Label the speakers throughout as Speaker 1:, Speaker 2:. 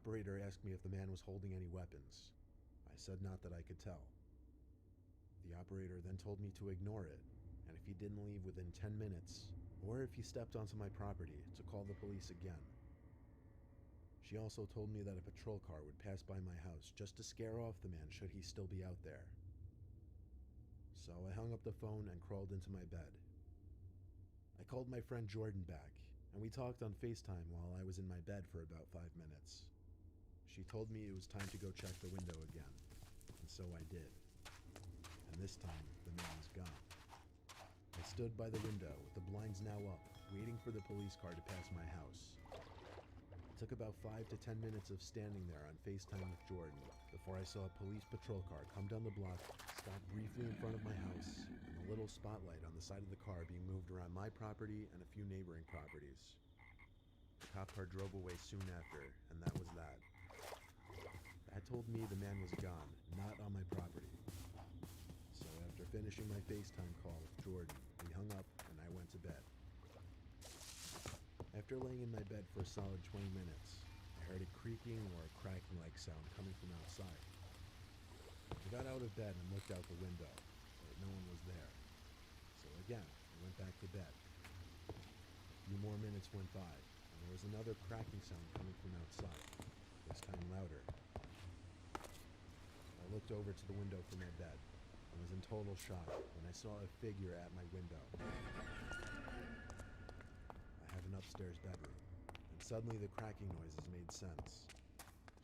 Speaker 1: operator asked me if the man was holding any weapons. I said not that I could tell. The operator then told me to ignore it, and if he didn't leave within 10 minutes, or if he stepped onto my property, to call the police again. She also told me that a patrol car would pass by my house just to scare off the man should he still be out there. So I hung up the phone and crawled into my bed. I called my friend Jordan back, and we talked on FaceTime while I was in my bed for about 5 minutes. She told me it was time to go check the window again, and so I did. And this time, the man was gone. I stood by the window with the blinds now up, waiting for the police car to pass my house. It took about 5 to 10 minutes of standing there on FaceTime with Jordan before I saw a police patrol car come down the block, stop briefly in front of my house, and a little spotlight on the side of the car being moved around my property and a few neighboring properties. The cop car drove away soon after, and that was that. That told me the man was gone, not on my property. So after finishing my FaceTime call with Jordan, we hung up and I went to bed. After laying in my bed for a solid 20 minutes, I heard a creaking or a cracking-like sound coming from outside. I got out of bed and looked out the window, but no one was there. So again, I went back to bed. A few more minutes went by, and there was another cracking sound coming from outside, this time louder. I looked over to the window from my bed and was in total shock when I saw a figure at my window. I have an upstairs bedroom, and suddenly the cracking noises made sense.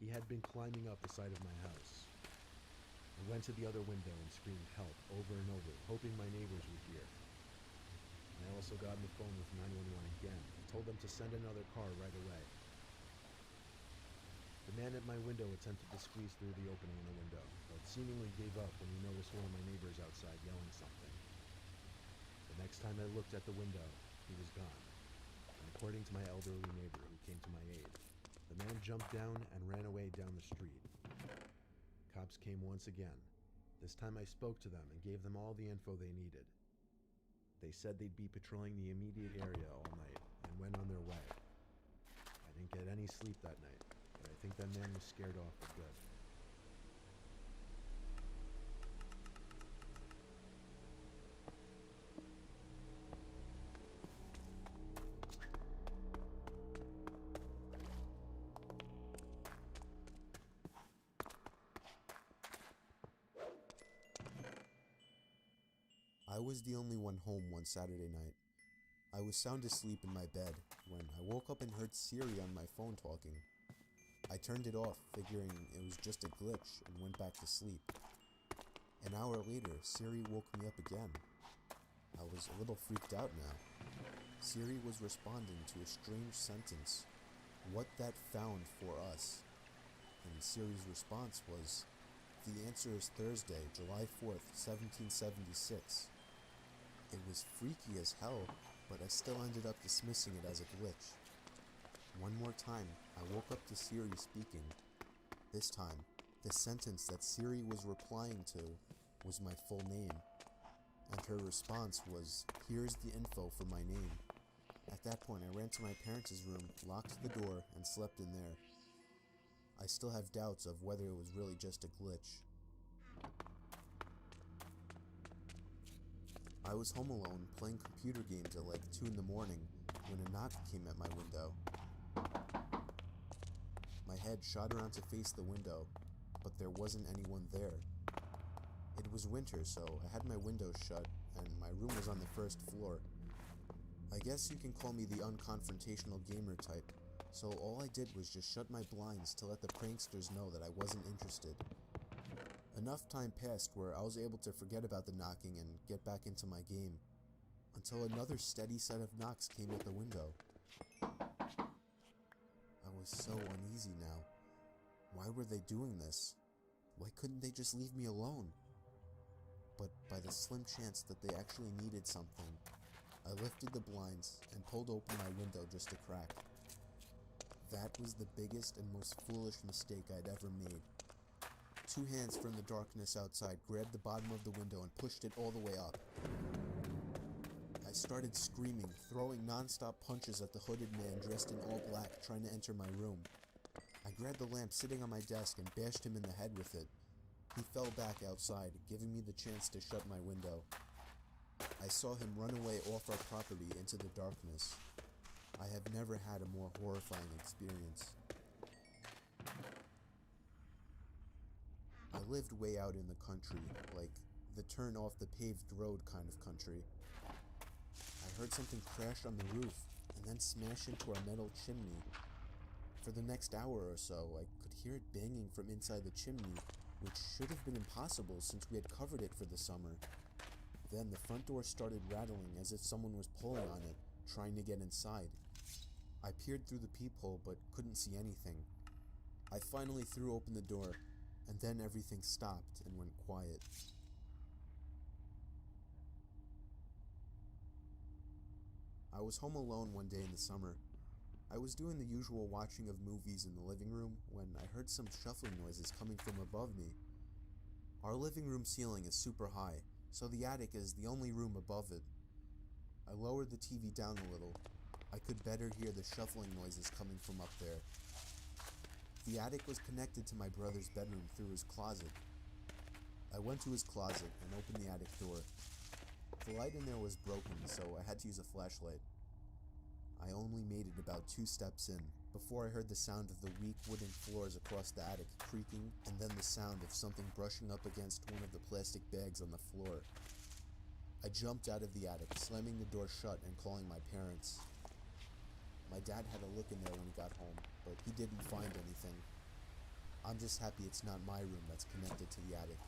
Speaker 1: He had been climbing up the side of my house. I went to the other window and screamed help over and over, hoping my neighbors would hear. And I also got on the phone with 911 again and told them to send another car right away. The man at my window attempted to squeeze through the opening in the window, but seemingly gave up when he noticed one of my neighbors outside yelling something. The next time I looked at the window, he was gone. And according to my elderly neighbor who came to my aid, the man jumped down and ran away down the street. Cops came once again. This time I spoke to them and gave them all the info they needed. They said they'd be patrolling the immediate area all night and went on their way. I didn't get any sleep that night, but I think that man was scared off for good.
Speaker 2: I was the only one home one Saturday night. I was sound asleep in my bed when I woke up and heard Siri on my phone talking. I turned it off, figuring it was just a glitch, and went back to sleep. An hour later, Siri woke me up again. I was a little freaked out now. Siri was responding to a strange sentence, "What that found for us." And Siri's response was, "The answer is Thursday, July 4th, 1776. It was freaky as hell, but I still ended up dismissing it as a glitch. One more time, I woke up to Siri speaking. This time, the sentence that Siri was replying to was my full name, and her response was, "Here's the info for my name." At that point, I ran to my parents' room, locked the door, and slept in there. I still have doubts of whether it was really just a glitch. I was home alone, playing computer games at like 2 in the morning, when a knock came at my window. My head shot around to face the window, but there wasn't anyone there. It was winter, so I had my windows shut, and my room was on the first floor. I guess you can call me the unconfrontational gamer type, so all I did was just shut my blinds to let the pranksters know that I wasn't interested. Enough time passed where I was able to forget about the knocking and get back into my game, until another steady set of knocks came at the window. I was so uneasy now. Why were they doing this? Why couldn't they just leave me alone? But by the slim chance that they actually needed something, I lifted the blinds and pulled open my window just a crack. That was the biggest and most foolish mistake I'd ever made. 2 hands from the darkness outside grabbed the bottom of the window and pushed it all the way up. I started screaming, throwing non-stop punches at the hooded man dressed in all black trying to enter my room. I grabbed the lamp sitting on my desk and bashed him in the head with it. He fell back outside, giving me the chance to shut my window. I saw him run away off our property into the darkness. I have never had a more horrifying experience. I lived way out in the country, like the turn off the paved road kind of country. I heard something crash on the roof and then smash into our metal chimney. For the next hour or so, I could hear it banging from inside the chimney, which should have been impossible since we had covered it for the summer. Then the front door started rattling as if someone was pulling on it, trying to get inside. I peered through the peephole but couldn't see anything. I finally threw open the door, and then everything stopped and went quiet. I was home alone one day in the summer. I was doing the usual watching of movies in the living room when I heard some shuffling noises coming from above me. Our living room ceiling is super high, so the attic is the only room above it. I lowered the TV down a little. I could better hear the shuffling noises coming from up there. The attic was connected to my brother's bedroom through his closet. I went to his closet and opened the attic door. The light in there was broken, so I had to use a flashlight. I only made it about 2 steps in before I heard the sound of the weak wooden floors across the attic creaking, and then the sound of something brushing up against one of the plastic bags on the floor. I jumped out of the attic, slamming the door shut and calling my parents. My dad had a look in there when he got home, but he didn't find anything. I'm just happy it's not my room that's connected to the attic.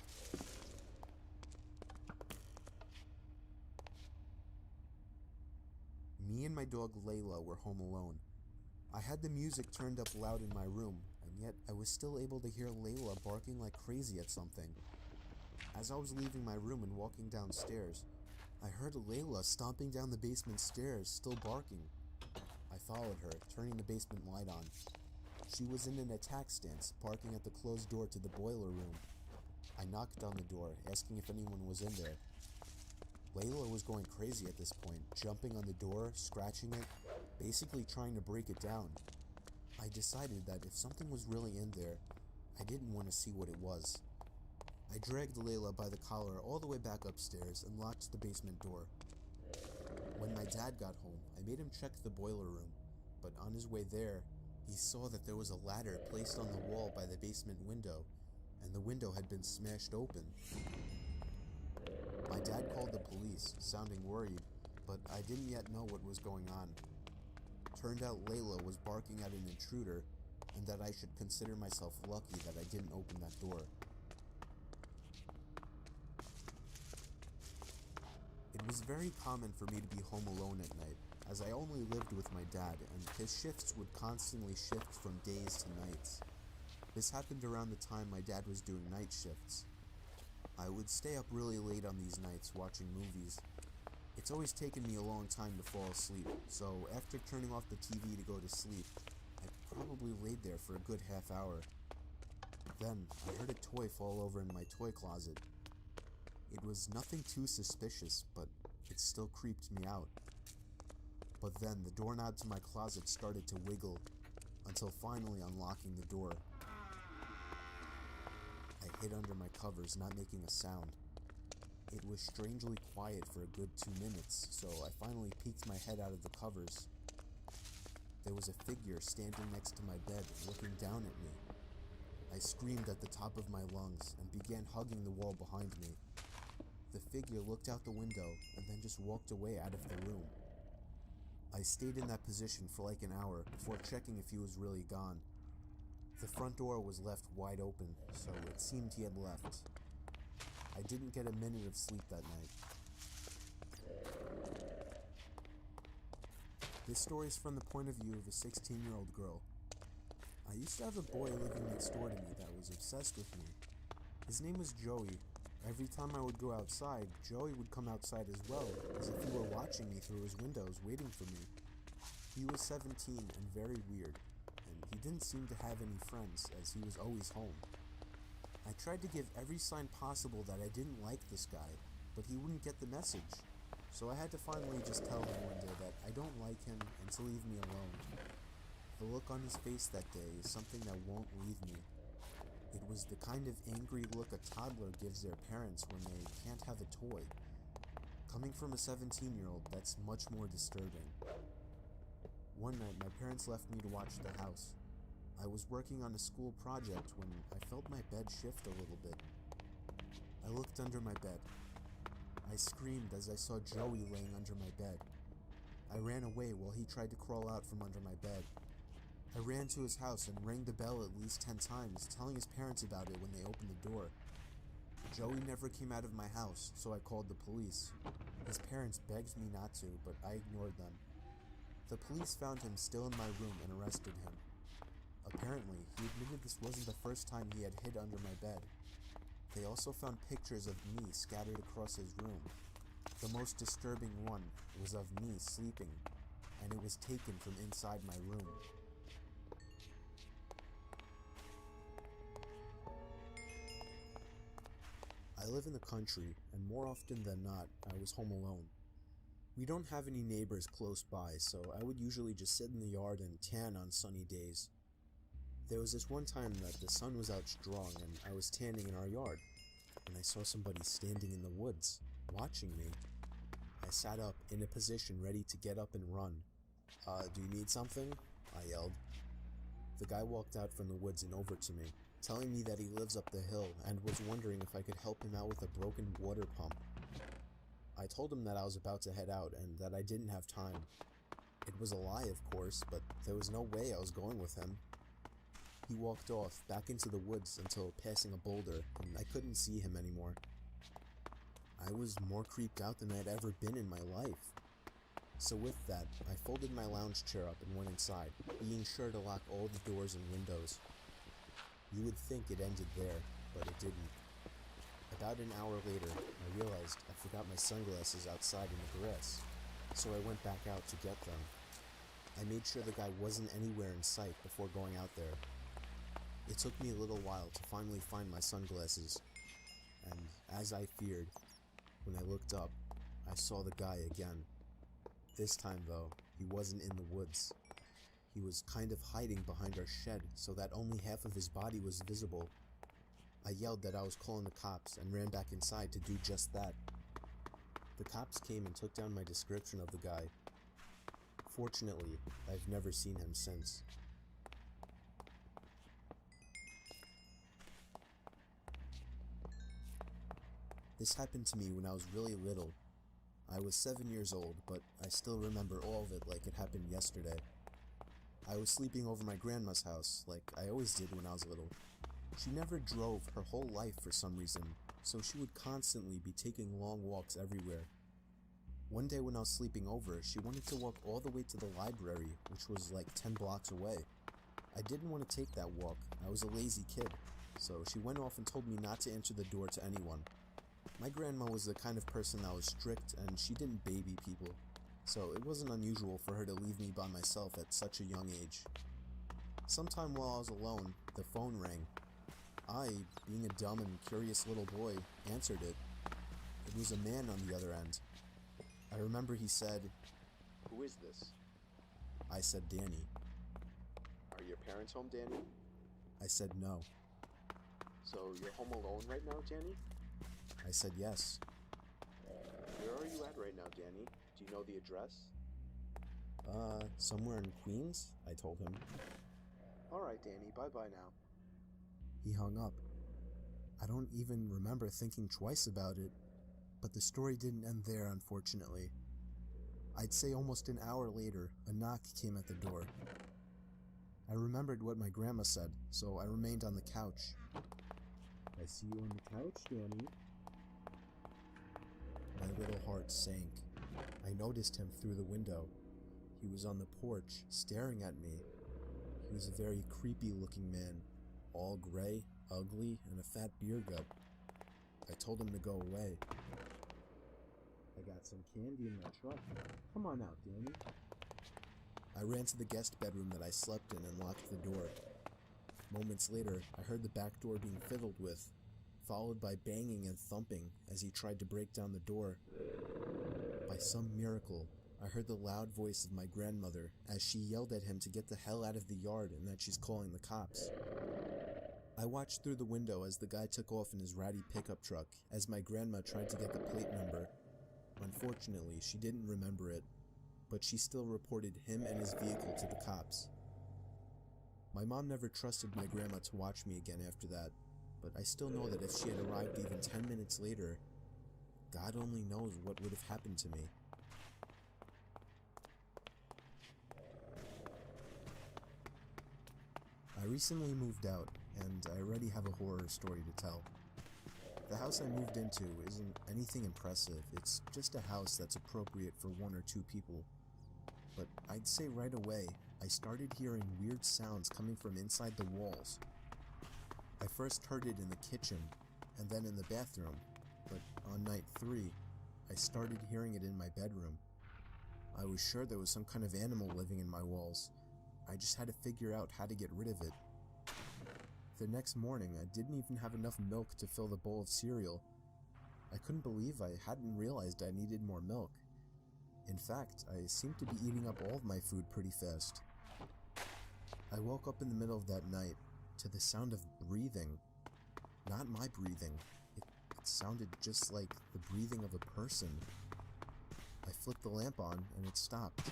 Speaker 2: Me and my dog Layla were home alone. I had the music turned up loud in my room, and yet I was still able to hear Layla barking like crazy at something. As I was leaving my room and walking downstairs, I heard Layla stomping down the basement stairs, still barking. I followed her, turning the basement light on. She was in an attack stance, barking at the closed door to the boiler room. I knocked on the door, asking if anyone was in there. Layla was going crazy at this point, jumping on the door, scratching it, basically trying to break it down. I decided that if something was really in there, I didn't want to see what it was. I dragged Layla by the collar all the way back upstairs and locked the basement door. When my dad got home, I made him check the boiler room, but on his way there, he saw that there was a ladder placed on the wall by the basement window, and the window had been smashed open. My dad called the police, sounding worried, but I didn't yet know what was going on. Turned out Layla was barking at an intruder, and that I should consider myself lucky that I didn't open that door. It was very common for me to be home alone at night, as I only lived with my dad, and his shifts would constantly shift from days to nights. This happened around the time my dad was doing night shifts. I would stay up really late on these nights watching movies. It's always taken me a long time to fall asleep, so after turning off the TV to go to sleep, I probably laid there for a good half hour. Then, I heard a toy fall over in my toy closet. It was nothing too suspicious, but it still creeped me out. But then the doorknob to my closet started to wiggle, until finally unlocking the door. I hid under my covers, not making a sound. It was strangely quiet for a good 2 minutes, so I finally peeked my head out of the covers. There was a figure standing next to my bed, looking down at me. I screamed at the top of my lungs and began hugging the wall behind me. The figure looked out the window and then just walked away out of the room. I stayed in that position for like an hour before checking if he was really gone. The front door was left wide open, so it seemed he had left. I didn't get a minute of sleep that night. This story is from the point of view of a 16-year-old girl. I used to have a boy living next door to me that was obsessed with me. His name was Joey. Every time I would go outside, Joey would come outside as well, as if he were watching me through his windows, waiting for me. He was 17 and very weird, and he didn't seem to have any friends, as he was always home. I tried to give every sign possible that I didn't like this guy, but he wouldn't get the message. So I had to finally just tell him one day that I don't like him and to leave me alone. The look on his face that day is something that won't leave me. It was the kind of angry look a toddler gives their parents when they can't have a toy. Coming from a 17-year-old, that's much more disturbing. One night, my parents left me to watch the house. I was working on a school project when I felt my bed shift a little bit. I looked under my bed. I screamed as I saw Joey laying under my bed. I ran away while he tried to crawl out from under my bed. I ran to his house and rang the bell at least 10 times, telling his parents about it when they opened the door. Joey never came out of my house, so I called the police. His parents begged me not to, but I ignored them. The police found him still in my room and arrested him. Apparently, he admitted this wasn't the first time he had hid under my bed. They also found pictures of me scattered across his room. The most disturbing one was of me sleeping, and it was taken from inside my room. I live in the country, and more often than not, I was home alone. We don't have any neighbors close by, so I would usually just sit in the yard and tan on sunny days. There was this one time that the sun was out strong and I was tanning in our yard, and I saw somebody standing in the woods, watching me. I sat up, in a position ready to get up and run. Do you need something?" I yelled. The guy walked out from the woods and over to me, telling me that he lives up the hill and was wondering if I could help him out with a broken water pump. I told him that I was about to head out and that I didn't have time. It was a lie, of course, but there was no way I was going with him. He walked off, back into the woods until passing a boulder, and I couldn't see him anymore. I was more creeped out than I'd ever been in my life. So with that, I folded my lounge chair up and went inside, being sure to lock all the doors and windows. You would think it ended there, but it didn't. About an hour later, I realized I forgot my sunglasses outside in the grass, so I went back out to get them. I made sure the guy wasn't anywhere in sight before going out there. It took me a little while to finally find my sunglasses, and as I feared, when I looked up, I saw the guy again. This time, though, he wasn't in the woods. He was kind of hiding behind our shed so that only half of his body was visible. I yelled that I was calling the cops and ran back inside to do just that. The cops came and took down my description of the guy. Fortunately, I've never seen him since. This happened to me when I was really little. I was 7 years old, but I still remember all of it like it happened yesterday. I was sleeping over my grandma's house, like I always did when I was little. She never drove her whole life for some reason, so she would constantly be taking long walks everywhere. One day when I was sleeping over, she wanted to walk all the way to the library, which was like 10 blocks away. I didn't want to take that walk. I was a lazy kid, so she went off and told me not to answer the door to anyone. My grandma was the kind of person that was strict, and she didn't baby people, so it wasn't unusual for her to leave me by myself at such a young age. Sometime while I was alone, the phone rang. I, being a dumb and curious little boy, answered it. It was a man on the other end. I remember he said, "Who is this?" I said, "Danny." "Are your parents home, Danny?" I said, "No." "So you're home alone right now, Danny?" I said, "Yes." "Where are you at right now, Danny? Do you know the address?" Somewhere in Queens," I told him. "Alright, Danny, bye-bye now." He hung up. I don't even remember thinking twice about it, but the story didn't end there, unfortunately. I'd say almost an hour later, a knock came at the door. I remembered what my grandma said, so I remained on the couch. "I see you on the couch, Danny." My little heart sank. I noticed him through the window. He was on the porch, staring at me. He was a very creepy-looking man, all gray, ugly, and a fat beer gut. I told him to go away. "I got some candy in my truck. Come on out, Danny." I ran to the guest bedroom that I slept in and locked the door. Moments later, I heard the back door being fiddled with, followed by banging and thumping as he tried to break down the door. By some miracle, I heard the loud voice of my grandmother as she yelled at him to get the hell out of the yard and that she's calling the cops. I watched through the window as the guy took off in his ratty pickup truck as my grandma tried to get the plate number. Unfortunately, she didn't remember it, but she still reported him and his vehicle to the cops. My mom never trusted my grandma to watch me again after that, but I still know that if she had arrived even 10 minutes later, God only knows what would have happened to me. I recently moved out, and I already have a horror story to tell. The house I moved into isn't anything impressive, it's just a house that's appropriate for 1 or 2 people. But I'd say right away, I started hearing weird sounds coming from inside the walls. I first heard it in the kitchen, and then in the bathroom, but on night 3, I started hearing it in my bedroom. I was sure there was some kind of animal living in my walls. I just had to figure out how to get rid of it. The next morning, I didn't even have enough milk to fill the bowl of cereal. I couldn't believe I hadn't realized I needed more milk. In fact, I seemed to be eating up all of my food pretty fast. I woke up in the middle of that night to the sound of breathing. Not my breathing. It sounded just like the breathing of a person. I flicked the lamp on and it stopped.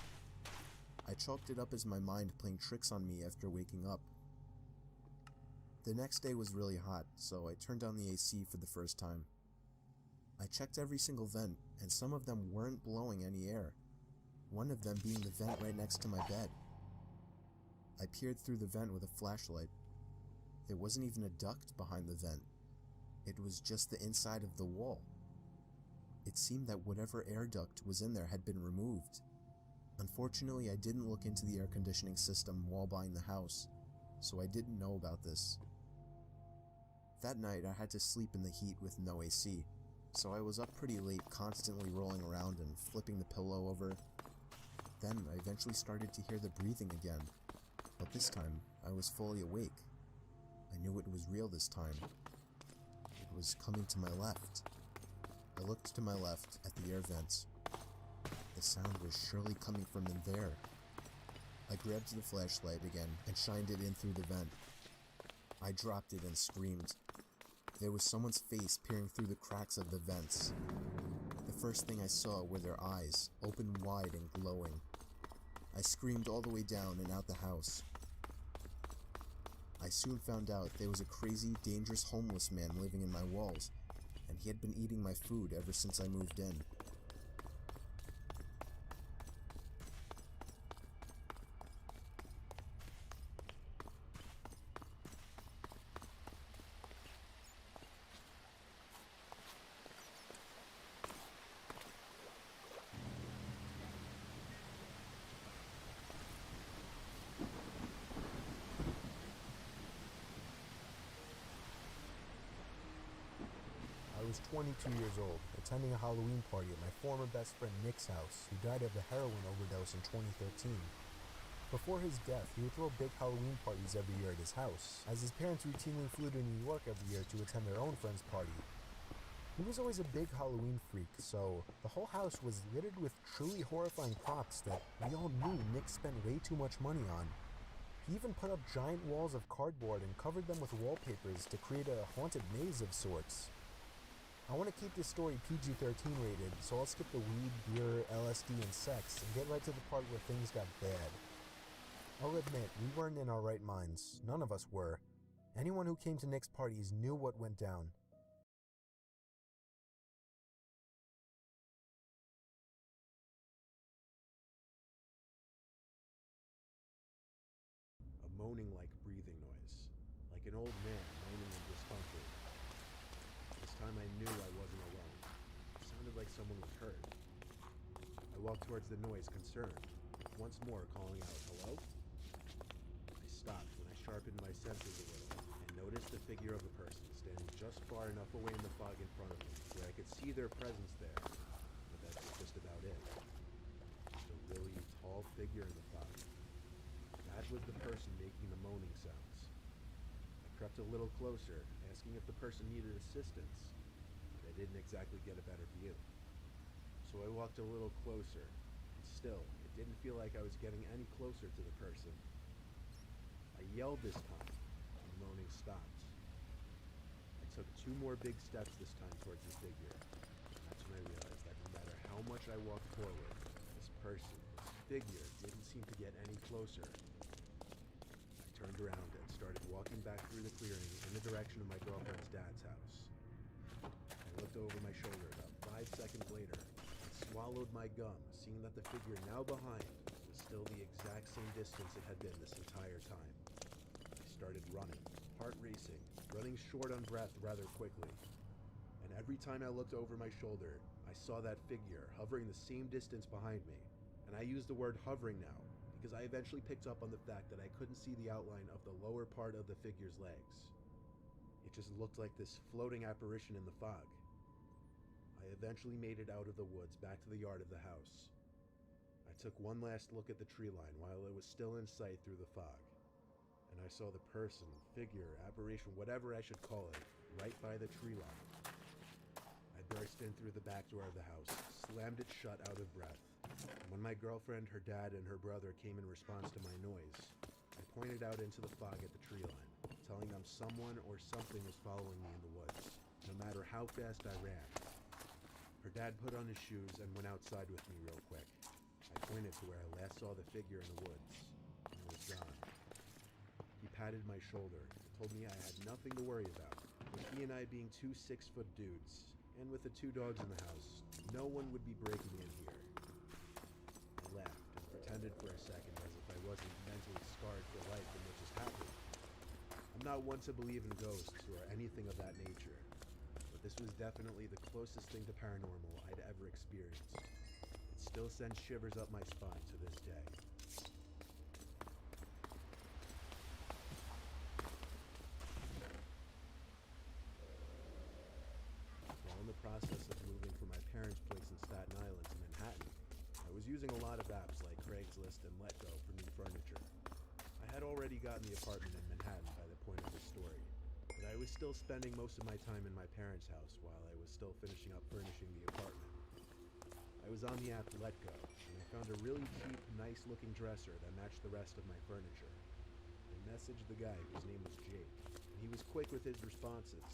Speaker 2: I chalked it up as my mind playing tricks on me after waking up. The next day was really hot, so I turned on the AC for the first time. I checked every single vent, and some of them weren't blowing any air, one of them being the vent right next to my bed. I peered through the vent with a flashlight. There wasn't even a duct behind the vent. It was just the inside of the wall. It seemed that whatever air duct was in there had been removed. Unfortunately, I didn't look into the air conditioning system while buying the house, so I didn't know about this. That night, I had to sleep in the heat with no AC, so I was up pretty late, constantly rolling around and flipping the pillow over. Then I eventually started to hear the breathing again, but this time I was fully awake. I knew it was real this time. It was coming to my left. I looked to my left at the air vents. The sound was surely coming from in there. I grabbed the flashlight again and shined it in through the vent. I dropped it and screamed. There was someone's face peering through the cracks of the vents. The first thing I saw were their eyes, open wide and glowing. I screamed all the way down and out the house. I soon found out there was a crazy, dangerous homeless man living in my walls, and he had been eating my food ever since I moved in.
Speaker 3: I was 22 years old, attending a Halloween party at my former best friend Nick's house, who died of a heroin overdose in 2013. Before his death, he would throw big Halloween parties every year at his house, as his parents routinely flew to New York every year to attend their own friend's party. He was always a big Halloween freak, so the whole house was littered with truly horrifying props that we all knew Nick spent way too much money on. He even put up giant walls of cardboard and covered them with wallpapers to create a haunted maze of sorts. I want to keep this story PG-13 rated, so I'll skip the weed, beer, LSD, and sex, and get right to the part where things got bad. I'll admit, we weren't in our right minds. None of us were. Anyone who came to Nick's parties knew what went down.
Speaker 1: A moaning-like breathing noise, like an old man moaning in discomfort. This time I knew I wasn't alone. It sounded like someone was hurt. I walked towards the noise, concerned, once more calling out, "Hello?" I stopped when I sharpened my senses a little and noticed the figure of a person standing just far enough away in the fog in front of me where I could see their presence there, but that's just about it. Just a really tall figure in the fog. That was the person making the moaning sounds. I crept a little closer, asking if the person needed assistance, but I didn't exactly get a better view. So I walked a little closer, Still, it didn't feel like I was getting any closer to the person. I yelled this time, and the moaning stopped. I took 2 more big steps this time towards the figure, and that's when I realized that no matter how much I walked forward, this person, this figure, didn't seem to get any closer. I turned around and started walking back through the clearing in the direction of my girlfriend's dad's house. I looked over my shoulder about 5 seconds later and swallowed my gum, seeing that the figure now behind was still the exact same distance it had been this entire time. I started running, heart racing, running short on breath rather quickly. And every time I looked over my shoulder, I saw that figure hovering the same distance behind me. And I use the word hovering now because I eventually picked up on the fact that I couldn't see the outline of the lower part of the figure's legs. It just looked like this floating apparition in the fog. I eventually made it out of the woods back to the yard of the house. I took one last look at the tree line while it was still in sight through the fog, and I saw the person, figure, apparition, whatever I should call it, right by the tree line. I burst in through the back door of the house, slammed it shut out of breath. And when my girlfriend, her dad, and her brother came in response to my noise, I pointed out into the fog at the tree line, telling them someone or something was following me in the woods, no matter how fast I ran. Her dad put on his shoes and went outside with me real quick. I pointed to where I last saw the figure in the woods, and it was gone. He patted my shoulder and told me I had nothing to worry about. With he and I being 2 6-foot dudes, and with the 2 dogs in the house, no one would be breaking in here. I laughed and pretended for a second as if I wasn't mentally scarred for life from what just happened. I'm not one to believe in ghosts or anything of that nature, but this was definitely the closest thing to paranormal I'd ever experienced. It still sends shivers up my spine to this day. While in the process of moving from my parents' place in Staten Island to Manhattan, I was using a lot of apps like Craigslist and Letgo for new furniture. I had already gotten the apartment in Manhattan by the point of this story, but I was still spending most of my time in my parents' house while I was still finishing up furnishing the apartment. I was on the app Letgo, and I found a really cheap, nice-looking dresser that matched the rest of my furniture. I messaged the guy whose name was Jake, and he was quick with his responses.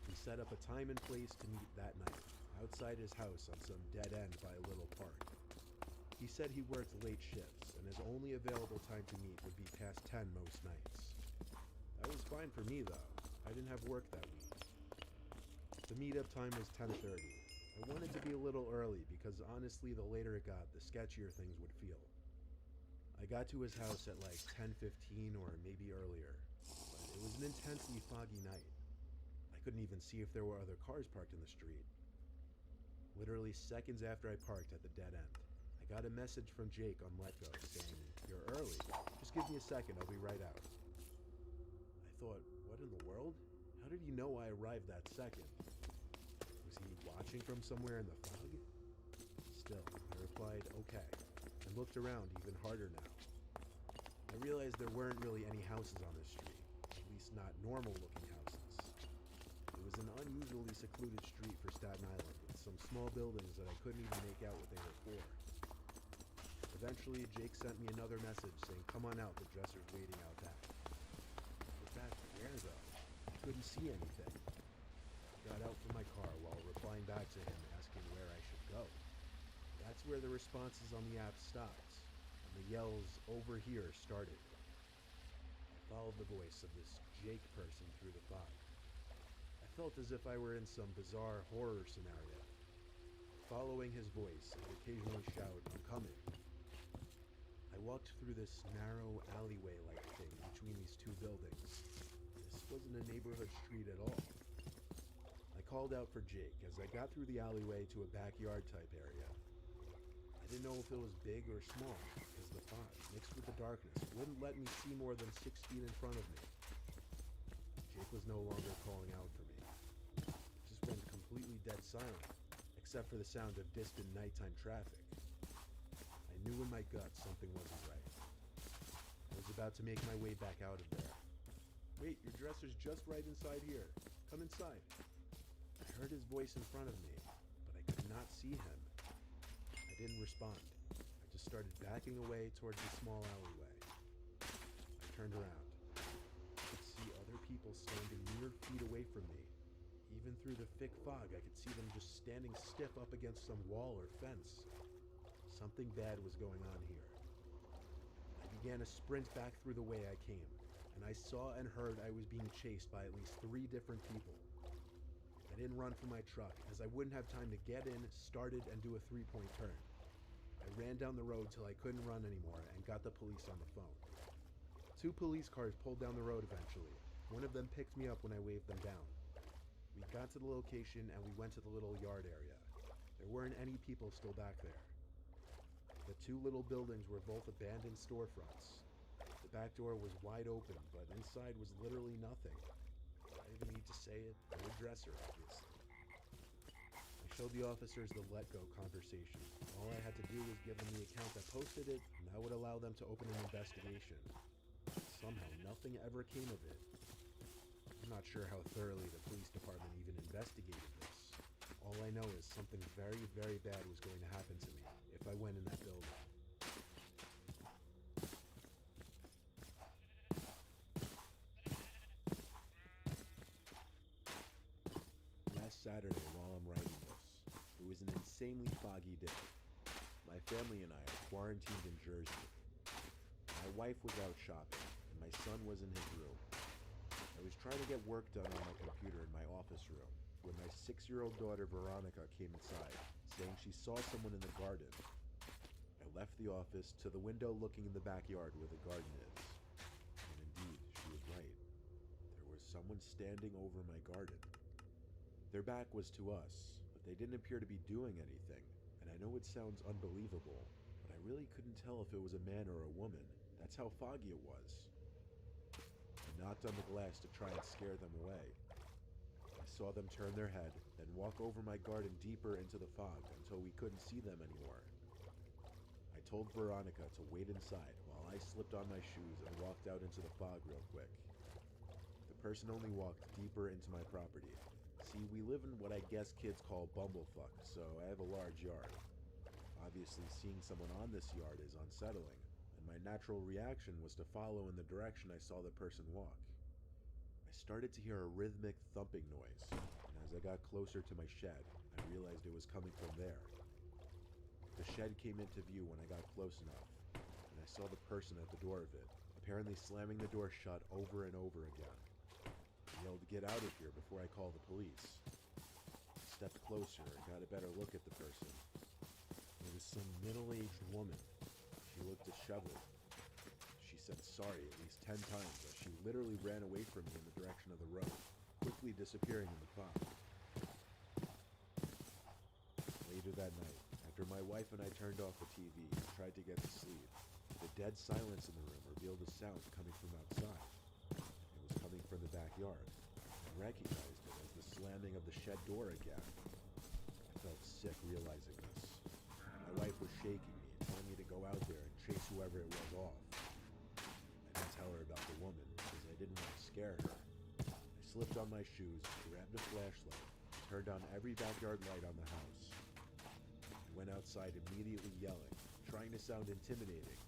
Speaker 1: He set up a time and place to meet that night, outside his house on some dead end by a little park. He said he worked late shifts, and his only available time to meet would be past 10 most nights. That was fine for me, though. I didn't have work that week. The meetup time was 10:30. I wanted to be a little early because honestly, the later it got, the sketchier things would feel. I got to his house at like 10:15 or maybe earlier, but it was an intensely foggy night. I couldn't even see if there were other cars parked in the street. Literally seconds after I parked at the dead end, I got a message from Jake on Letgo saying, "You're early. Just give me a second, I'll be right out." I thought, what in the world? How did he know I arrived that second? Was he watching from somewhere in the fog? Still, I replied, okay, and looked around even harder now. I realized there weren't really any houses on this street, at least not normal-looking houses. It was an unusually secluded street for Staten Island, with some small buildings that I couldn't even make out what they were for. Eventually, Jake sent me another message saying, "Come on out, the dresser's waiting out back." But back where, though? I couldn't see anything. I got out from my car while replying back to him asking where I should go. That's where the responses on the app stopped, and the yells "over here" started. I followed the voice of this Jake person through the fog. I felt as if I were in some bizarre horror scenario. Following his voice, I'd occasionally shout, "I'm coming." I walked through this narrow alleyway-like thing between these 2 buildings. This wasn't a neighborhood street at all. I called out for Jake as I got through the alleyway to a backyard-type area. I didn't know if it was big or small, because the fog, mixed with the darkness, wouldn't let me see more than 6 feet in front of me. Jake was no longer calling out for me. It just went completely dead silent, except for the sound of distant nighttime traffic. I knew in my gut something wasn't right. I was about to make my way back out of there. "Wait, your dresser's just right inside here. Come inside." I heard his voice in front of me, but I could not see him. I didn't respond. just started backing away towards the small alleyway. I turned around. I could see other people standing mere feet away from me. Even through the thick fog, I could see them just standing stiff up against some wall or fence. Something bad was going on here. I began to sprint back through the way I came, and I saw and heard I was being chased by at least 3 different people. I didn't run for my truck, as I wouldn't have time to get in, start it, and do a 3-point turn. I ran down the road till I couldn't run anymore and got the police on the phone. 2 police cars pulled down the road eventually. One of them picked me up when I waved them down. We got to the location and we went to the little yard area. There weren't any people still back there. The 2 little buildings were both abandoned storefronts. The back door was wide open, but inside was literally nothing. Do I even need to say it? No dresser, obviously. I showed the officers the let go conversation. All I had to do was give them the account that posted it, and that would allow them to open an investigation. Somehow, nothing ever came of it. I'm not sure how thoroughly the police department even investigated this. All I know is something very, very bad was going to happen to me if I went in that building. Last Saturday, while I'm writing this, it was an insanely foggy day. My family and I are quarantined in Jersey. My wife was out shopping, and my son was in his room. I was trying to get work done on my computer in my office room when my 6-year-old daughter Veronica came inside, saying she saw someone in the garden. I left the office to the window looking in the backyard where the garden is. And indeed, she was right. There was someone standing over my garden. Their back was to us, but they didn't appear to be doing anything. And I know it sounds unbelievable, but I really couldn't tell if it was a man or a woman. That's how foggy it was. I knocked on the glass to try and scare them away. I saw them turn their head, then walk over my garden deeper into the fog until we couldn't see them anymore. I told Veronica to wait inside while I slipped on my shoes and walked out into the fog real quick. The person only walked deeper into my property. See, we live in what I guess kids call bumblefuck, so I have a large yard. Obviously, seeing someone on this yard is unsettling, and my natural reaction was to follow in the direction I saw the person walk. I started to hear a rhythmic thumping noise, and as I got closer to my shed, I realized it was coming from there. The shed came into view when I got close enough, and I saw the person at the door of it, apparently slamming the door shut over and over again. I yelled, "Get out of here," before I called the police. I stepped closer and got a better look at the person. It was some middle-aged woman. She looked disheveled. She said sorry at least 10 times as she literally ran away from me in the direction of the road, quickly disappearing in the fog. Later that night, after my wife and I turned off the TV and tried to get to sleep, the dead silence in the room revealed a sound coming from outside. It was coming from the backyard. I recognized it as the slamming of the shed door again. I felt sick realizing this. My wife was shaking me and telling me to go out there and chase whoever it was off. I didn't tell her about the woman because I didn't want to scare her. I slipped on my shoes, grabbed a flashlight, and turned on every backyard light on the house. I went outside immediately yelling, trying to sound intimidating.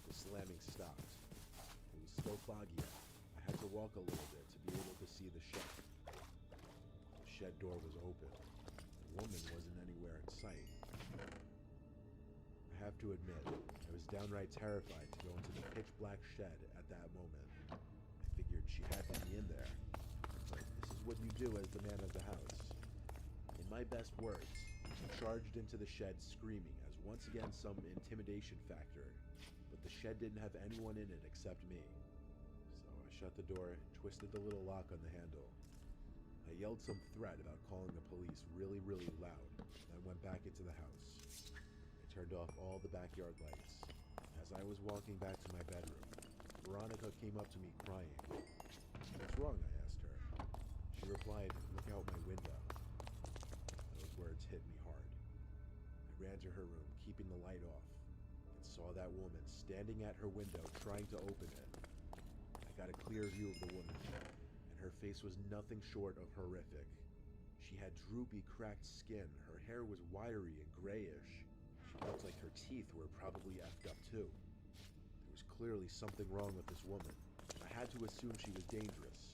Speaker 1: The slamming stopped. It was still foggy out. I had to walk a little bit to be able to see the shed. The shed door was open. The woman wasn't anywhere in sight. I have to admit, I was downright terrified to go into the pitch black shed at that moment. I figured she had to be in there. But this is what you do as the man of the house. In my best words, I charged into the shed screaming as once again some intimidation factor, but the shed didn't have anyone in it except me. So I shut the door and twisted the little lock on the handle. I yelled some threat about calling the police really, really loud, and went back into the house. I turned off all the backyard lights. As I was walking back to my bedroom, Veronica came up to me crying. "What's wrong?" I asked her. She replied, "Look out my window." Those words hit me hard. I ran to her room, keeping the light off, and saw that woman standing at her window trying to open it. I got a clear view of the woman, and her face was nothing short of horrific. She had droopy, cracked skin, her hair was wiry and grayish. She Looked like her teeth were probably effed up too. There was clearly something wrong with this woman. I had to assume she was dangerous.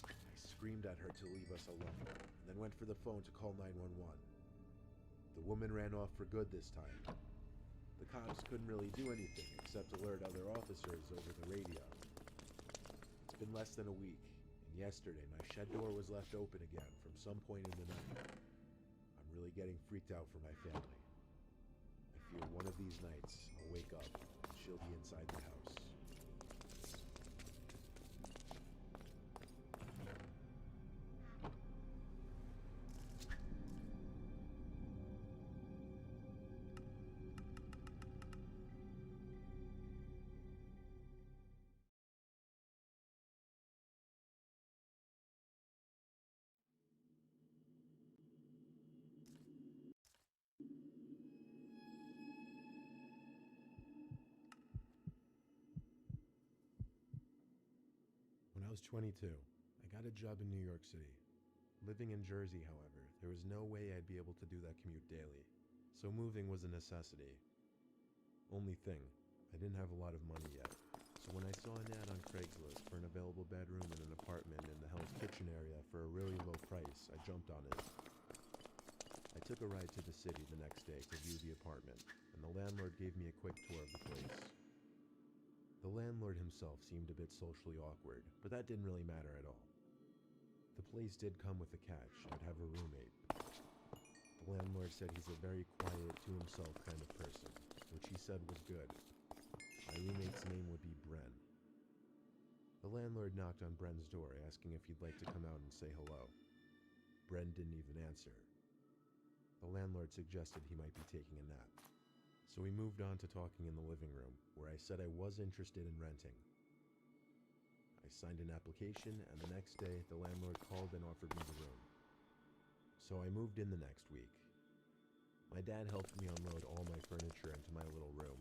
Speaker 1: I screamed at her to leave us alone, and then went for the phone to call 911. The woman ran off for good this time. The cops couldn't really do anything except alert other officers over the radio. It's been less than a week, and yesterday my shed door was left open again from some point in the night. I'm really getting freaked out for my family. I fear one of these nights I'll wake up and she'll be inside the house. When I was 22, I got a job in New York City. Living in Jersey, however, there was no way I'd be able to do that commute daily, so moving was a necessity. Only thing, I didn't have a lot of money yet, so when I saw an ad on Craigslist for an available bedroom in an apartment in the Hell's Kitchen area for a really low price, I jumped on it. I took a ride to the city the next day to view the apartment, and the landlord gave me a quick tour of the place. The landlord himself seemed a bit socially awkward, but that didn't really matter at all. The place did come with a catch. I'd have a roommate. The landlord said he's a very quiet, to himself kind of person, which he said was good. My roommate's name would be Bren. The landlord knocked on Bren's door, asking if he'd like to come out and say hello. Bren didn't even answer. The landlord suggested he might be taking a nap. So we moved on to talking in the living room, where I said I was interested in renting. I signed an application, and the next day, the landlord called and offered me the room. So I moved in the next week. My dad helped me unload all my furniture into my little room.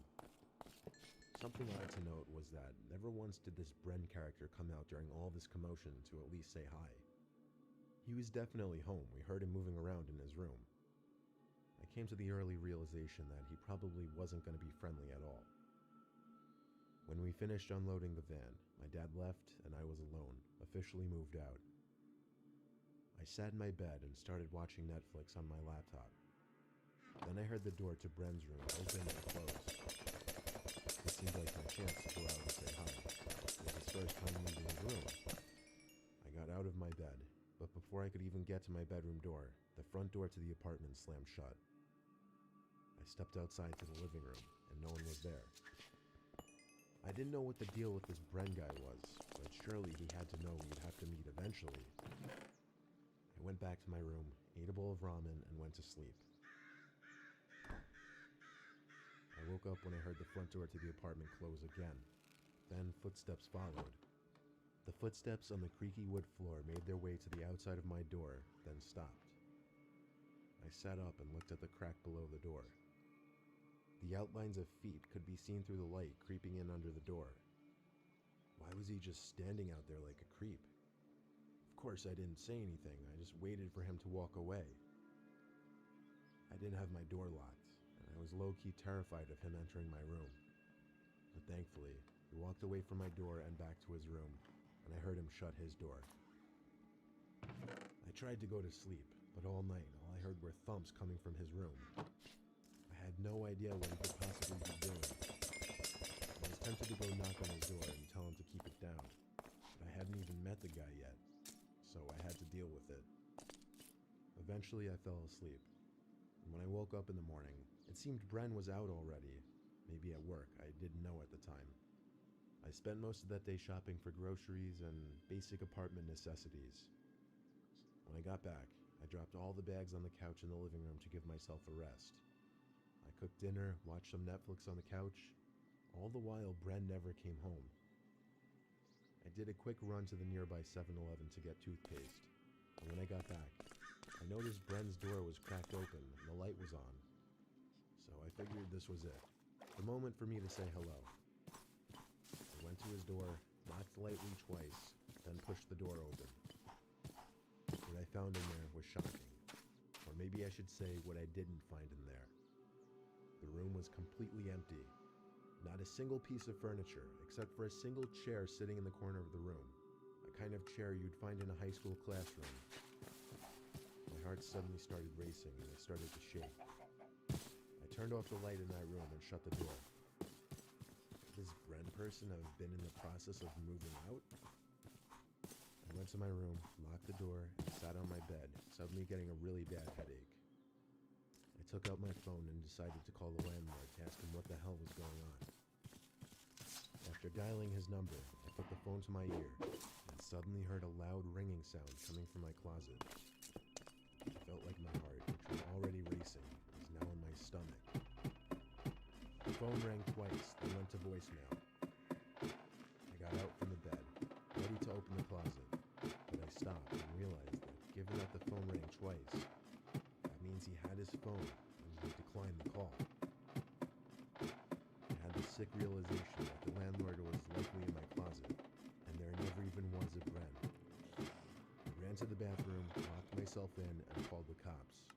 Speaker 1: Something odd to note was that never once did this Bren character come out during all this commotion to at least say hi. He was definitely home. We heard him moving around in his room. I came to the early realization that he probably wasn't going to be friendly at all. When we finished unloading the van, my dad left and I was alone, officially moved out. I sat in my bed and started watching Netflix on my laptop. Then I heard the door to Bren's room open and close. It seemed like my chance to go out and say hi. It was his first time leaving his room. I got out of my bed, but before I could even get to my bedroom door, the front door to the apartment slammed shut. I stepped outside to the living room, and no one was there. I didn't know what the deal with this Bren guy was, but surely he had to know we'd have to meet eventually. I went back to my room, ate a bowl of ramen, and went to sleep. I woke up when I heard the front door to the apartment close again. Then footsteps followed. The footsteps on the creaky wood floor made their way to the outside of my door, then stopped. I sat up and looked at the crack below the door. The outlines of feet could be seen through the light creeping in under the door. Why was he just standing out there like a creep? Of course, I didn't say anything. I just waited for him to walk away. I didn't have my door locked, and I was low-key terrified of him entering my room. But thankfully, he walked away from my door and back to his room, and I heard him shut his door. I tried to go to sleep, but all night, all I heard were thumps coming from his room. I had no idea what he could possibly be doing. I was tempted to go knock on his door and tell him to keep it down, but I hadn't even met the guy yet, so I had to deal with it. Eventually, I fell asleep, and when I woke up in the morning, it seemed Bren was out already, maybe at work. I didn't know at the time. I spent most of that day shopping for groceries and basic apartment necessities. When I got back, I dropped all the bags on the couch in the living room to give myself a rest. I cooked dinner, watched some Netflix on the couch. All the while, Bren never came home. I did a quick run to the nearby 7-Eleven to get toothpaste, and when I got back, I noticed Bren's door was cracked open and the light was on. So I figured this was it, the moment for me to say hello. I went to his door, knocked lightly twice, then pushed the door open. What I found in there was shocking. Or maybe I should say what I didn't find in there. room was completely empty. Not a single piece of furniture, except for a single chair sitting in the corner of the room. A kind of chair you'd find in a high school classroom. My heart suddenly started racing and I started to shake. I turned off the light in that room and shut the door. Could this Bren person have been in the process of moving out? I went to my room, locked the door, and sat on my bed, suddenly getting a really bad headache. I took out my phone and decided to call the landlord to ask him what the hell was going on. After dialing his number, I put the phone to my ear and suddenly heard a loud ringing sound coming from my closet. I felt like my heart, which was already racing, was now in my stomach. The phone rang twice, then went to voicemail. I got out from the bed, ready to open the closet, but I stopped and realized that given that the phone rang twice, that means he had his phone and he declined the call. I had the sick realization that the landlord was likely in my closet, and there never even was a Bren. I ran to the bathroom, locked myself in, and called the cops.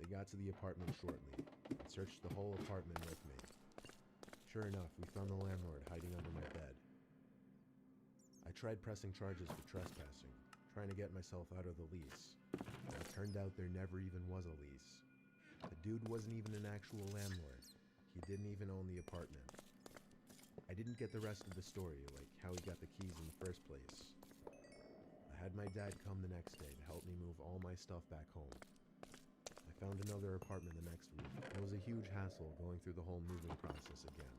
Speaker 1: They got to the apartment shortly and searched the whole apartment with me. Sure enough, we found the landlord hiding under my bed. I tried pressing charges for trespassing, trying to get myself out of the lease. But it turned out there never even was a lease. The dude wasn't even an actual landlord. He didn't even own the apartment. I didn't get the rest of the story, like how he got the keys in the first place. I had my dad come the next day to help me move all my stuff back home. I found another apartment the next week. It was a huge hassle going through the whole moving process again.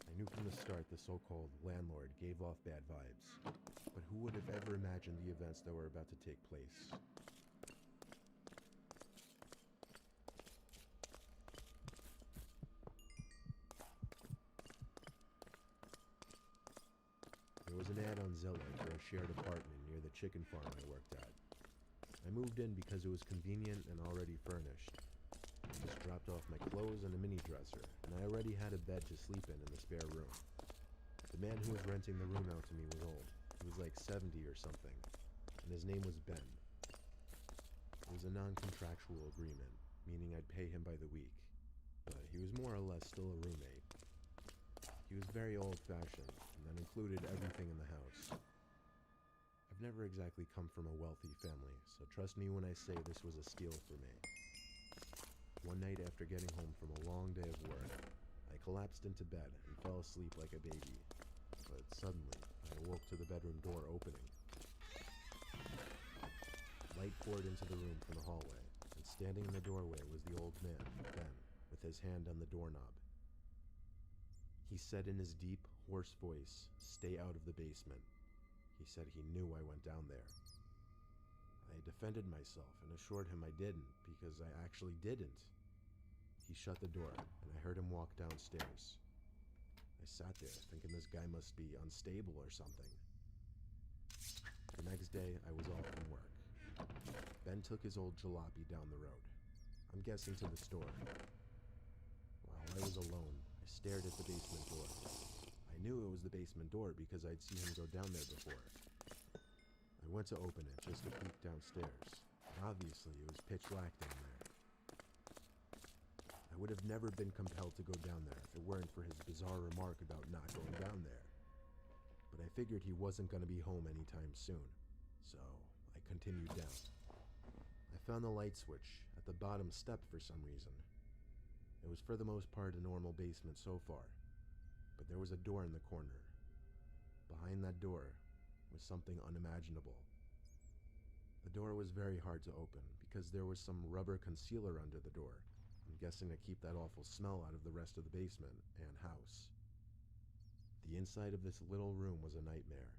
Speaker 1: I knew from the start the so-called landlord gave off bad vibes, but who would have ever imagined the events that were about to take place? There was an ad on Zillow for a shared apartment near the chicken farm I worked at. I moved in because it was convenient and already furnished. I just dropped off my clothes and a mini dresser, and I already had a bed to sleep in the spare room. The man who was renting the room out to me was old. He was like 70 or something, and his name was Ben. It was a non-contractual agreement, meaning I'd pay him by the week, but he was more or less still a roommate. He was very old-fashioned, and that included everything in the house. I've never exactly come from a wealthy family, so trust me when I say this was a steal for me. One night after getting home from a long day of work, I collapsed into bed and fell asleep like a baby, but suddenly I awoke to the bedroom door opening. Light poured into the room from the hallway, and standing in the doorway was the old man, Ben, with his hand on the doorknob. He said in his deep, hoarse voice, "Stay out of the basement." He said he knew I went down there. I defended myself and assured him I didn't, because I actually didn't. He shut the door, and I heard him walk downstairs. I sat there thinking this guy must be unstable or something. The next day, I was off from work. Ben took his old jalopy down the road. I'm guessing to the store. While I was alone, I stared at the basement door. I knew it was the basement door because I'd seen him go down there before. I went to open it just to peek downstairs. Obviously, it was pitch black down there. I would have never been compelled to go down there if it weren't for his bizarre remark about not going down there. But I figured he wasn't going to be home anytime soon, so I continued down. I found the light switch at the bottom step for some reason. It was for the most part a normal basement so far, but there was a door in the corner. Behind that door was something unimaginable. The door was very hard to open because there was some rubber concealer under the door. I'm guessing to keep that awful smell out of the rest of the basement and house. The inside of this little room was a nightmare.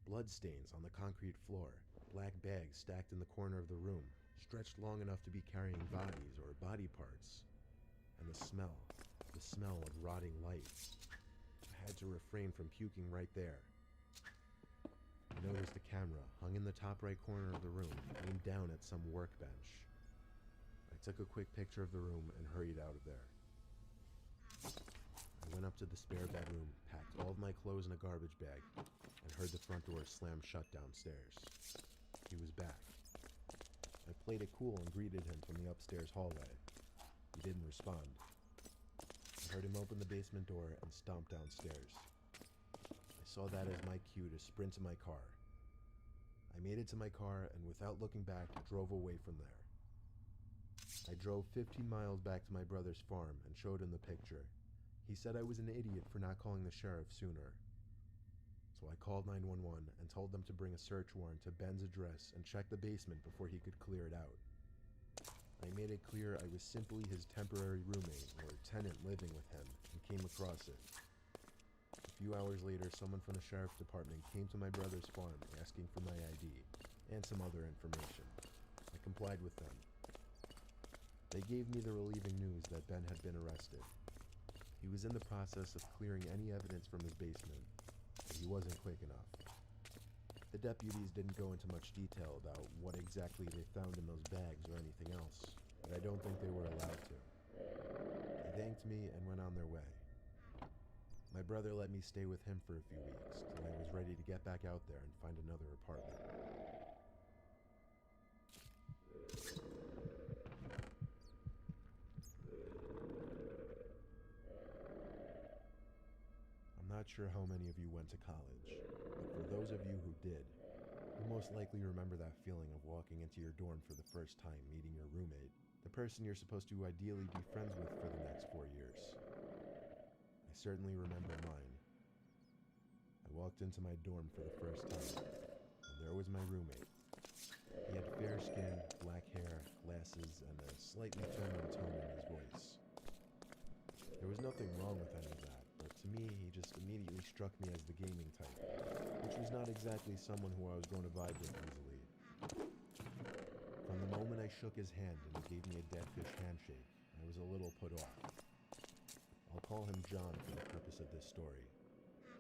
Speaker 1: Bloodstains on the concrete floor, black bags stacked in the corner of the room, stretched long enough to be carrying bodies or body parts. And the smell of rotting light. I had to refrain from puking right there. I noticed a camera hung in the top right corner of the room, aimed down at some workbench. I took a quick picture of the room and hurried out of there. I went up to the spare bedroom, packed all of my clothes in a garbage bag, and heard the front door slam shut downstairs. He was back. I played it cool and greeted him from the upstairs hallway. He didn't respond. I heard him open the basement door and stomp downstairs. I saw that as my cue to sprint to my car. I made it to my car and without looking back, drove away from there. I drove 15 miles back to my brother's farm and showed him the picture. He said I was an idiot for not calling the sheriff sooner. So I called 911 and told them to bring a search warrant to Ben's address and check the basement before he could clear it out. I made it clear I was simply his temporary roommate or tenant living with him and came across it. A few hours later, someone from the sheriff's department came to my brother's farm asking for my ID and some other information. I complied with them. They gave me the relieving news that Ben had been arrested. He was in the process of clearing any evidence from his basement, but he wasn't quick enough. The deputies didn't go into much detail about what exactly they found in those bags or anything else, but I don't think they were allowed to. They thanked me and went on their way. My brother let me stay with him for a few weeks till I was ready to get back out there and find another apartment. I'm not sure how many of you went to college, but for those of you who did, you most likely remember that feeling of walking into your dorm for the first time, meeting your roommate, the person you're supposed to ideally be friends with for the next 4 years. I certainly remember mine. I walked into my dorm for the first time, and there was my roommate. He had fair skin, black hair, glasses, and a slightly feminine tone in his voice. There was nothing wrong with any of that, but to me, he just immediately struck me as the gaming type, which was not exactly someone who I was going to vibe with easily. From the moment I shook his hand and he gave me a deadfish handshake, I was a little put off. I'll call him John for the purpose of this story.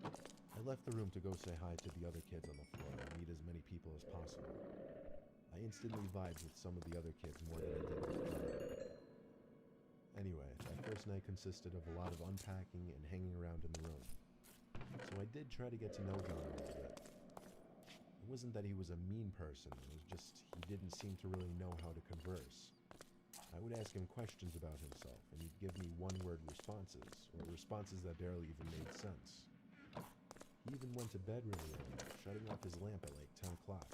Speaker 1: I left the room to go say hi to the other kids on the floor and meet as many people as possible. I instantly vibed with some of the other kids more than I did with John. Anyway, that first night consisted of a lot of unpacking and hanging around in the room. So I did try to get to know John a little bit. It wasn't that he was a mean person, it was just he didn't seem to really know how to converse. I would ask him questions about himself, and he'd give me one-word responses, or responses that barely even made sense. He even went to bed really early, shutting off his lamp at like 10 o'clock.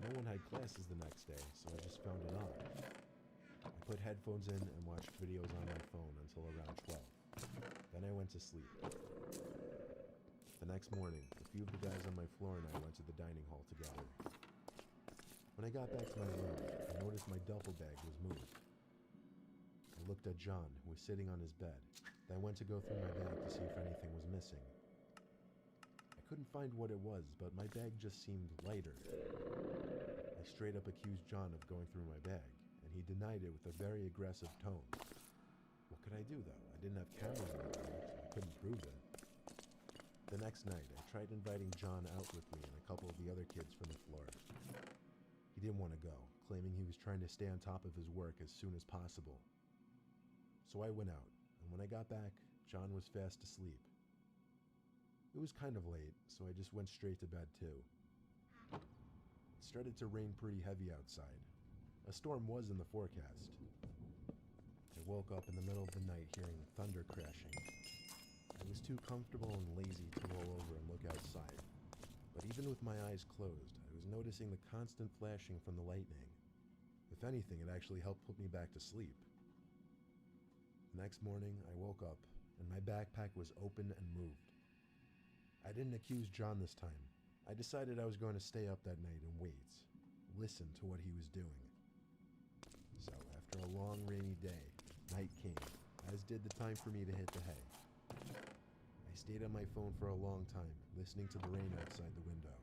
Speaker 1: No one had classes the next day, so I just found it odd. I put headphones in and watched videos on my phone until around 12. Then I went to sleep. The next morning, a few of the guys on my floor and I went to the dining hall together. When I got back to my room, I noticed my duffel bag was moved. I looked at John, who was sitting on his bed. Then I went to go through my bag to see if anything was missing. I couldn't find what it was, but my bag just seemed lighter. I straight up accused John of going through my bag, and he denied it with a very aggressive tone. What could I do, though? I didn't have cameras in the bag, so I couldn't prove it. The next night, I tried inviting John out with me and a couple of the other kids from the floor. He didn't want to go, claiming he was trying to stay on top of his work as soon as possible. So I went out, and when I got back, John was fast asleep. It was kind of late, so I just went straight to bed too. It started to rain pretty heavy outside. A storm was in the forecast. I woke up in the middle of the night hearing thunder crashing. I was too comfortable and lazy to roll over and look outside. But even with my eyes closed, I was noticing the constant flashing from the lightning. If anything, it actually helped put me back to sleep. The next morning, I woke up, and my backpack was open and moved. I didn't accuse John this time. I decided I was going to stay up that night and wait, listen to what he was doing. So, after a long rainy day, night came, as did the time for me to hit the hay. I stayed on my phone for a long time, listening to the rain outside the window.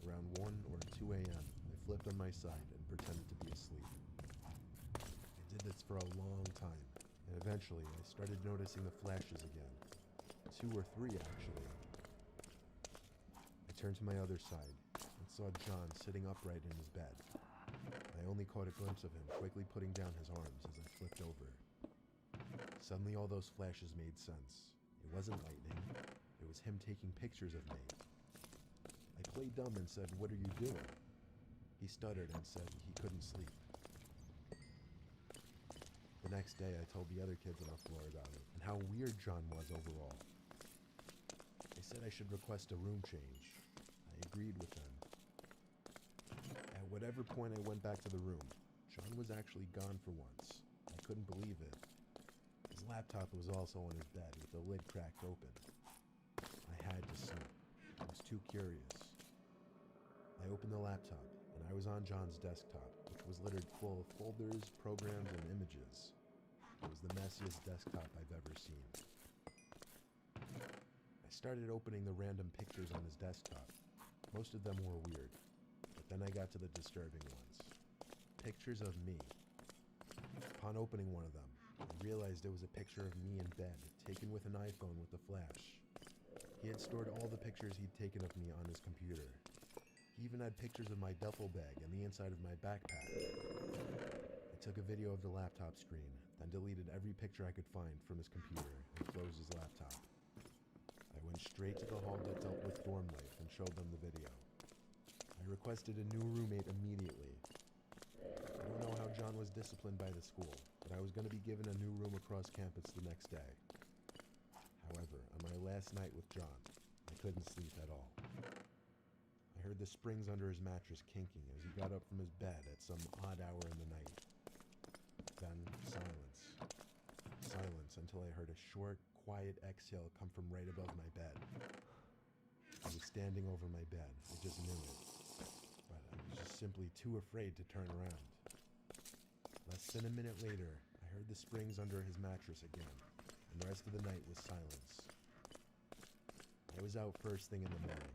Speaker 1: Around 1 or 2 a.m., I flipped on my side and pretended to be asleep. I did this for a long time, and eventually I started noticing the flashes again. 2 or 3, actually. I turned to my other side and saw John sitting upright in his bed. I only caught a glimpse of him quickly putting down his arms as I flipped over. Suddenly all those flashes made sense. It wasn't lightning. It was him taking pictures of me. I played dumb and said, "What are you doing?" He stuttered and said he couldn't sleep. The next day, I told the other kids on the floor about it and how weird John was overall. They said I should request a room change. I agreed with them. At whatever point I went back to the room, John was actually gone for once. I couldn't believe it. His laptop was also on his bed with the lid cracked open. I had to sleep. I was too curious. I opened the laptop, and I was on John's desktop, which was littered full of folders, programs, and images. It was the messiest desktop I've ever seen. I started opening the random pictures on his desktop. Most of them were weird, but then I got to the disturbing ones. Pictures of me. Upon opening one of them, I realized it was a picture of me in bed, taken with an iPhone with a flash. He had stored all the pictures he'd taken of me on his computer. He even had pictures of my duffel bag and the inside of my backpack. I took a video of the laptop screen, then deleted every picture I could find from his computer and closed his laptop. I went straight to the hall that dealt with dorm life and showed them the video. I requested a new roommate immediately. I don't know how John was disciplined by the school, but I was going to be given a new room across campus the next day. However, on my last night with John, I couldn't sleep at all. I heard the springs under his mattress kinking as he got up from his bed at some odd hour in the night. Then silence. Silence until I heard a short, quiet exhale come from right above my bed. He was standing over my bed. I just knew it. But I was just simply too afraid to turn around. Less than a minute later, I heard the springs under his mattress again, and the rest of the night was silence. I was out first thing in the morning.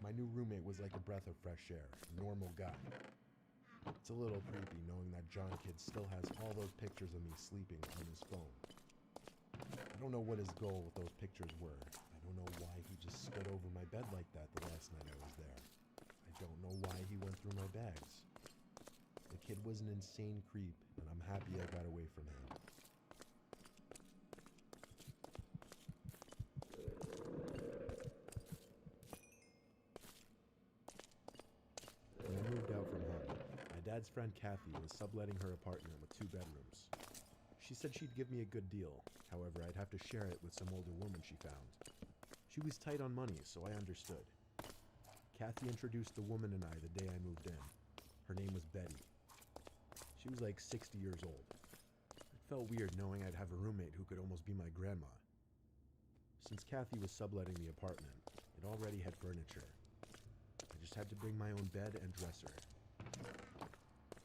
Speaker 1: My new roommate was like a breath of fresh air, a normal guy. It's a little creepy knowing that John Kid still has all those pictures of me sleeping on his phone. I don't know what his goal with those pictures were. I don't know why he just stood over my bed like that the last night I was there. I don't know why he went through my bags. The kid was an insane creep, and I'm happy I got away from him. When I moved out from home, my dad's friend Kathy was subletting her apartment with 2 bedrooms. She said she'd give me a good deal. However, I'd have to share it with some older woman she found. She was tight on money, so I understood. Kathy introduced the woman and I the day I moved in. Her name was Betty. She was like 60 years old. It felt weird knowing I'd have a roommate who could almost be my grandma. Since Kathy was subletting the apartment, it already had furniture. I just had to bring my own bed and dresser.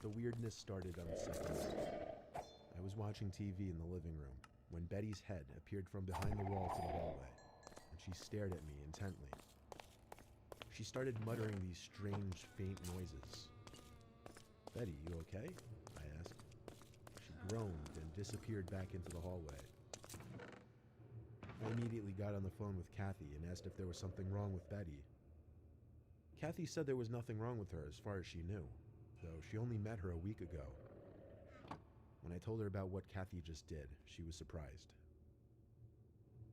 Speaker 1: The weirdness started on the second night. I was watching TV in the living room when Betty's head appeared from behind the wall to the hallway, and she stared at me intently. She started muttering these strange, faint noises. "Betty, you okay?" I asked. She groaned and disappeared back into the hallway. I immediately got on the phone with Kathy and asked if there was something wrong with Betty. Kathy said there was nothing wrong with her as far as she knew, though she only met her a week ago. When I told her about what Kathy just did, she was surprised.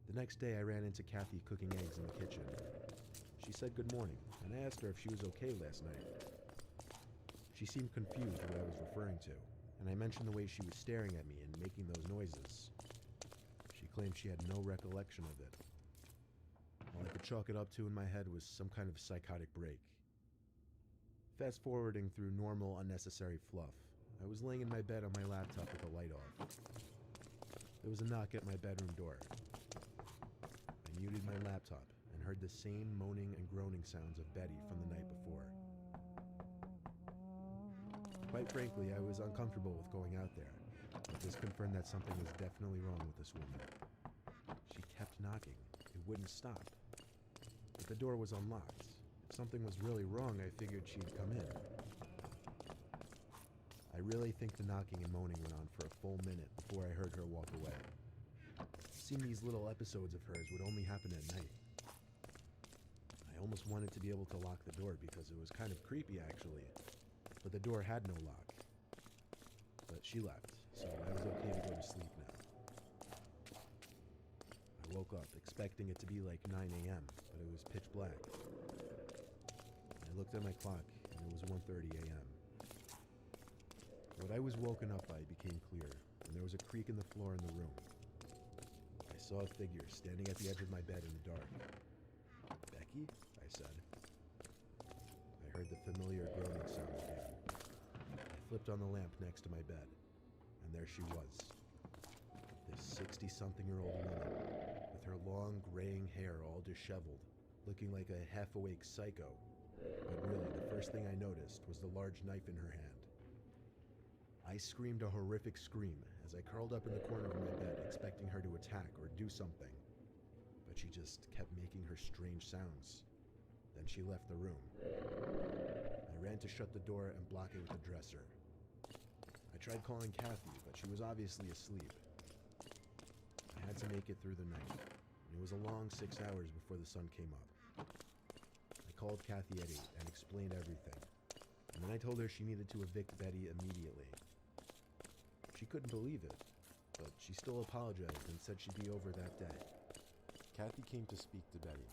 Speaker 1: The next day I ran into Kathy cooking eggs in the kitchen. She said good morning, and I asked her if she was okay last night. She seemed confused what I was referring to, and I mentioned the way she was staring at me and making those noises. She claimed she had no recollection of it. All I could chalk it up to in my head was some kind of psychotic break. Fast forwarding through normal, unnecessary fluff, I was laying in my bed on my laptop with the light off. There was a knock at my bedroom door. I muted my laptop and heard the same moaning and groaning sounds of Betty from the night before. Quite frankly, I was uncomfortable with going out there, but this confirmed that something was definitely wrong with this woman. She kept knocking. It wouldn't stop. But the door was unlocked. If something was really wrong, I figured she'd come in. I really think the knocking and moaning went on for a full minute before I heard her walk away. It seemed these little episodes of hers would only happen at night. I almost wanted to be able to lock the door because it was kind of creepy actually, but the door had no lock. But she left, so I was okay to go to sleep now. I woke up expecting it to be like 9 a.m., but it was pitch black. I looked at my clock, and it was 1:30 a.m. What I was woken up by became clear when there was a creak in the floor in the room. I saw a figure standing at the edge of my bed in the dark. "Becky?" I said. I heard the familiar groaning sound again. I flipped on the lamp next to my bed, and there she was. This 60-something-year-old woman, with her long, graying hair all disheveled, looking like a half-awake psycho. But really, the first thing I noticed was the large knife in her hand. I screamed a horrific scream as I curled up in the corner of my bed, expecting her to attack or do something. But she just kept making her strange sounds. Then she left the room. I ran to shut the door and block it with the dresser. I tried calling Kathy, but she was obviously asleep. I had to make it through the night, and it was a long 6 hours before the sun came up. I called Kathy at 8 and explained everything, and then I told her she needed to evict Betty immediately. She couldn't believe it, but she still apologized and said she'd be over that day. Kathy came to speak to Betty.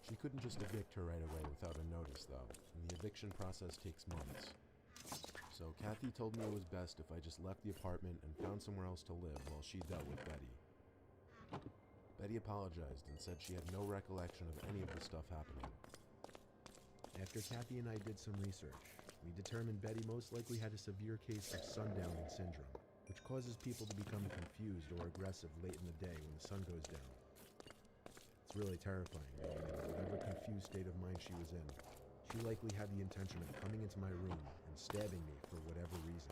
Speaker 1: She couldn't just evict her right away without a notice, though, and the eviction process takes months. So Kathy told me it was best if I just left the apartment and found somewhere else to live while she dealt with Betty. Betty apologized and said she had no recollection of any of the stuff happening. After Kathy and I did some research, we determined Betty most likely had a severe case of sundowning syndrome, which causes people to become confused or aggressive late in the day when the sun goes down. It's really terrifying, knowing that whatever confused state of mind she was in, she likely had the intention of coming into my room and stabbing me for whatever reason.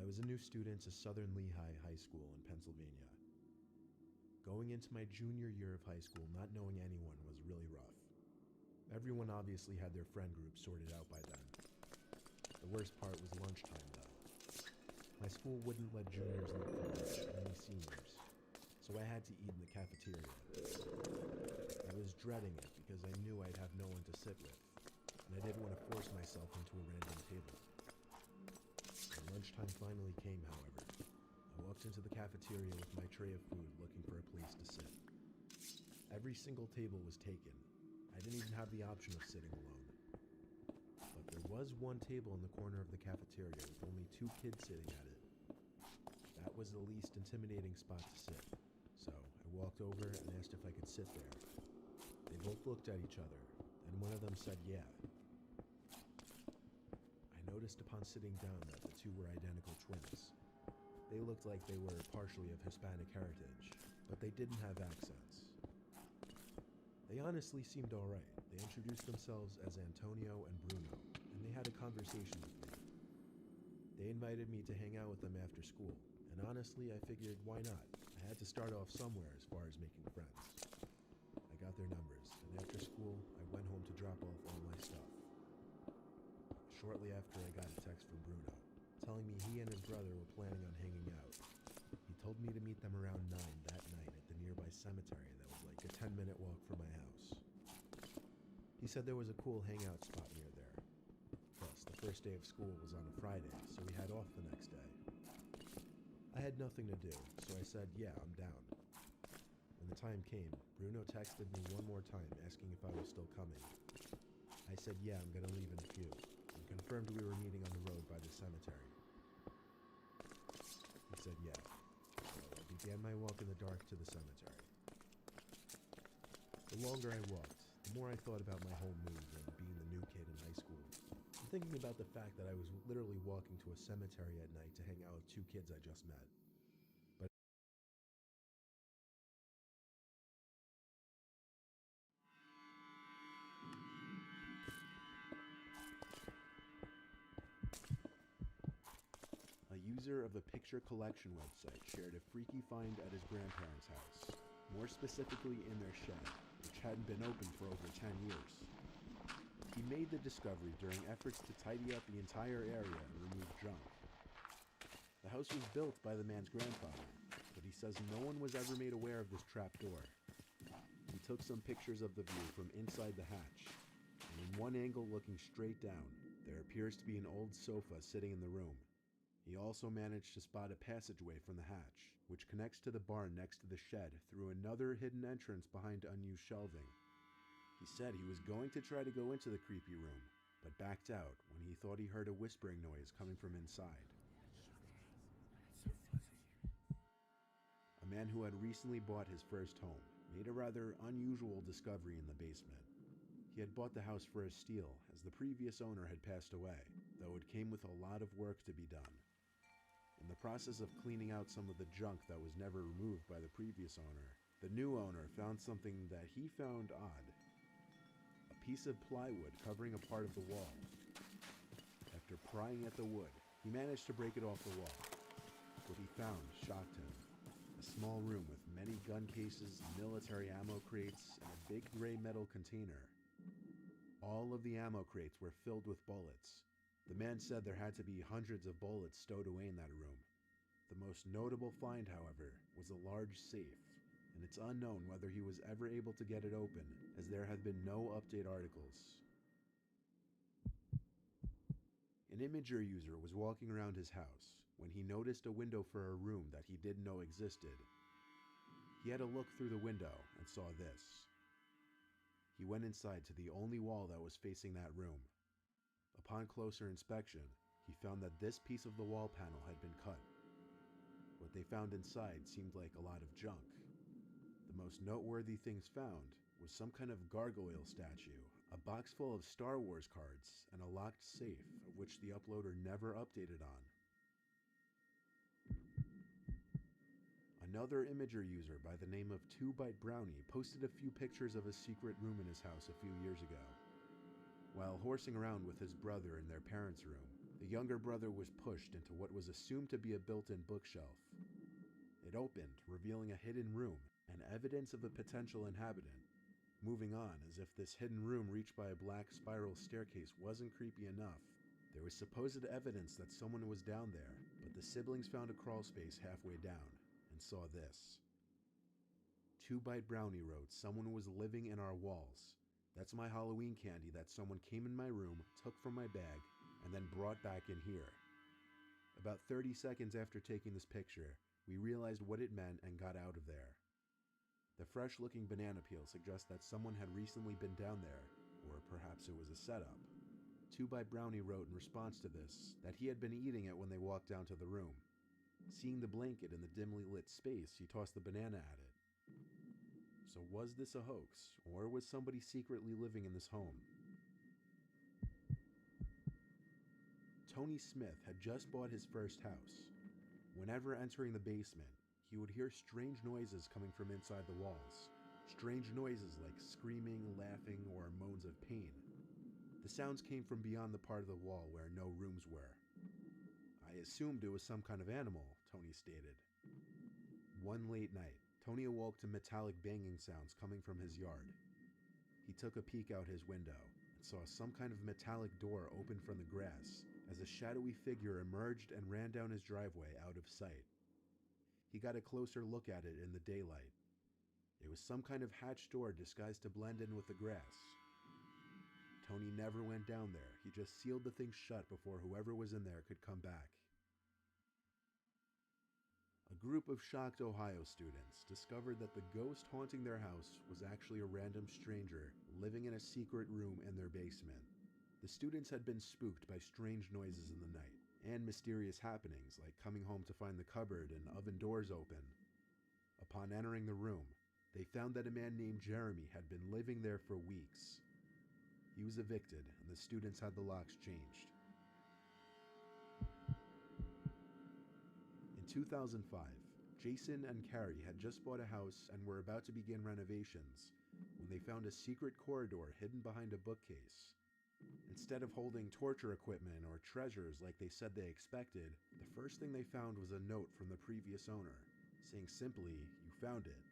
Speaker 1: I was a new student to Southern Lehigh High School in Pennsylvania. Going into my junior year of high school not knowing anyone was really rough. Everyone obviously had their friend group sorted out by then. The worst part was lunchtime, though. My school wouldn't let juniors leave for lunch, only seniors, so I had to eat in the cafeteria. I was dreading it because I knew I'd have no one to sit with, and I didn't want to force myself into a random table. When lunchtime finally came, however, I walked into the cafeteria with my tray of food looking for a place to sit. Every single table was taken. I didn't even have the option of sitting alone. But there was one table in the corner of the cafeteria with only 2 kids sitting at it. That was the least intimidating spot to sit, so I walked over and asked if I could sit there. They both looked at each other, and one of them said yeah. I noticed upon sitting down that the 2 were identical twins. They looked like they were partially of Hispanic heritage, but they didn't have accents. They honestly seemed alright. They introduced themselves as Antonio and Bruno, and they had a conversation with me. They invited me to hang out with them after school, and honestly I figured why not? I had to start off somewhere as far as making friends. I got their numbers, and after school I went home to drop off all my stuff. Shortly after, I got a text from Bruno, telling me he and his brother were planning on hanging out. He told me to meet them around 9 that night at the nearby cemetery that was like a 10-minute walk from my house. He said there was a cool hangout spot near there. Plus, the first day of school was on a Friday, so we had off the next day. I had nothing to do, so I said, yeah, I'm down. When the time came, Bruno texted me one more time asking if I was still coming. I said, yeah, I'm gonna leave in a few. Confirmed we were meeting on the road by the cemetery. He said yeah, so I began my walk in the dark to the cemetery. The longer I walked, the more I thought about my whole move and being the new kid in high school, and thinking about the fact that I was literally walking to a cemetery at night to hang out with 2 kids I just met. But a user of the picture collection website shared a freaky find at his grandparents' house, more specifically in their shed, which hadn't been open for over 10 years. He made the discovery during efforts to tidy up the entire area and remove junk. The house was built by the man's grandfather, but he he says no one was ever made aware of this trapdoor. He took some pictures of the view from inside the hatch, and in one angle looking straight down, there appears to be an old sofa sitting in the room. He also managed to spot a passageway from the hatch, which connects to the barn next to the shed through another hidden entrance behind unused shelving. He said he was going to try to go into the creepy room, but backed out when he thought he heard a whispering noise coming from inside. A man who had recently bought his first home made a rather unusual discovery in the basement. He had bought the house for a steal, as the previous owner had passed away, though it came with a lot of work to be done. In the process of cleaning out some of the junk that was never removed by the previous owner, the new owner found something that he found odd. A piece of plywood covering a part of the wall. After prying at the wood, he managed to break it off the wall. What he found shocked him. A small room with many gun cases, military ammo crates, and a big gray metal container. All of the ammo crates were filled with bullets. The man said there had to be hundreds of bullets stowed away in that room. The most notable find, however, was a large safe, and it's unknown whether he was ever able to get it open, as there had been no update articles. An Imgur user was walking around his house when he noticed a window for a room that he didn't know existed. He had a look through the window and saw this. He went inside to the only wall that was facing that room. Upon closer inspection, he found that this piece of the wall panel had been cut. What they found inside seemed like a lot of junk. The most noteworthy things found was some kind of gargoyle statue, a box full of Star Wars cards, and a locked safe, of which the uploader never updated on. Another Imgur user by the name of 2Byte Brownie posted a few pictures of a secret room in his house a few years ago. While horsing around with his brother in their parents' room, the younger brother was pushed into what was assumed to be a built-in bookshelf. It opened, revealing a hidden room and evidence of a potential inhabitant. Moving on, as if this hidden room reached by a black spiral staircase wasn't creepy enough, there was supposed evidence that someone was down there, but the siblings found a crawl space halfway down and saw this. 2Byte Brownie wrote, "Someone was living in our walls. That's my Halloween candy that someone came in my room, took from my bag, and then brought back in here." About 30 seconds after taking this picture, we realized what it meant and got out of there. The fresh-looking banana peel suggests that someone had recently been down there, or perhaps it was a setup. 2Byte Brownie wrote in response to this that he had been eating it when they walked down to the room. Seeing the blanket in the dimly lit space, he tossed the banana at it. So was this a hoax, or was somebody secretly living in this home? Tony Smith had just bought his first house. Whenever entering the basement, he would hear strange noises coming from inside the walls. Strange noises like screaming, laughing, or moans of pain. The sounds came from beyond the part of the wall where no rooms were. "I assumed it was some kind of animal," Tony stated. One late night, Tony awoke to metallic banging sounds coming from his yard. He took a peek out his window and saw some kind of metallic door open from the grass as a shadowy figure emerged and ran down his driveway out of sight. He got a closer look at it in the daylight. It was some kind of hatch door disguised to blend in with the grass. Tony never went down there. He just sealed the thing shut before whoever was in there could come back. A group of shocked Ohio students discovered that the ghost haunting their house was actually a random stranger living in a secret room in their basement. The students had been spooked by strange noises in the night and mysterious happenings like coming home to find the cupboard and oven doors open. Upon entering the room, they found that a man named Jeremy had been living there for weeks. He was evicted and the students had the locks changed. In 2005, Jason and Carrie had just bought a house and were about to begin renovations when they found a secret corridor hidden behind a bookcase. Instead of holding torture equipment or treasures like they said they expected, the first thing they found was a note from the previous owner, saying simply, "You found it."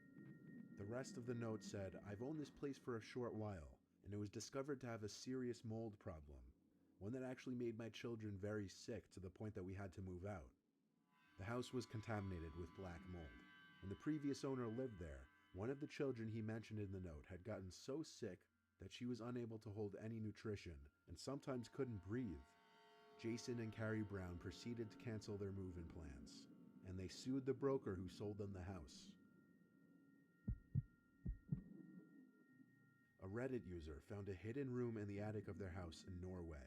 Speaker 1: The rest of the note said, "I've owned this place for a short while, and it was discovered to have a serious mold problem, one that actually made my children very sick to the point that we had to move out." The house was contaminated with black mold. When the previous owner lived there, one of the children he mentioned in the note had gotten so sick that she was unable to hold any nutrition and sometimes couldn't breathe. Jason and Carrie Brown proceeded to cancel their move-in plans, and they sued the broker who sold them the house. A Reddit user found a hidden room in the attic of their house in Norway.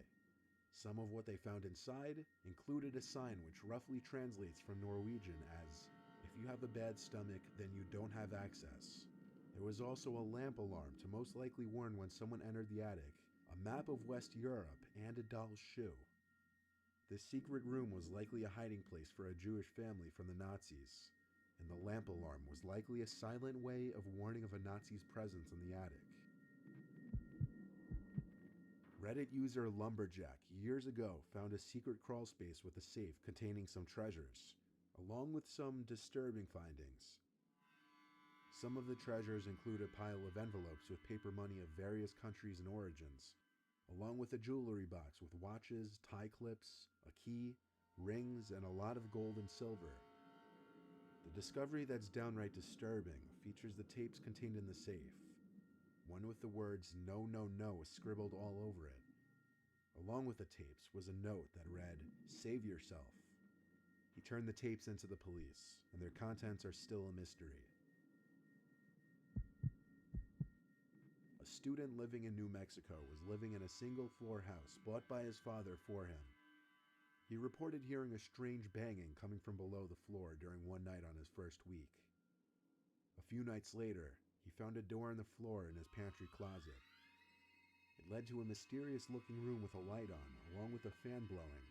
Speaker 1: Some of what they found inside included a sign which roughly translates from Norwegian as, "If you have a bad stomach, then you don't have access." There was also a lamp alarm to most likely warn when someone entered the attic, a map of West Europe, and a doll's shoe. This secret room was likely a hiding place for a Jewish family from the Nazis, and the lamp alarm was likely a silent way of warning of a Nazi's presence in the attic. Reddit user Lumberjack years ago found a secret crawl space with a safe containing some treasures, along with some disturbing findings. Some of the treasures include a pile of envelopes with paper money of various countries and origins, along with a jewelry box with watches, tie clips, a key, rings, and a lot of gold and silver. The discovery that's downright disturbing features the tapes contained in the safe, one with the words "No, no, no" scribbled all over it. Along with the tapes was a note that read, "Save yourself." He turned the tapes into the police, and their contents are still a mystery. A student living in New Mexico was living in a single-floor house bought by his father for him. He reported hearing a strange banging coming from below the floor during one night on his first week. A few nights later, he found a door in the floor in his pantry closet. It led to a mysterious-looking room with a light on, along with a fan blowing.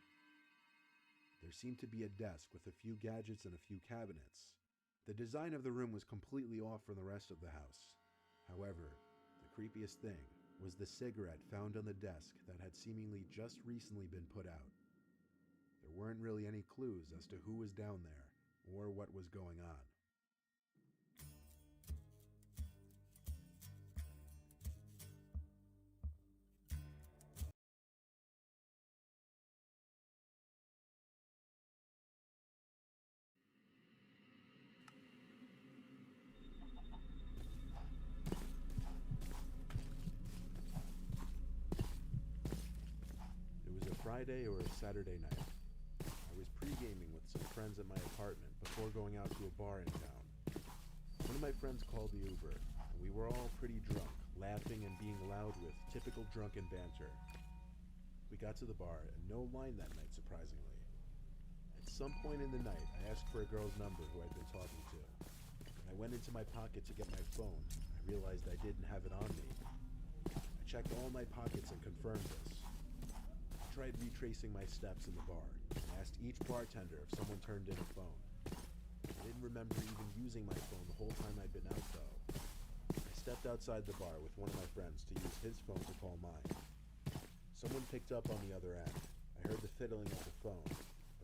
Speaker 1: There seemed to be a desk with a few gadgets and a few cabinets. The design of the room was completely off from the rest of the house. However, the creepiest thing was the cigarette found on the desk that had seemingly just recently been put out. There weren't really any clues as to who was down there or what was going on. It was a Friday or a Saturday night. I was pre-gaming with some friends at my apartment before going out to a bar in town. One of my friends called the Uber, and we were all pretty drunk, laughing and being loud with typical drunken banter. We got to the bar, and no line that night, surprisingly. At some point in the night, I asked for a girl's number who I'd been talking to. When I went into my pocket to get my phone, I realized I didn't have it on me. I checked all my pockets and confirmed this. I tried retracing my steps in the bar and asked each bartender if someone turned in a phone. I didn't remember even using my phone the whole time I'd been out, though. I stepped outside the bar with one of my friends to use his phone to call mine. Someone picked up on the other end. I heard the fiddling of the phone,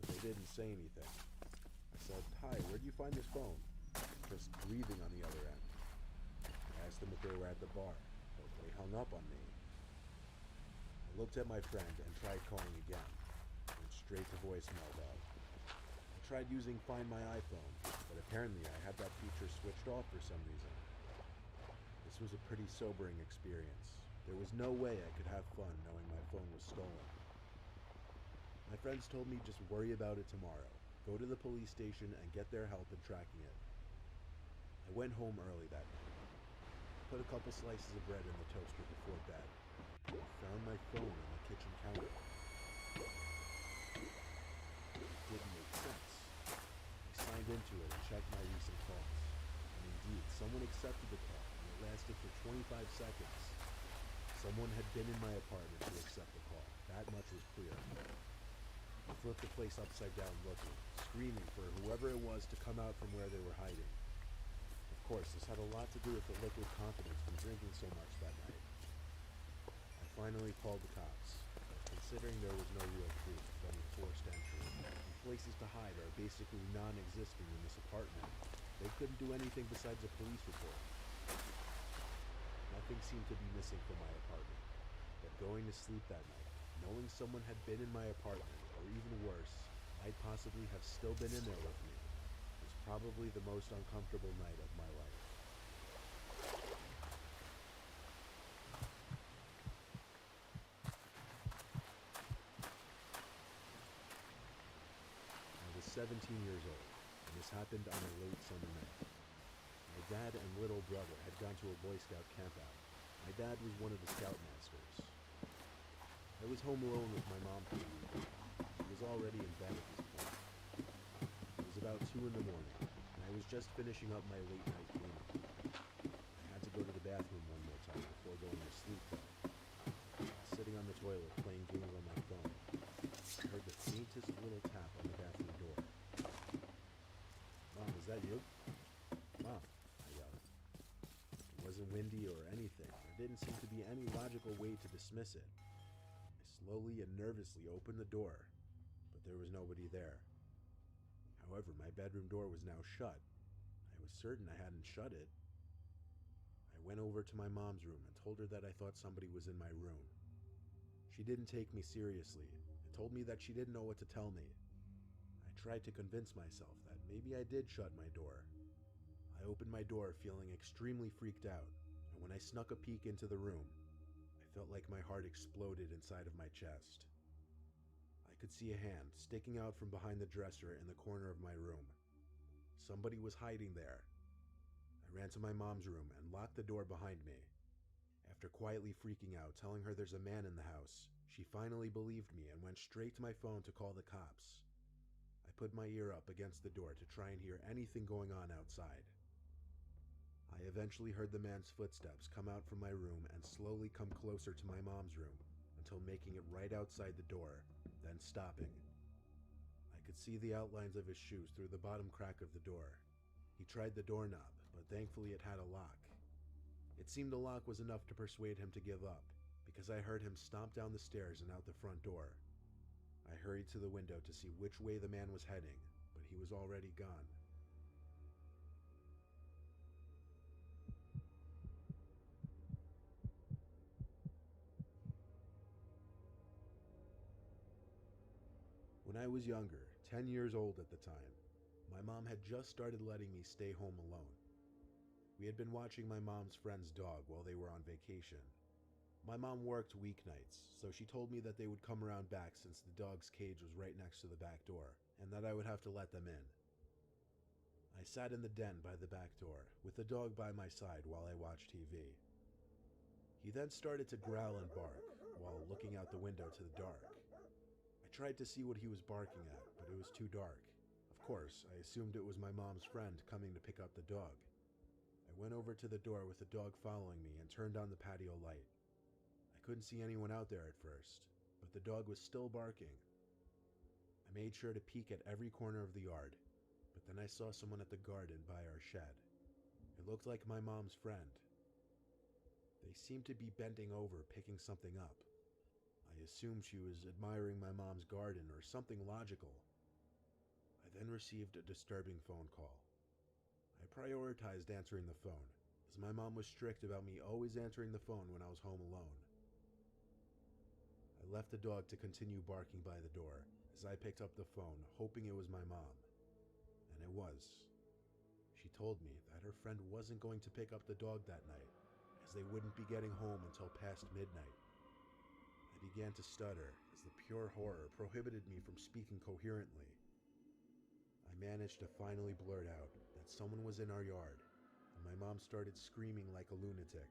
Speaker 1: but they didn't say anything. I said, "Hi, where'd you find this phone?" Just breathing on the other end. I asked them if they were at the bar, but they hung up on me. I looked at my friend and tried calling again. Went straight to voicemail, though. I tried using Find My iPhone, but apparently I had that feature switched off for some reason. This was a pretty sobering experience. There was no way I could have fun knowing my phone was stolen. My friends told me just worry about it tomorrow. Go to the police station and get their help in tracking it. I went home early that night. Put a couple slices of bread in the toaster before bed. I found my phone on the kitchen counter. It didn't make sense. I signed into it and checked my recent calls. And indeed, someone accepted the call, and it lasted for 25 seconds. Someone had been in my apartment to accept the call. That much was clear. I flipped the place upside down looking, screaming for whoever it was to come out from where they were hiding. Of course, this had a lot to do with the liquid confidence from drinking so much that night. I finally called the cops. Considering there was no real proof of any forced entry, and places to hide are basically non-existent in this apartment, they couldn't do anything besides a police report. Nothing seemed to be missing from my apartment, but going to sleep that night, knowing someone had been in my apartment, or even worse, might possibly have still been in there with me, was probably the most uncomfortable night of my life. I was 17 years old, and this happened on a late summer night. My dad and little brother had gone to a Boy Scout campout. My dad was one of the scoutmasters. I was home alone with my mom for the evening. She was already in bed at this point. It was about 2 in the morning, and I was just finishing up my late night cleaning. I had to go to the bathroom one more time before going to sleep though. Sitting on the toilet playing games on my phone, I heard the faintest little tap on the bathroom door. "Mom, is that you?" "Mom," I yelled. It wasn't windy or anything. There didn't seem to be any logical way to dismiss it. I slowly and nervously opened the door, but there was nobody there. However, my bedroom door was now shut. I was certain I hadn't shut it. I went over to my mom's room and told her that I thought somebody was in my room. She didn't take me seriously and told me that she didn't know what to tell me. I tried to convince myself that maybe I did shut my door. I opened my door feeling extremely freaked out, and when I snuck a peek into the room, I felt like my heart exploded inside of my chest. I could see a hand sticking out from behind the dresser in the corner of my room. Somebody was hiding there. I ran to my mom's room and locked the door behind me. After quietly freaking out, telling her there's a man in the house, she finally believed me and went straight to my phone to call the cops. I put my ear up against the door to try and hear anything going on outside. I eventually heard the man's footsteps come out from my room and slowly come closer to my mom's room until making it right outside the door, then stopping. I could see the outlines of his shoes through the bottom crack of the door. He tried the doorknob, but thankfully it had a lock. It seemed the lock was enough to persuade him to give up, because I heard him stomp down the stairs and out the front door. I hurried to the window to see which way the man was heading, but he was already gone. When I was younger, 10 years old at the time, my mom had just started letting me stay home alone. We had been watching my mom's friend's dog while they were on vacation. My mom worked weeknights, so she told me that they would come around back since the dog's cage was right next to the back door, and that I would have to let them in. I sat in the den by the back door, with the dog by my side while I watched TV. He then started to growl and bark, while looking out the window to the dark. I tried to see what he was barking at, but it was too dark. Of course, I assumed it was my mom's friend coming to pick up the dog. I went over to the door with the dog following me and turned on the patio light. I couldn't see anyone out there at first, but the dog was still barking. I made sure to peek at every corner of the yard, but then I saw someone at the garden by our shed. It looked like my mom's friend. They seemed to be bending over, picking something up. I assumed she was admiring my mom's garden or something logical. I then received a disturbing phone call. I prioritized answering the phone, as my mom was strict about me always answering the phone when I was home alone. I left the dog to continue barking by the door as I picked up the phone, hoping it was my mom. And it was. She told me that her friend wasn't going to pick up the dog that night, as they wouldn't be getting home until past midnight. I began to stutter, as the pure horror prohibited me from speaking coherently. I managed to finally blurt out that someone was in our yard, and my mom started screaming like a lunatic.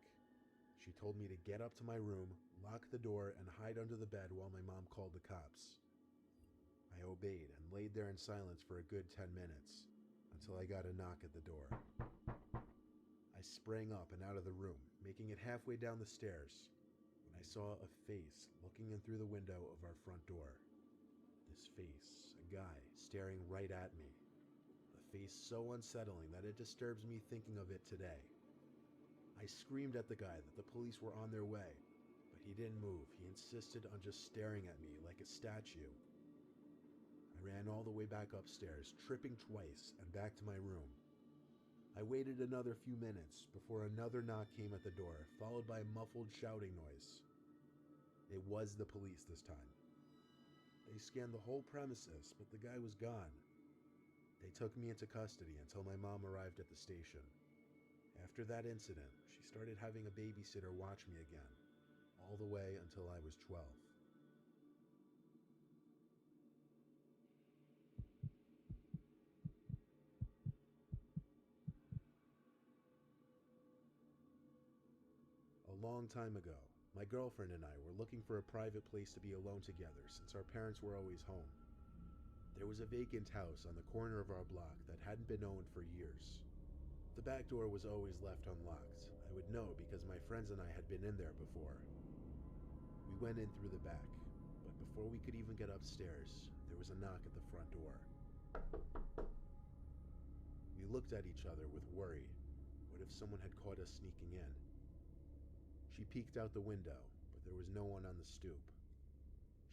Speaker 1: She told me to get up to my room, lock the door, and hide under the bed while my mom called the cops. I obeyed and laid there in silence for a good 10 minutes, until I got a knock at the door. I sprang up and out of the room, making it halfway down the stairs, when I saw a face looking in through the window of our front door. This face, a guy, staring right at me. A face so unsettling that it disturbs me thinking of it today. I screamed at the guy that the police were on their way, but he didn't move. He insisted on just staring at me like a statue. I ran all the way back upstairs, tripping twice, and back to my room. I waited another few minutes before another knock came at the door, followed by a muffled shouting noise. It was the police this time. They scanned the whole premises, but the guy was gone. They took me into custody until my mom arrived at the station. After that incident, she started having a babysitter watch me again, all the way until I was 12. A long time ago, my girlfriend and I were looking for a private place to be alone together since our parents were always home. There was a vacant house on the corner of our block that hadn't been owned for years. The back door was always left unlocked. I would know because my friends and I had been in there before. We went in through the back, but before we could even get upstairs, there was a knock at the front door. We looked at each other with worry. What if someone had caught us sneaking in? She peeked out the window, but there was no one on the stoop.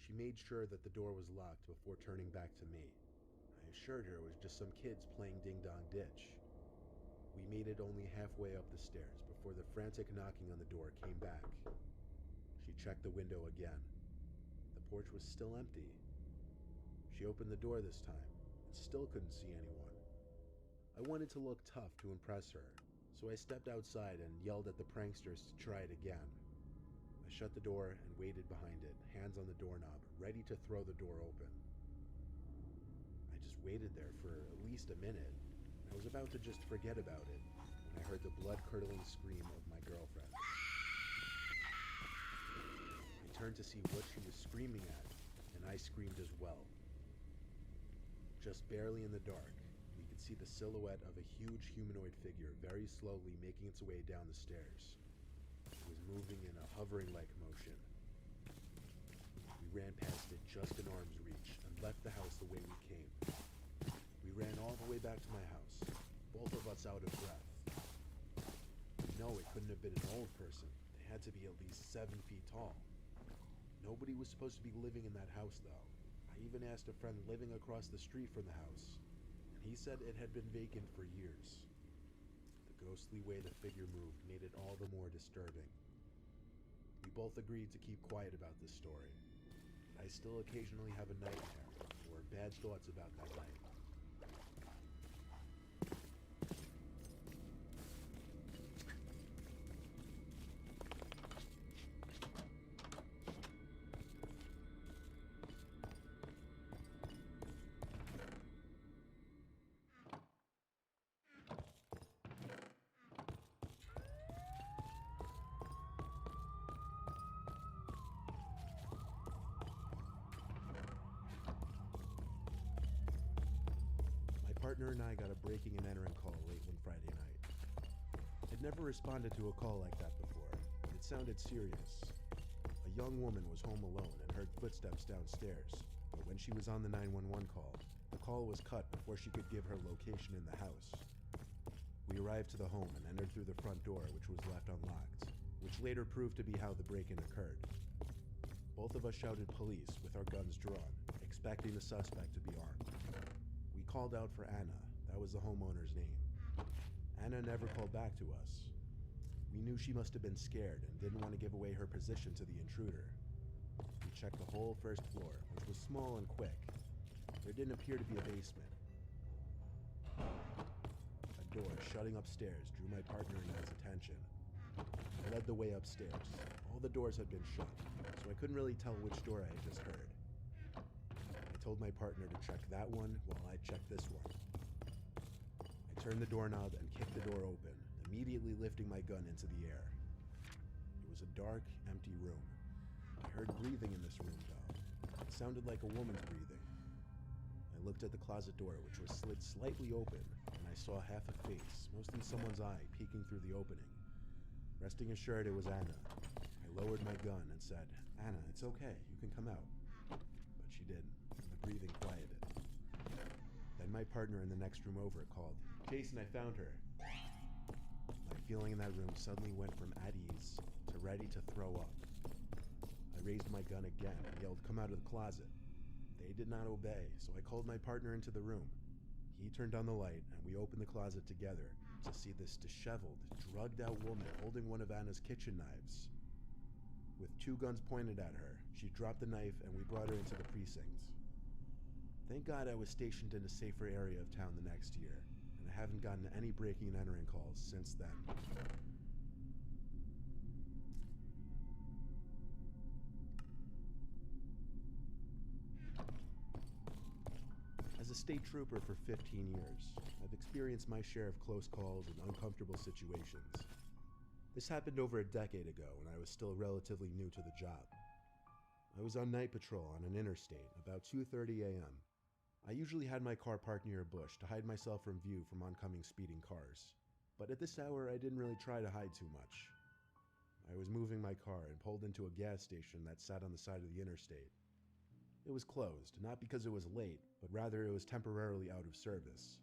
Speaker 1: She made sure that the door was locked before turning back to me. I assured her it was just some kids playing ding-dong ditch. We made it only halfway up the stairs before the frantic knocking on the door came back. She checked the window again. The porch was still empty. She opened the door this time and still couldn't see anyone. I wanted to look tough to impress her, so I stepped outside and yelled at the pranksters to try it again. I shut the door and waited behind it, hands on the doorknob, ready to throw the door open. I just waited there for at least a minute. I was about to just forget about it when I heard the blood-curdling scream of my girlfriend. I turned to see what she was screaming at, and I screamed as well. Just barely in the dark, we could see the silhouette of a huge humanoid figure very slowly making its way down the stairs. It was moving in a hovering-like motion. We ran past it just in arm's reach and left the house the way we came. We ran all the way back to my house, both of us out of breath. No, it couldn't have been an old person. They had to be at least 7 feet tall. Nobody was supposed to be living in that house, though. I even asked a friend living across the street from the house, and he said it had been vacant for years. The ghostly way the figure moved made it all the more disturbing. We both agreed to keep quiet about this story, but I still occasionally have a nightmare or bad thoughts about that night. My partner and I got a breaking and entering call late one Friday night. I'd never responded to a call like that before, but it sounded serious. A young woman was home alone and heard footsteps downstairs, but when she was on the 911 call, the call was cut before she could give her location in the house. We arrived to the home and entered through the front door, which was left unlocked, which later proved to be how the break-in occurred. Both of us shouted police with our guns drawn, expecting the suspect to be armed. We called out for Anna. That was the homeowner's name. Anna never called back to us. We knew she must have been scared and didn't want to give away her position to the intruder. We checked the whole first floor, which was small and quick. There didn't appear to be a basement. A door shutting upstairs drew my partner and I's attention. I led the way upstairs. All the doors had been shut, so I couldn't really tell which door I had just heard. I told my partner to check that one while I checked this one. I turned the doorknob and kicked the door open, immediately lifting my gun into the air. It was a dark, empty room. I heard breathing in this room, though. It sounded like a woman's breathing. I looked at the closet door, which was slid slightly open, and I saw half a face, mostly someone's eye, peeking through the opening. Resting assured it was Anna, I lowered my gun and said, "Anna, it's okay, you can come out." But she didn't, and the breathing quieted. Then my partner in the next room over called, "Jason, I found her." My feeling in that room suddenly went from at ease to ready to throw up. I raised my gun again and yelled, "Come out of the closet." They did not obey, so I called my partner into the room. He turned on the light, and we opened the closet together to see this disheveled, drugged-out woman holding one of Anna's kitchen knives. With 2 guns pointed at her, she dropped the knife and we brought her into the precinct. Thank God I was stationed in a safer area of town the next year, and I haven't gotten any breaking and entering calls since then. As a state trooper for 15 years, I've experienced my share of close calls and uncomfortable situations. This happened over a decade ago when I was still relatively new to the job. I was on night patrol on an interstate about 2:30 a.m. I usually had my car parked near a bush to hide myself from view from oncoming speeding cars, but at this hour I didn't really try to hide too much. I was moving my car and pulled into a gas station that sat on the side of the interstate. It was closed, not because it was late, but rather it was temporarily out of service.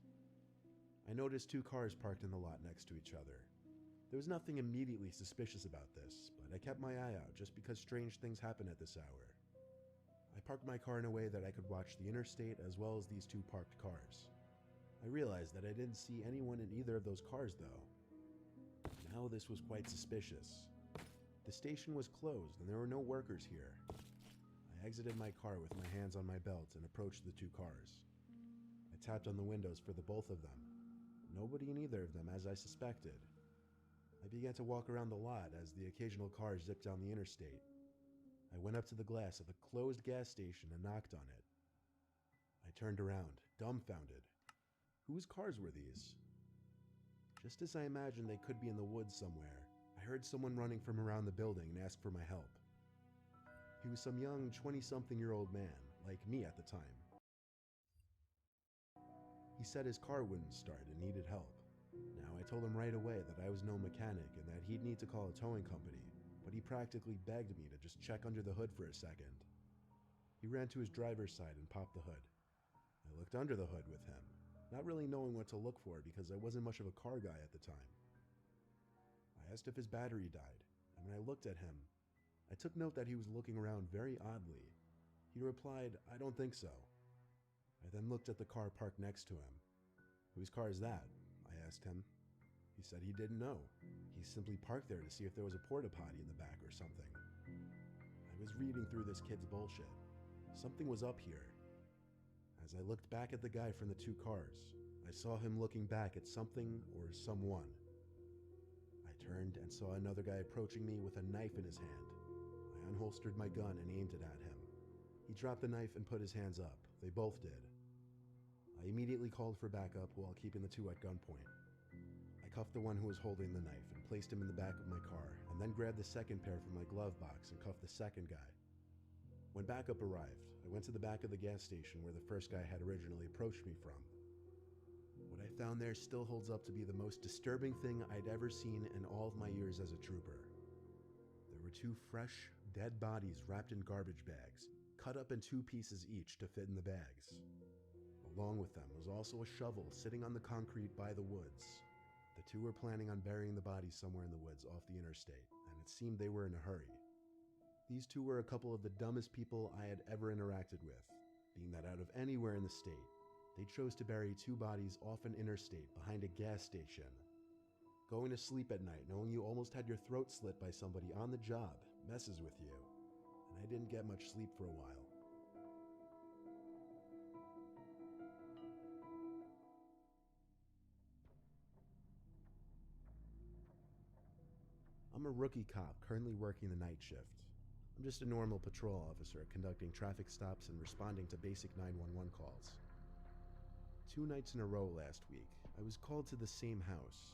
Speaker 1: I noticed two cars parked in the lot next to each other. There was nothing immediately suspicious about this, but I kept my eye out just because strange things happen at this hour. I parked my car in a way that I could watch the interstate as well as these two parked cars. I realized that I didn't see anyone in either of those cars though. Now this was quite suspicious. The station was closed and there were no workers here. I exited my car with my hands on my belt and approached the two cars. I tapped on the windows for the both of them. Nobody in either of them, as I suspected. I began to walk around the lot as the occasional car zipped down the interstate. I went up to the glass of the closed gas station and knocked on it. I turned around, dumbfounded. Whose cars were these? Just as I imagined they could be in the woods somewhere, I heard someone running from around the building and ask for my help. He was some young 20-something-year-old man, like me at the time. He said his car wouldn't start and needed help. Now, I told him right away that I was no mechanic and that he'd need to call a towing company, but he practically begged me to just check under the hood for a second. He ran to his driver's side and popped the hood. I looked under the hood with him, not really knowing what to look for because I wasn't much of a car guy at the time. I asked if his battery died, and when I looked at him, I took note that he was looking around very oddly. He replied, "I don't think so." I then looked at the car parked next to him. "Whose car is that?" I asked him. He said he didn't know. He simply parked there to see if there was a porta potty in the back or something. I was reading through this kid's bullshit. Something was up here. As I looked back at the guy from the two cars, I saw him looking back at something or someone. I turned and saw another guy approaching me with a knife in his hand. I unholstered my gun and aimed it at him. He dropped the knife and put his hands up. They both did. I immediately called for backup while keeping the two at gunpoint. I cuffed the one who was holding the knife and placed him in the back of my car, and then grabbed the second pair from my glove box and cuffed the second guy. When backup arrived, I went to the back of the gas station where the first guy had originally approached me from. What I found there still holds up to be the most disturbing thing I'd ever seen in all of my years as a trooper. There were two fresh, dead bodies wrapped in garbage bags, cut up in two pieces each to fit in the bags. Along with them was also a shovel sitting on the concrete by the woods. The two were planning on burying the bodies somewhere in the woods off the interstate, and it seemed they were in a hurry. These two were a couple of the dumbest people I had ever interacted with, being that out of anywhere in the state, they chose to bury two bodies off an interstate behind a gas station. Going to sleep at night knowing you almost had your throat slit by somebody on the job messes with you, and I didn't get much sleep for a while. I'm a rookie cop currently working the night shift. I'm just a normal patrol officer conducting traffic stops and responding to basic 911 calls. 2 nights in a row last week, I was called to the same house.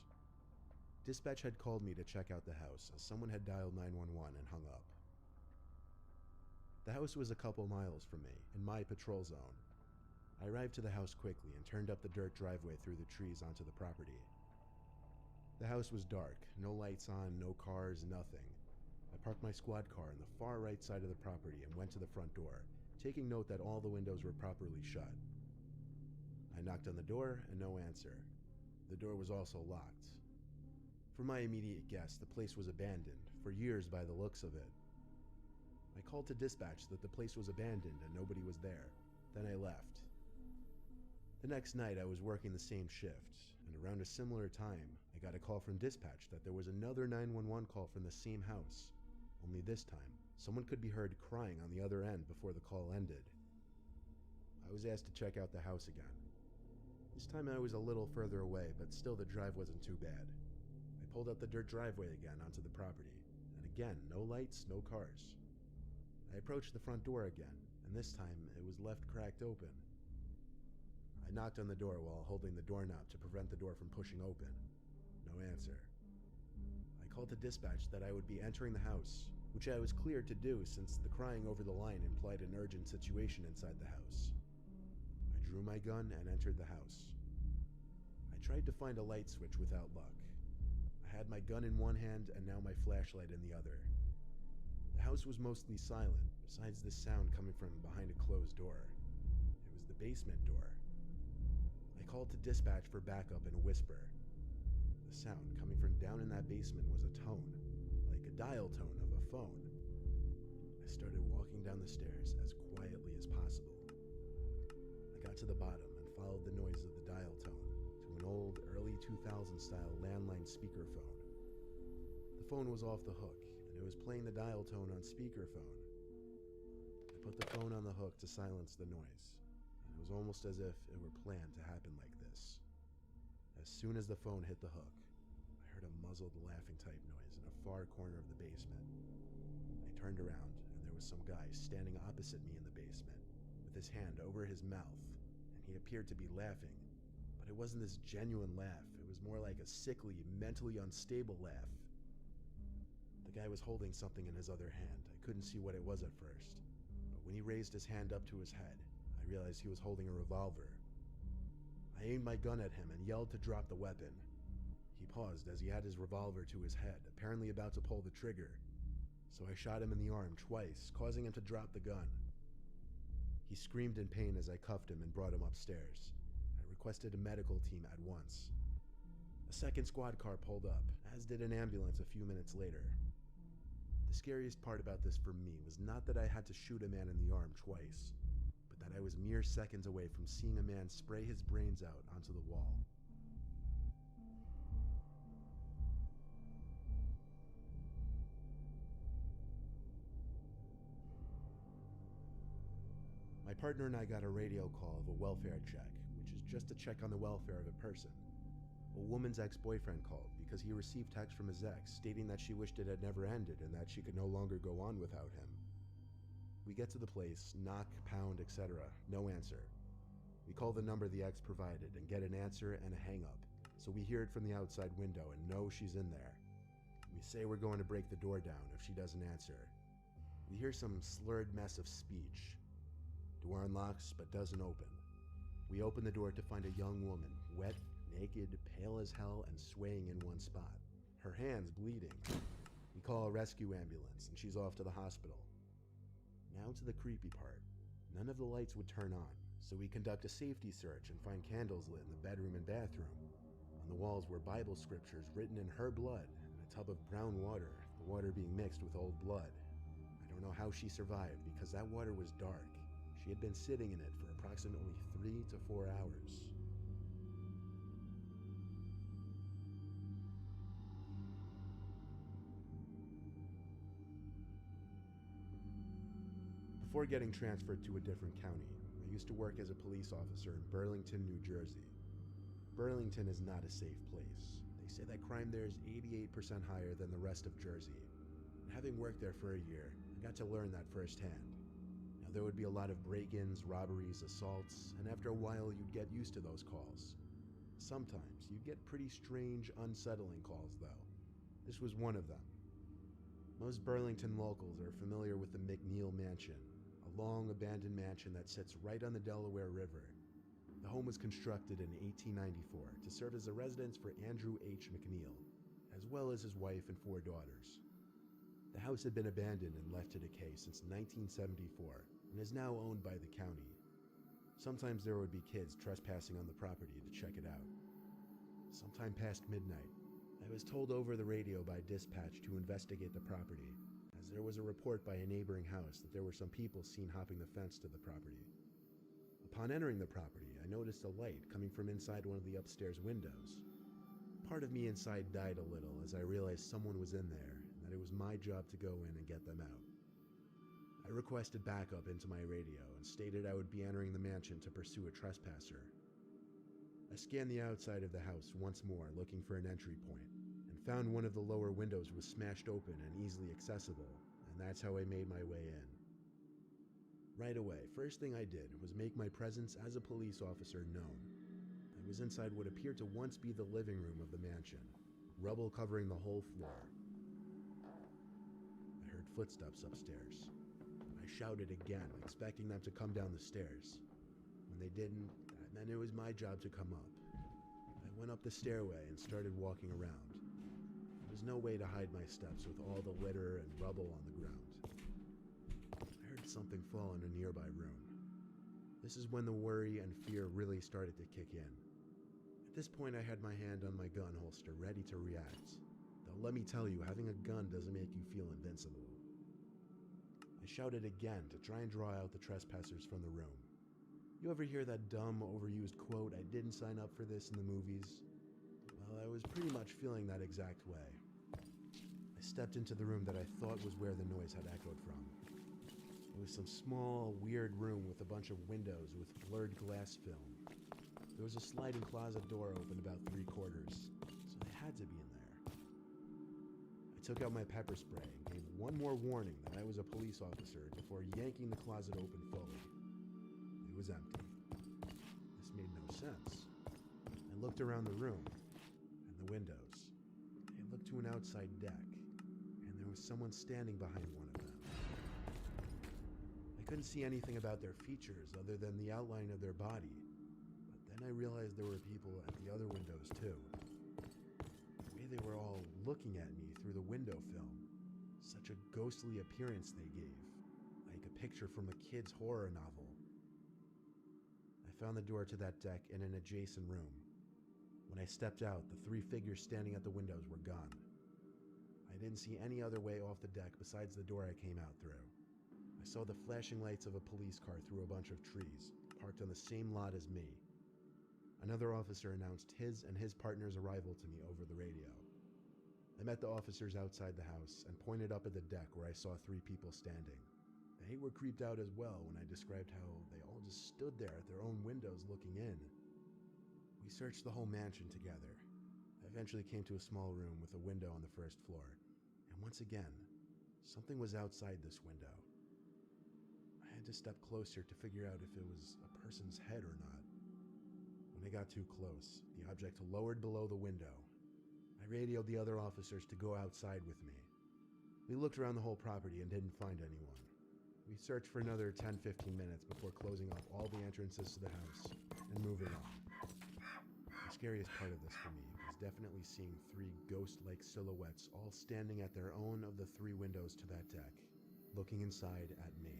Speaker 1: Dispatch had called me to check out the house as someone had dialed 911 and hung up. The house was a couple miles from me, in my patrol zone. I arrived to the house quickly and turned up the dirt driveway through the trees onto the property. The house was dark, no lights on, no cars, nothing. I parked my squad car on the far right side of the property and went to the front door, taking note that all the windows were properly shut. I knocked on the door and no answer. The door was also locked. For my immediate guess, the place was abandoned, for years by the looks of it. I called to dispatch that the place was abandoned and nobody was there. Then I left. The next night I was working the same shift, and around a similar time, I got a call from dispatch that there was another 911 call from the same house. Only this time, someone could be heard crying on the other end before the call ended. I was asked to check out the house again. This time I was a little further away, but still the drive wasn't too bad. I pulled up the dirt driveway again onto the property, and again, no lights, no cars. I approached the front door again, and this time it was left cracked open. I knocked on the door while holding the doorknob to prevent the door from pushing open. No answer. I called to dispatch that I would be entering the house, which I was cleared to do since the crying over the line implied an urgent situation inside the house. I drew my gun and entered the house. I tried to find a light switch without luck. I had my gun in one hand and now my flashlight in the other. The house was mostly silent, besides this sound coming from behind a closed door. It was the basement door. I called to dispatch for backup in a whisper. The sound coming from down in that basement was a tone, like a dial tone of a phone. I started walking down the stairs as quietly as possible. I got to the bottom and followed the noise of the dial tone to an old, early 2000 style landline speakerphone. The phone was off the hook, and it was playing the dial tone on speakerphone. I put the phone on the hook to silence the noise, and it was almost as if it were planned to happen like this. As soon as the phone hit the hook, I heard a muzzled laughing type noise in a far corner of the basement. I turned around, and there was some guy standing opposite me in the basement, with his hand over his mouth, and he appeared to be laughing, but it wasn't this genuine laugh. It was more like a sickly, mentally unstable laugh. The guy was holding something in his other hand. I couldn't see what it was at first, but when he raised his hand up to his head, I realized he was holding a revolver. I aimed my gun at him and yelled to drop the weapon. He paused as he had his revolver to his head, apparently about to pull the trigger, so I shot him in the arm twice, causing him to drop the gun. He screamed in pain as I cuffed him and brought him upstairs. I requested a medical team at once. A second squad car pulled up, as did an ambulance a few minutes later. The scariest part about this for me was not that I had to shoot a man in the arm twice, but that I was mere seconds away from seeing a man spray his brains out onto the wall. My partner and I got a radio call of a welfare check, which is just a check on the welfare of a person. A woman's ex-boyfriend called because he received text from his ex stating that she wished it had never ended and that she could no longer go on without him. We get to the place, knock, pound, etc. No answer. We call the number the ex provided and get an answer and a hang-up, so we hear it from the outside window and know she's in there. We say we're going to break the door down if she doesn't answer. We hear some slurred mess of speech. Door unlocks but doesn't open. We open the door to find a young woman, wet, naked, pale as hell, and swaying in one spot. Her hands bleeding. We call a rescue ambulance and she's off to the hospital. Now to the creepy part. None of the lights would turn on, so we conduct a safety search and find candles lit in the bedroom and bathroom. On the walls were Bible scriptures written in her blood and a tub of brown water, the water being mixed with old blood. I don't know how she survived because that water was dark. She had been sitting in it for approximately 3 to 4 hours. Before getting transferred to a different county, I used to work as a police officer in Burlington, New Jersey. Burlington is not a safe place. They say that crime there is 88% higher than the rest of Jersey. And having worked there for a year, I got to learn that firsthand. Now there would be a lot of break-ins, robberies, assaults, and after a while you'd get used to those calls. Sometimes you'd get pretty strange, unsettling calls though. This was one of them. Most Burlington locals are familiar with the McNeil Mansion, a long abandoned mansion that sits right on the Delaware River. The home was constructed in 1894 to serve as a residence for Andrew H. McNeil, as well as his wife and 4 daughters. The house had been abandoned and left to decay since 1974 and is now owned by the county. Sometimes there would be kids trespassing on the property to check it out. Sometime past midnight, I was told over the radio by dispatch to investigate the property, as there was a report by a neighboring house that there were some people seen hopping the fence to the property. Upon entering the property, I noticed a light coming from inside one of the upstairs windows. Part of me inside died a little as I realized someone was in there and that it was my job to go in and get them out. I I requested backup into my radio and stated I would be entering the mansion to pursue a trespasser. I scanned the outside of the house once more, looking for an entry point, and found one of the lower windows was smashed open and easily accessible, and that's how I made my way in. Right away, first thing I did was make my presence as a police officer known. I was inside what appeared to once be the living room of the mansion, rubble covering the whole floor. I heard footsteps upstairs. I shouted again, expecting them to come down the stairs. When they didn't, that meant it was my job to come up. I went up the stairway and started walking around. There was no way to hide my steps with all the litter and rubble on the ground. I heard something fall in a nearby room. This is when the worry and fear really started to kick in. At this point, I had my hand on my gun holster, ready to react. Though let me tell you, having a gun doesn't make you feel invincible. I shouted again to try and draw out the trespassers from the room. You ever hear that dumb, overused quote, "I didn't sign up for this" in the movies? Well, I was pretty much feeling that exact way. I stepped into the room that I thought was where the noise had echoed from. It was some small, weird room with a bunch of windows with blurred glass film. There was a sliding closet door open about 3/4, so they had to be in there. I took out my pepper spray and gave one more warning that I was a police officer before yanking the closet open fully. It was empty. This made no sense. I looked around the room and the windows. They looked to an outside deck, and there was someone standing behind one of them. I couldn't see anything about their features other than the outline of their body, but then I realized there were people at the other windows too. The way they were all looking at me through the window film, such a ghostly appearance they gave, like a picture from a kid's horror novel. I found the door to that deck in an adjacent room. When I stepped out, the 3 figures standing at the windows were gone. I didn't see any other way off the deck besides the door I came out through. I saw the flashing lights of a police car through a bunch of trees, parked on the same lot as me. Another officer announced his and his partner's arrival to me over the radio. I met the officers outside the house and pointed up at the deck where I saw 3 people standing. They were creeped out as well when I described how they all just stood there at their own windows looking in. We searched the whole mansion together. I eventually came to a small room with a window on the first floor, and once again, something was outside this window. I had to step closer to figure out if it was a person's head or not. When I got too close, the object lowered below the window. I radioed the other officers to go outside with me. We looked around the whole property and didn't find anyone. We searched for another 10-15 minutes before closing off all the entrances to the house and moving on. The scariest part of this for me was definitely seeing 3 ghost-like silhouettes all standing at their own of the 3 windows to that deck, looking inside at me.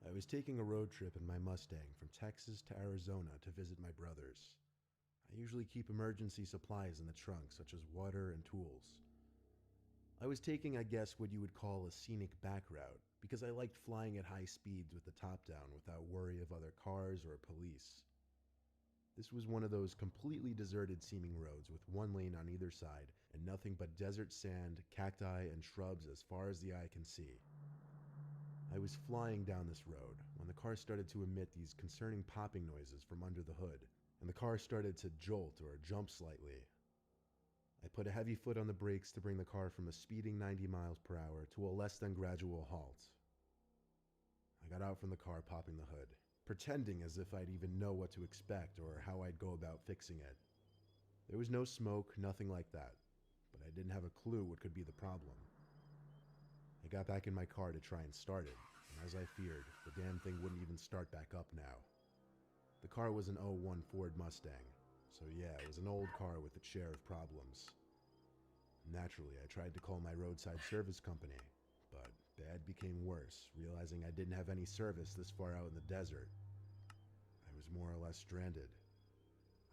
Speaker 1: I was taking a road trip in my Mustang from Texas to Arizona to visit my brothers. I usually keep emergency supplies in the trunk, such as water and tools. I was taking, I guess, what you would call a scenic back route, because I liked flying at high speeds with the top down without worry of other cars or police. This was one of those completely deserted seeming roads with 1 lane on either side and nothing but desert sand, cacti, and shrubs as far as the eye can see. I was flying down this road when the car started to emit these concerning popping noises from under the hood, and the car started to jolt or jump slightly. I put a heavy foot on the brakes to bring the car from a speeding 90 miles per hour to a less than gradual halt. I got out from the car, popping the hood, pretending as if I'd even know what to expect or how I'd go about fixing it. There was no smoke, nothing like that, but I didn't have a clue what could be the problem. I got back in my car to try and start it, and as I feared, the damn thing wouldn't even start back up now. The car was an '01 Ford Mustang, so yeah, it was an old car with its share of problems. Naturally, I tried to call my roadside service company, but bad became worse, realizing I didn't have any service this far out in the desert. I was more or less stranded.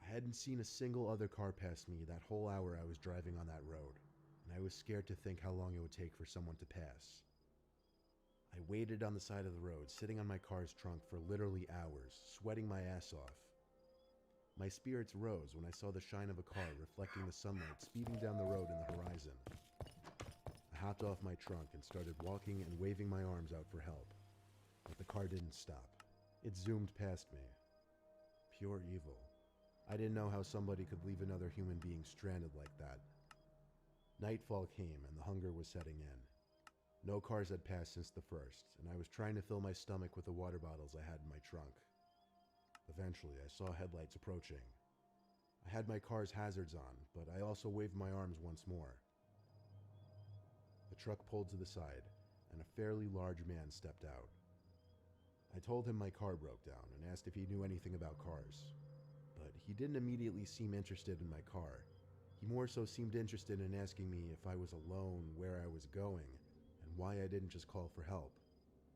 Speaker 1: I hadn't seen a single other car pass me that whole hour I was driving on that road, and I was scared to think how long it would take for someone to pass. I waited on the side of the road, sitting on my car's trunk for literally hours, sweating my ass off. My spirits rose when I saw the shine of a car reflecting the sunlight speeding down the road in the horizon. I hopped off my trunk and started walking and waving my arms out for help, but the car didn't stop. It zoomed past me. Pure evil. I didn't know how somebody could leave another human being stranded like that. Nightfall came and the hunger was setting in. No cars had passed since the first, and I was trying to fill my stomach with the water bottles I had in my trunk. Eventually, I saw headlights approaching. I had my car's hazards on, but I also waved my arms once more. The truck pulled to the side, and a fairly large man stepped out. I told him my car broke down and asked if he knew anything about cars, but he didn't immediately seem interested in my car. He more so seemed interested in asking me if I was alone, where I was going, and why I didn't just call for help.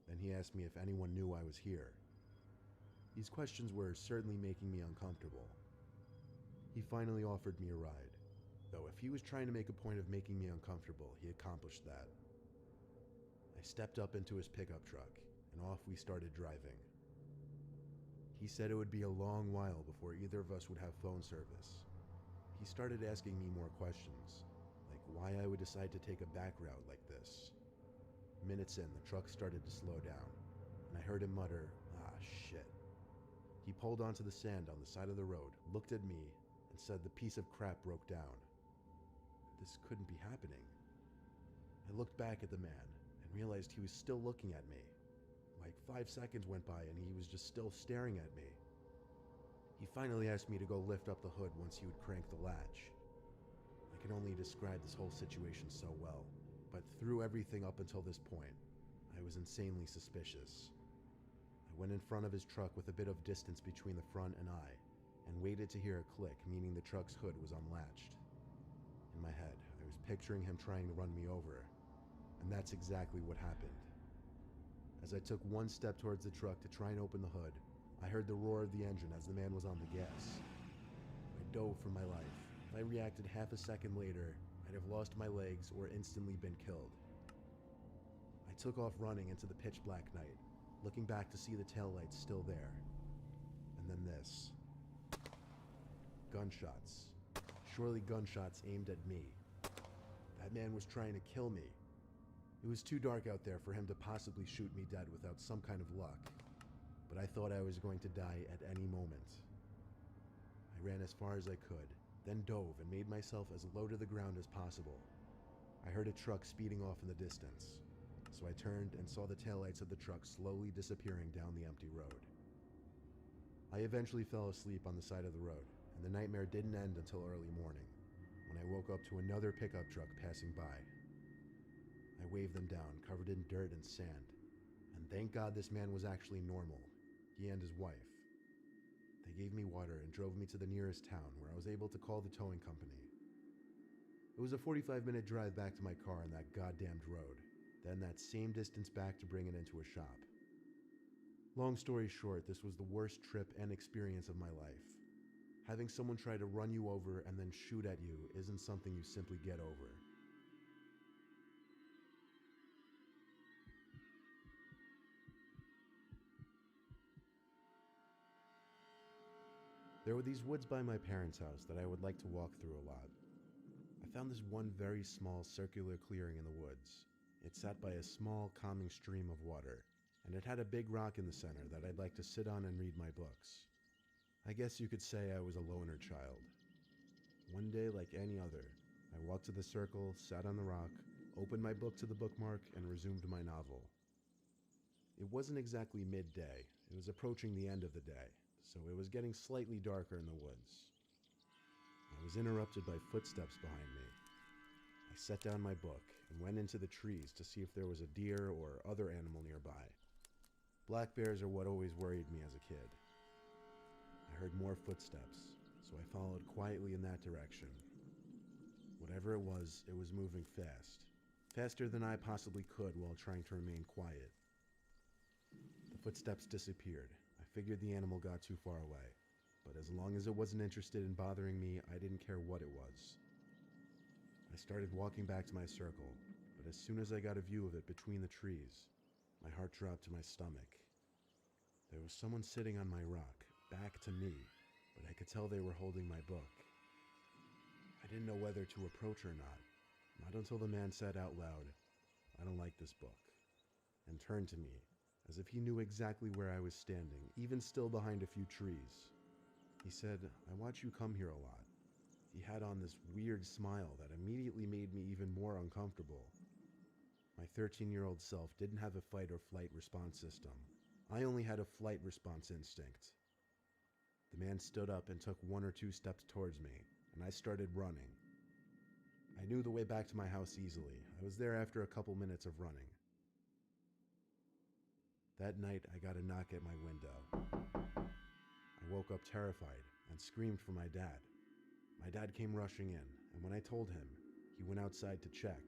Speaker 1: Then he asked me if anyone knew I was here. These questions were certainly making me uncomfortable. He finally offered me a ride, though if he was trying to make a point of making me uncomfortable, he accomplished that. I stepped up into his pickup truck, and off we started driving. He said it would be a long while before either of us would have phone service. He started asking me more questions, like why I would decide to take a back route like this. Minutes in, the truck started to slow down, and I heard him mutter, "Ah, shit." He pulled onto the sand on the side of the road, looked at me, and said the piece of crap broke down. This couldn't be happening. I looked back at the man and realized he was still looking at me. Like 5 seconds went by and he was just still staring at me. He finally asked me to go lift up the hood once he would crank the latch. I can only describe this whole situation so well, but through everything up until this point, I was insanely suspicious. I went in front of his truck with a bit of distance between the front and I, and waited to hear a click, meaning the truck's hood was unlatched. In my head, I was picturing him trying to run me over, and that's exactly what happened. As I took one step towards the truck to try and open the hood, I heard the roar of the engine as the man was on the gas. I dove for my life. If I reacted half a second later, I'd have lost my legs or instantly been killed. I took off running into the pitch black night, looking back to see the taillights still there. And then this. Gunshots. Surely gunshots aimed at me. That man was trying to kill me. It was too dark out there for him to possibly shoot me dead without some kind of luck, but I thought I was going to die at any moment. I ran as far as I could, then dove and made myself as low to the ground as possible. I heard a truck speeding off in the distance, so I turned and saw the taillights of the truck slowly disappearing down the empty road. I eventually fell asleep on the side of the road, and the nightmare didn't end until early morning, when I woke up to another pickup truck passing by. I waved them down, covered in dirt and sand, and thank God this man was actually normal, he and his wife. They gave me water and drove me to the nearest town, where I was able to call the towing company. It was a 45-minute drive back to my car on that goddamned road, then that same distance back to bring it into a shop. Long story short, this was the worst trip and experience of my life. Having someone try to run you over and then shoot at you isn't something you simply get over. There were these woods by my parents' house that I would like to walk through a lot. I found this one very small circular clearing in the woods. It sat by a small, calming stream of water, and it had a big rock in the center that I'd like to sit on and read my books. I guess you could say I was a loner child. One day, like any other, I walked to the circle, sat on the rock, opened my book to the bookmark, and resumed my novel. It wasn't exactly midday. It was approaching the end of the day, so it was getting slightly darker in the woods. I was interrupted by footsteps behind me. I set down my book and went into the trees to see if there was a deer or other animal nearby, Black bears are what always worried me as a kid. I heard more footsteps, so I followed quietly in that direction. Whatever it was moving fast. Faster than I possibly could while trying to remain quiet. The footsteps disappeared. I figured the animal got too far away, but as long as it wasn't interested in bothering me, I didn't care what it was. I started walking back to my circle, but as soon as I got a view of it between the trees, my heart dropped to my stomach. There was someone sitting on my rock, back to me, but I could tell they were holding my book. I didn't know whether to approach or not until the man said out loud, "I don't like this book," and turned to me, as if he knew exactly where I was standing, even still behind a few trees. He said, "I watch you come here a lot." He had on this weird smile that immediately made me even more uncomfortable. My 13-year-old self didn't have a fight or flight response system. I only had a flight response instinct. The man stood up and took 1 or 2 steps towards me, and I started running. I knew the way back to my house easily. I was there after a couple minutes of running. That night, I got a knock at my window. I woke up terrified and screamed for my dad. My dad came rushing in, and when I told him, he went outside to check.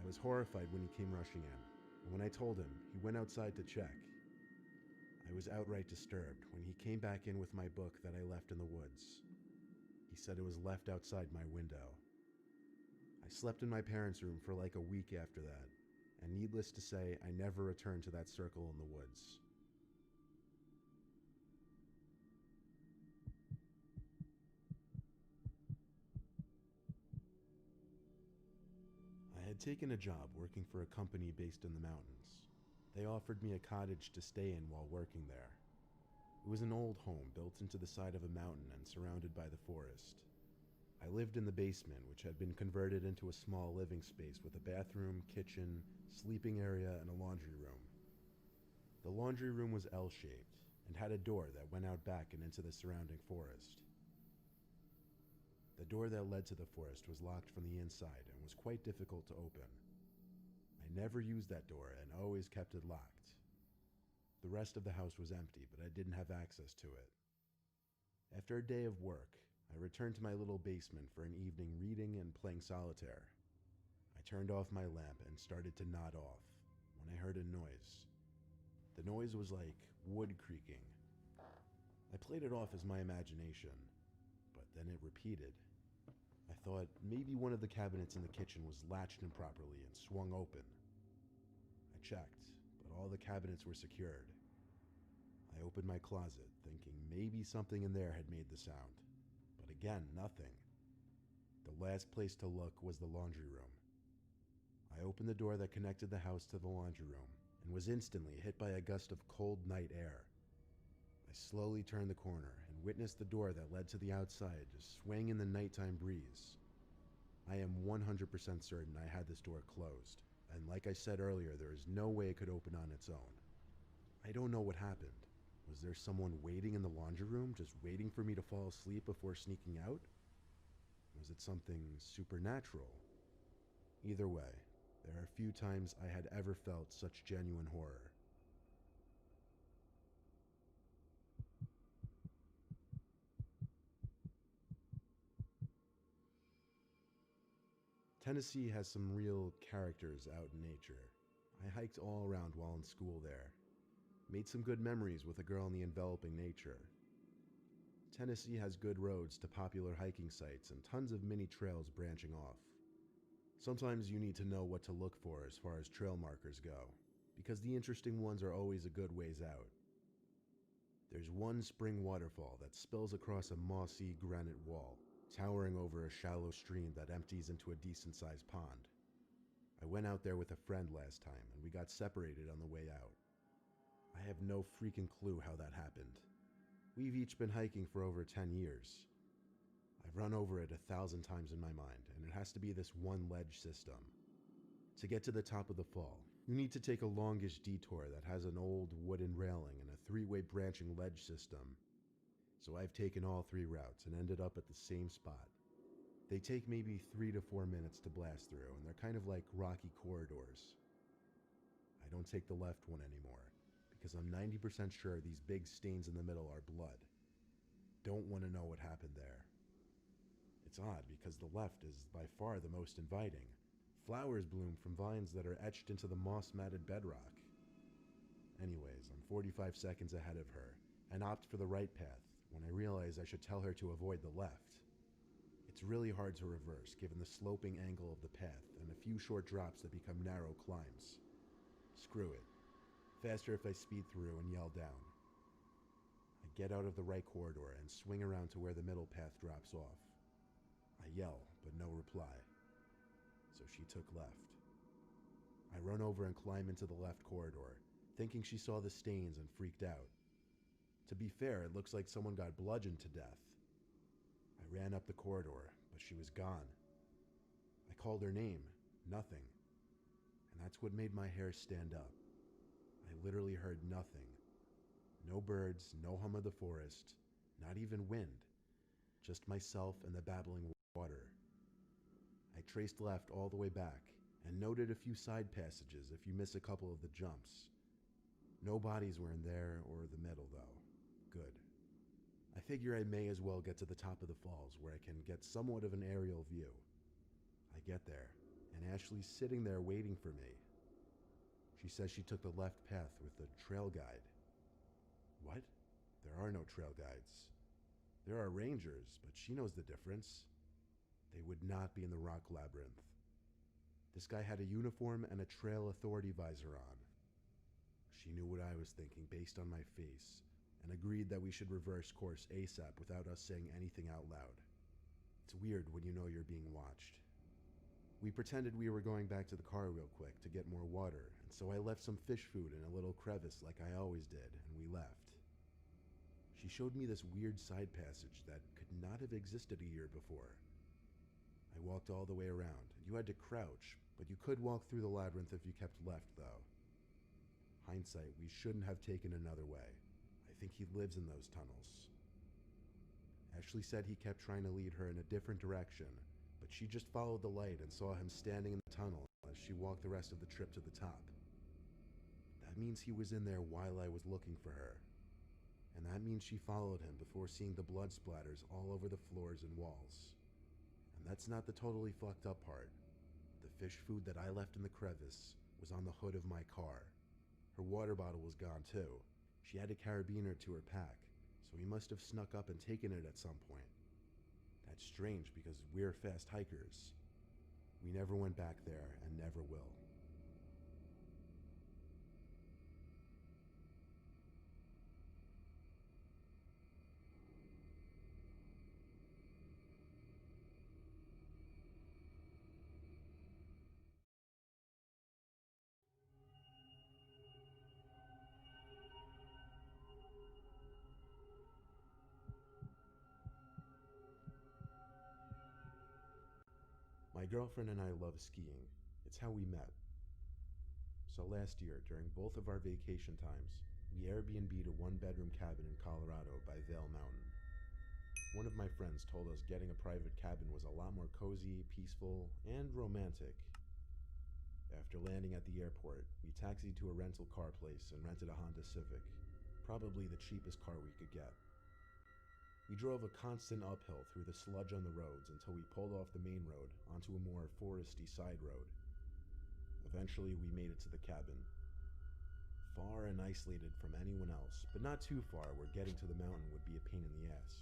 Speaker 1: I was horrified when he came rushing in, and when I told him, he went outside to check. I was outright disturbed when he came back in with my book that I left in the woods. He said it was left outside my window. I slept in my parents' room for like a week after that, and needless to say, I never returned to that circle in the woods. I had taken a job working for a company based in the mountains. They offered me a cottage to stay in while working there. It was an old home built into the side of a mountain and surrounded by the forest. I lived in the basement, which had been converted into a small living space with a bathroom, kitchen, sleeping area, and a laundry room. The laundry room was L-shaped and had a door that went out back and into the surrounding forest. The door that led to the forest was locked from the inside and was quite difficult to open. I never used that door and always kept it locked. The rest of the house was empty, but I didn't have access to it. After a day of work, I returned to my little basement for an evening reading and playing solitaire. I turned off my lamp and started to nod off when I heard a noise. The noise was like wood creaking. I played it off as my imagination, but then it repeated. I thought maybe one of the cabinets in the kitchen was latched improperly and swung open. I checked, but all the cabinets were secured. I opened my closet, thinking maybe something in there had made the sound. But again, nothing. The last place to look was the laundry room. I opened the door that connected the house to the laundry room and was instantly hit by a gust of cold night air. I slowly turned the corner and witnessed the door that led to the outside just swaying in the nighttime breeze. I am 100% certain I had this door closed, and like I said earlier, there is no way it could open on its own. I don't know what happened. Was there someone waiting in the laundry room, just waiting for me to fall asleep before sneaking out? Was it something supernatural? Either way, there are few times I had ever felt such genuine horror. Tennessee has some real characters out in nature. I hiked all around while in school there. Made some good memories with a girl in the enveloping nature. Tennessee has good roads to popular hiking sites and tons of mini trails branching off. Sometimes you need to know what to look for as far as trail markers go, because the interesting ones are always a good ways out. There's one spring waterfall that spills across a mossy granite wall, towering over a shallow stream that empties into a decent-sized pond. I went out there with a friend last time, and we got separated on the way out. I have no freaking clue how that happened. We've each been hiking for over 10 years. I've run over it 1,000 times in my mind, and it has to be this one ledge system. To get to the top of the fall, you need to take a longish detour that has an old wooden railing and a 3-way branching ledge system. So I've taken all 3 routes and ended up at the same spot. They take maybe 3 to 4 minutes to blast through, and they're kind of like rocky corridors. I don't take the left one anymore, because I'm 90% sure these big stains in the middle are blood. Don't want to know what happened there. It's odd because the left is by far the most inviting. Flowers bloom from vines that are etched into the moss-matted bedrock. Anyways, I'm 45 seconds ahead of her and opt for the right path when I realize I should tell her to avoid the left. It's really hard to reverse given the sloping angle of the path and a few short drops that become narrow climbs. Screw it. Faster if I speed through and yell down. I get out of the right corridor and swing around to where the middle path drops off. I yell, but no reply. So she took left. I run over and climb into the left corridor, thinking she saw the stains and freaked out. To be fair, it looks like someone got bludgeoned to death. I ran up the corridor, but she was gone. I called her name, nothing. And that's what made my hair stand up. I literally heard nothing. No birds, no hum of the forest, not even wind. Just myself and the babbling water. I traced left all the way back and noted a few side passages if you miss a couple of the jumps. No bodies were in there or the middle, though. Good. I figure I may as well get to the top of the falls where I can get somewhat of an aerial view. I get there, and Ashley's sitting there waiting for me. She says she took the left path with the trail guide. What? There are no trail guides. There are rangers, but she knows the difference. They would not be in the rock labyrinth. This guy had a uniform and a trail authority visor on. She knew what I was thinking based on my face, and agreed that we should reverse course ASAP without us saying anything out loud. It's weird when you know you're being watched. We pretended we were going back to the car real quick to get more water, and so I left some fish food in a little crevice like I always did, and we left. She showed me this weird side passage that could not have existed a year before. I walked all the way around. You had to crouch, but you could walk through the labyrinth if you kept left, though. Hindsight, we shouldn't have taken another way. I think he lives in those tunnels. Ashley said he kept trying to lead her in a different direction, but she just followed the light and saw him standing in the tunnel as she walked the rest of the trip to the top. That means he was in there while I was looking for her. And that means she followed him before seeing the blood splatters all over the floors and walls. And that's not the totally fucked up part. The fish food that I left in the crevice was on the hood of my car. Her water bottle was gone too. She had a carabiner to her pack, so he must have snuck up and taken it at some point. That's strange because we're fast hikers. We never went back there and never will. My girlfriend and I love skiing. It's how we met. So last year, during both of our vacation times, we Airbnb'd a one-bedroom cabin in Colorado by Vail Mountain. One of my friends told us getting a private cabin was a lot more cozy, peaceful, and romantic. After landing at the airport, we taxied to a rental car place and rented a Honda Civic, probably the cheapest car we could get. We drove a constant uphill through the sludge on the roads until we pulled off the main road onto a more foresty side road. Eventually, we made it to the cabin. Far and isolated from anyone else, but not too far where getting to the mountain would be a pain in the ass.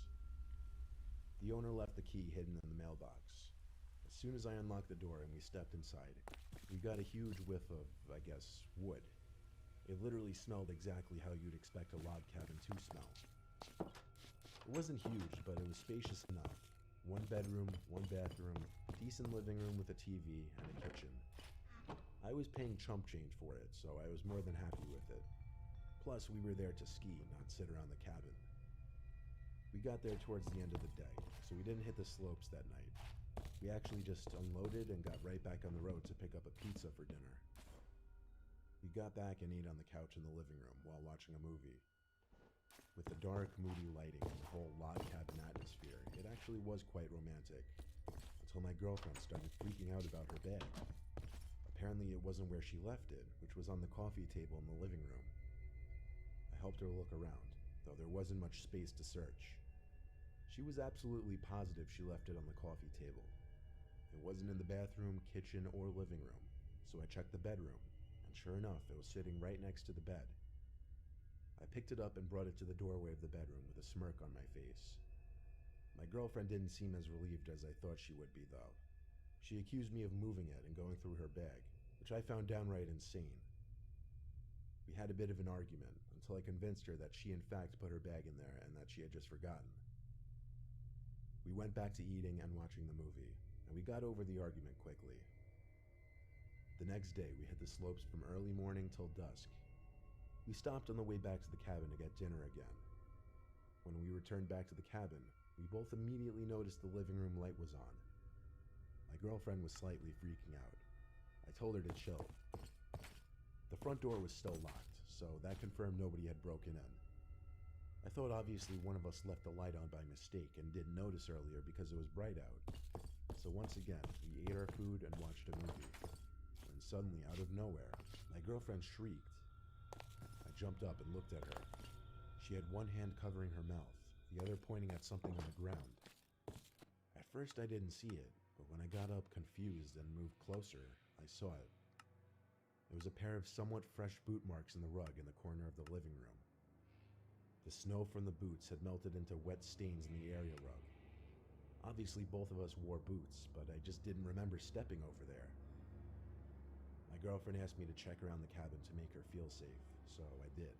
Speaker 1: The owner left the key hidden in the mailbox. As soon as I unlocked the door and we stepped inside, we got a huge whiff of, I guess, wood. It literally smelled exactly how you'd expect a log cabin to smell. It wasn't huge, but it was spacious enough. One bedroom, one bathroom, decent living room with a TV and a kitchen. I was paying chump change for it, so I was more than happy with it. Plus, we were there to ski, not sit around the cabin. We got there towards the end of the day, so we didn't hit the slopes that night. We actually just unloaded and got right back on the road to pick up a pizza for dinner. We got back and ate on the couch in the living room while watching a movie. With the dark, moody lighting and the whole log cabin atmosphere, it actually was quite romantic, until my girlfriend started freaking out about her bag. Apparently it wasn't where she left it, which was on the coffee table in the living room. helped her look around, though there wasn't much space to search. She was absolutely positive she left it on the coffee table. It wasn't in the bathroom, kitchen, or living room, so I checked the bedroom, and sure enough, it was sitting right next to the bed. I picked it up and brought it to the doorway of the bedroom with a smirk on my face. My girlfriend didn't seem as relieved as I thought she would be, though. She accused me of moving it and going through her bag, which I found downright insane. We had a bit of an argument until I convinced her that she in fact put her bag in there and that she had just forgotten. We went back to eating and watching the movie, and we got over the argument quickly. The next day, we hit the slopes from early morning till dusk. We stopped on the way back to the cabin to get dinner again. When we returned back to the cabin, we both immediately noticed the living room light was on. My girlfriend was slightly freaking out. I told her to chill. The front door was still locked, so that confirmed nobody had broken in. I thought obviously one of us left the light on by mistake and didn't notice earlier because it was bright out. So once again, we ate our food and watched a movie. When suddenly, out of nowhere, my girlfriend shrieked. I jumped up and looked at her. She had one hand covering her mouth, the other pointing at something on the ground. At first I didn't see it, but when I got up confused and moved closer, I saw it. There was a pair of somewhat fresh boot marks in the rug in the corner of the living room. The snow from the boots had melted into wet stains in the area rug. Obviously both of us wore boots, but I just didn't remember stepping over there. My girlfriend asked me to check around the cabin to make her feel safe, so I did.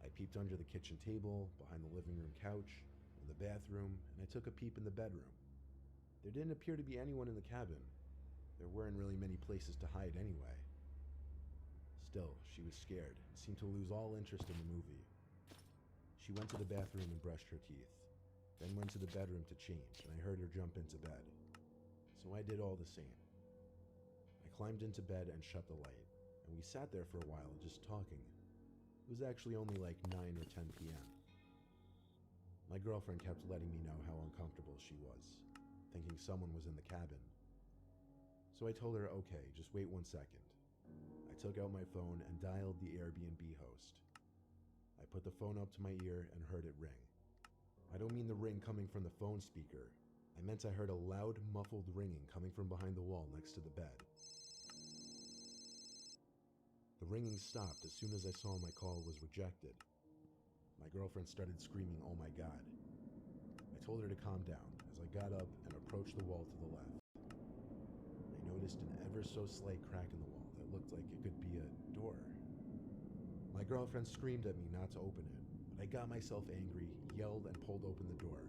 Speaker 1: I peeped under the kitchen table, behind the living room couch, in the bathroom, and I took a peep in the bedroom. There didn't appear to be anyone in the cabin. There weren't really many places to hide anyway. Still, she was scared and seemed to lose all interest in the movie. She went to the bathroom and brushed her teeth, then went to the bedroom to change, and I heard her jump into bed. So I did all the same. I climbed into bed and shut the light, and we sat there for a while just talking. It was actually only like 9 or 10 p.m. My girlfriend kept letting me know how uncomfortable she was, thinking someone was in the cabin. So I told her, okay, just wait 1 second. I took out my phone and dialed the Airbnb host. I put the phone up to my ear and heard it ring. I don't mean the ring coming from the phone speaker. I meant I heard a loud, muffled ringing coming from behind the wall next to the bed. The ringing stopped as soon as I saw my call was rejected. My girlfriend started screaming, "Oh my God." I told her to calm down as I got up and approached the wall to the left. I noticed an ever so slight crack in the wall that looked like it could be a door. My girlfriend screamed at me not to open it, but I got myself angry, yelled, and pulled open the door.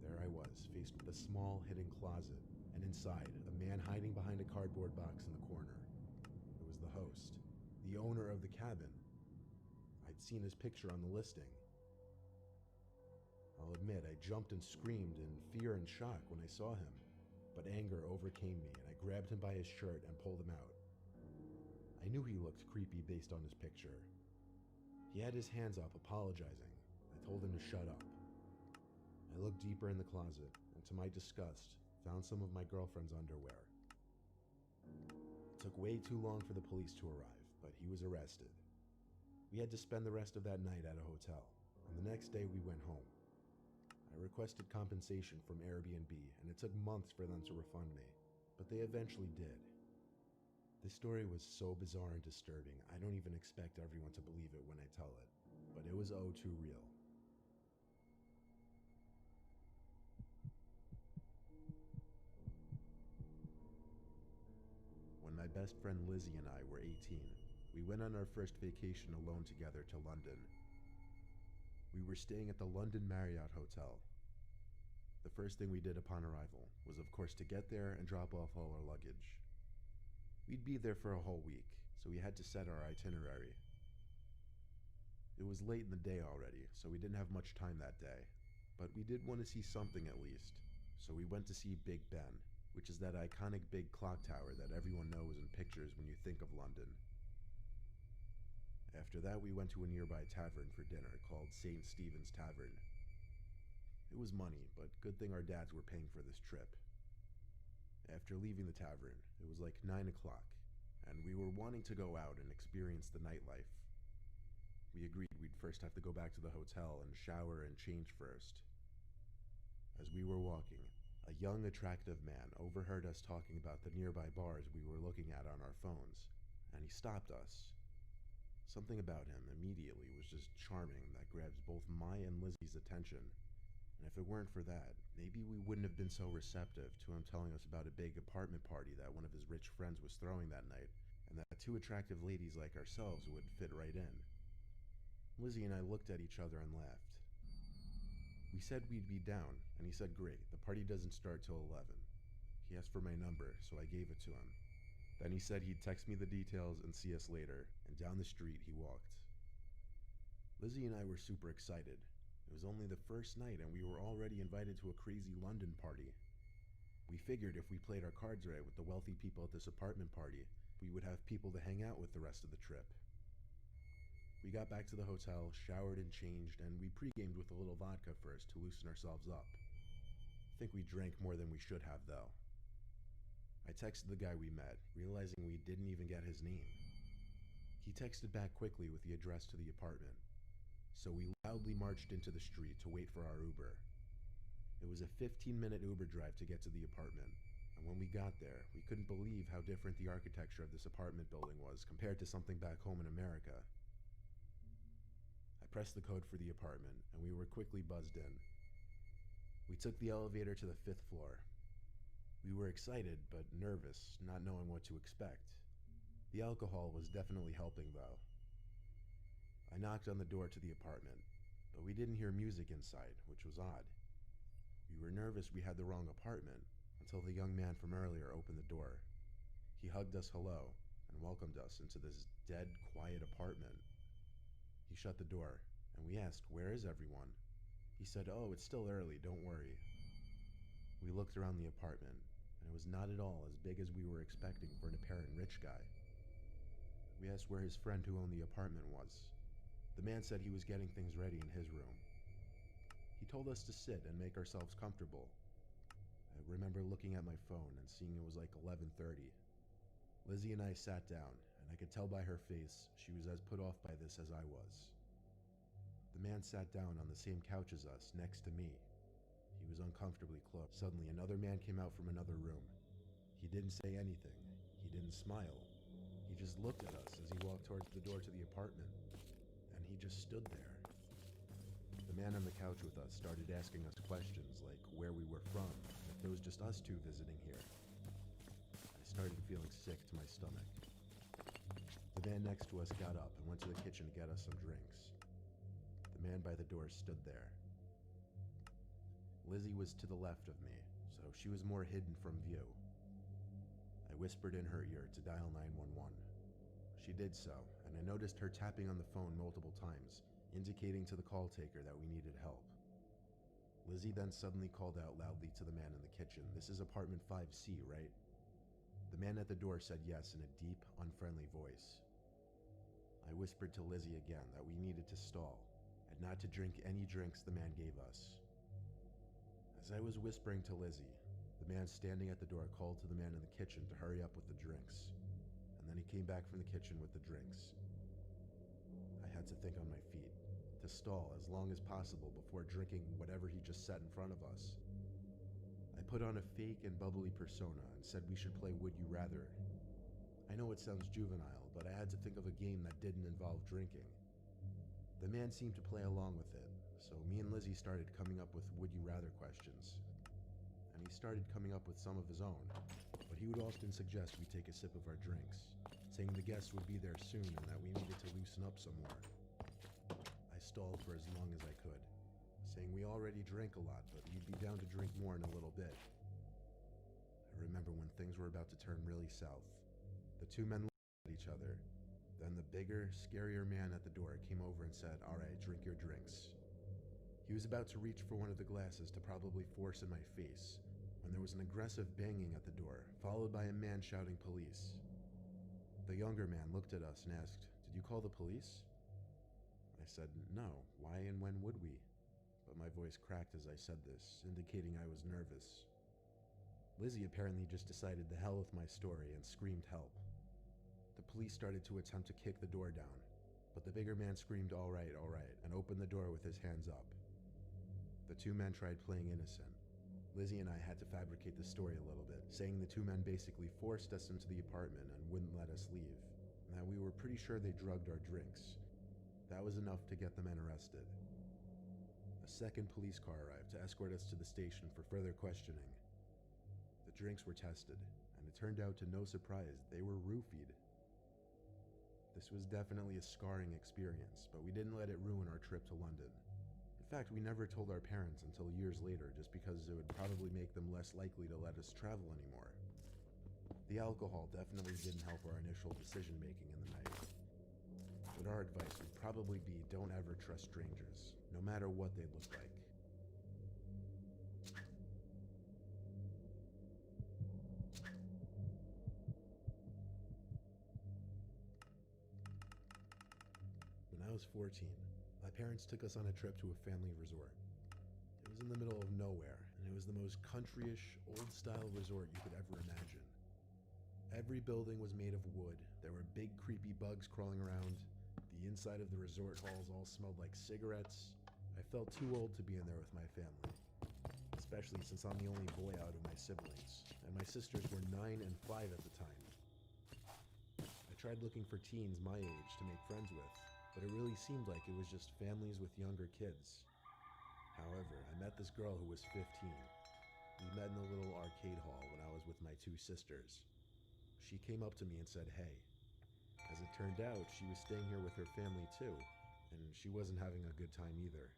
Speaker 1: There I was, faced with a small hidden closet, and inside, a man hiding behind a cardboard box in the corner. It was the host, the owner of the cabin. I'd seen his picture on the listing. I'll admit, I jumped and screamed in fear and shock when I saw him, but anger overcame me and I grabbed him by his shirt and pulled him out. I knew he looked creepy based on his picture. He had his hands up, apologizing. I told him to shut up. I looked deeper in the closet, and to my disgust, found some of my girlfriend's underwear. It took way too long for the police to arrive, but he was arrested. We had to spend the rest of that night at a hotel, and the next day we went home. I requested compensation from Airbnb, and it took months for them to refund me, but they eventually did. This story was so bizarre and disturbing, I don't even expect everyone to believe it when I tell it, but it was oh too real. When my best friend Lizzie and I were 18, we went on our first vacation alone together to London. We were staying at the London Marriott Hotel. The first thing we did upon arrival was of course to get there and drop off all our luggage. We'd be there for a whole week, so we had to set our itinerary. It was late in the day already, so we didn't have much time that day, but we did want to see something at least, so we went to see Big Ben, which is that iconic big clock tower that everyone knows in pictures when you think of London. After that, we went to a nearby tavern for dinner called St. Stephen's Tavern. It was money, but good thing our dads were paying for this trip. After leaving the tavern, it was like 9 o'clock, and we were wanting to go out and experience the nightlife. We agreed we'd first have to go back to the hotel and shower and change first. As we were walking, a young, attractive man overheard us talking about the nearby bars we were looking at on our phones, and he stopped us. Something about him immediately was just charming that grabs both my and Lizzie's attention. And if it weren't for that, maybe we wouldn't have been so receptive to him telling us about a big apartment party that one of his rich friends was throwing that night, and that two attractive ladies like ourselves would fit right in. Lizzie and I looked at each other and laughed. We said we'd be down, and he said great, the party doesn't start till 11. He asked for my number, so I gave it to him. Then he said he'd text me the details and see us later, and down the street he walked. Lizzie and I were super excited. It was only the first night and we were already invited to a crazy London party. We figured if we played our cards right with the wealthy people at this apartment party, we would have people to hang out with the rest of the trip. We got back to the hotel, showered and changed, and we pre-gamed with a little vodka first to loosen ourselves up. I think we drank more than we should have though. I texted the guy we met, realizing we didn't even get his name. He texted back quickly with the address to the apartment, so we loudly marched into the street to wait for our Uber. It was a 15-minute Uber drive to get to the apartment, and when we got there, we couldn't believe how different the architecture of this apartment building was compared to something back home in America. I pressed the code for the apartment, and we were quickly buzzed in. We took the elevator to the 5th floor. We were excited, but nervous, not knowing what to expect. The alcohol was definitely helping, though. I knocked on the door to the apartment, but we didn't hear music inside, which was odd. We were nervous we had the wrong apartment, until the young man from earlier opened the door. He hugged us hello, and welcomed us into this dead, quiet apartment. He shut the door, and we asked, "Where is everyone?" He said, "Oh, it's still early, don't worry." We looked around the apartment, and it was not at all as big as we were expecting for an apparent rich guy. We asked where his friend who owned the apartment was. The man said he was getting things ready in his room. He told us to sit and make ourselves comfortable. I remember looking at my phone and seeing it was like 11:30. Lizzie and I sat down, and I could tell by her face she was as put off by this as I was. The man sat down on the same couch as us, next to me. He was uncomfortably close. Suddenly, another man came out from another room. He didn't say anything. He didn't smile. He just looked at us as he walked towards the door to the apartment, and he just stood there. The man on the couch with us started asking us questions like where we were from, and if it was just us two visiting here. I started feeling sick to my stomach. The man next to us got up and went to the kitchen to get us some drinks. The man by the door stood there. Lizzie was to the left of me, so she was more hidden from view. I whispered in her ear to dial 911. She did so, and I noticed her tapping on the phone multiple times, indicating to the call taker that we needed help. Lizzie then suddenly called out loudly to the man in the kitchen, "This is apartment 5C, right?" The man at the door said yes in a deep, unfriendly voice. I whispered to Lizzie again that we needed to stall, and not to drink any drinks the man gave us. As I was whispering to Lizzie, the man standing at the door called to the man in the kitchen to hurry up with the drinks, and then he came back from the kitchen with the drinks. I had to think on my feet, to stall as long as possible before drinking whatever he just set in front of us. I put on a fake and bubbly persona and said we should play Would You Rather. I know it sounds juvenile, but I had to think of a game that didn't involve drinking. The man seemed to play along with it, so me and Lizzie started coming up with Would You Rather questions. And he started coming up with some of his own, but he would often suggest we take a sip of our drinks, saying the guests would be there soon and that we needed to loosen up some more. I stalled for as long as I could, saying we already drank a lot, but we'd be down to drink more in a little bit. I remember when things were about to turn really south. The two men looked at each other. Then the bigger, scarier man at the door came over and said, "All right, drink your drinks." He was about to reach for one of the glasses to probably force in my face, when there was an aggressive banging at the door, followed by a man shouting police. The younger man looked at us and asked, "Did you call the police?" I said, "No, why and when would we?" But my voice cracked as I said this, indicating I was nervous. Lizzie apparently just decided the hell with my story and screamed help. The police started to attempt to kick the door down. But the bigger man screamed, all right, and opened the door with his hands up. The two men tried playing innocent. Lizzie and I had to fabricate the story a little bit, saying the two men basically forced us into the apartment and wouldn't let us leave, and that we were pretty sure they drugged our drinks. That was enough to get the men arrested. A second police car arrived to escort us to the station for further questioning. The drinks were tested, and it turned out to no surprise they were roofied. This was definitely a scarring experience, but we didn't let it ruin our trip to London. In fact, we never told our parents until years later, just because it would probably make them less likely to let us travel anymore. The alcohol definitely didn't help our initial decision making in the night. But our advice would probably be don't ever trust strangers, no matter what they look like. When I was 14, my parents took us on a trip to a family resort. It was in the middle of nowhere, and it was the most countryish, old-style resort you could ever imagine. Every building was made of wood, there were big creepy bugs crawling around, the inside of the resort halls all smelled like cigarettes. I felt too old to be in there with my family, especially since I'm the only boy out of my siblings, and my sisters were 9 and 5 at the time. I tried looking for teens my age to make friends with, but it really seemed like it was just families with younger kids. However, I met this girl who was 15. We met in a little arcade hall when I was with my 2 sisters. She came up to me and said, "Hey." As it turned out, she was staying here with her family too, and she wasn't having a good time either.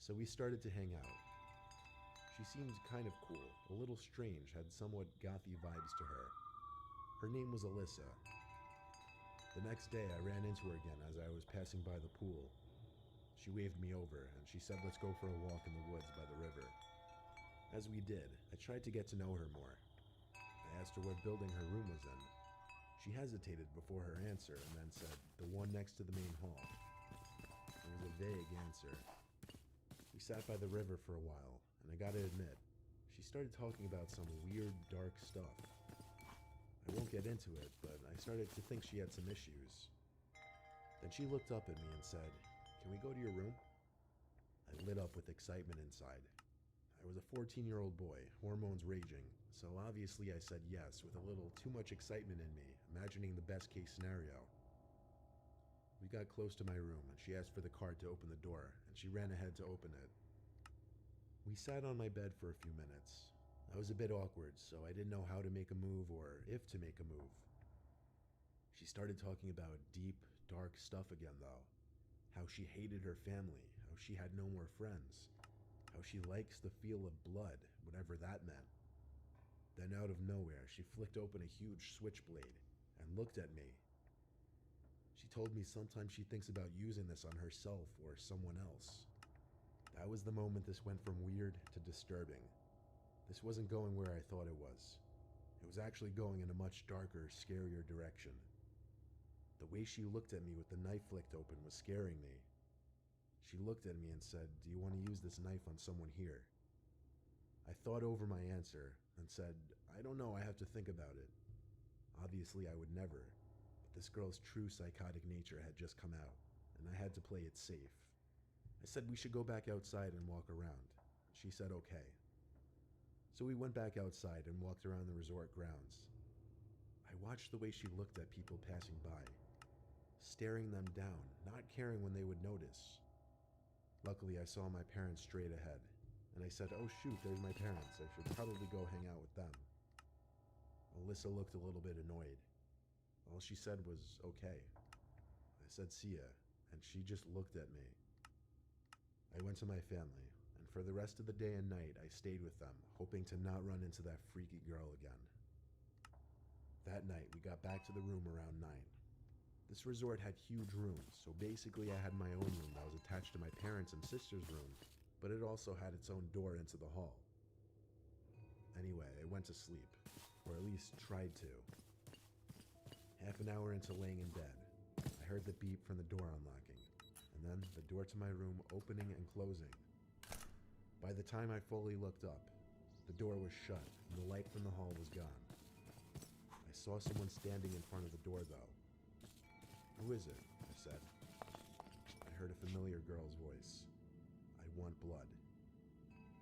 Speaker 1: So we started to hang out. She seemed kind of cool, a little strange, had somewhat gothy vibes to her. Her name was Alyssa. The next day, I ran into her again as I was passing by the pool. She waved me over, and she said let's go for a walk in the woods by the river. As we did, I tried to get to know her more. I asked her what building her room was in. She hesitated before her answer and then said, "The one next to the main hall." It was a vague answer. We sat by the river for a while, and I gotta admit, she started talking about some weird, dark stuff. I won't get into it, but I started to think she had some issues. Then she looked up at me and said, "Can we go to your room?" I lit up with excitement inside. I was a 14-year-old boy, hormones raging, so obviously I said yes with a little too much excitement in me, imagining the best case scenario. We got close to my room and she asked for the card to open the door, and she ran ahead to open it. We sat on my bed for a few minutes. I was a bit awkward, so I didn't know how to make a move or if to make a move. She started talking about deep, dark stuff again though. How she hated her family, how she had no more friends, how she likes the feel of blood, whatever that meant. Then out of nowhere, she flicked open a huge switchblade and looked at me. She told me sometimes she thinks about using this on herself or someone else. That was the moment this went from weird to disturbing. This wasn't going where I thought it was. It was actually going in a much darker, scarier direction. The way she looked at me with the knife flicked open was scaring me. She looked at me and said, "Do you want to use this knife on someone here?" I thought over my answer and said, "I don't know, I have to think about it." Obviously I would never, but this girl's true psychotic nature had just come out, and I had to play it safe. I said we should go back outside and walk around. She said okay. So we went back outside and walked around the resort grounds. I watched the way she looked at people passing by, staring them down, not caring when they would notice. Luckily, I saw my parents straight ahead, and I said, "Oh shoot, there's my parents. I should probably go hang out with them." Alyssa looked a little bit annoyed. All she said was, "Okay." I said, "See ya," and she just looked at me. I went to my family, and for the rest of the day and night, I stayed with them, hoping to not run into that freaky girl again. That night, we got back to the room around 9. This resort had huge rooms, so basically I had my own room that was attached to my parents' and sister's room, but it also had its own door into the hall. Anyway, I went to sleep, or at least tried to. Half an hour into laying in bed, I heard the beep from the door unlocking, and then the door to my room opening and closing. By the time I fully looked up, the door was shut and the light from the hall was gone. I saw someone standing in front of the door though. "Who is it?" I said. heard a familiar girl's voice. I want blood.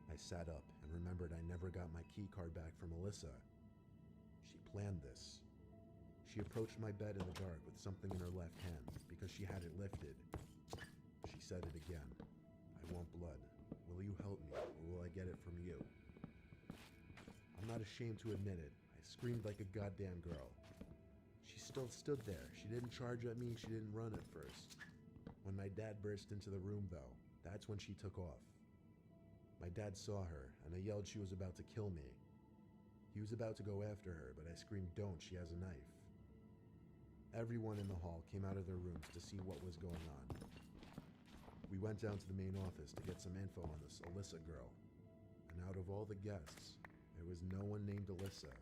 Speaker 1: I sat up and remembered I never got my key card back from Alyssa. She planned this. She approached my bed in the dark with something in her left hand because she had it lifted. She said it again. I want blood. Will you help me, or will I get it from you? I'm not ashamed to admit it. I screamed like a goddamn girl. She still stood there. She didn't charge at me. She didn't run at first. When my dad burst into the room, though, that's when she took off. My dad saw her, and I yelled she was about to kill me. He was about to go after her, but I screamed, "Don't, she has a knife." Everyone in the hall came out of their rooms to see what was going on. We went down to the main office to get some info on this Alyssa girl, and out of all the guests, there was no one named Alyssa.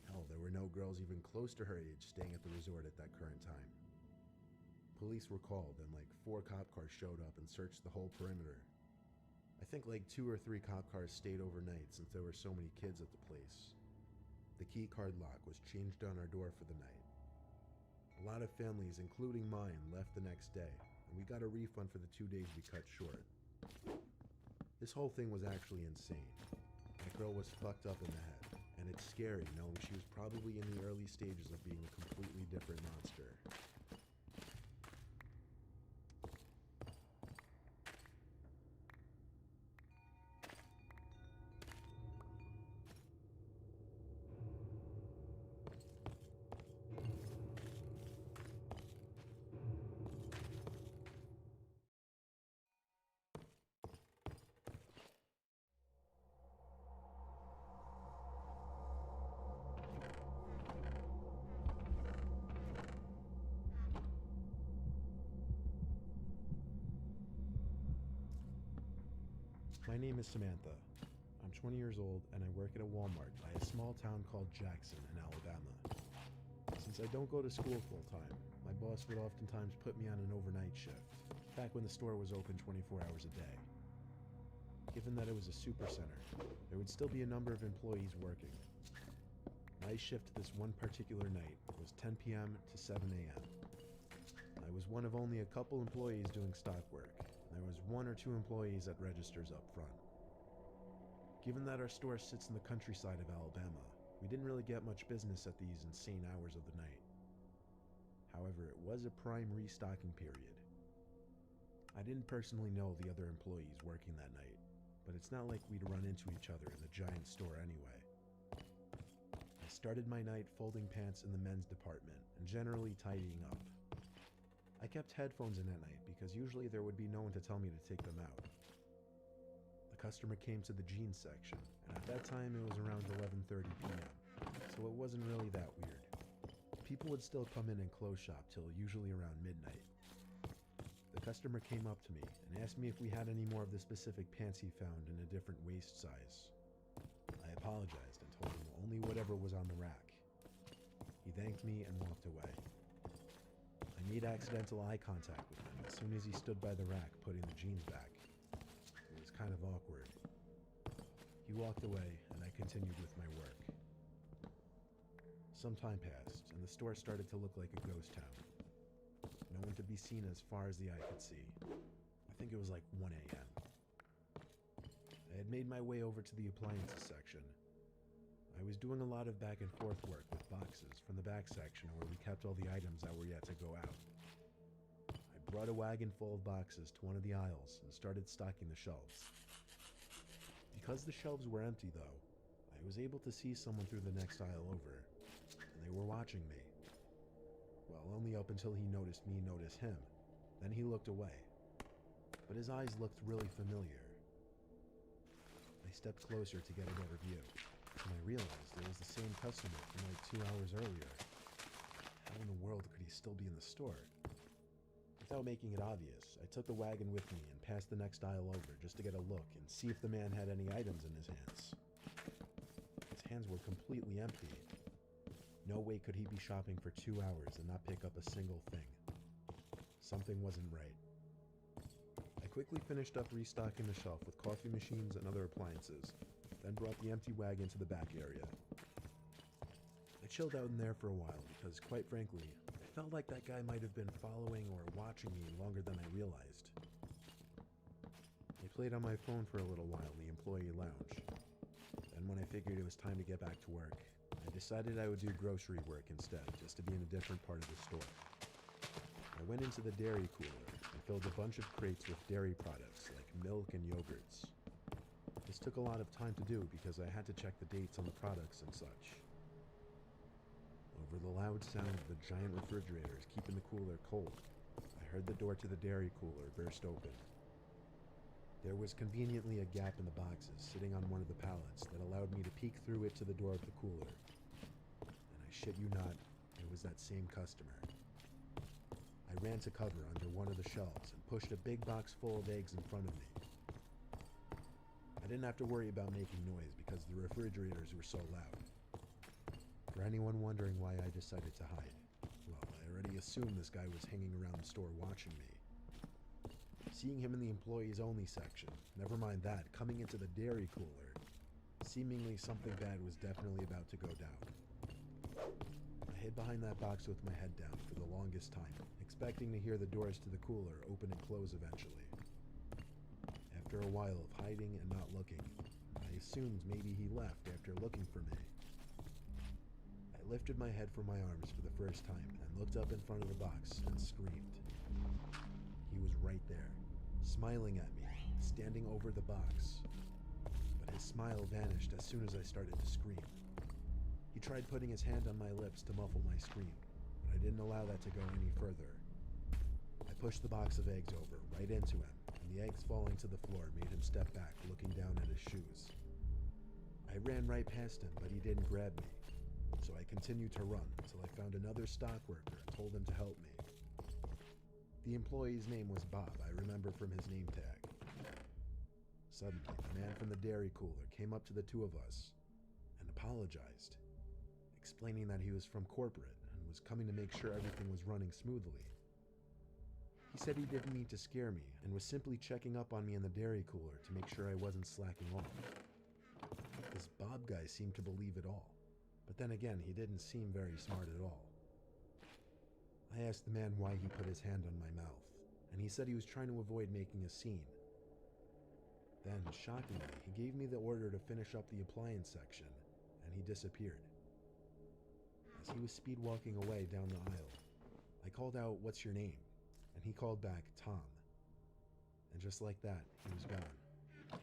Speaker 1: Hell, there were no girls even close to her age staying at the resort at that current time. Police were called, and like 4 cop cars showed up and searched the whole perimeter. I think like 2 or 3 cop cars stayed overnight since there were so many kids at the place. The key card lock was changed on our door for the night. A lot of families, including mine, left the next day, and we got a refund for the 2 days we cut short. This whole thing was actually insane. That girl was fucked up in the head, and it's scary knowing she was probably in the early stages of being a completely different monster. My name is Samantha. I'm 20 years old and I work at a Walmart by a small town called Jackson in Alabama. Since I don't go to school full time, my boss would oftentimes put me on an overnight shift, back when the store was open 24 hours a day. Given that it was a super center, there would still be a number of employees working. My shift this one particular night was 10 p.m. to 7 a.m. I was one of only a couple employees doing stock work. There was 1 or 2 employees at registers up front. Given that our store sits in the countryside of Alabama, we didn't really get much business at these insane hours of the night. However, it was a prime restocking period. I didn't personally know the other employees working that night, but it's not like we'd run into each other in the giant store anyway. I started my night folding pants in the men's department and generally tidying up. I kept headphones in at night because usually there would be no one to tell me to take them out. The customer came to the jeans section, and at that time it was around 11:30 p.m., so it wasn't really that weird. People would still come in and close shop till usually around midnight. The customer came up to me and asked me if we had any more of the specific pants he found in a different waist size. I apologized and told him only whatever was on the rack. He thanked me and walked away. I made accidental eye contact with him as soon as he stood by the rack putting the jeans back. It was kind of awkward. He walked away and I continued with my work. Some time passed and the store started to look like a ghost town. No one to be seen as far as the eye could see. I think it was like 1 a.m. I had made my way over to the appliances section. I was doing a lot of back and forth work with boxes from the back section where we kept all the items that were yet to go out. I brought a wagon full of boxes to one of the aisles and started stocking the shelves. Because the shelves were empty though, I was able to see someone through the next aisle over, and they were watching me. Well, only up until he noticed me notice him. Then he looked away. But his eyes looked really familiar. I stepped closer to get a better view, and I realized it was the same customer from like 2 hours earlier. How in the world could he still be in the store? Without making it obvious, I took the wagon with me and passed the next aisle over just to get a look and see if the man had any items in his hands. His hands were completely empty. No way could he be shopping for 2 hours and not pick up a single thing. Something wasn't right. I quickly finished up restocking the shelf with coffee machines and other appliances, then brought the empty wagon to the back area. I chilled out in there for a while because, quite frankly, I felt like that guy might have been following or watching me longer than I realized. I played on my phone for a little while in the employee lounge. Then when I figured it was time to get back to work, I decided I would do grocery work instead, just to be in a different part of the store. I went into the dairy cooler and filled a bunch of crates with dairy products like milk and yogurts. This took a lot of time to do because I had to check the dates on the products and such. Over the loud sound of the giant refrigerators keeping the cooler cold, I heard the door to the dairy cooler burst open. There was conveniently a gap in the boxes sitting on one of the pallets that allowed me to peek through it to the door of the cooler. And I shit you not, it was that same customer. I ran to cover under one of the shelves and pushed a big box full of eggs in front of me. I didn't have to worry about making noise because the refrigerators were so loud. For anyone wondering why I decided to hide, well, I already assumed this guy was hanging around the store watching me. Seeing him in the employees only section, never mind that, coming into the dairy cooler, seemingly something bad was definitely about to go down. I hid behind that box with my head down for the longest time, expecting to hear the doors to the cooler open and close eventually. After a while of hiding and not looking, I assumed maybe he left after looking for me. I lifted my head from my arms for the first time and looked up in front of the box and screamed. He was right there, smiling at me, standing over the box. But his smile vanished as soon as I started to scream. He tried putting his hand on my lips to muffle my scream, but I didn't allow that to go any further. I pushed the box of eggs over, right into him, and the eggs falling to the floor made him step back, looking down at his shoes. I ran right past him, but he didn't grab me, so I continued to run until I found another stock worker and told him to help me. The employee's name was Bob, I remember from his name tag. Suddenly, the man from the dairy cooler came up to the two of us and apologized, explaining that he was from corporate and was coming to make sure everything was running smoothly. He said he didn't mean to scare me and was simply checking up on me in the dairy cooler to make sure I wasn't slacking off. This Bob guy seemed to believe it all, but then again, he didn't seem very smart at all. I asked the man why he put his hand on my mouth, and he said he was trying to avoid making a scene. Then, shockingly, he gave me the order to finish up the appliance section, and he disappeared. As he was speed walking away down the aisle, I called out, "What's your name?" And he called back, "Tom." And just like that, he was gone.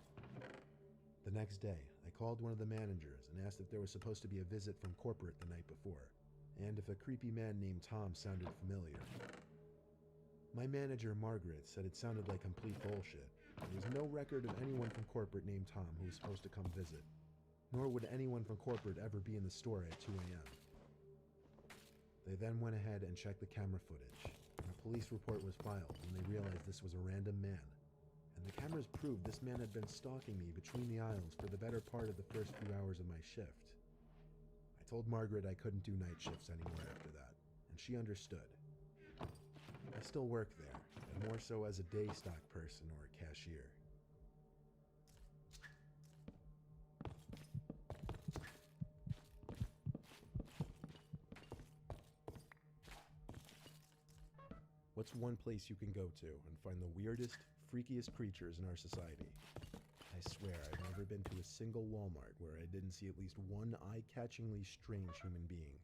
Speaker 1: The next day, I called one of the managers and asked if there was supposed to be a visit from corporate the night before, and if a creepy man named Tom sounded familiar. My manager, Margaret, said it sounded like complete bullshit. There was no record of anyone from corporate named Tom who was supposed to come visit, nor would anyone from corporate ever be in the store at 2 a.m. They then went ahead and checked the camera footage, and a police report was filed when they realized this was a random man, and the cameras proved this man had been stalking me between the aisles for the better part of the first few hours of my shift. I told Margaret I couldn't do night shifts anymore after that, and she understood. I still work there, but more so as a day stock person or a cashier. What's one place you can go to and find the weirdest, freakiest creatures in our society? I swear I've never been to a single Walmart where I didn't see at least one eye-catchingly strange human being.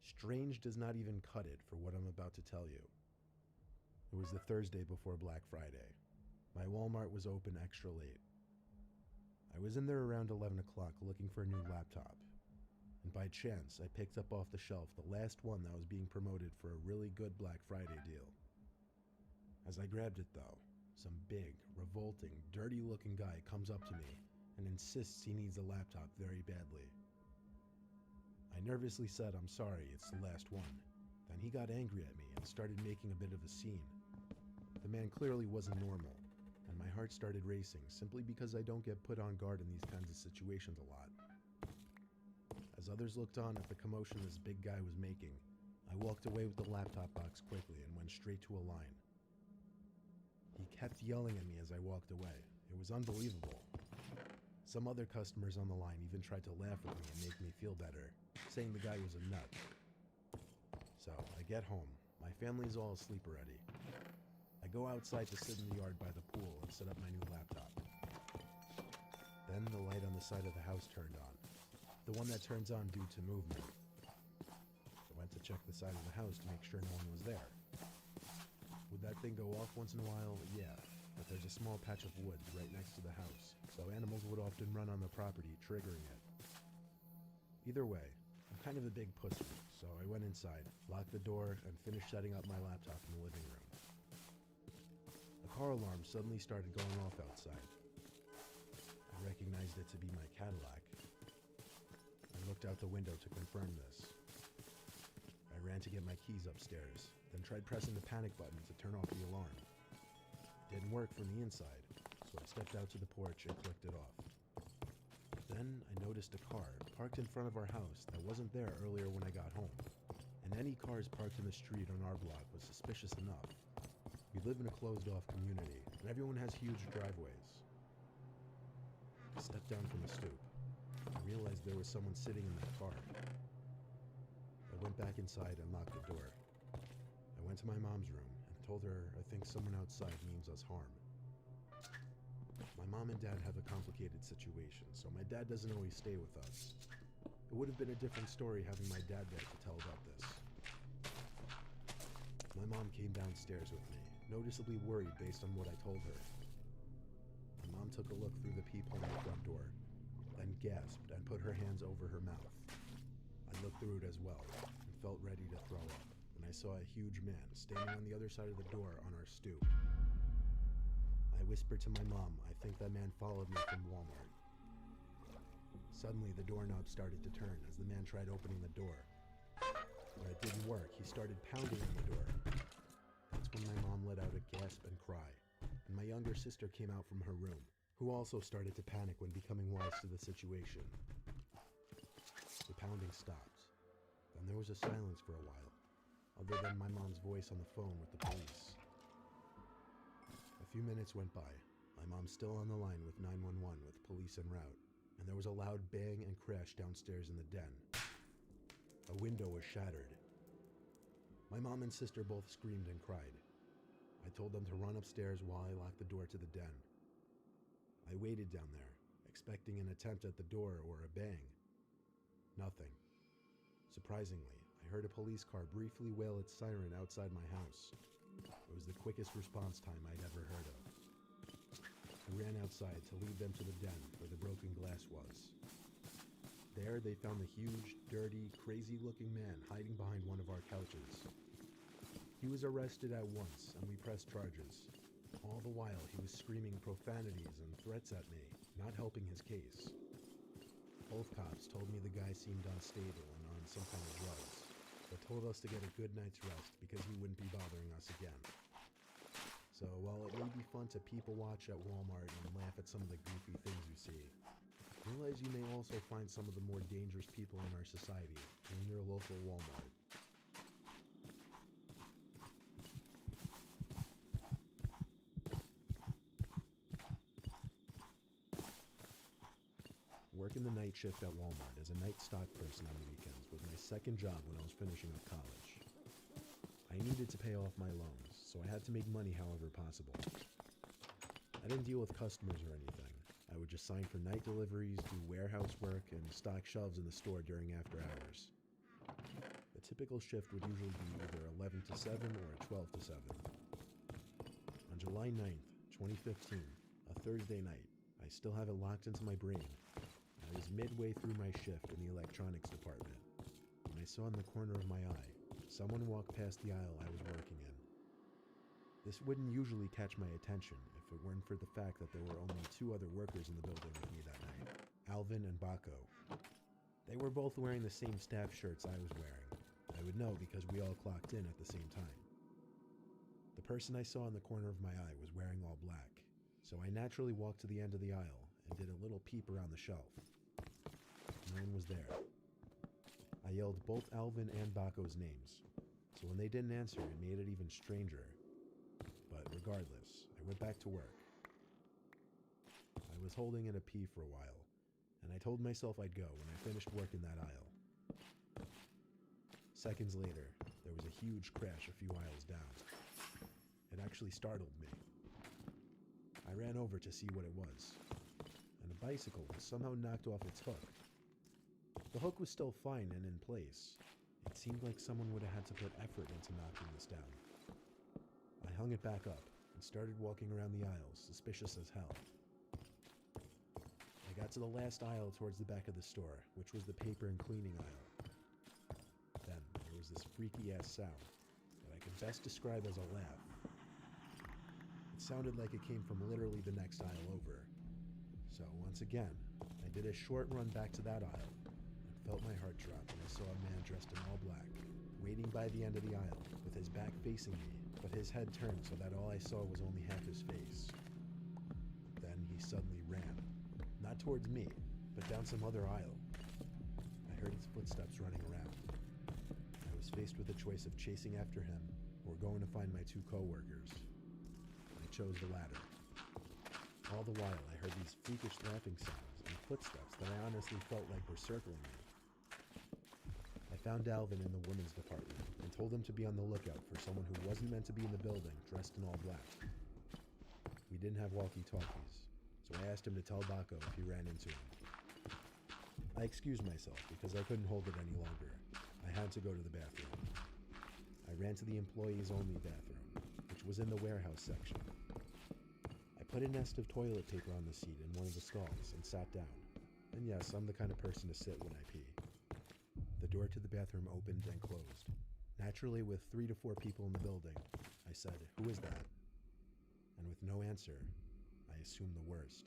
Speaker 1: Strange does not even cut it for what I'm about to tell you. It was the Thursday before Black Friday. My Walmart was open extra late. I was in there around 11 o'clock looking for a new laptop, and by chance I picked up off the shelf the last one that was being promoted for a really good Black Friday deal. As I grabbed it though, some big, revolting, dirty-looking guy comes up to me and insists he needs a laptop very badly. I nervously said, "I'm sorry, it's the last one." Then he got angry at me and started making a bit of a scene. The man clearly wasn't normal, and my heart started racing simply because I don't get put on guard in these kinds of situations a lot. As others looked on at the commotion this big guy was making, I walked away with the laptop box quickly and went straight to a line. He kept yelling at me as I walked away. It was unbelievable. Some other customers on the line even tried to laugh at me and make me feel better, saying the guy was a nut. So I get home. My family's all asleep already. I go outside to sit in the yard by the pool and set up my new laptop. Then the light on the side of the house turned on. The one that turns on due to movement. I went to check the side of the house to make sure no one was there. Would that thing go off once in a while? Yeah, but there's a small patch of woods right next to the house, so animals would often run on the property, triggering it. Either way, I'm kind of a big pussy, so I went inside, locked the door, and finished setting up my laptop in the living room. A car alarm suddenly started going off outside. I recognized it to be my Cadillac. I looked out the window to confirm this. I ran to get my keys upstairs, then tried pressing the panic button to turn off the alarm. It didn't work from the inside, so I stepped out to the porch and clicked it off. Then I noticed a car parked in front of our house that wasn't there earlier when I got home, and any cars parked in the street on our block was suspicious enough. We live in a closed-off community, and everyone has huge driveways. I stepped down from the stoop. I realized there was someone sitting in that car. I went back inside and locked the door. I went to my mom's room and told her I think someone outside means us harm. My mom and dad have a complicated situation, so my dad doesn't always stay with us. It would have been a different story having my dad there to tell about this. My mom came downstairs with me, noticeably worried based on what I told her. My mom took a look through the peephole in the front door, then gasped and put her hands over her mouth. I looked through it as well and felt ready to throw up when I saw a huge man standing on the other side of the door on our stoop. I whispered to my mom, I think that man followed me from Walmart. Suddenly, the doorknob started to turn as the man tried opening the door. When it didn't work, he started pounding on the door. That's when my mom let out a gasp and cry, and my younger sister came out from her room, who also started to panic when becoming wise to the situation. The pounding stopped. Then there was a silence for a while, other than my mom's voice on the phone with the police. A few minutes went by. My mom's still on the line with 911 with police en route, and there was a loud bang and crash downstairs in the den. A window was shattered. My mom and sister both screamed and cried. I told them to run upstairs while I locked the door to the den. I waited down there, expecting an attempt at the door or a bang. Nothing. Surprisingly, I heard a police car briefly wail its siren outside my house. It was the quickest response time I'd ever heard of. I ran outside to lead them to the den where the broken glass was. There they found the huge, dirty, crazy-looking man hiding behind one of our couches. He was arrested at once, and we pressed charges. All the while, he was screaming profanities and threats at me, not helping his case. Both cops told me the guy seemed unstable and on some kind of drugs, but told us to get a good night's rest because he wouldn't be bothering us again. So while it may be fun to people watch at Walmart and laugh at some of the goofy things you see, realize you may also find some of the more dangerous people in our society in your local Walmart. Working the night shift at Walmart as a night stock person on the weekends was my second job when I was finishing up college. I needed to pay off my loans, so I had to make money however possible. I didn't deal with customers or anything. I would just sign for night deliveries, do warehouse work, and stock shelves in the store during after hours. The typical shift would usually be either 11 to 7 or 12 to 7. On July 9th, 2015, a Thursday night, I still have it locked into my brain. I was midway through my shift in the electronics department when I saw in the corner of my eye someone walk past the aisle I was working in. This wouldn't usually catch my attention if it weren't for the fact that there were only two other workers in the building with me that night, Alvin and Baco. They were both wearing the same staff shirts I was wearing. I would know because we all clocked in at the same time. The person I saw in the corner of my eye was wearing all black, so I naturally walked to the end of the aisle and did a little peep around the shelf. No one was there. I yelled both Alvin and Baco's names, so when they didn't answer, it made it even stranger. But regardless, I went back to work. I was holding in a pee for a while, and I told myself I'd go when I finished work in that aisle. Seconds later, there was a huge crash a few aisles down. It actually startled me. I ran over to see what it was, and a bicycle was somehow knocked off its hook. The hook was still fine and in place. It seemed like someone would have had to put effort into knocking this down. I hung it back up and started walking around the aisles, suspicious as hell. I got to the last aisle towards the back of the store, which was the paper and cleaning aisle. Then there was this freaky-ass sound that I could best describe as a laugh. It sounded like it came from literally the next aisle over. So once again, I did a short run back to that aisle and felt my heart drop when I saw a man dressed in all black, waiting by the end of the aisle with his back facing me, but his head turned so that all I saw was only half his face. Then he suddenly ran, not towards me, but down some other aisle. I heard his footsteps running around. I was faced with a choice of chasing after him or going to find my 2 coworkers. I chose the latter. All the while, I heard these freakish laughing sounds and footsteps that I honestly felt like were circling me. I found Alvin in the women's department and told him to be on the lookout for someone who wasn't meant to be in the building dressed in all black. We didn't have walkie-talkies, so I asked him to tell Baco if he ran into him. I excused myself because I couldn't hold it any longer. I had to go to the bathroom. I ran to the employees-only bathroom, which was in the warehouse section. I put a nest of toilet paper on the seat in one of the stalls and sat down. And yes, I'm the kind of person to sit when I pee. The door to the bathroom opened and closed. Naturally, with 3 to 4 people in the building, I said, "Who is that?" And with no answer, I assumed the worst.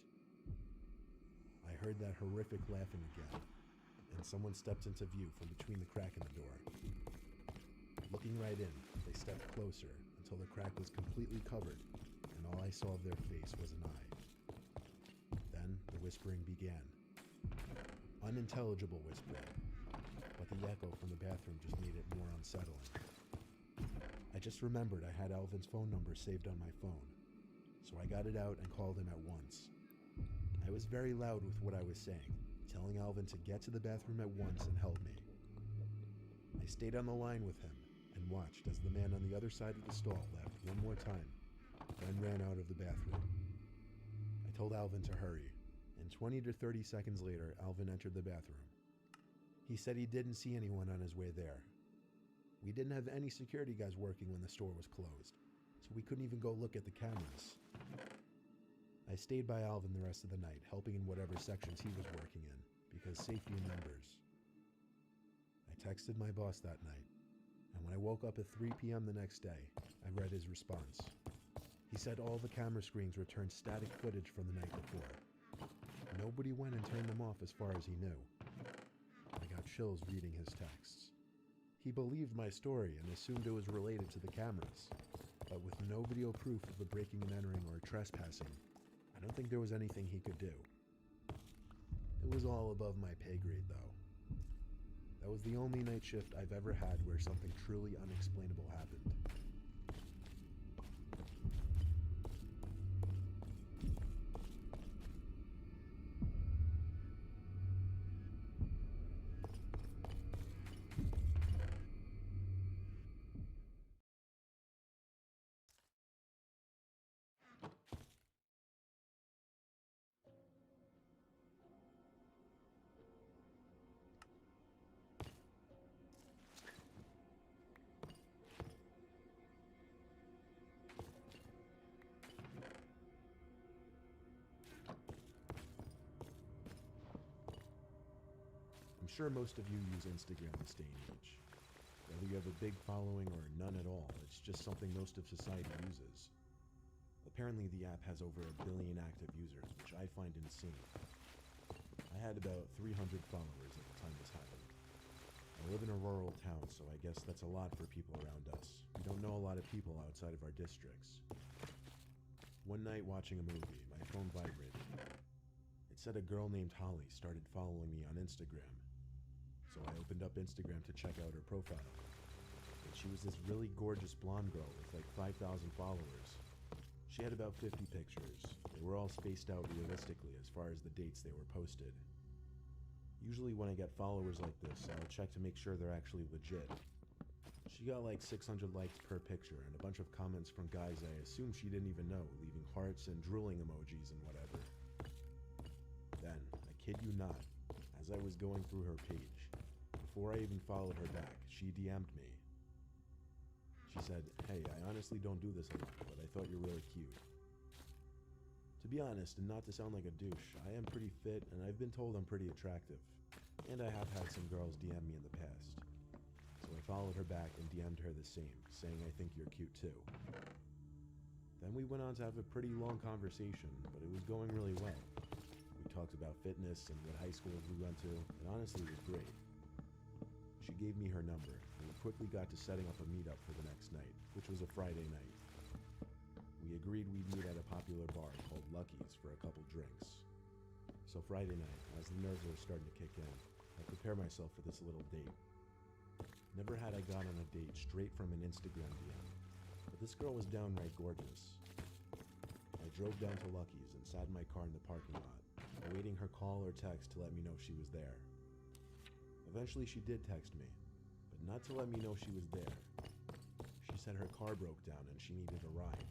Speaker 1: I heard that horrific laughing again, and someone stepped into view from between the crack in the door. Looking right in, they stepped closer until the crack was completely covered, and all I saw of their face was an eye. Then the whispering began. Unintelligible whispering, but the echo from the bathroom just made it more unsettling. I just remembered I had Alvin's phone number saved on my phone, so I got it out and called him at once. I was very loud with what I was saying, telling Alvin to get to the bathroom at once and help me. I stayed on the line with him and watched as the man on the other side of the stall laughed one more time, then ran out of the bathroom. I told Alvin to hurry, and 20 to 30 seconds later, Alvin entered the bathroom. He said he didn't see anyone on his way there. We didn't have any security guys working when the store was closed, so we couldn't even go look at the cameras. I stayed by Alvin the rest of the night, helping in whatever sections he was working in, because safety in numbers. I texted my boss that night, and when I woke up at 3 p.m. the next day, I read his response. He said all the camera screens returned static footage from the night before. Nobody went and turned them off as far as he knew. I got chills reading his texts. He believed my story and assumed it was related to the cameras, but with no video proof of a breaking and entering or trespassing, I don't think there was anything he could do. It was all above my pay grade, though. That was the only night shift I've ever had where something truly unexplainable happened. I'm sure most of you use Instagram this day and age. Whether you have a big following or none at all, it's just something most of society uses. Apparently the app has over 1 billion active users, which I find insane. I had about 300 followers at the time this happened. I live in a rural town, so I guess that's a lot for people around us. We don't know a lot of people outside of our districts. One night watching a movie, my phone vibrated. It said a girl named Holly started following me on Instagram. So I opened up Instagram to check out her profile. And she was this really gorgeous blonde girl with like 5,000 followers. She had about 50 pictures. They were all spaced out realistically as far as the dates they were posted. Usually when I get followers like this, I'll check to make sure they're actually legit. She got like 600 likes per picture and a bunch of comments from guys I assume she didn't even know, leaving hearts and drooling emojis and whatever. Then, I kid you not, as I was going through her page, before I even followed her back, she DM'd me. She said, "Hey, I honestly don't do this a lot, but I thought you're really cute." To be honest, and not to sound like a douche, I am pretty fit and I've been told I'm pretty attractive. And I have had some girls DM me in the past. So I followed her back and DM'd her the same, saying I think you're cute too. Then we went on to have a pretty long conversation, but it was going really well. We talked about fitness and what high schools we went to, and honestly it was great. She gave me her number, and we quickly got to setting up a meetup for the next night, which was a Friday night. We agreed we'd meet at a popular bar called Lucky's for a couple drinks. So Friday night, as the nerves were starting to kick in, I prepared myself for this little date. Never had I gone on a date straight from an Instagram DM, but this girl was downright gorgeous. I drove down to Lucky's and sat in my car in the parking lot, awaiting her call or text to let me know she was there. Eventually she did text me, but not to let me know she was there. She said her car broke down and she needed a ride.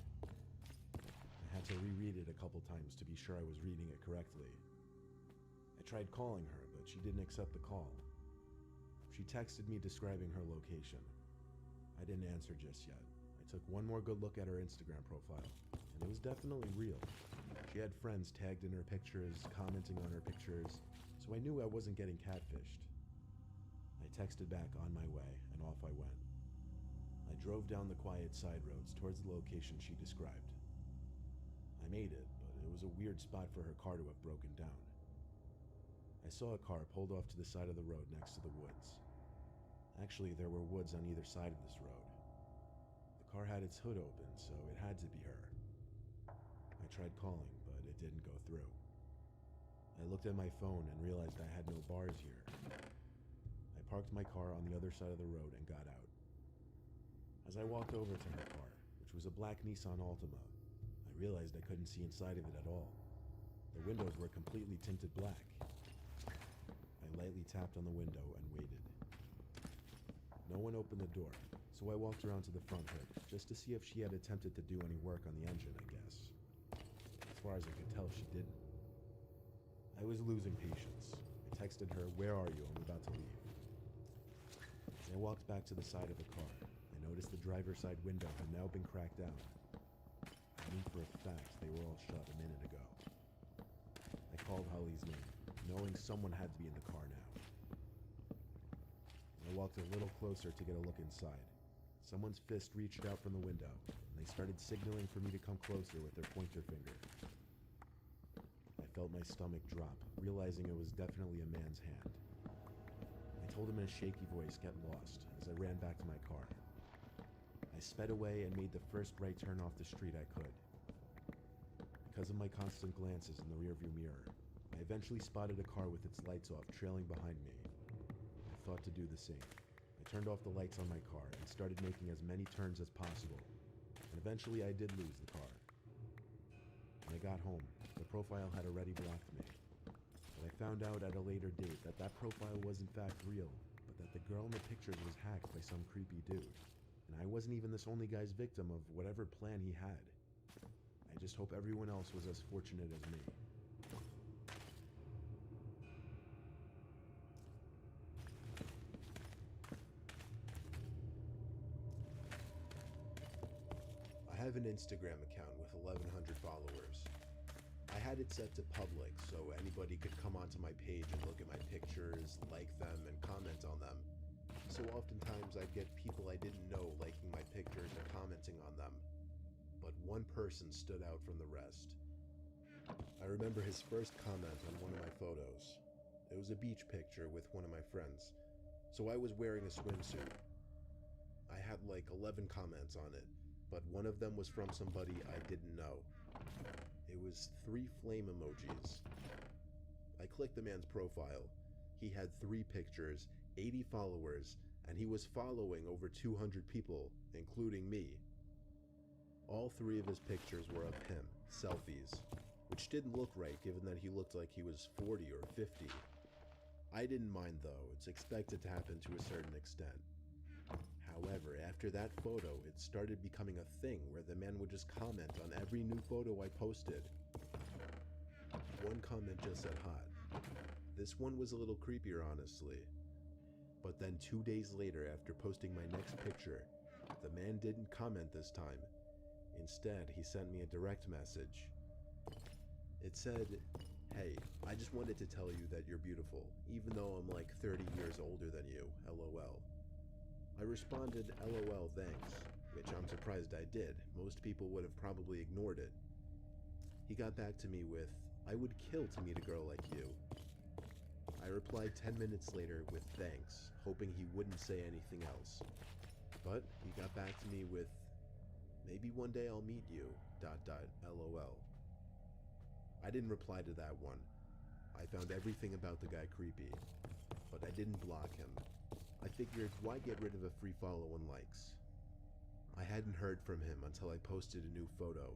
Speaker 1: I had to reread it a couple times to be sure I was reading it correctly. I tried calling her, but she didn't accept the call. She texted me describing her location. I didn't answer just yet. I took one more good look at her Instagram profile, and it was definitely real. She had friends tagged in her pictures, commenting on her pictures, so I knew I wasn't getting catfished. I texted back on my way, and off I went. I drove down the quiet side roads towards the location she described. I made it, but it was a weird spot for her car to have broken down. I saw a car pulled off to the side of the road next to the woods. Actually, there were woods on either side of this road. The car had its hood open, so it had to be her. I tried calling, but it didn't go through. I looked at my phone and realized I had no bars here. I parked my car on the other side of the road and got out. As I walked over to her car, which was a black Nissan Altima, I realized I couldn't see inside of it at all. The windows were completely tinted black. I lightly tapped on the window and waited. No one opened the door, so I walked around to the front hood, just to see if she had attempted to do any work on the engine, I guess. As far as I could tell, she didn't. I was losing patience. I texted her, "Where are you? I'm about to leave." As I walked back to the side of the car, I noticed the driver's side window had now been cracked out. I knew for a fact they were all shut a minute ago. I called Holly's name, knowing someone had to be in the car now. I walked a little closer to get a look inside. Someone's fist reached out from the window, and they started signaling for me to come closer with their pointer finger. I felt my stomach drop, realizing it was definitely a man's hand. I told him in a shaky voice, "Get lost," as I ran back to my car. I sped away and made the first right turn off the street I could. Because of my constant glances in the rearview mirror, I eventually spotted a car with its lights off trailing behind me. I thought to do the same. I turned off the lights on my car and started making as many turns as possible, and eventually I did lose the car. When I got home, the profile had already blocked me, but I found out at a later date that that profile was in fact real, but that the girl in the pictures was hacked by some creepy dude, and I wasn't even this only guy's victim of whatever plan he had. I just hope everyone else was as fortunate as me.
Speaker 2: I have an Instagram account with 1,100 followers. I had it set to public so anybody could come onto my page and look at my pictures, like them, and comment on them. So oftentimes I'd get people I didn't know liking my pictures and commenting on them. But one person stood out from the rest. I remember his first comment on one of my photos. It was a beach picture with one of my friends, so I was wearing a swimsuit. I had like 11 comments on it, but one of them was from somebody I didn't know. It was 3 flame emojis. I clicked the man's profile. He had 3 pictures, 80 followers, and he was following over 200 people, including me. All 3 of his pictures were of him, selfies, which didn't look right given that he looked like he was 40 or 50. I didn't mind though, it's expected to happen to a certain extent.
Speaker 1: However, after that photo, it started becoming a thing where the man would just comment on every new photo I posted. One comment just said hot. This one was a little creepier, honestly. But then 2 days later, after posting my next picture, the man didn't comment this time. Instead, he sent me a direct message. It said, "Hey, I just wanted to tell you that you're beautiful, even though I'm like 30 years older than you, LOL. I responded, LOL, thanks, which I'm surprised I did. Most people would have probably ignored it. He got back to me with, "I would kill to meet a girl like you." I replied 10 minutes later with thanks, hoping he wouldn't say anything else. But he got back to me with, "Maybe one day I'll meet you, ... LOL. I didn't reply to that one. I found everything about the guy creepy, but I didn't block him. I figured, why get rid of a free follow and likes? I hadn't heard from him until I posted a new photo.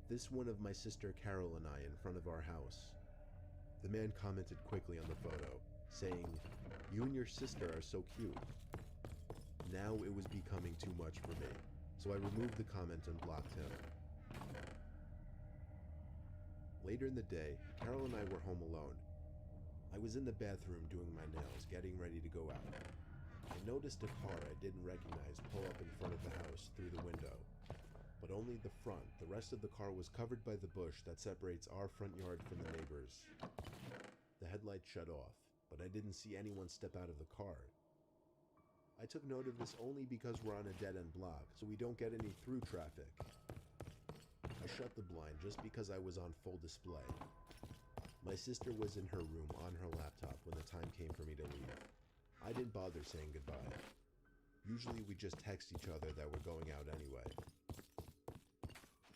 Speaker 1: This one of my sister Carol and I in front of our house. The man commented quickly on the photo, saying, "You and your sister are so cute." Now it was becoming too much for me, so I removed the comment and blocked him. Later in the day, Carol and I were home alone. I was in the bathroom doing my nails, getting ready to go out. I noticed a car I didn't recognize pull up in front of the house through the window, but only the front. The rest of the car was covered by the bush that separates our front yard from the neighbor's. The headlights shut off, but I didn't see anyone step out of the car. I took note of this only because we're on a dead-end block, so we don't get any through traffic. I shut the blind just because I was on full display. My sister was in her room on her laptop when the time came for me to leave. I didn't bother saying goodbye. Usually we just text each other that we're going out anyway.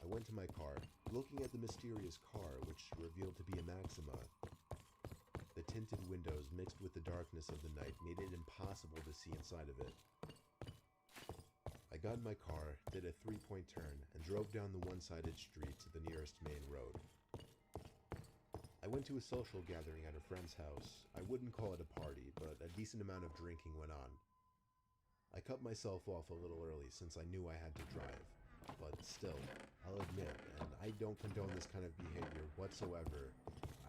Speaker 1: I went to my car, looking at the mysterious car, which revealed to be a Maxima. The tinted windows mixed with the darkness of the night made it impossible to see inside of it. I got in my car, did a 3-point turn, and drove down the one-sided street to the nearest main road. I went to a social gathering at a friend's house. I wouldn't call it a party, but a decent amount of drinking went on. I cut myself off a little early since I knew I had to drive, but still, I'll admit, and I don't condone this kind of behavior whatsoever,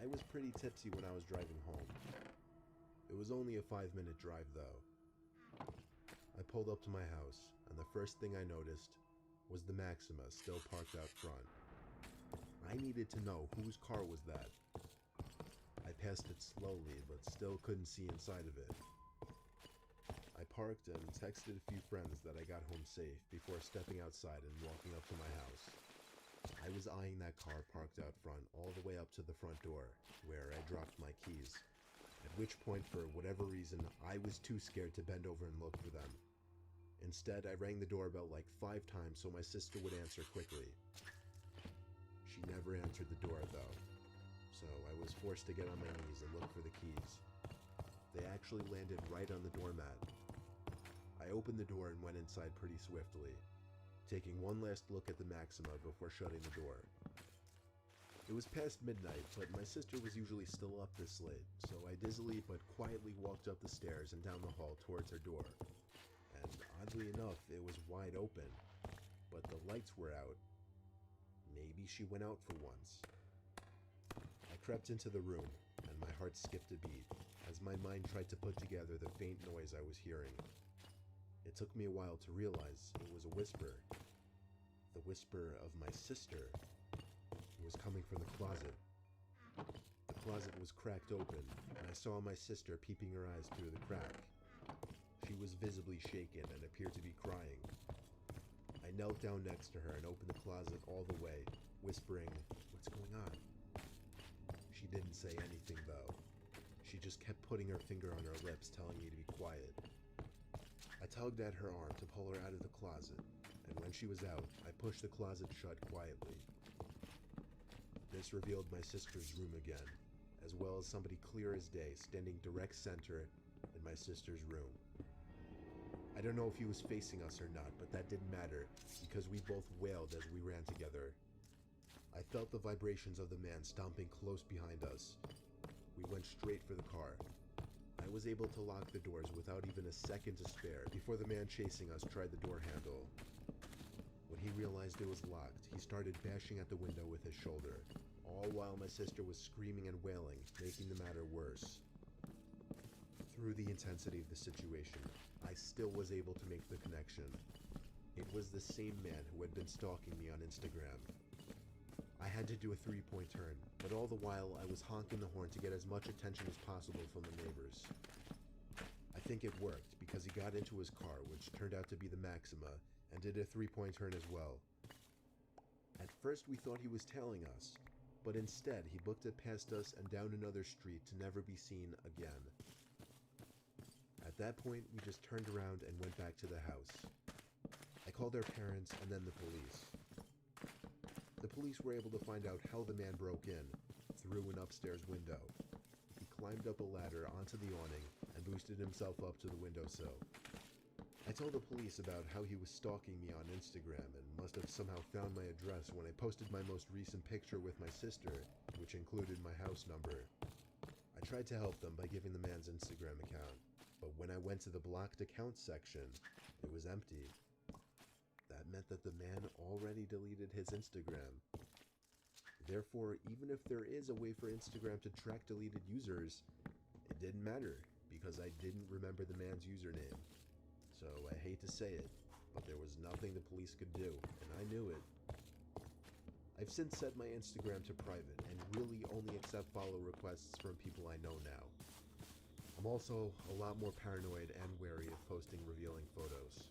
Speaker 1: I was pretty tipsy when I was driving home. It was only a 5-minute drive though. I pulled up to my house, and the first thing I noticed was the Maxima still parked out front. I needed to know whose car was that. I passed it slowly, but still couldn't see inside of it. I parked and texted a few friends that I got home safe before stepping outside and walking up to my house. I was eyeing that car parked out front all the way up to the front door, where I dropped my keys, at which point, for whatever reason, I was too scared to bend over and look for them. Instead, I rang the doorbell like 5 times so my sister would answer quickly. She never answered the door though, so I was forced to get on my knees and look for the keys. They actually landed right on the doormat. I opened the door and went inside pretty swiftly, taking one last look at the Maxima before shutting the door. It was past midnight, but my sister was usually still up this late, so I dizzily but quietly walked up the stairs and down the hall towards her door. And oddly enough, it was wide open, but the lights were out. Maybe she went out for once. I crept into the room, and my heart skipped a beat as my mind tried to put together the faint noise I was hearing. It took me a while to realize it was a whisper. The whisper of my sister. It was coming from the closet. The closet was cracked open, and I saw my sister peeping her eyes through the crack. She was visibly shaken and appeared to be crying. I knelt down next to her and opened the closet all the way, whispering, "What's going on?" She didn't say anything though. She just kept putting her finger on her lips, telling me to be quiet. I tugged at her arm to pull her out of the closet, and when she was out, I pushed the closet shut quietly. This revealed my sister's room again, as well as somebody clear as day standing direct center in my sister's room. I don't know if he was facing us or not, but that didn't matter, because we both wailed as we ran together. I felt the vibrations of the man stomping close behind us. We went straight for the car. I I was able to lock the doors without even a second to spare before the man chasing us tried the door handle. When he realized it was locked, he started bashing at the window with his shoulder, all while my sister was screaming and wailing, making the matter worse. Through the intensity of the situation, I still was able to make the connection. It was the same man who had been stalking me on Instagram. I had to do a three-point turn, but all the while I was honking the horn to get as much attention as possible from the neighbors. I think it worked because he got into his car, which turned out to be the Maxima, and did a three-point turn as well. At first we thought he was tailing us, but instead he booked it past us and down another street to never be seen again. At that point, we just turned around and went back to the house. I called our parents and then the police. The police were able to find out how the man broke in, through an upstairs window. He climbed up a ladder onto the awning and boosted himself up to the windowsill. I told the police about how he was stalking me on Instagram and must have somehow found my address when I posted my most recent picture with my sister, which included my house number. I tried to help them by giving the man's Instagram account, but when I went to the blocked accounts section, it was empty. That meant that the man already deleted his Instagram. Therefore, even if there is a way for Instagram to track deleted users, it didn't matter because I didn't remember the man's username. So I hate to say it, but there was nothing the police could do, and I knew it. I've since set my Instagram to private and really only accept follow requests from people I know now. I'm also a lot more paranoid and wary of posting revealing photos.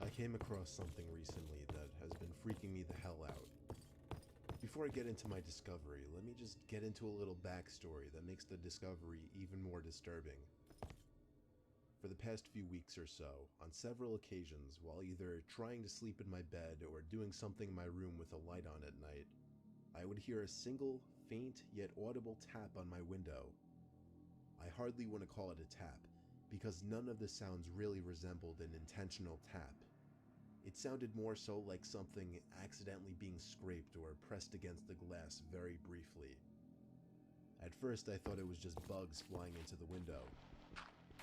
Speaker 1: I came across something recently that has been freaking me the hell out. Before I get into my discovery, let me just get into a little backstory that makes the discovery even more disturbing. For the past few weeks or so, on several occasions, while either trying to sleep in my bed or doing something in my room with a light on at night, I would hear a single, faint yet audible tap on my window. I hardly want to call it a tap, because none of the sounds really resembled an intentional tap. It sounded more so like something accidentally being scraped or pressed against the glass very briefly. At first I thought it was just bugs flying into the window,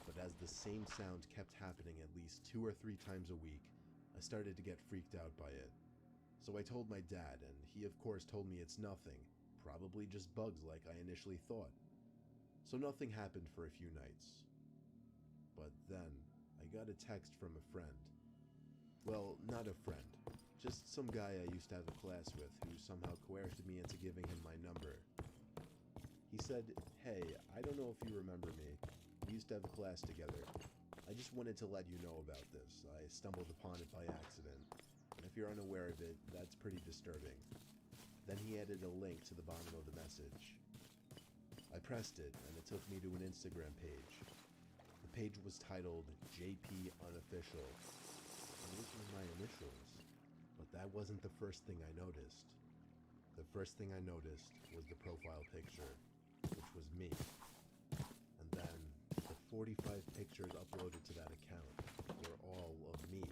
Speaker 1: but as the same sound kept happening at least 2 or 3 times a week, I started to get freaked out by it. So I told my dad, and he of course told me it's nothing, probably just bugs like I initially thought. So nothing happened for a few nights. But then, I got a text from a friend. Well, not a friend, just some guy I used to have a class with who somehow coerced me into giving him my number. He said, "Hey, I don't know if you remember me. We used to have a class together. I just wanted to let you know about this. I stumbled upon it by accident. And if you're unaware of it, that's pretty disturbing." Then he added a link to the bottom of the message. I pressed it, and it took me to an Instagram page. The page was titled JP Unofficial. And those were my initials. But that wasn't the first thing I noticed. The first thing I noticed was the profile picture, which was me. And then, the 45 pictures uploaded to that account were all of me.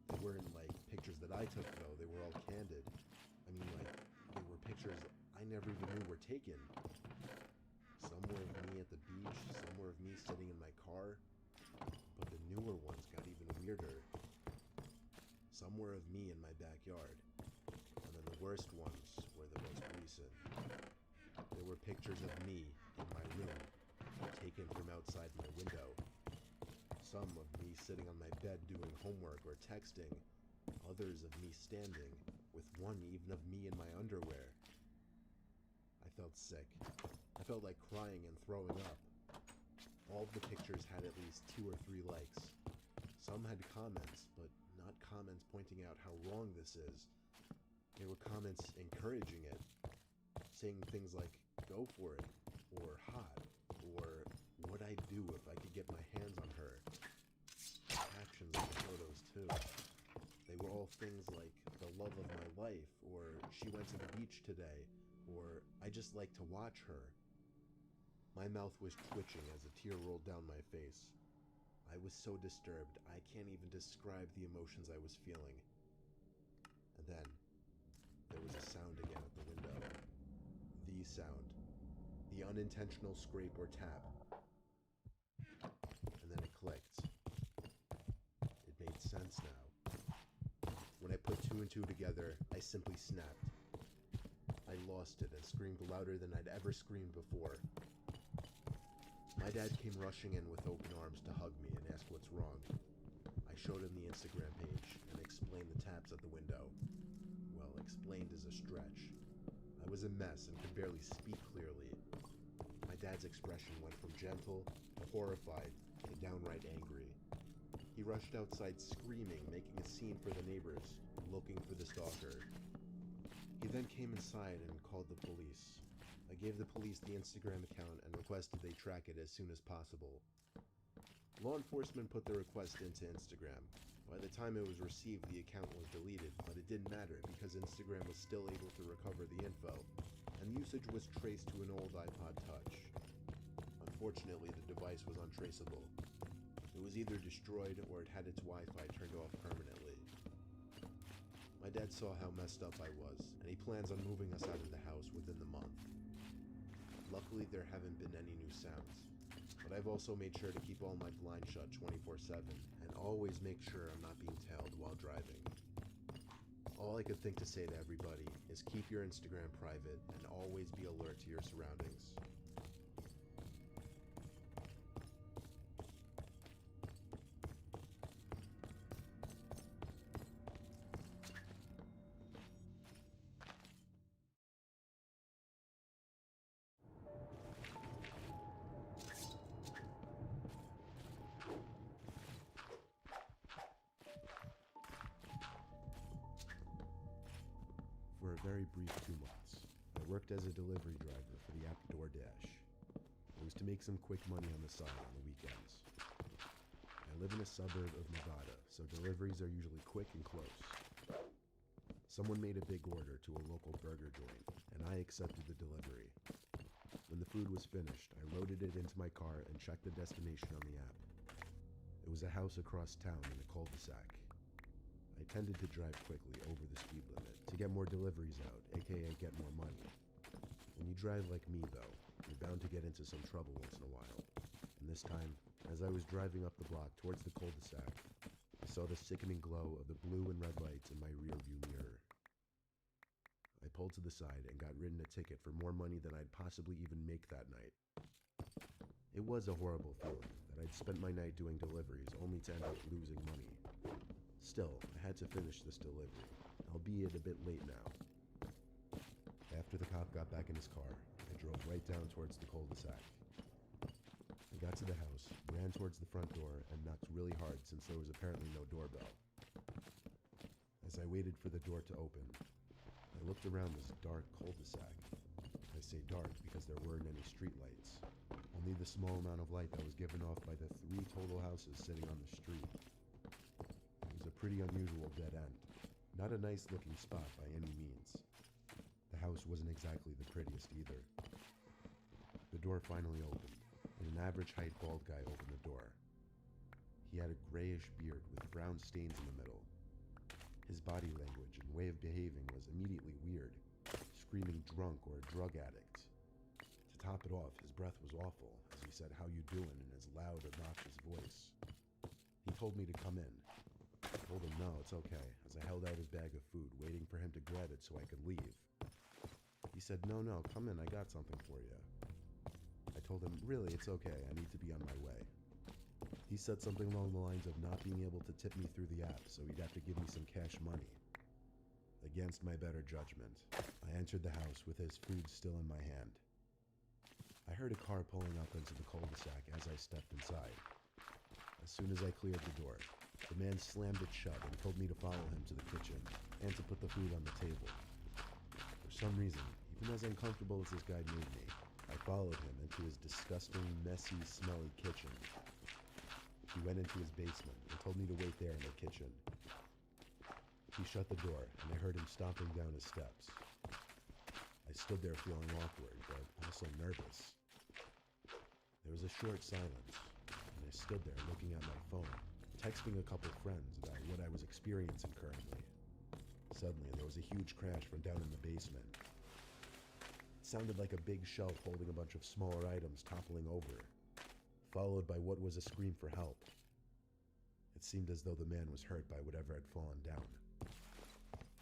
Speaker 1: They weren't like pictures that I took though, they were all candid. I mean, like, they were pictures I never even knew were taken. Some were of me at the beach, some were of me sitting in my car, but the newer ones got even weirder. Some were of me in my backyard, and then the worst ones were the most recent. There were pictures of me in my room, taken from outside my window. Some of me sitting on my bed doing homework or texting, others of me standing, with one even of me in my underwear. I felt sick. I felt like crying and throwing up. All of the pictures had at least 2 or 3 likes. Some had comments, but not comments pointing out how wrong this is. They were comments encouraging it, saying things like, "Go for it," or "hot," or "What'd I do if I could get my hands on her?" Captions of the photos too. They were all things like, "The love of my life," or "She went to the beach today," or "I just like to watch her." My mouth was twitching as a tear rolled down my face. I was was so disturbed, I can't even describe the emotions I was feeling. And then, there was a sound again at the window. The sound. The unintentional scrape or tap. And then it clicked. It made sense now. When I put two and two together, I simply snapped. I lost it and screamed louder than I'd ever screamed before. My dad came rushing in with open arms to hug me and ask what's wrong. I showed him the Instagram page and explained the taps at the window. Well, explained is a stretch. I was a mess and could barely speak clearly. My dad's expression went from gentle to horrified to downright angry. He rushed outside screaming, making a scene for the neighbors, looking for the stalker. He then came inside and called the police. I gave the police the Instagram account and requested they track it as soon as possible. Law enforcement put the request into Instagram. By the time it was received, the account was deleted, but it didn't matter because Instagram was still able to recover the info, and usage was traced to an old iPod Touch. Unfortunately, the device was untraceable. It was either destroyed or it had its Wi-Fi turned off permanently. My dad saw how messed up I was, and he plans on moving us out of the house within the month. Luckily, there haven't been any new sounds, but I've also made sure to keep all my blinds shut 24/7 and always make sure I'm not being tailed while driving. All I could think to say to everybody is keep your Instagram private and always be alert to your surroundings. For a very brief 2 months, I worked as a delivery driver for the app DoorDash. It was to make some quick money on the side on the weekends. I live in a suburb of Nevada, so deliveries are usually quick and close. Someone made a big order to a local burger joint, and I accepted the delivery. When the food was finished, I loaded it into my car and checked the destination on the app. It was a house across town in a cul-de-sac. I tended to drive quickly over the speed limit to get more deliveries out, aka get more money. When you drive like me though, you're bound to get into some trouble once in a while. And this time, as I was driving up the block towards the cul-de-sac, I saw the sickening glow of the blue and red lights in my rearview mirror. I pulled to the side and got written a ticket for more money than I'd possibly even make that night. It was a horrible feeling that I'd spent my night doing deliveries only to end up losing money. Still, I had to finish this delivery, albeit a bit late now. After the cop got back in his car, I drove right down towards the cul-de-sac. I got to the house, ran towards the front door, and knocked really hard since there was apparently no doorbell. As I waited for the door to open, I looked around this dark cul-de-sac. I say dark because there weren't any streetlights, only the small amount of light that was given off by the 3 total houses sitting on the street. It was a pretty unusual dead end. Not a nice looking spot by any means. The house wasn't exactly the prettiest either. The door finally opened, and an average height bald guy opened the door. He had a grayish beard with brown stains in the middle. His body language and way of behaving was immediately weird, screaming drunk or a drug addict. To top it off, his breath was awful as he said, "How you doing?" in his loud, obnoxious voice. He told me to come in. I told him no, it's okay, as I held out his bag of food, waiting for him to grab it so I could leave. He said, no, come in, I got something for you. I told him, really, it's okay, I need to be on my way. He said something along the lines of not being able to tip me through the app, so he'd have to give me some cash money. Against my better judgment, I entered the house with his food still in my hand. I heard a car pulling up into the cul-de-sac as I stepped inside. As soon as I cleared the door, the man slammed it shut and told me to follow him to the kitchen and to put the food on the table. For some reason, even as uncomfortable as this guy made me, I followed him into his disgusting, messy, smelly kitchen. He went into his basement and told me to wait there in the kitchen. He shut the door and I heard him stomping down his steps. I stood there feeling awkward, but also nervous. There was a short silence, and I stood there looking at my phone, texting a couple friends about what I was experiencing currently. Suddenly, there was a huge crash from down in the basement. It sounded like a big shelf holding a bunch of smaller items toppling over, followed by what was a scream for help. It seemed as though the man was hurt by whatever had fallen down.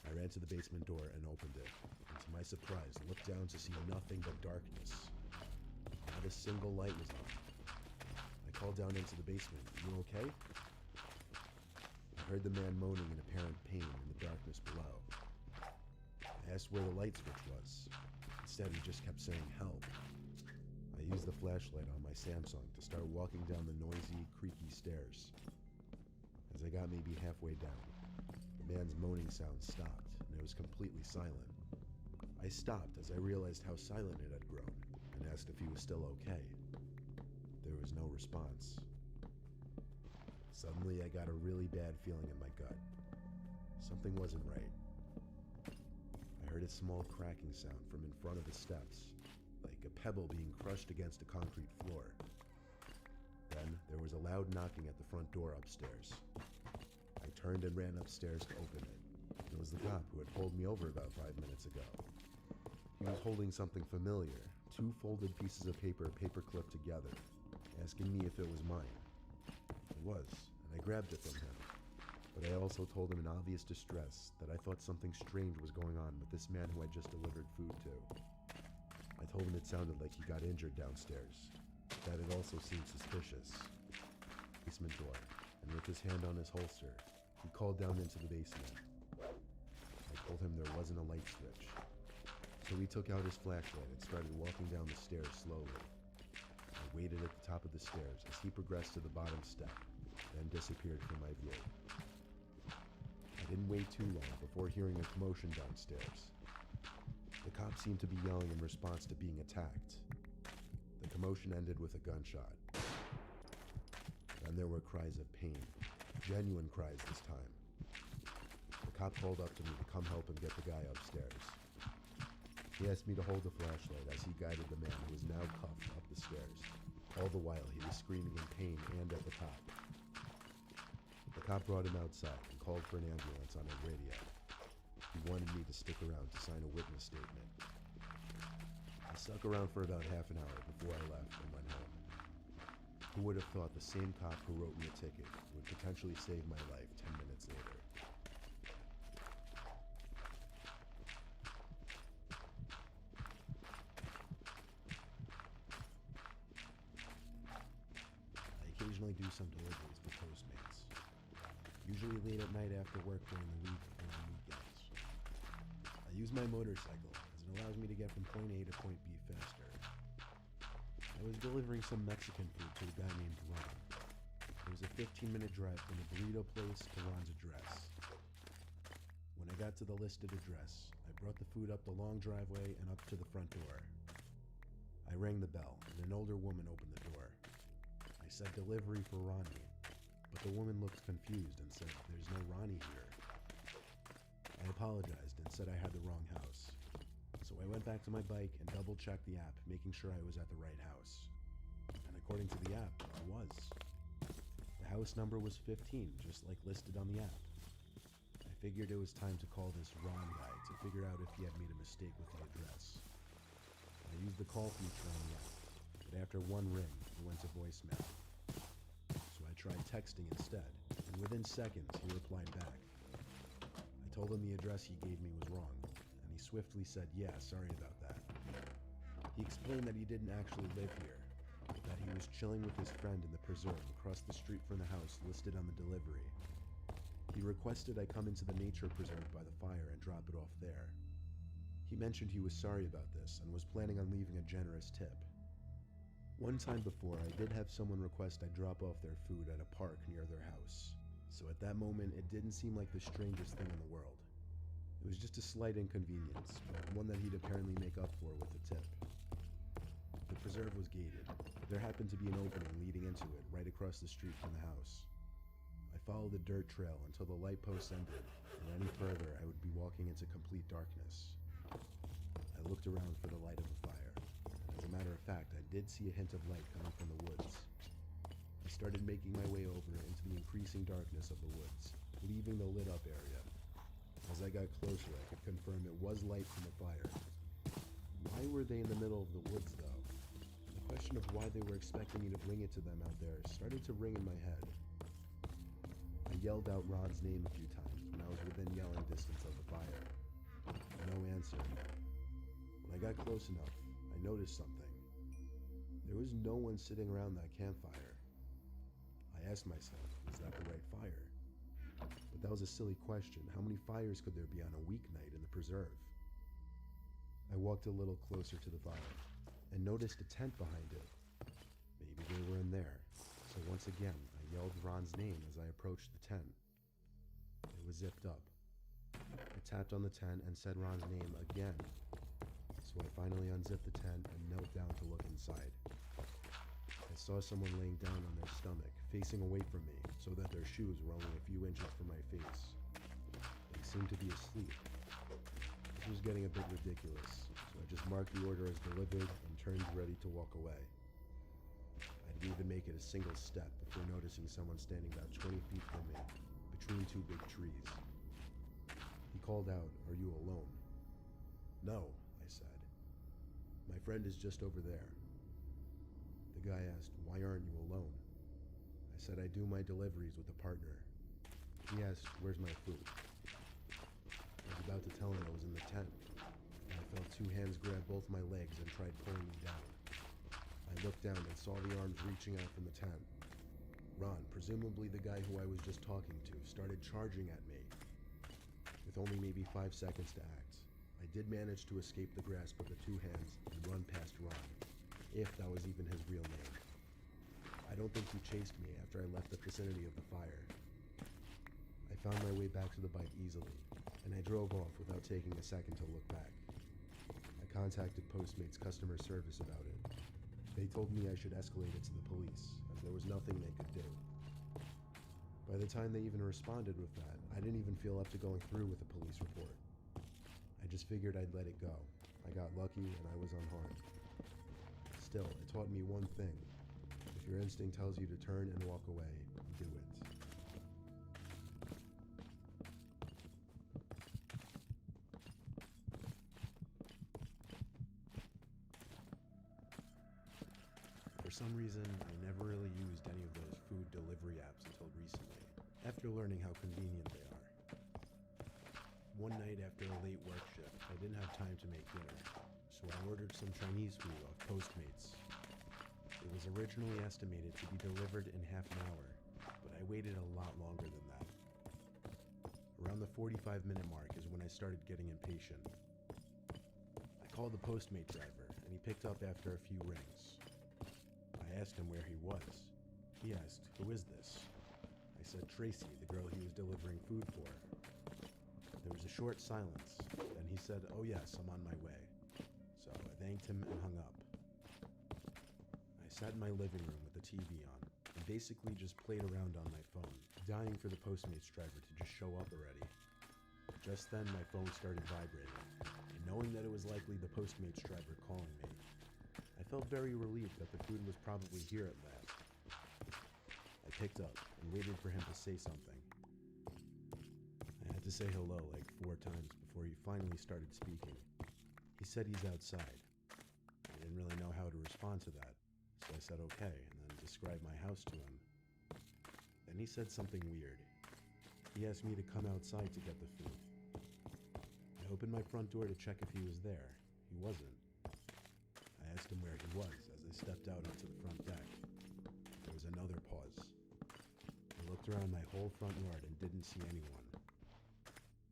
Speaker 1: I ran to the basement door and opened it, and to my surprise, looked down to see nothing but darkness. Not a single light was on. I called down into the basement. "You okay?" I heard the man moaning in apparent pain in the darkness below. I asked where the light switch was. Instead, he just kept saying, "Help." I used the flashlight on my Samsung to start walking down the noisy, creaky stairs. As I got maybe halfway down, the man's moaning sound stopped, and it was completely silent. I stopped as I realized how silent it had grown, and asked if he was still okay. There was no response. Suddenly, I got a really bad feeling in my gut. Something wasn't right. I heard a small cracking sound from in front of the steps, like a pebble being crushed against a concrete floor. Then there was a loud knocking at the front door upstairs. I turned and ran upstairs to open it. It was the cop who had pulled me over about 5 minutes ago. He was holding something familiar, 2 folded pieces of paper clipped together, asking me if it was mine. It was, and I grabbed it from him. But I also told him in obvious distress that I thought something strange was going on with this man who I just delivered food to. I told him it sounded like he got injured downstairs, but that it also seemed suspicious. Basement door, and with his hand on his holster, he called down into the basement. I told him there wasn't a light switch. So he took out his flashlight and started walking down the stairs slowly. I waited at the top of the stairs as he progressed to the bottom step, then disappeared from my view. I didn't wait too long before hearing a commotion downstairs. The cops seemed to be yelling in response to being attacked. The commotion ended with a gunshot. Then there were cries of pain, genuine cries this time. The cop called up to me to come help him get the guy upstairs. He asked me to hold the flashlight as he guided the man who was now cuffed up the stairs. All the while, he was screaming in pain and at the top. The cop brought him outside and called for an ambulance on his radio. He wanted me to stick around to sign a witness statement. I stuck around for about half an hour before I left and went home. Who would have thought the same cop who wrote me a ticket would potentially save my life 10 minutes later? I occasionally do some deliveries for Postmates, usually late at night after work during the week or on weekends. I use my motorcycle as it allows me to get from point A to point B faster. I was delivering some Mexican food to a guy named Ron. It was a 15-minute drive from the burrito place to Ron's address. When I got to the listed address, I brought the food up the long driveway and up to the front door. I rang the bell, and an older woman opened the door. I said delivery for Ronnie, but the woman looked confused and said, "There's no Ronnie here." I apologized and said I had the wrong house. So I went back to my bike and double-checked the app, making sure I was at the right house. And according to the app, I was. The house number was 15, just like listed on the app. I figured it was time to call this Ron guy to figure out if he had made a mistake with the address. I used the call feature on the app, but after one ring, it went to voicemail. So I tried texting instead, and within seconds, he replied back. I told him the address he gave me was wrong, and he swiftly said, "Yeah, sorry about that." He explained that he didn't actually live here, but that he was chilling with his friend in the preserve across the street from the house listed on the delivery. He requested I come into the nature preserve by the fire and drop it off there. He mentioned he was sorry about this and was planning on leaving a generous tip. One time before, I did have someone request I drop off their food at a park near their house, so at that moment it didn't seem like the strangest thing in the world. It was just a slight inconvenience, but one that he'd apparently make up for with a tip. The preserve was gated, but there happened to be an opening leading into it right across the street from the house. I followed the dirt trail until the light post ended, and any further I would be walking into complete darkness. I looked around for the light of the fire, and as a matter of fact, I did see a hint of light coming from the woods. I I started making my way over into the increasing darkness of the woods, leaving the lit up area. As I got closer, I could confirm it was light from a fire. Why were they in the middle of the woods, though? The question of why they were expecting me to bring it to them out there started to ring in my head. I yelled out Ron's name a few times when I was within yelling distance of the fire. No answer. When I got close enough, I noticed something. There was no one sitting around that campfire. I asked myself, was that the right fire? But that was a silly question. How many fires could there be on a weeknight in the preserve? I walked a little closer to the fire and noticed a tent behind it. Maybe they were in there. So once again, I yelled Ron's name as I approached the tent. It was zipped up. I tapped on the tent and said Ron's name again. So I finally unzipped the tent and knelt down to look inside. I saw someone laying down on their stomach, facing away from me, so that their shoes were only a few inches from my face. They seemed to be asleep. This was getting a bit ridiculous, so I just marked the order as delivered and turned ready to walk away. I didn't even make it a single step before noticing someone standing about 20 feet from me, between two big trees. He called out, "Are you alone?" "No," I said. "My friend is just over there." The guy asked, "Why aren't you alone?" I said I do my deliveries with a partner. He asked, "Where's my food?" I was about to tell him I was in the tent, and I felt two hands grab both my legs and tried pulling me down. I looked down and saw the arms reaching out from the tent. Ron, presumably the guy who I was just talking to, started charging at me. With only maybe 5 seconds to act, I did manage to escape the grasp of the two hands and run past Ron, if that was even his real name. I don't think he chased me after I left the vicinity of the fire. I found my way back to the bike easily, and I drove off without taking a second to look back. I contacted Postmates customer service about it. They told me I should escalate it to the police, as there was nothing they could do. By the time they even responded with that, I didn't even feel up to going through with a police report. I just figured I'd let it go. I got lucky and I was unharmed. Still, it taught me one thing. If your instinct tells you to turn and walk away, do it. For some reason, I never really used any of those food delivery apps until recently, after learning how convenient they are. One night after a late work shift, I didn't have time to make dinner, so I ordered some Chinese food off Postmates. It was originally estimated to be delivered in half an hour, but I waited a lot longer than that. Around the 45-minute mark is when I started getting impatient. I called the Postmates driver, and he picked up after a few rings. I asked him where he was. He asked, "Who is this?" I said, "Tracy, the girl he was delivering food for." There was a short silence, then he said, "Oh yes, I'm on my way." So I thanked him and hung up. I sat in my living room with the TV on, and basically just played around on my phone, dying for the Postmates driver to just show up already. Just then my phone started vibrating, and knowing that it was likely the Postmates driver calling me, I felt very relieved that the food was probably here at last. I picked up and waited for him to say something. I had to say hello like 4 times before he finally started speaking. He said he's outside. I didn't really know how to respond to that, so I said okay and then described my house to him. Then he said something weird. He asked me to come outside to get the food. I opened my front door to check if he was there. He wasn't. I asked him where he was as I stepped out onto the front deck. There was another pause. I looked around my whole front yard and didn't see anyone.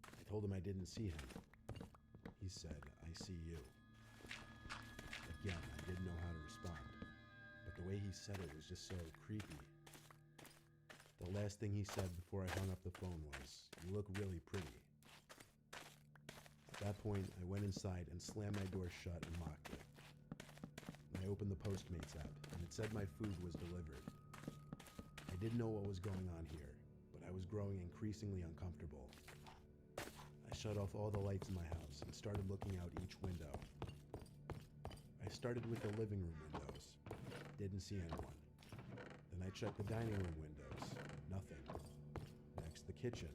Speaker 1: I told him I didn't see him. He said, "I see you." Again, I didn't know how to respond, but the way he said it was just so creepy. The last thing he said before I hung up the phone was, "You look really pretty." At that point, I went inside and slammed my door shut and locked it. I opened the Postmates app, and it said my food was delivered. I didn't know what was going on here, but I was growing increasingly uncomfortable. I shut off all the lights in my house and started looking out each window. I started with the living room windows. Didn't see anyone. Then I I checked the dining room windows. Nothing. Next, the kitchen.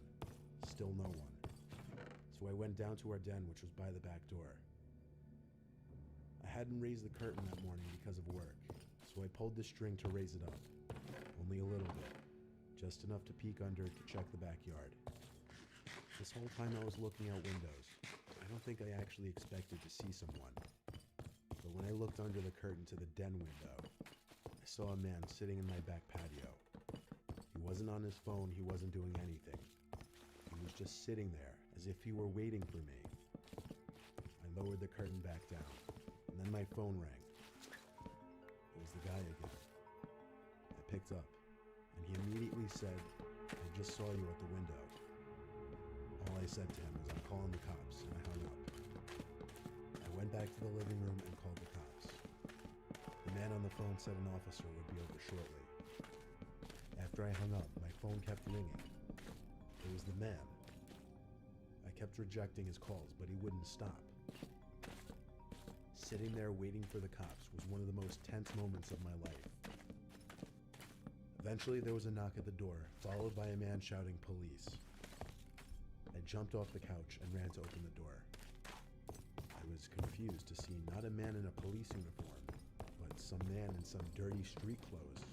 Speaker 1: Still no one. So I went down to our den, which was by the back door. I hadn't raised the curtain that morning because of work, so I pulled the string to raise it up. Only a little bit. Just enough to peek under to check the backyard. This whole time I was looking out windows. I don't think I actually expected to see someone. But when I looked under the curtain to the den window, I saw a man sitting in my back patio. He wasn't on his phone, he wasn't doing anything. He was just sitting there, as if he were waiting for me. I lowered the curtain back down, and then my phone rang. It was the guy again. I picked up, and he immediately said, "I just saw you at the window." All I said to him was, "I'm calling the cops," and I hung up. I went back to the living room and called the cops. The man on the phone said an officer would be over shortly. After I hung up, my phone kept ringing. It was the man. I kept rejecting his calls, but he wouldn't stop. Sitting there waiting for the cops was one of the most tense moments of my life. Eventually, there was a knock at the door, followed by a man shouting, "Police." I jumped off the couch and ran to open the door. I was confused to see not a man in a police uniform, but some man in some dirty street clothes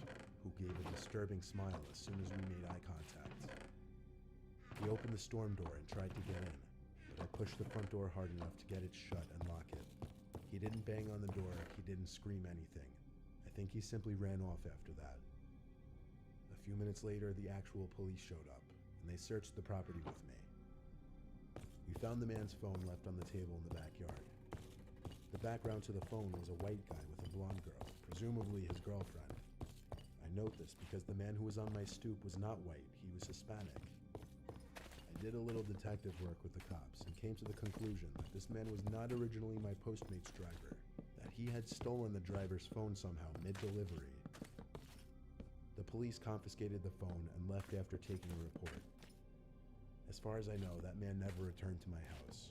Speaker 1: who gave a disturbing smile as soon as we made eye contact. He opened the storm door and tried to get in, but I pushed the front door hard enough to get it shut and lock it. He didn't bang on the door, he didn't scream anything. I think he simply ran off after that. A few minutes later, the actual police showed up, and they searched the property with me. We found the man's phone left on the table in the backyard. The background to the phone was a white guy with a blonde girl, presumably his girlfriend. I note this because the man who was on my stoop was not white, he was Hispanic. I did a little detective work with the cops and came to the conclusion that this man was not originally my Postmates driver, that he had stolen the driver's phone somehow mid-delivery. The police confiscated the phone and left after taking a report. As far as I know, that man never returned to my house,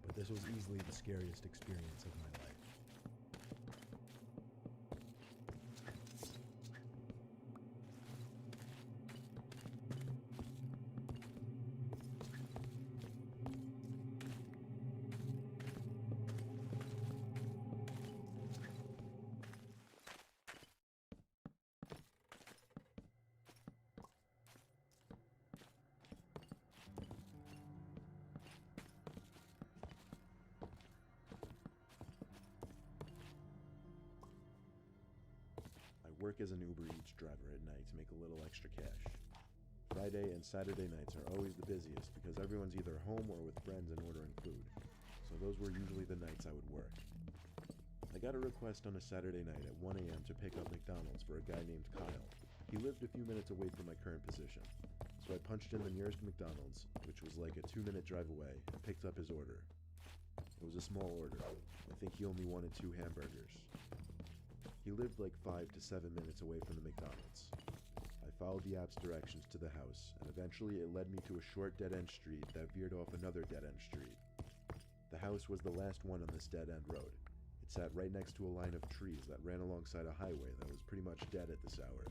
Speaker 1: but this was easily the scariest experience of my life. I work as an Uber Eats driver at night to make a little extra cash. Friday and Saturday nights are always the busiest because everyone's either home or with friends and ordering food, so those were usually the nights I would work. I got a request on a Saturday night at 1 a.m. to pick up McDonald's for a guy named Kyle. He lived a few minutes away from my current position, so I punched in the nearest McDonald's, which was like a 2-minute drive away, and picked up his order. It was a small order. I think he only wanted 2 hamburgers. He lived like 5 to 7 minutes away from the McDonald's. I followed the app's directions to the house, and eventually it led me to a short dead-end street that veered off another dead-end street. The house was the last one on this dead-end road. It sat right next to a line of trees that ran alongside a highway that was pretty much dead at this hour.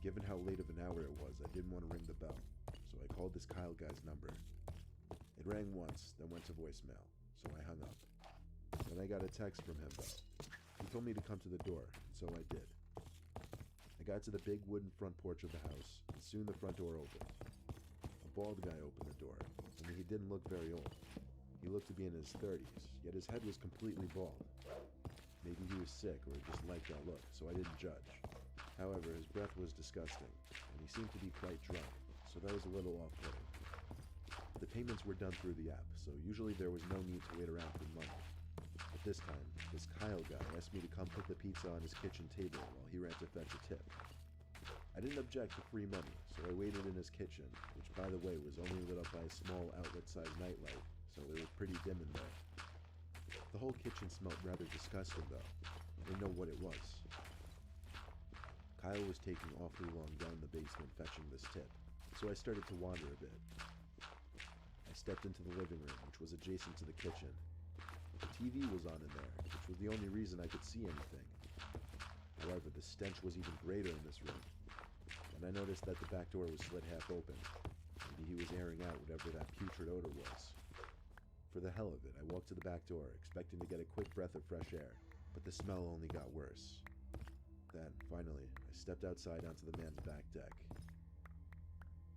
Speaker 1: Given how late of an hour it was, I didn't want to ring the bell, so I called this Kyle guy's number. It rang once, then went to voicemail, so I hung up. Then I got a text from him, though. He told me to come to the door, and so I did. I got to the big wooden front porch of the house, and soon the front door opened. A bald guy opened the door, and he didn't look very old. He looked to be in his 30s, yet his head was completely bald. Maybe he was sick or just liked that look, so I didn't judge. However, his breath was disgusting, and he seemed to be quite drunk, so that was a little off-putting. The payments were done through the app, so usually there was no need to wait around for money. But this time, this Kyle guy asked me to come put the pizza on his kitchen table while he ran to fetch a tip. I didn't object to free money, so I waited in his kitchen, which by the way was only lit up by a small outlet-sized nightlight, so it was pretty dim in there. The whole kitchen smelled rather disgusting though. I didn't know what it was. Kyle was taking awfully long down the basement fetching this tip, so I started to wander a bit. I stepped into the living room, which was adjacent to the kitchen. The TV was on in there, which was the only reason I could see anything. However, the stench was even greater in this room. Then I noticed that the back door was slit half open. Maybe he was airing out whatever that putrid odor was. For the hell of it, I walked to the back door, expecting to get a quick breath of fresh air, but the smell only got worse. Then, finally, I stepped outside onto the man's back deck.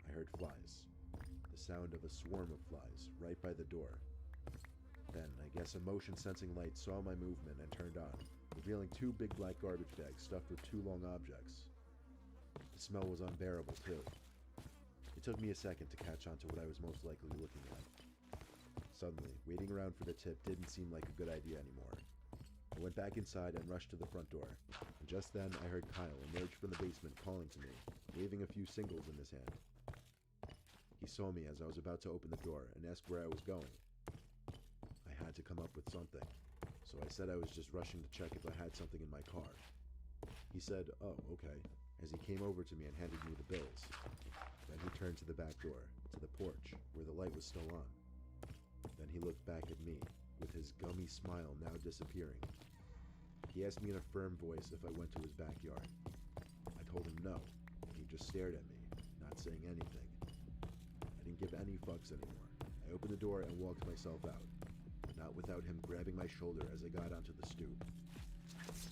Speaker 1: I heard flies. The sound of a swarm of flies, right by the door. Then, I guess a motion-sensing light saw my movement and turned on, revealing 2 big black garbage bags stuffed with 2 long objects. The smell was unbearable, too. It took me a second to catch on to what I was most likely looking at. Suddenly, waiting around for the tip didn't seem like a good idea anymore. I went back inside and rushed to the front door, and just then I heard Kyle emerge from the basement calling to me, waving a few singles in his hand. He saw me as I was about to open the door and asked where I was going. I had to come up with something, so I said I was just rushing to check if I had something in my car. He said, "Oh, okay," as he came over to me and handed me the bills. Then he turned to the back door, to the porch, where the light was still on. Then he looked back at me, with his gummy smile now disappearing. He asked me in a firm voice if I went to his backyard. I told him no, and he just stared at me, not saying anything. I didn't give any fucks anymore. I opened the door and walked myself out, not without him grabbing my shoulder as I got onto the stoop.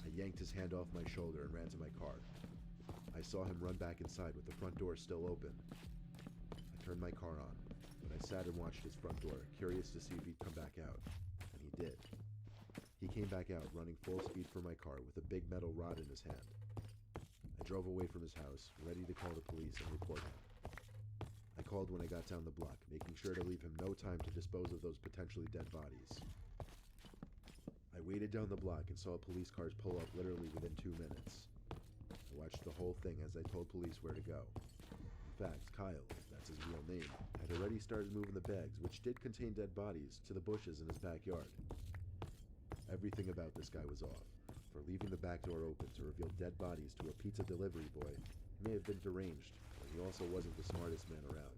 Speaker 1: I yanked his hand off my shoulder and ran to my car. I saw him run back inside with the front door still open. I turned my car on, but I sat and watched his front door, curious to see if he'd come back out, and he did. He came back out, running full speed for my car with a big metal rod in his hand. I drove away from his house, ready to call the police and report him. I called when I got down the block, making sure to leave him no time to dispose of those potentially dead bodies. I waited down the block and saw police cars pull up literally within 2 minutes. I watched the whole thing as I told police where to go. In fact, Kyle, that's his real name, had already started moving the bags, which did contain dead bodies, to the bushes in his backyard. Everything about this guy was off. For leaving the back door open to reveal dead bodies to a pizza delivery boy, he may have been deranged, but he also wasn't the smartest man around.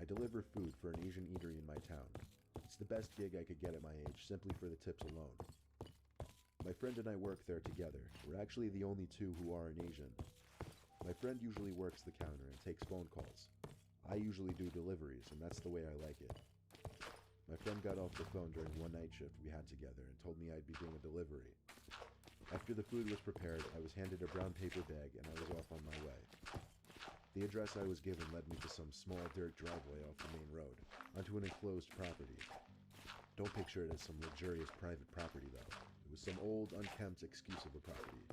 Speaker 1: I deliver food for an Asian eatery in my town. It's the best gig I could get at my age, simply for the tips alone. My friend and I work there together. We're actually the only 2 who are an Asian. My friend usually works the counter and takes phone calls. I usually do deliveries, and that's the way I like it. My friend got off the phone during one night shift we had together and told me I'd be doing a delivery. After the food was prepared, I was handed a brown paper bag and I was off on my way. The address I was given led me to some small dirt driveway off the main road, onto an enclosed property. Don't picture it as some luxurious private property though. It was some old, unkempt excuse of a property.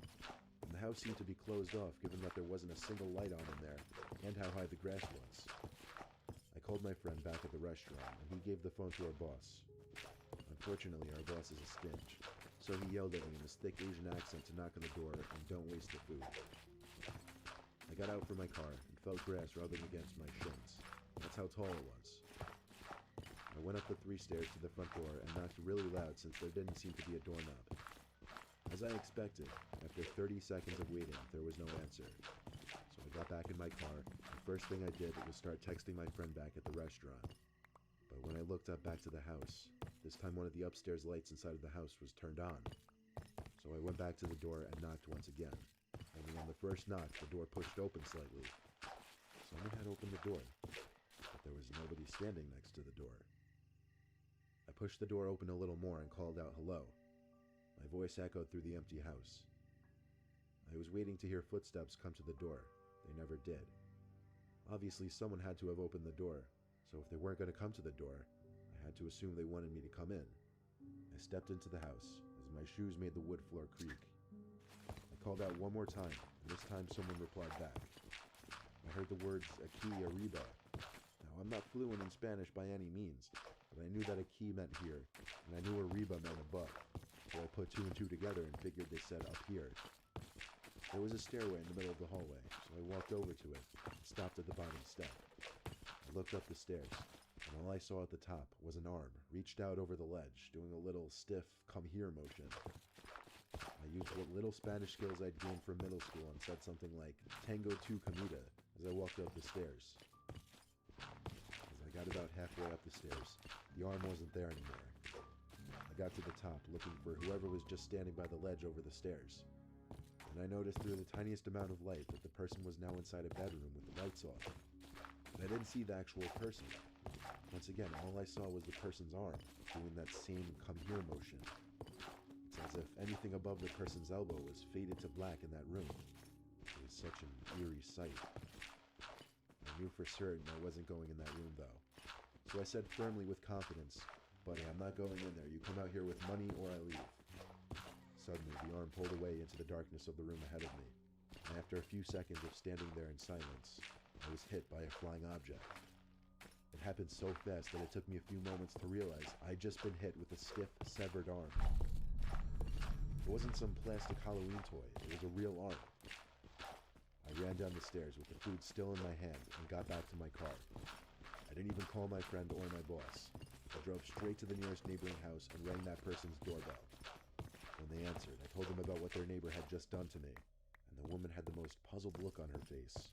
Speaker 1: And the house seemed to be closed off given that there wasn't a single light on in there, and how high the grass was. I called my friend back at the restaurant, and he gave the phone to our boss. Unfortunately, our boss is a stinge, so he yelled at me in his thick Asian accent to knock on the door and don't waste the food. I got out from my car and felt grass rubbing against my shins. That's how tall it was. I went up the 3 stairs to the front door and knocked really loud since there didn't seem to be a doorknob. As I expected, after 30 seconds of waiting, there was no answer. So I got back in my car. The first thing I did was start texting my friend back at the restaurant. But when I looked up back to the house, this time one of the upstairs lights inside of the house was turned on. So I went back to the door and knocked once again. Only on the first knock, the door pushed open slightly. Someone had opened the door, but there was nobody standing next to the door. I pushed the door open a little more and called out hello. My voice echoed through the empty house. I was waiting to hear footsteps come to the door. They never did. Obviously, someone had to have opened the door, so if they weren't going to come to the door, I had to assume they wanted me to come in. I stepped into the house as my shoes made the wood floor creak. I called out one more time, and this time someone replied back. I heard the words aquí arriba. Now, I'm not fluent in Spanish by any means, but I knew that aquí meant here, and I knew arriba meant above. So I put 2 and 2 together and figured they said up here. There was a stairway in the middle of the hallway, so I walked over to it and stopped at the bottom step. I looked up the stairs, and all I saw at the top was an arm reached out over the ledge, doing a little stiff come here motion. I used what little Spanish skills I'd gained from middle school and said something like Tango tu comida, as I walked up the stairs. As I got about halfway up the stairs, the arm wasn't there anymore. I got to the top, looking for whoever was just standing by the ledge over the stairs. And I noticed through the tiniest amount of light that the person was now inside a bedroom with the lights off. But I didn't see the actual person. Once again, all I saw was the person's arm, doing that same come here motion. It's as if anything above the person's elbow was faded to black in that room. It was such an eerie sight. I knew for certain I wasn't going in that room though. So I said firmly with confidence, "Buddy, I'm not going in there. You come out here with money or I leave." Suddenly, the arm pulled away into the darkness of the room ahead of me, and after a few seconds of standing there in silence, I was hit by a flying object. It happened so fast that it took me a few moments to realize I'd just been hit with a stiff, severed arm. It wasn't some plastic Halloween toy, it was a real arm. I ran down the stairs with the food still in my hand and got back to my car. I didn't even call my friend or my boss. I drove straight to the nearest neighboring house and rang that person's doorbell. When they answered, I told them about what their neighbor had just done to me, and the woman had the most puzzled look on her face.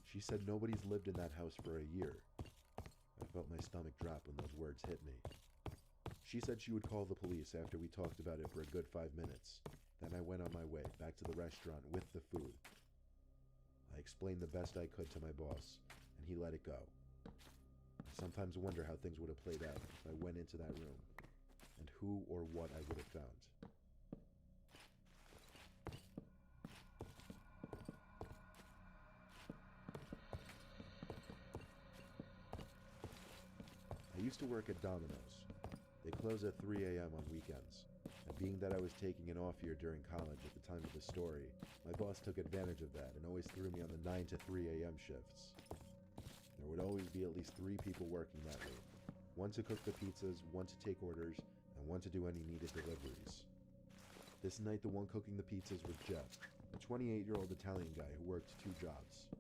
Speaker 1: She said nobody's lived in that house for a year. I felt my stomach drop when those words hit me. She said she would call the police after we talked about it for a good 5 minutes. Then I went on my way back to the restaurant with the food. I explained the best I could to my boss, and he let it go. I sometimes wonder how things would have played out if I went into that room, and who or what I would have found. I used to work at Domino's. They close at 3 a.m. on weekends, and being that I was taking an off year during college at the time of the story, my boss took advantage of that and always threw me on the 9 to 3 a.m. shifts. There would always be at least 3 people working that week. One to cook the pizzas, one to take orders, and one to do any needed deliveries. This night the one cooking the pizzas was Jeff, a 28-year-old Italian guy who worked 2 jobs.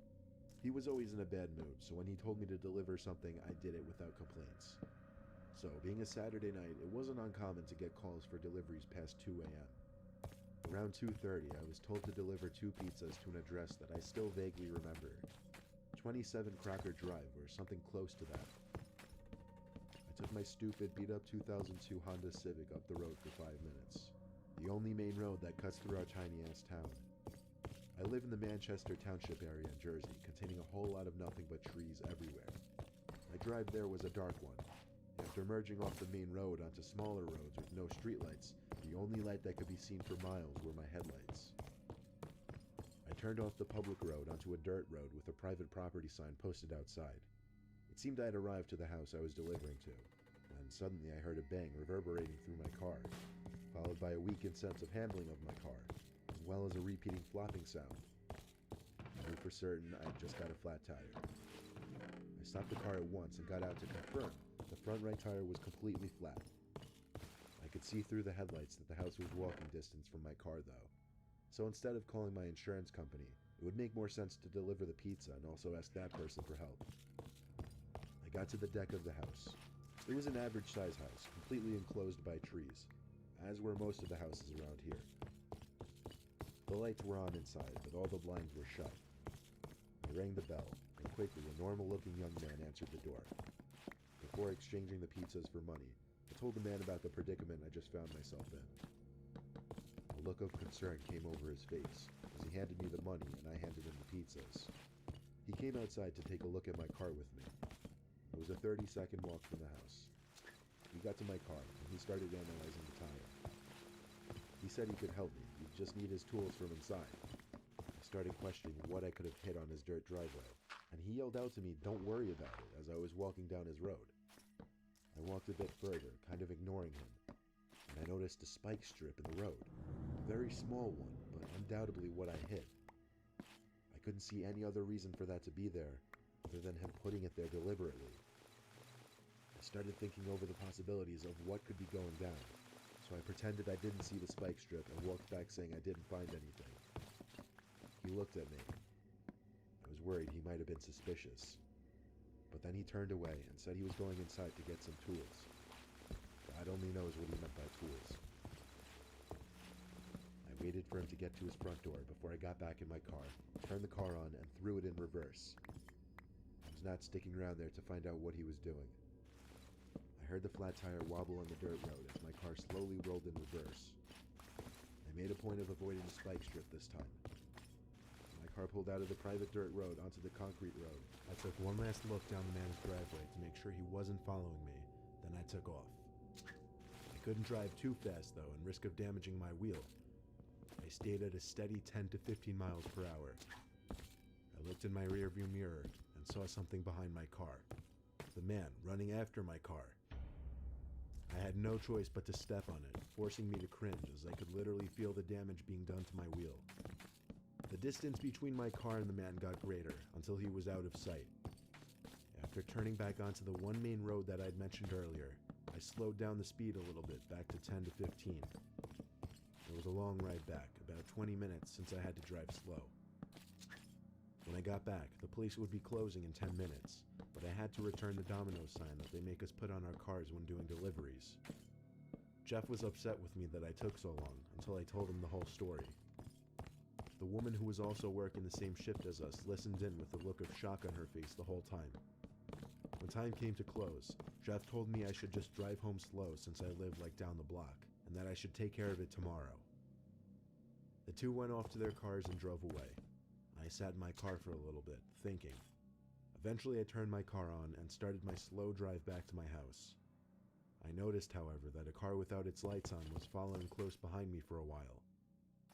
Speaker 1: He was always in a bad mood, so when he told me to deliver something, I did it without complaints. So, being a Saturday night, it wasn't uncommon to get calls for deliveries past 2 a.m. Around 2:30, I was told to deliver 2 pizzas to an address that I still vaguely remember. 27 Crocker Drive, or something close to that. I took my stupid, beat-up 2002 Honda Civic up the road for 5 minutes. The only main road that cuts through our tiny-ass town. I live in the Manchester Township area in Jersey, containing a whole lot of nothing but trees everywhere. My drive there was a dark one. After merging off the main road onto smaller roads with no streetlights, the only light that could be seen for miles were my headlights. I turned off the public road onto a dirt road with a private property sign posted outside. It seemed I had arrived to the house I was delivering to, when suddenly I heard a bang reverberating through my car, followed by a weakened sense of handling of my car, as well as a repeating flopping sound. I knew for certain I'd just got a flat tire. I stopped the car at once and got out to confirm. The front right tire was completely flat. I could see through the headlights that the house was walking distance from my car though. So instead of calling my insurance company, it would make more sense to deliver the pizza and also ask that person for help. I got to the deck of the house. It was an average size house, completely enclosed by trees, as were most of the houses around here. The lights were on inside, but all the blinds were shut. I rang the bell, and quickly a normal-looking young man answered the door. Before exchanging the pizzas for money, I told the man about the predicament I just found myself in. A look of concern came over his face as he handed me the money and I handed him the pizzas. He came outside to take a look at my car with me. It was a 30-second walk from the house. We got to my car and he started analyzing the tire. He said he could help me, he'd just need his tools from inside. I started questioning what I could have hit on his dirt driveway, and he yelled out to me, "Don't worry about it," as I was walking down his road. I walked a bit further, kind of ignoring him, and I noticed a spike strip in the road. A very small one, but undoubtedly what I hit. I couldn't see any other reason for that to be there, other than him putting it there deliberately. I started thinking over the possibilities of what could be going down, so I pretended I didn't see the spike strip and walked back saying I didn't find anything. He looked at me. I was worried he might have been suspicious. But then he turned away and said he was going inside to get some tools. God only knows what he meant by tools. I waited for him to get to his front door before I got back in my car turned the car on, and threw it in reverse. I was not sticking around there to find out what he was doing. I heard the flat tire wobble on the dirt road as my car slowly rolled in reverse. I made a point of avoiding the spike strip this time. My car pulled out of the private dirt road onto the concrete road. I took one last look down the man's driveway to make sure he wasn't following me, then I took off. I couldn't drive too fast though and risk of damaging my wheel. I stayed at a steady 10 to 15 miles per hour. I looked in my rearview mirror and saw something behind my car. The man running after my car. I had no choice but to step on it, forcing me to cringe as I could literally feel the damage being done to my wheel. The distance between my car and the man got greater until he was out of sight. After turning back onto the one main road that I'd mentioned earlier, I slowed down the speed a little bit, back to 10 to 15. It was a long ride back, about 20 minutes since I had to drive slow. When I got back, the place would be closing in 10 minutes, but I had to return the Domino's sign that they make us put on our cars when doing deliveries. Jeff was upset with me that I took so long, until I told him the whole story. The woman who was also working the same shift as us listened in with a look of shock on her face the whole time. When time came to close, Jeff told me I should just drive home slow since I lived like down the block, and that I should take care of it tomorrow. The two went off to their cars and drove away. I sat in my car for a little bit, thinking. Eventually I turned my car on and started my slow drive back to my house. I noticed, however, that a car without its lights on was following close behind me for a while.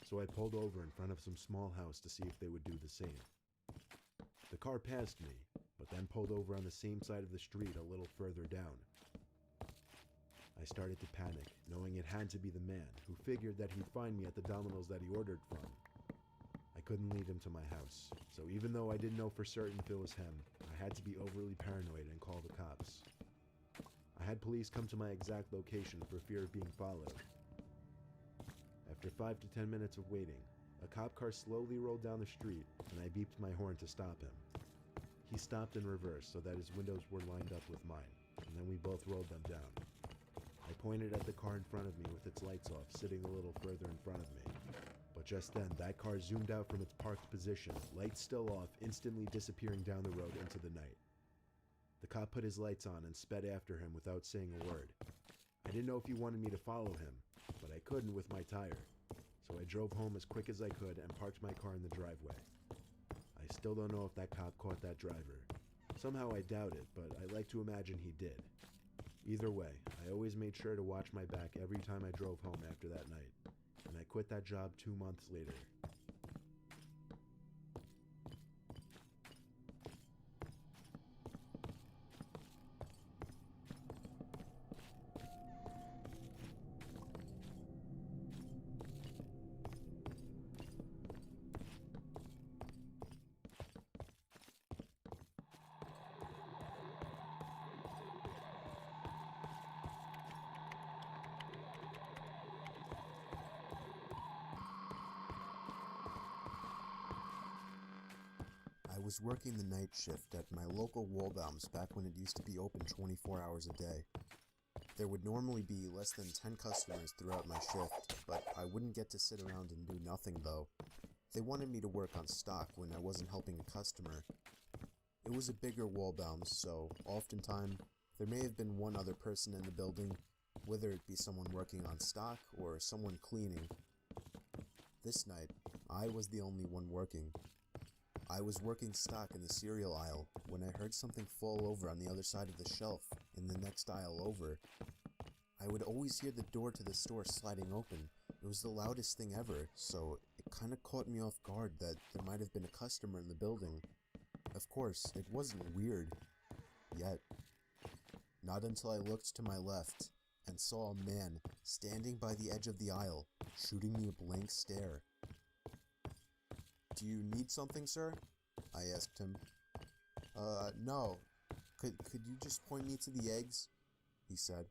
Speaker 1: So I pulled over in front of some small house to see if they would do the same. The car passed me, but then pulled over on the same side of the street a little further down. I started to panic, knowing it had to be the man, who figured that he'd find me at the Domino's that he ordered from. I couldn't lead him to my house, so even though I didn't know for certain if it was him, I had to be overly paranoid and call the cops. I had police come to my exact location for fear of being followed. After 5 to 10 minutes of waiting, a cop car slowly rolled down the street and I beeped my horn to stop him. He stopped in reverse so that his windows were lined up with mine, and then we both rolled them down. I pointed at the car in front of me with its lights off, sitting a little further in front of me. But just then, that car zoomed out from its parked position, lights still off, instantly disappearing down the road into the night. The cop put his lights on and sped after him without saying a word. I didn't know if he wanted me to follow him, but I couldn't with my tire. So I drove home as quick as I could and parked my car in the driveway. I still don't know if that cop caught that driver. Somehow I doubt it, but I like to imagine he did. Either way, I always made sure to watch my back every time I drove home after that night, and I quit that job 2 months later.
Speaker 2: I was working the night shift at my local Waldbaum's back when it used to be open 24 hours a day. There would normally be less than 10 customers throughout my shift, but I wouldn't get to sit around and do nothing though. They wanted me to work on stock when I wasn't helping a customer. It was a bigger Waldbaum's, so oftentimes there may have been one other person in the building, whether it be someone working on stock or someone cleaning. This night, I was the only one working. I was working stock in the cereal aisle when I heard something fall over on the other side of the shelf in the next aisle over. I would always hear the door to the store sliding open. It was the loudest thing ever, so it kinda caught me off guard that there might have been a customer in the building. Of course, it wasn't weird. Yet. Not until I looked to my left and saw a man standing by the edge of the aisle, shooting me a blank stare. "Do you need something, sir?" I asked him. No. Could you just point me to the eggs?" he said.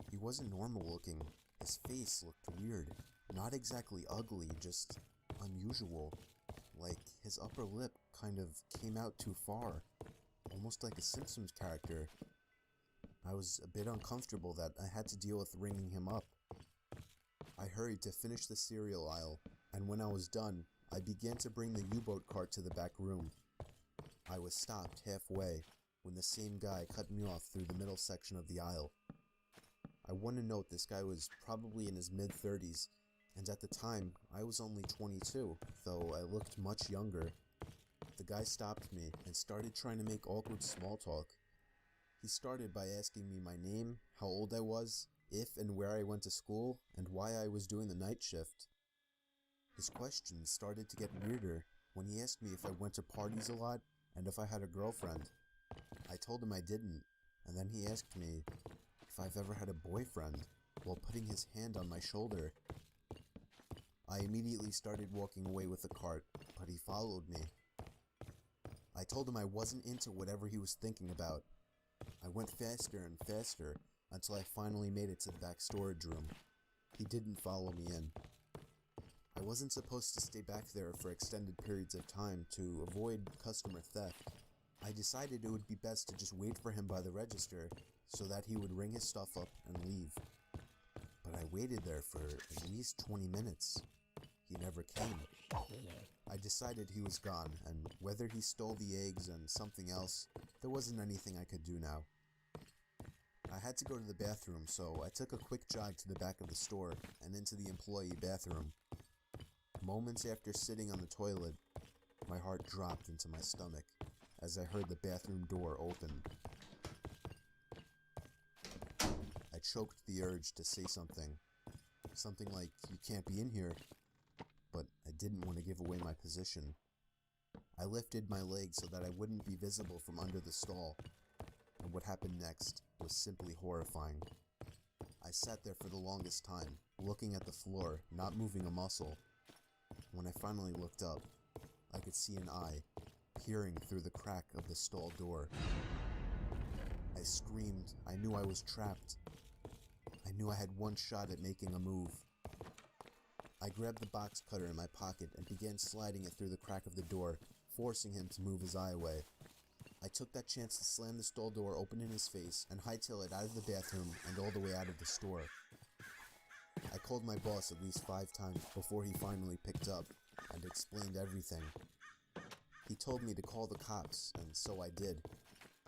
Speaker 2: He wasn't normal looking. His face looked weird. Not exactly ugly, just unusual. Like his upper lip kind of came out too far. Almost like a Simpsons character. I was a bit uncomfortable that I had to deal with ringing him up. I hurried to finish the cereal aisle, and when I was done, I began to bring the U-boat cart to the back room. I was stopped halfway when the same guy cut me off through the middle section of the aisle. I want to note this guy was probably in his mid-30s, and at the time, I was only 22, though I looked much younger. The guy stopped me and started trying to make awkward small talk. He started by asking me my name, how old I was, if and where I went to school, and why I was doing the night shift. His questions started to get weirder when he asked me if I went to parties a lot and if I had a girlfriend. I told him I didn't, and then he asked me if I've ever had a boyfriend while putting his hand on my shoulder. I immediately started walking away with the cart, but he followed me. I told him I wasn't into whatever he was thinking about. I went faster and faster until I finally made it to the back storage room. He didn't follow me in. I wasn't supposed to stay back there for extended periods of time to avoid customer theft. I decided it would be best to just wait for him by the register so that he would ring his stuff up and leave. But I waited there for at least 20 minutes. He never came. I decided he was gone, and whether he stole the eggs and something else, there wasn't anything I could do now. I had to go to the bathroom, so I took a quick jog to the back of the store and into the employee bathroom. Moments after sitting on the toilet, my heart dropped into my stomach as I heard the bathroom door open. I choked the urge to say something like, "You can't be in here," but I didn't want to give away my position. I lifted my leg so that I wouldn't be visible from under the stall, and what happened next was simply horrifying. I sat there for the longest time, looking at the floor, not moving a muscle. When I finally looked up, I could see an eye peering through the crack of the stall door. I screamed. I knew I was trapped. I knew I had one shot at making a move. I grabbed the box cutter in my pocket and began sliding it through the crack of the door, forcing him to move his eye away. I took that chance to slam the stall door open in his face and hightail it out of the bathroom and all the way out of the store. I called my boss at least 5 times before he finally picked up and explained everything. He told me to call the cops, and so I did.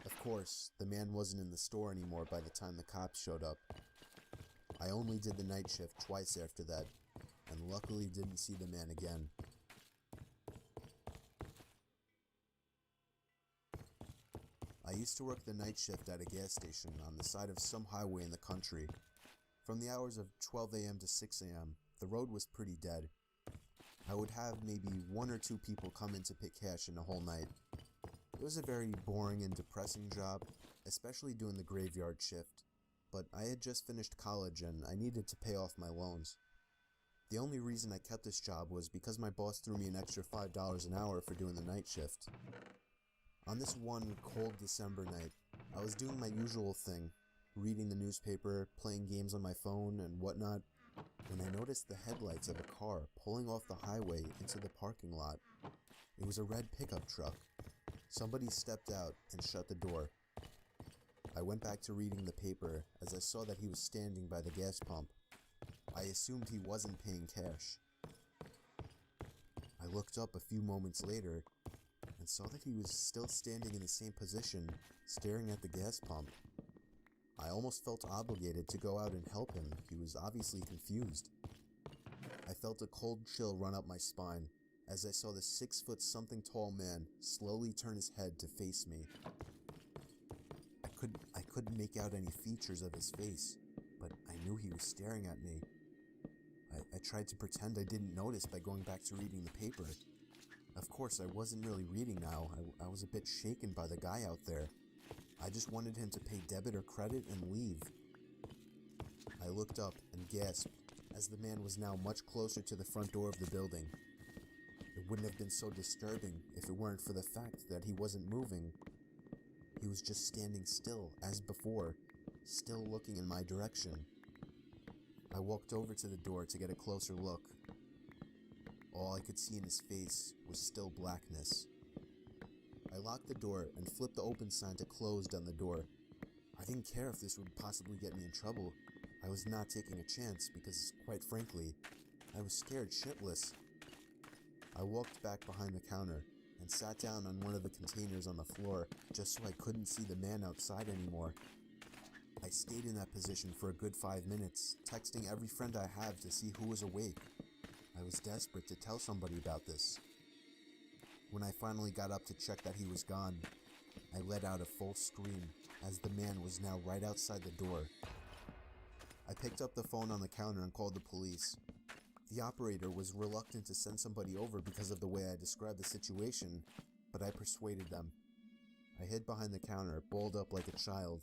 Speaker 2: Of course, the man wasn't in the store anymore by the time the cops showed up. I only did the night shift twice after that, and luckily didn't see the man again. I used to work the night shift at a gas station on the side of some highway in the country. From the hours of 12 a.m. to 6 a.m., the road was pretty dead. I would have maybe 1 or 2 people come in to pick cash in a whole night. It was a very boring and depressing job, especially doing the graveyard shift, but I had just finished college and I needed to pay off my loans. The only reason I kept this job was because my boss threw me an extra $5 an hour for doing the night shift. On this one cold December night, I was doing my usual thing, reading the newspaper, playing games on my phone, and whatnot, when I noticed the headlights of a car pulling off the highway into the parking lot. It was a red pickup truck. Somebody stepped out and shut the door. I went back to reading the paper as I saw that he was standing by the gas pump. I assumed he wasn't paying cash. I looked up a few moments later and saw that he was still standing in the same position, staring at the gas pump. I almost felt obligated to go out and help him. He was obviously confused. I felt a cold chill run up my spine as I saw the 6-foot-something-tall man slowly turn his head to face me. I couldn't make out any features of his face, but I knew he was staring at me. I tried to pretend I didn't notice by going back to reading the paper. Of course, I wasn't really reading now. I was a bit shaken by the guy out there. I just wanted him to pay debit or credit and leave. I looked up and gasped as the man was now much closer to the front door of the building. It wouldn't have been so disturbing if it weren't for the fact that he wasn't moving. He was just standing still, as before, still looking in my direction. I walked over to the door to get a closer look. All I could see in his face was still blackness. I locked the door and flipped the open sign to closed on the door. I didn't care if this would possibly get me in trouble. I was not taking a chance because, quite frankly, I was scared shitless. I walked back behind the counter and sat down on one of the containers on the floor just so I couldn't see the man outside anymore. I stayed in that position for a good 5 minutes, texting every friend I have to see who was awake. I was desperate to tell somebody about this. When I finally got up to check that he was gone, I let out a full scream as the man was now right outside the door. I picked up the phone on the counter and called the police. The operator was reluctant to send somebody over because of the way I described the situation, but I persuaded them. I hid behind the counter, balled up like a child.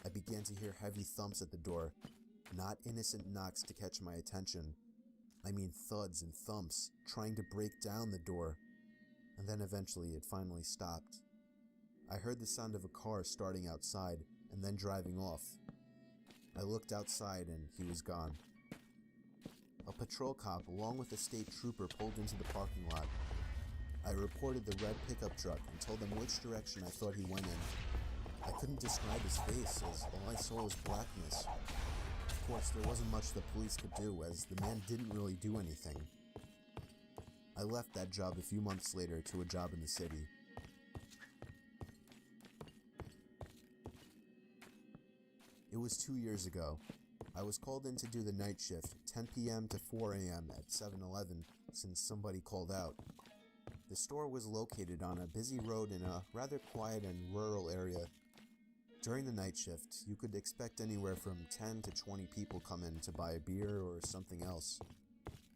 Speaker 2: I began to hear heavy thumps at the door, not innocent knocks to catch my attention. I mean thuds and thumps, trying to break down the door. And then eventually it finally stopped. I heard the sound of a car starting outside and then driving off. I looked outside and he was gone. A patrol cop along with a state trooper pulled into the parking lot. I reported the red pickup truck and told them which direction I thought he went in. I couldn't describe his face as all I saw was blackness. Of course, there wasn't much the police could do as the man didn't really do anything. I left that job a few months later to a job in the city. It was 2 years ago. I was called in to do the night shift, 10 p.m. to 4 a.m. at 7-Eleven, since somebody called out. The store was located on a busy road in a rather quiet and rural area. During the night shift, you could expect anywhere from 10 to 20 people come in to buy a beer or something else.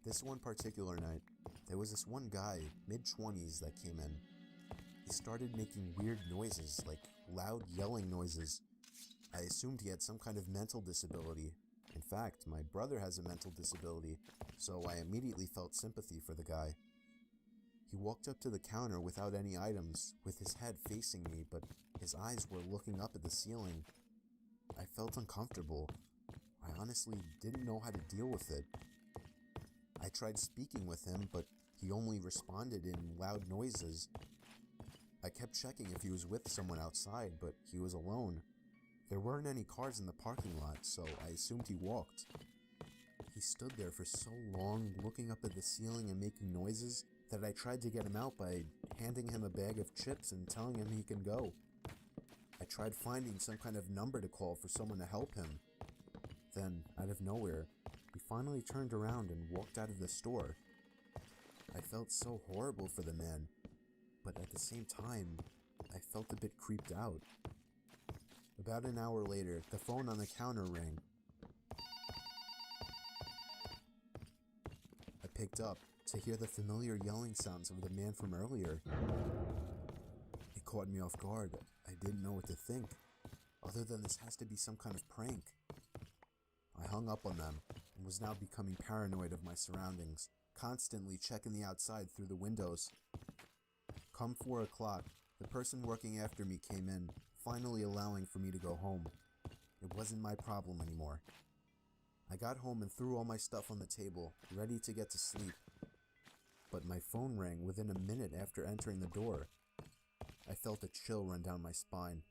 Speaker 2: This one particular night, there was this one guy, mid-20s, that came in. He started making weird noises, like loud yelling noises. I assumed he had some kind of mental disability. In fact, my brother has a mental disability, so I immediately felt sympathy for the guy. He walked up to the counter without any items, with his head facing me, but his eyes were looking up at the ceiling. I felt uncomfortable. I honestly didn't know how to deal with it. I tried speaking with him, but he only responded in loud noises. I kept checking if he was with someone outside, but he was alone. There weren't any cars in the parking lot, so I assumed he walked. He stood there for so long, looking up at the ceiling and making noises, that I tried to get him out by handing him a bag of chips and telling him he can go. I tried finding some kind of number to call for someone to help him. Then, out of nowhere, he finally turned around and walked out of the store. I felt so horrible for the man, but at the same time, I felt a bit creeped out. About an hour later, the phone on the counter rang. I picked up to hear the familiar yelling sounds of the man from earlier. It caught me off guard. I didn't know what to think, other than this has to be some kind of prank. I hung up on them and was now becoming paranoid of my surroundings, constantly checking the outside through the windows. Come 4 o'clock, the person working after me came in, finally allowing for me to go home. It wasn't my problem anymore. I got home and threw all my stuff on the table, ready to get to sleep. But my phone rang within a minute after entering the door. I felt a chill run down my spine.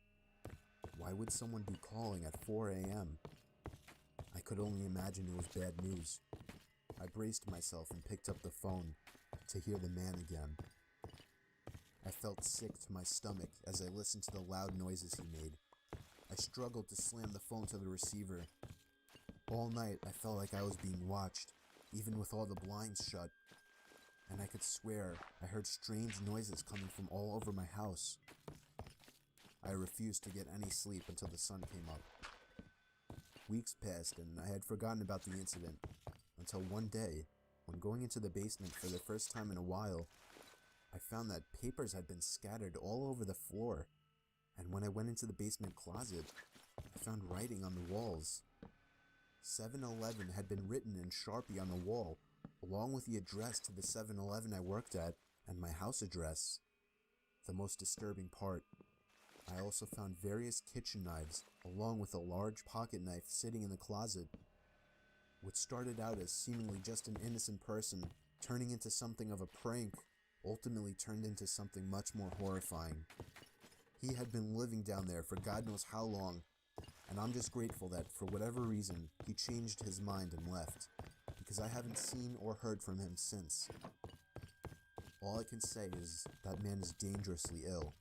Speaker 2: Why would someone be calling at 4 a.m.? I could only imagine it was bad news. I braced myself and picked up the phone to hear the man again. I felt sick to my stomach as I listened to the loud noises he made. I struggled to slam the phone to the receiver. All night I felt like I was being watched, even with all the blinds shut. And I could swear I heard strange noises coming from all over my house. I refused to get any sleep until the sun came up. Weeks passed and I had forgotten about the incident, until one day, when going into the basement for the first time in a while, I found that papers had been scattered all over the floor, and when I went into the basement closet, I found writing on the walls. 7-Eleven had been written in Sharpie on the wall, along with the address to the 7-Eleven I worked at and my house address. The most disturbing part, I also found various kitchen knives, along with a large pocket knife sitting in the closet. What started out as seemingly just an innocent person, turning into something of a prank, ultimately turned into something much more horrifying. He had been living down there for God knows how long, and I'm just grateful that, for whatever reason, he changed his mind and left, because I haven't seen or heard from him since. All I can say is that man is dangerously ill.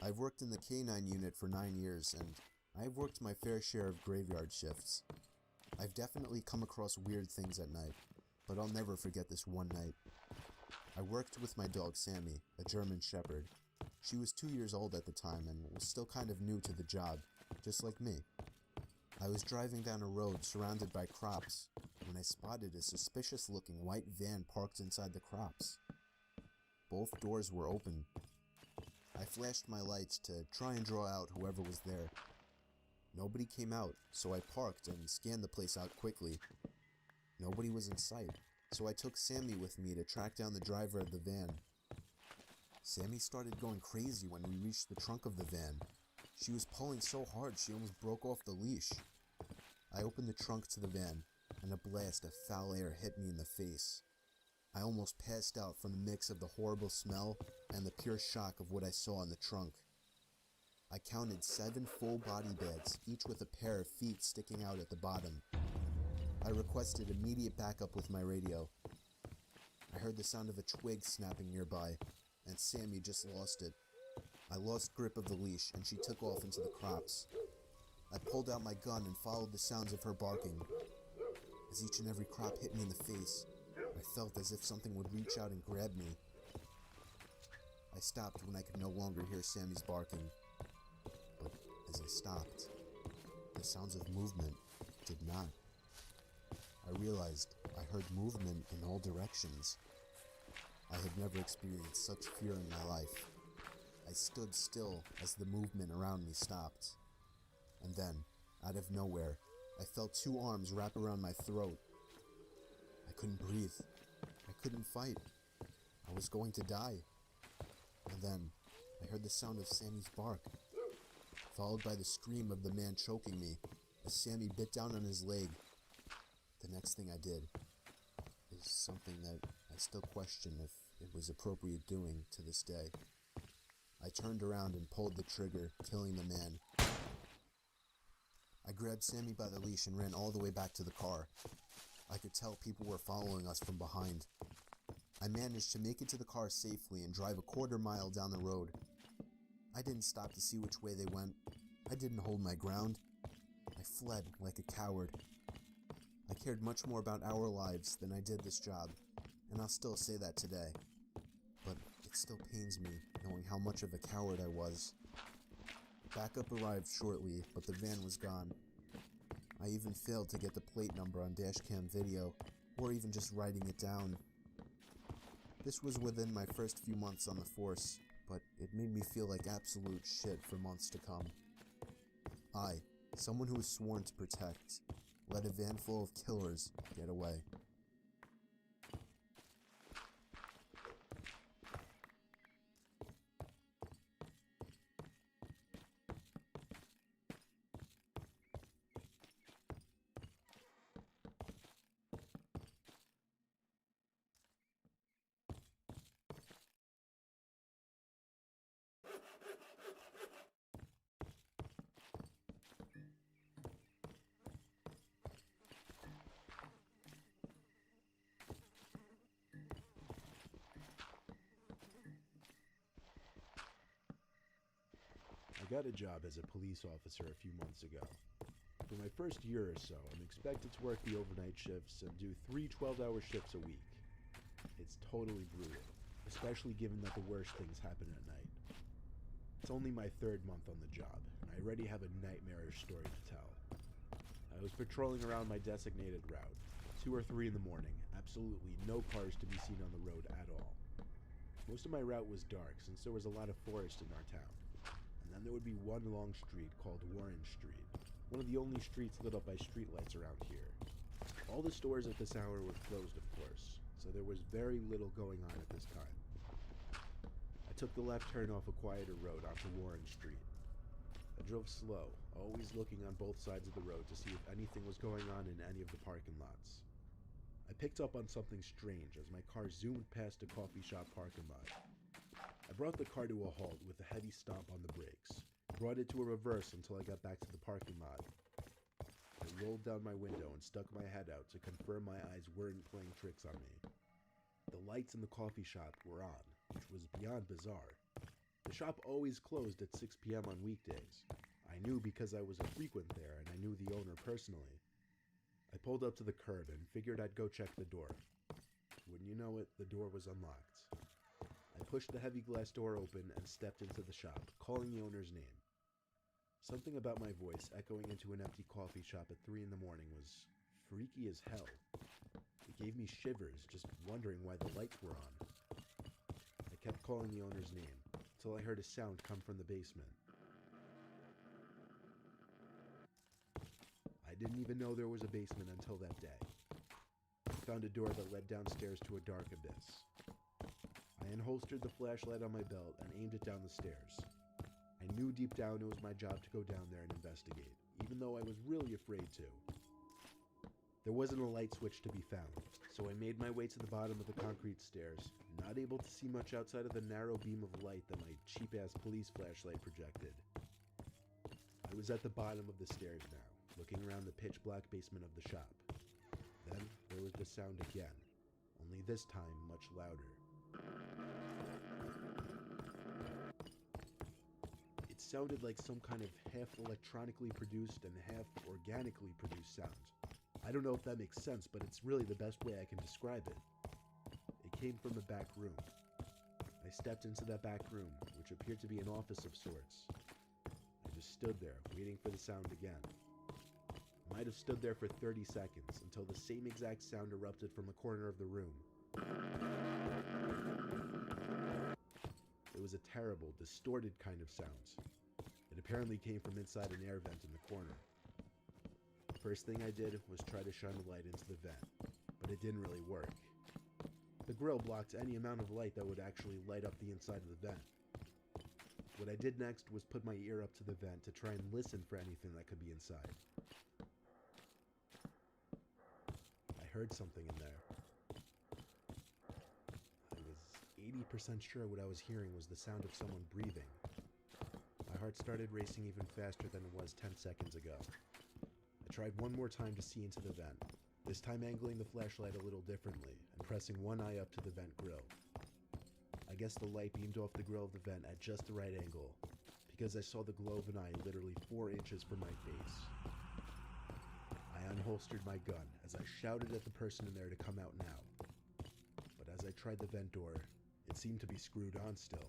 Speaker 2: I've worked in the K-9 unit for 9 years, and I've worked my fair share of graveyard shifts. I've definitely come across weird things at night, but I'll never forget this one night. I worked with my dog Sammy, a German Shepherd. She was 2 years old at the time and was still kind of new to the job, just like me. I was driving down a road surrounded by crops when I spotted a suspicious-looking white van parked inside the crops. Both doors were open. I flashed my lights to try and draw out whoever was there. Nobody came out, so I parked and scanned the place out quickly. Nobody was in sight, so I took Sammy with me to track down the driver of the van. Sammy started going crazy when we reached the trunk of the van. She was pulling so hard she almost broke off the leash. I opened the trunk to the van, and a blast of foul air hit me in the face. I almost passed out from the mix of the horrible smell and the pure shock of what I saw in the trunk. I counted 7 full body bags, each with a pair of feet sticking out at the bottom. I requested immediate backup with my radio. I heard the sound of a twig snapping nearby, and Sammy just lost it. I lost grip of the leash, and she took off into the crops. I pulled out my gun and followed the sounds of her barking. As each and every crop hit me in the face, I felt as if something would reach out and grab me. I stopped when I could no longer hear Sammy's barking. But as I stopped, the sounds of movement did not. I realized I heard movement in all directions. I had never experienced such fear in my life. I stood still as the movement around me stopped. And then, out of nowhere, I felt 2 arms wrap around my throat. I couldn't breathe. I couldn't fight. I was going to die. And then, I heard the sound of Sammy's bark, followed by the scream of the man choking me as Sammy bit down on his leg. The next thing I did is something that I still question if it was appropriate doing to this day. I turned around and pulled the trigger, killing the man. I grabbed Sammy by the leash and ran all the way back to the car. I could tell people were following us from behind. I managed to make it to the car safely and drive a 1/4 mile down the road. I didn't stop to see which way they went. I didn't hold my ground. I fled like a coward. I cared much more about our lives than I did this job, and I'll still say that today. But it still pains me knowing how much of a coward I was. Backup arrived shortly, but the van was gone. I even failed to get the plate number on dashcam video, or even just writing it down. This was within my first few months on the force, but it made me feel like absolute shit for months to come. I, someone who was sworn to protect, let a van full of killers get away.
Speaker 1: I got a job as a police officer a few months ago. For my first year or so, I'm expected to work the overnight shifts and do 3 12-hour shifts a week. It's totally brutal, especially given that the worst things happen at night. It's only my 3rd month on the job, and I already have a nightmarish story to tell. I was patrolling around my designated route, 2 or 3 in the morning, absolutely no cars to be seen on the road at all. Most of my route was dark since there was a lot of forest in our town. And then there would be one long street called Warren Street, one of the only streets lit up by streetlights around here. All the stores at this hour were closed, of course, so there was very little going on at this time. I took the left turn off a quieter road onto Warren Street. I drove slow, always looking on both sides of the road to see if anything was going on in any of the parking lots. I picked up on something strange as my car zoomed past a coffee shop parking lot. I brought the car to a halt with a heavy stomp on the brakes, brought it to a reverse until I got back to the parking lot. I rolled down my window and stuck my head out to confirm my eyes weren't playing tricks on me. The lights in the coffee shop were on, which was beyond bizarre. The shop always closed at 6 p.m. on weekdays. I knew because I was a frequent there and I knew the owner personally. I pulled up to the curb and figured I'd go check the door. Wouldn't you know it, the door was unlocked. I pushed the heavy glass door open and stepped into the shop, calling the owner's name. Something about my voice echoing into an empty coffee shop at 3 in the morning was freaky as hell. It gave me shivers just wondering why the lights were on. I kept calling the owner's name until I heard a sound come from the basement. I didn't even know there was a basement until that day. I found a door that led downstairs to a dark abyss. I unholstered the flashlight on my belt and aimed it down the stairs. I knew deep down it was my job to go down there and investigate, even though I was really afraid to. There wasn't a light switch to be found, so I made my way to the bottom of the concrete stairs, not able to see much outside of the narrow beam of light that my cheap-ass police flashlight projected. I was at the bottom of the stairs now, looking around the pitch-black basement of the shop. Then there was the sound again, only this time much louder. It sounded like some kind of half electronically produced and half organically produced sound. I don't know if that makes sense, but it's really the best way I can describe it. It came from the back room. I stepped into that back room, which appeared to be an office of sorts. I just stood there, waiting for the sound again. I might have stood there for 30 seconds until the same exact sound erupted from the corner of the room. It was a terrible, distorted kind of sound. It apparently came from inside an air vent in the corner. First thing I did was try to shine a light into the vent, but it didn't really work. The grill blocked any amount of light that would actually light up the inside of the vent. What I did next was put my ear up to the vent to try and listen for anything that could be inside. I heard something in there. I was 80% sure what I was hearing was the sound of someone breathing. My heart started racing even faster than it was 10 seconds ago. I tried one more time to see into the vent, this time angling the flashlight a little differently and pressing one eye up to the vent grill. I guess the light beamed off the grill of the vent at just the right angle, because I saw the glow of an eye literally 4 inches from my face. I unholstered my gun as I shouted at the person in there to come out now. But as I tried the vent door, it seemed to be screwed on still.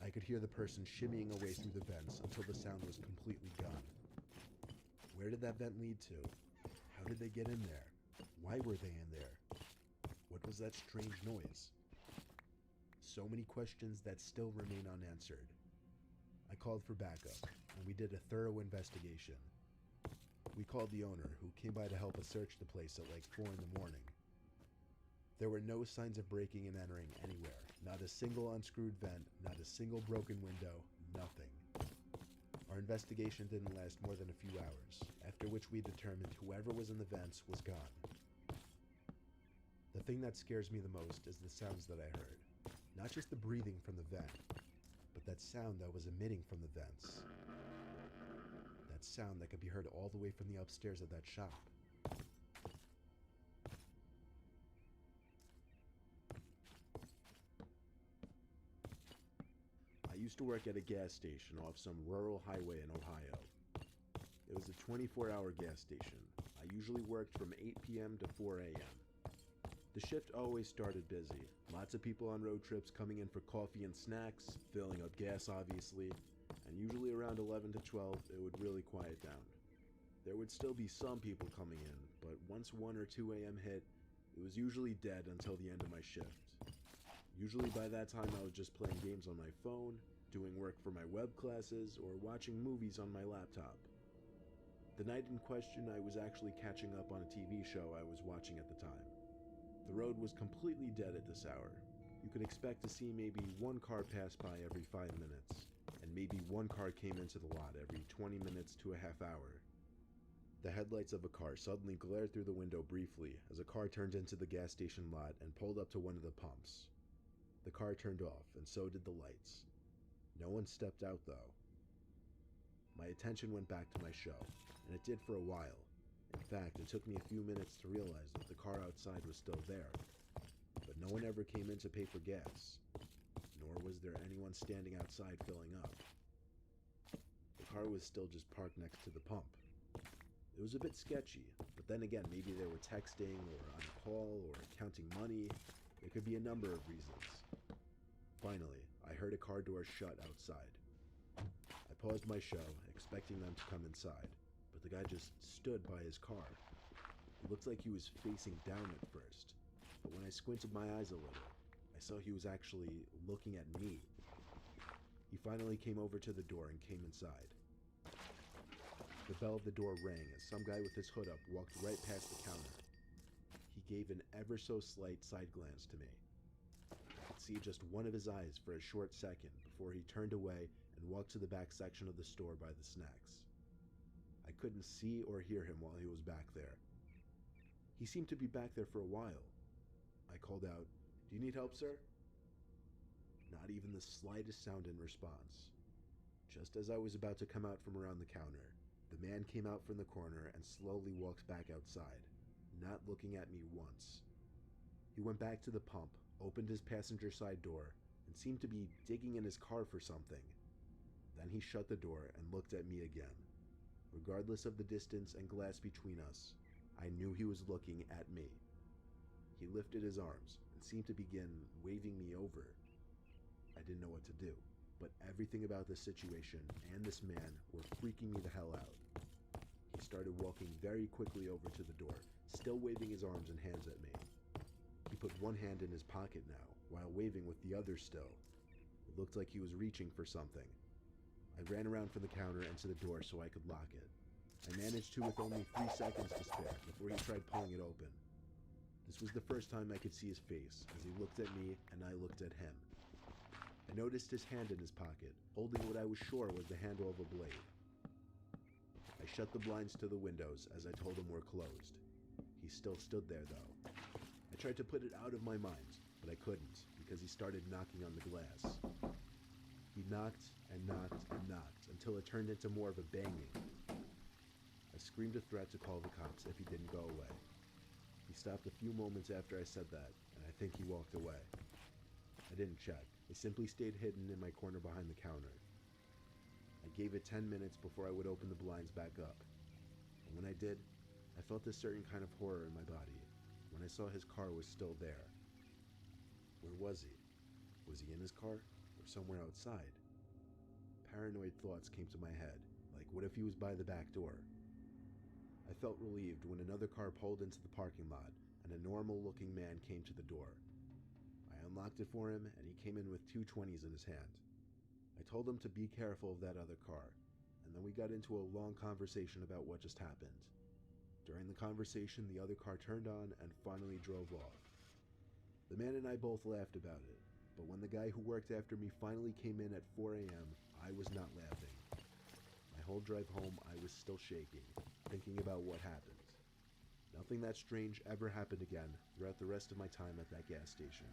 Speaker 1: I could hear the person shimmying away through the vents until the sound was completely gone. Where did that vent lead to? How did they get in there? Why were they in there? What was that strange noise? So many questions that still remain unanswered. I called for backup, and we did a thorough investigation. We called the owner, who came by to help us search the place at like 4 in the morning. There were no signs of breaking and entering anywhere. Not a single unscrewed vent, not a single broken window, nothing. Our investigation didn't last more than a few hours, after which we determined whoever was in the vents was gone. The thing that scares me the most is the sounds that I heard. Not just the breathing from the vent, but that sound that was emitting from the vents. That sound that could be heard all the way from the upstairs of that shop. I used to work at a gas station off some rural highway in Ohio. It was a 24-hour gas station. I usually worked from 8 p.m. to 4 a.m. The shift always started busy. Lots of people on road trips coming in for coffee and snacks, filling up gas obviously, and usually around 11 to 12 it would really quiet down. There would still be some people coming in, but once 1 or 2 a.m. hit, it was usually dead until the end of my shift. Usually by that time I was just playing games on my phone, doing work for my web classes, or watching movies on my laptop. The night in question I was actually catching up on a TV show I was watching at the time. The road was completely dead at this hour. You could expect to see maybe 1 car pass by every 5 minutes, and maybe 1 car came into the lot every 20 minutes to a half hour. The headlights of a car suddenly glared through the window briefly as a car turned into the gas station lot and pulled up to one of the pumps. The car turned off, and so did the lights. No one stepped out, though. My attention went back to my show, and it did for a while, In fact, it took me a few minutes to realize that the car outside was still there, but no one ever came in to pay for gas, nor was there anyone standing outside filling up. The car was still just parked next to the pump. It was a bit sketchy, but then again, maybe they were texting or on a call or counting money. There could be a number of reasons. Finally, I heard a car door shut outside. I paused my show, expecting them to come inside, but the guy just stood by his car. It looked like he was facing down at first, but when I squinted my eyes a little, I saw he was actually looking at me. He finally came over to the door and came inside. The bell of the door rang as some guy with his hood up walked right past the counter. He gave an ever so slight side glance to me. I could see just one of his eyes for a short second before he turned away and walked to the back section of the store by the snacks. I couldn't see or hear him while he was back there. He seemed to be back there for a while. I called out, "Do you need help, sir?" Not even the slightest sound in response. Just as I was about to come out from around the counter, the man came out from the corner and slowly walked back outside, not looking at me once. He went back to the pump, opened his passenger side door, and seemed to be digging in his car for something. Then he shut the door and looked at me again. Regardless of the distance and glass between us, I knew he was looking at me. He lifted his arms and seemed to begin waving me over. I didn't know what to do, but everything about this situation and this man were freaking me the hell out. He started walking very quickly over to the door, still waving his arms and hands at me. He put one hand in his pocket now, while waving with the other still. It looked like he was reaching for something. I ran around from the counter and to the door so I could lock it. I managed to with only 3 seconds to spare before he tried pulling it open. This was the first time I could see his face as he looked at me and I looked at him. I noticed his hand in his pocket, holding what I was sure was the handle of a blade. I shut the blinds to the windows as I told him were closed. He still stood there though. I tried to put it out of my mind, but I couldn't because he started knocking on the glass. He knocked and knocked and knocked until it turned into more of a banging. I screamed a threat to call the cops if he didn't go away. He stopped a few moments after I said that, and I think he walked away. I didn't check. I simply stayed hidden in my corner behind the counter. I gave it 10 minutes before I would open the blinds back up. And when I did, I felt a certain kind of horror in my body when I saw his car was still there. Where was he? Was he in his car or somewhere outside? Paranoid thoughts came to my head, like what if he was by the back door? I felt relieved when another car pulled into the parking lot and a normal-looking man came to the door. I unlocked it for him and he came in with 2 20s in his hand. I told him to be careful of that other car, and then we got into a long conversation about what just happened. During the conversation, the other car turned on and finally drove off. The man and I both laughed about it, but when the guy who worked after me finally came in at 4 a.m., I was not laughing. My whole drive home, I was still shaking, thinking about what happened. Nothing that strange ever happened again throughout the rest of my time at that gas station.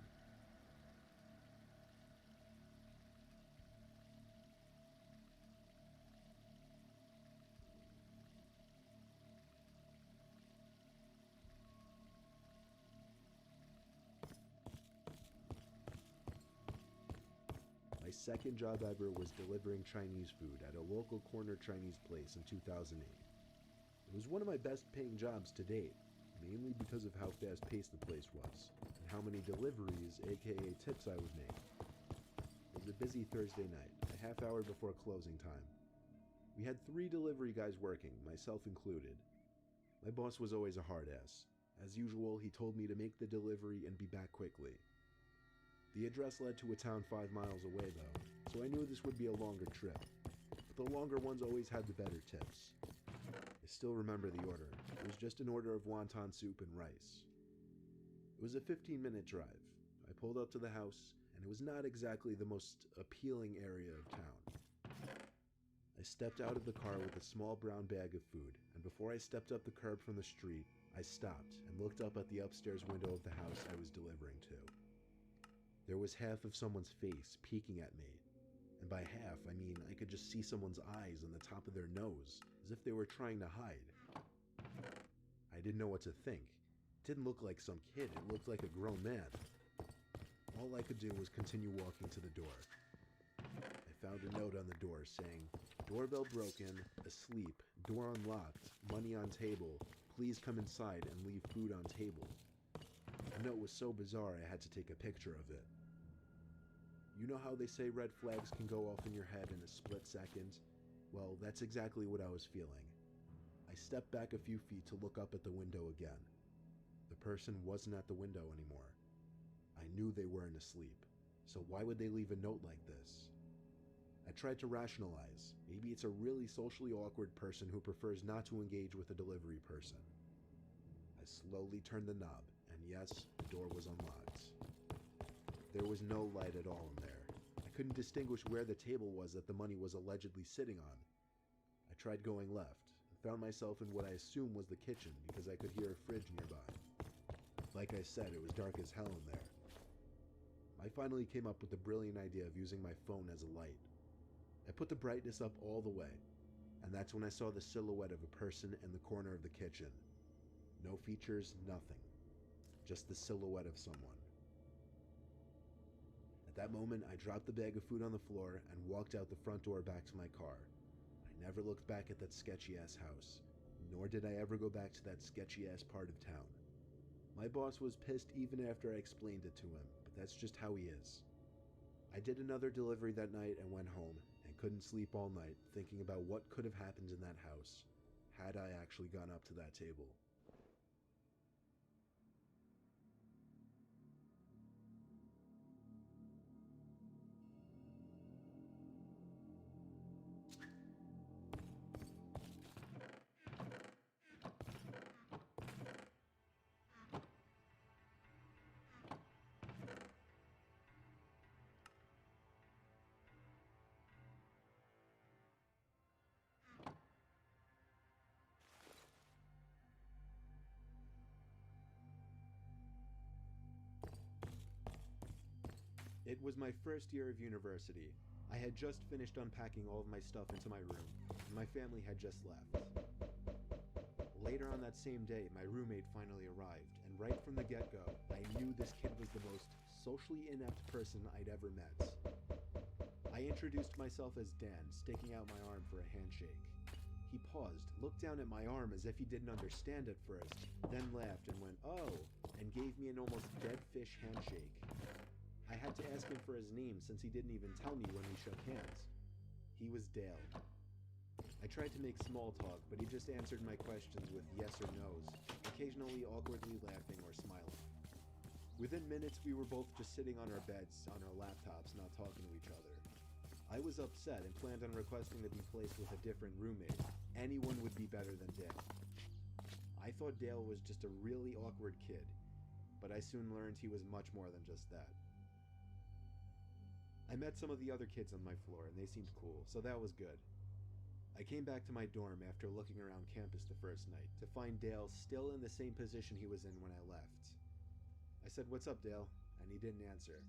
Speaker 1: My second job ever was delivering Chinese food at a local corner Chinese place in 2008. It was one of my best paying jobs to date, mainly because of how fast paced the place was, and how many deliveries, aka tips, I would make. It was a busy Thursday night, a half hour before closing time. We had 3 delivery guys working, myself included. My boss was always a hard ass. As usual, he told me to make the delivery and be back quickly. The address led to a town 5 miles away though, so I knew this would be a longer trip, but the longer ones always had the better tips. I still remember the order. It was just an order of wonton soup and rice. It was a 15-minute drive. I pulled up to the house, and it was not exactly the most appealing area of town. I stepped out of the car with a small brown bag of food, and before I stepped up the curb from the street, I stopped and looked up at the upstairs window of the house I was delivering to. There was half of someone's face peeking at me, and by half, I mean I could just see someone's eyes on the top of their nose, as if they were trying to hide. didn't know what to think. It didn't look like some kid, it looked like a grown man. All I could do was continue walking to the door. I found a note on the door saying, "Doorbell broken, asleep, door unlocked, money on table, please come inside and leave food on table." The note was so bizarre I had to take a picture of it. You know how they say red flags can go off in your head in a split second? Well, that's exactly what I was feeling. I stepped back a few feet to look up at the window again. The person wasn't at the window anymore. I knew they weren't asleep, so why would they leave a note like this? I tried to rationalize. Maybe it's a really socially awkward person who prefers not to engage with a delivery person. I slowly turned the knob, and yes, the door was unlocked. There was no light at all in there. I couldn't distinguish where the table was that the money was allegedly sitting on. I tried going left, and found myself in what I assumed was the kitchen because I could hear a fridge nearby. Like I said, it was dark as hell in there. I finally came up with the brilliant idea of using my phone as a light. I put the brightness up all the way, and that's when I saw the silhouette of a person in the corner of the kitchen. No features, nothing. Just the silhouette of someone. At that moment, I dropped the bag of food on the floor and walked out the front door back to my car. I never looked back at that sketchy-ass house, nor did I ever go back to that sketchy-ass part of town. My boss was pissed even after I explained it to him, but that's just how he is. I did another delivery that night and went home, and couldn't sleep all night thinking about what could have happened in that house had I actually gone up to that table. It was my first year of university. I had just finished unpacking all of my stuff into my room, and my family had just left. Later on that same day, my roommate finally arrived, and right from the get-go, I knew this kid was the most socially inept person I'd ever met. I introduced myself as Dan, sticking out my arm for a handshake. He paused, looked down at my arm as if he didn't understand at first, then laughed and went, "Oh," and gave me an almost dead fish handshake. I had to ask him for his name since he didn't even tell me when we shook hands. He was Dale. I tried to make small talk, but he just answered my questions with yes or no's, occasionally awkwardly laughing or smiling. Within minutes, we were both just sitting on our beds, on our laptops, not talking to each other. I was upset and planned on requesting to be placed with a different roommate. Anyone would be better than Dale. I thought Dale was just a really awkward kid, but I soon learned he was much more than just that. I met some of the other kids on my floor, and they seemed cool, so that was good. I came back to my dorm after looking around campus the first night, to find Dale still in the same position he was in when I left. I said, "What's up, Dale?" and he didn't answer.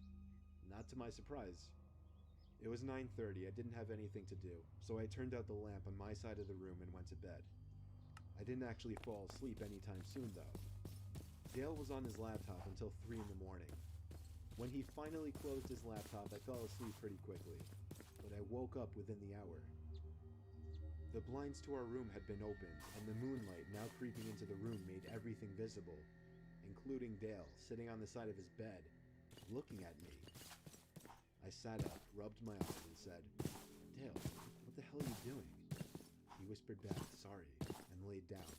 Speaker 1: Not to my surprise. It was 9:30, I didn't have anything to do, so I turned out the lamp on my side of the room and went to bed. I didn't actually fall asleep anytime soon, though. Dale was on his laptop until 3 in the morning. When he finally closed his laptop, I fell asleep pretty quickly, but I woke up within the hour. The blinds to our room had been opened, and the moonlight now creeping into the room made everything visible, including Dale sitting on the side of his bed, looking at me. I sat up, rubbed my eyes, and said, "Dale, what the hell are you doing?" He whispered back, "Sorry," and laid down.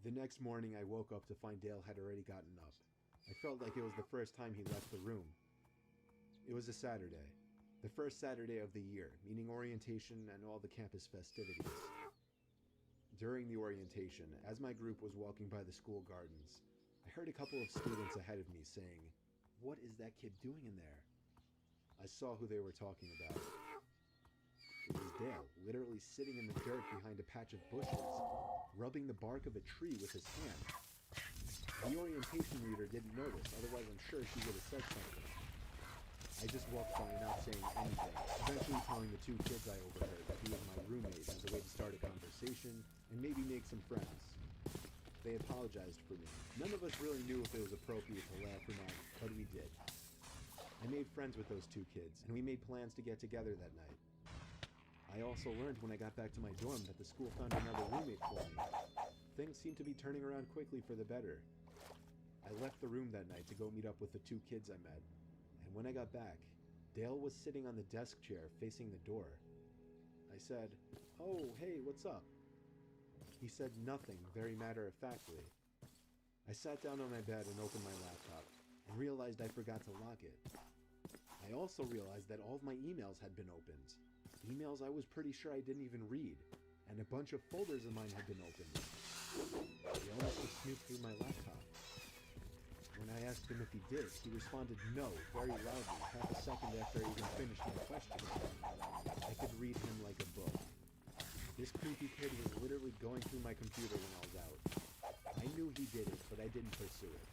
Speaker 1: The next morning, I woke up to find Dale had already gotten up. I felt like it was the first time he left the room. It was a Saturday, the first Saturday of the year, meaning orientation and all the campus festivities. During the orientation, as my group was walking by the school gardens, I heard a couple of students ahead of me saying, "What is that kid doing in there?" I saw who they were talking about. It was Dale, literally sitting in the dirt behind a patch of bushes, rubbing the bark of a tree with his hand. The orientation leader didn't notice, otherwise I'm sure she would have said something. I just walked by not saying anything, eventually telling telling the two kids I overheard that he was my roommate as a way to start a conversation and maybe make some friends. They apologized for me. None of us really knew if it was appropriate to laugh or not, but we did. I made friends with those two kids, and we made plans to get together that night. I also learned when I got back to my dorm that the school found another roommate for me. Things seemed to be turning around quickly for the better. I left the room that night to go meet up with the two kids I met, and when I got back, Dale was sitting on the desk chair facing the door. I said, "Oh, hey, what's up?" He said nothing, very matter-of-factly. I sat down on my bed and opened my laptop, and realized I forgot to lock it. I also realized that all of my emails had been opened. Emails I was pretty sure I didn't even read, and a bunch of folders of mine had been opened. Dale must have snooped through my laptop. When I asked him if he did, he responded no, very loudly, half a second after I even finished my question. I could read him like a book. This creepy kid was literally going through my computer when I was out. I knew he did it, but I didn't pursue it.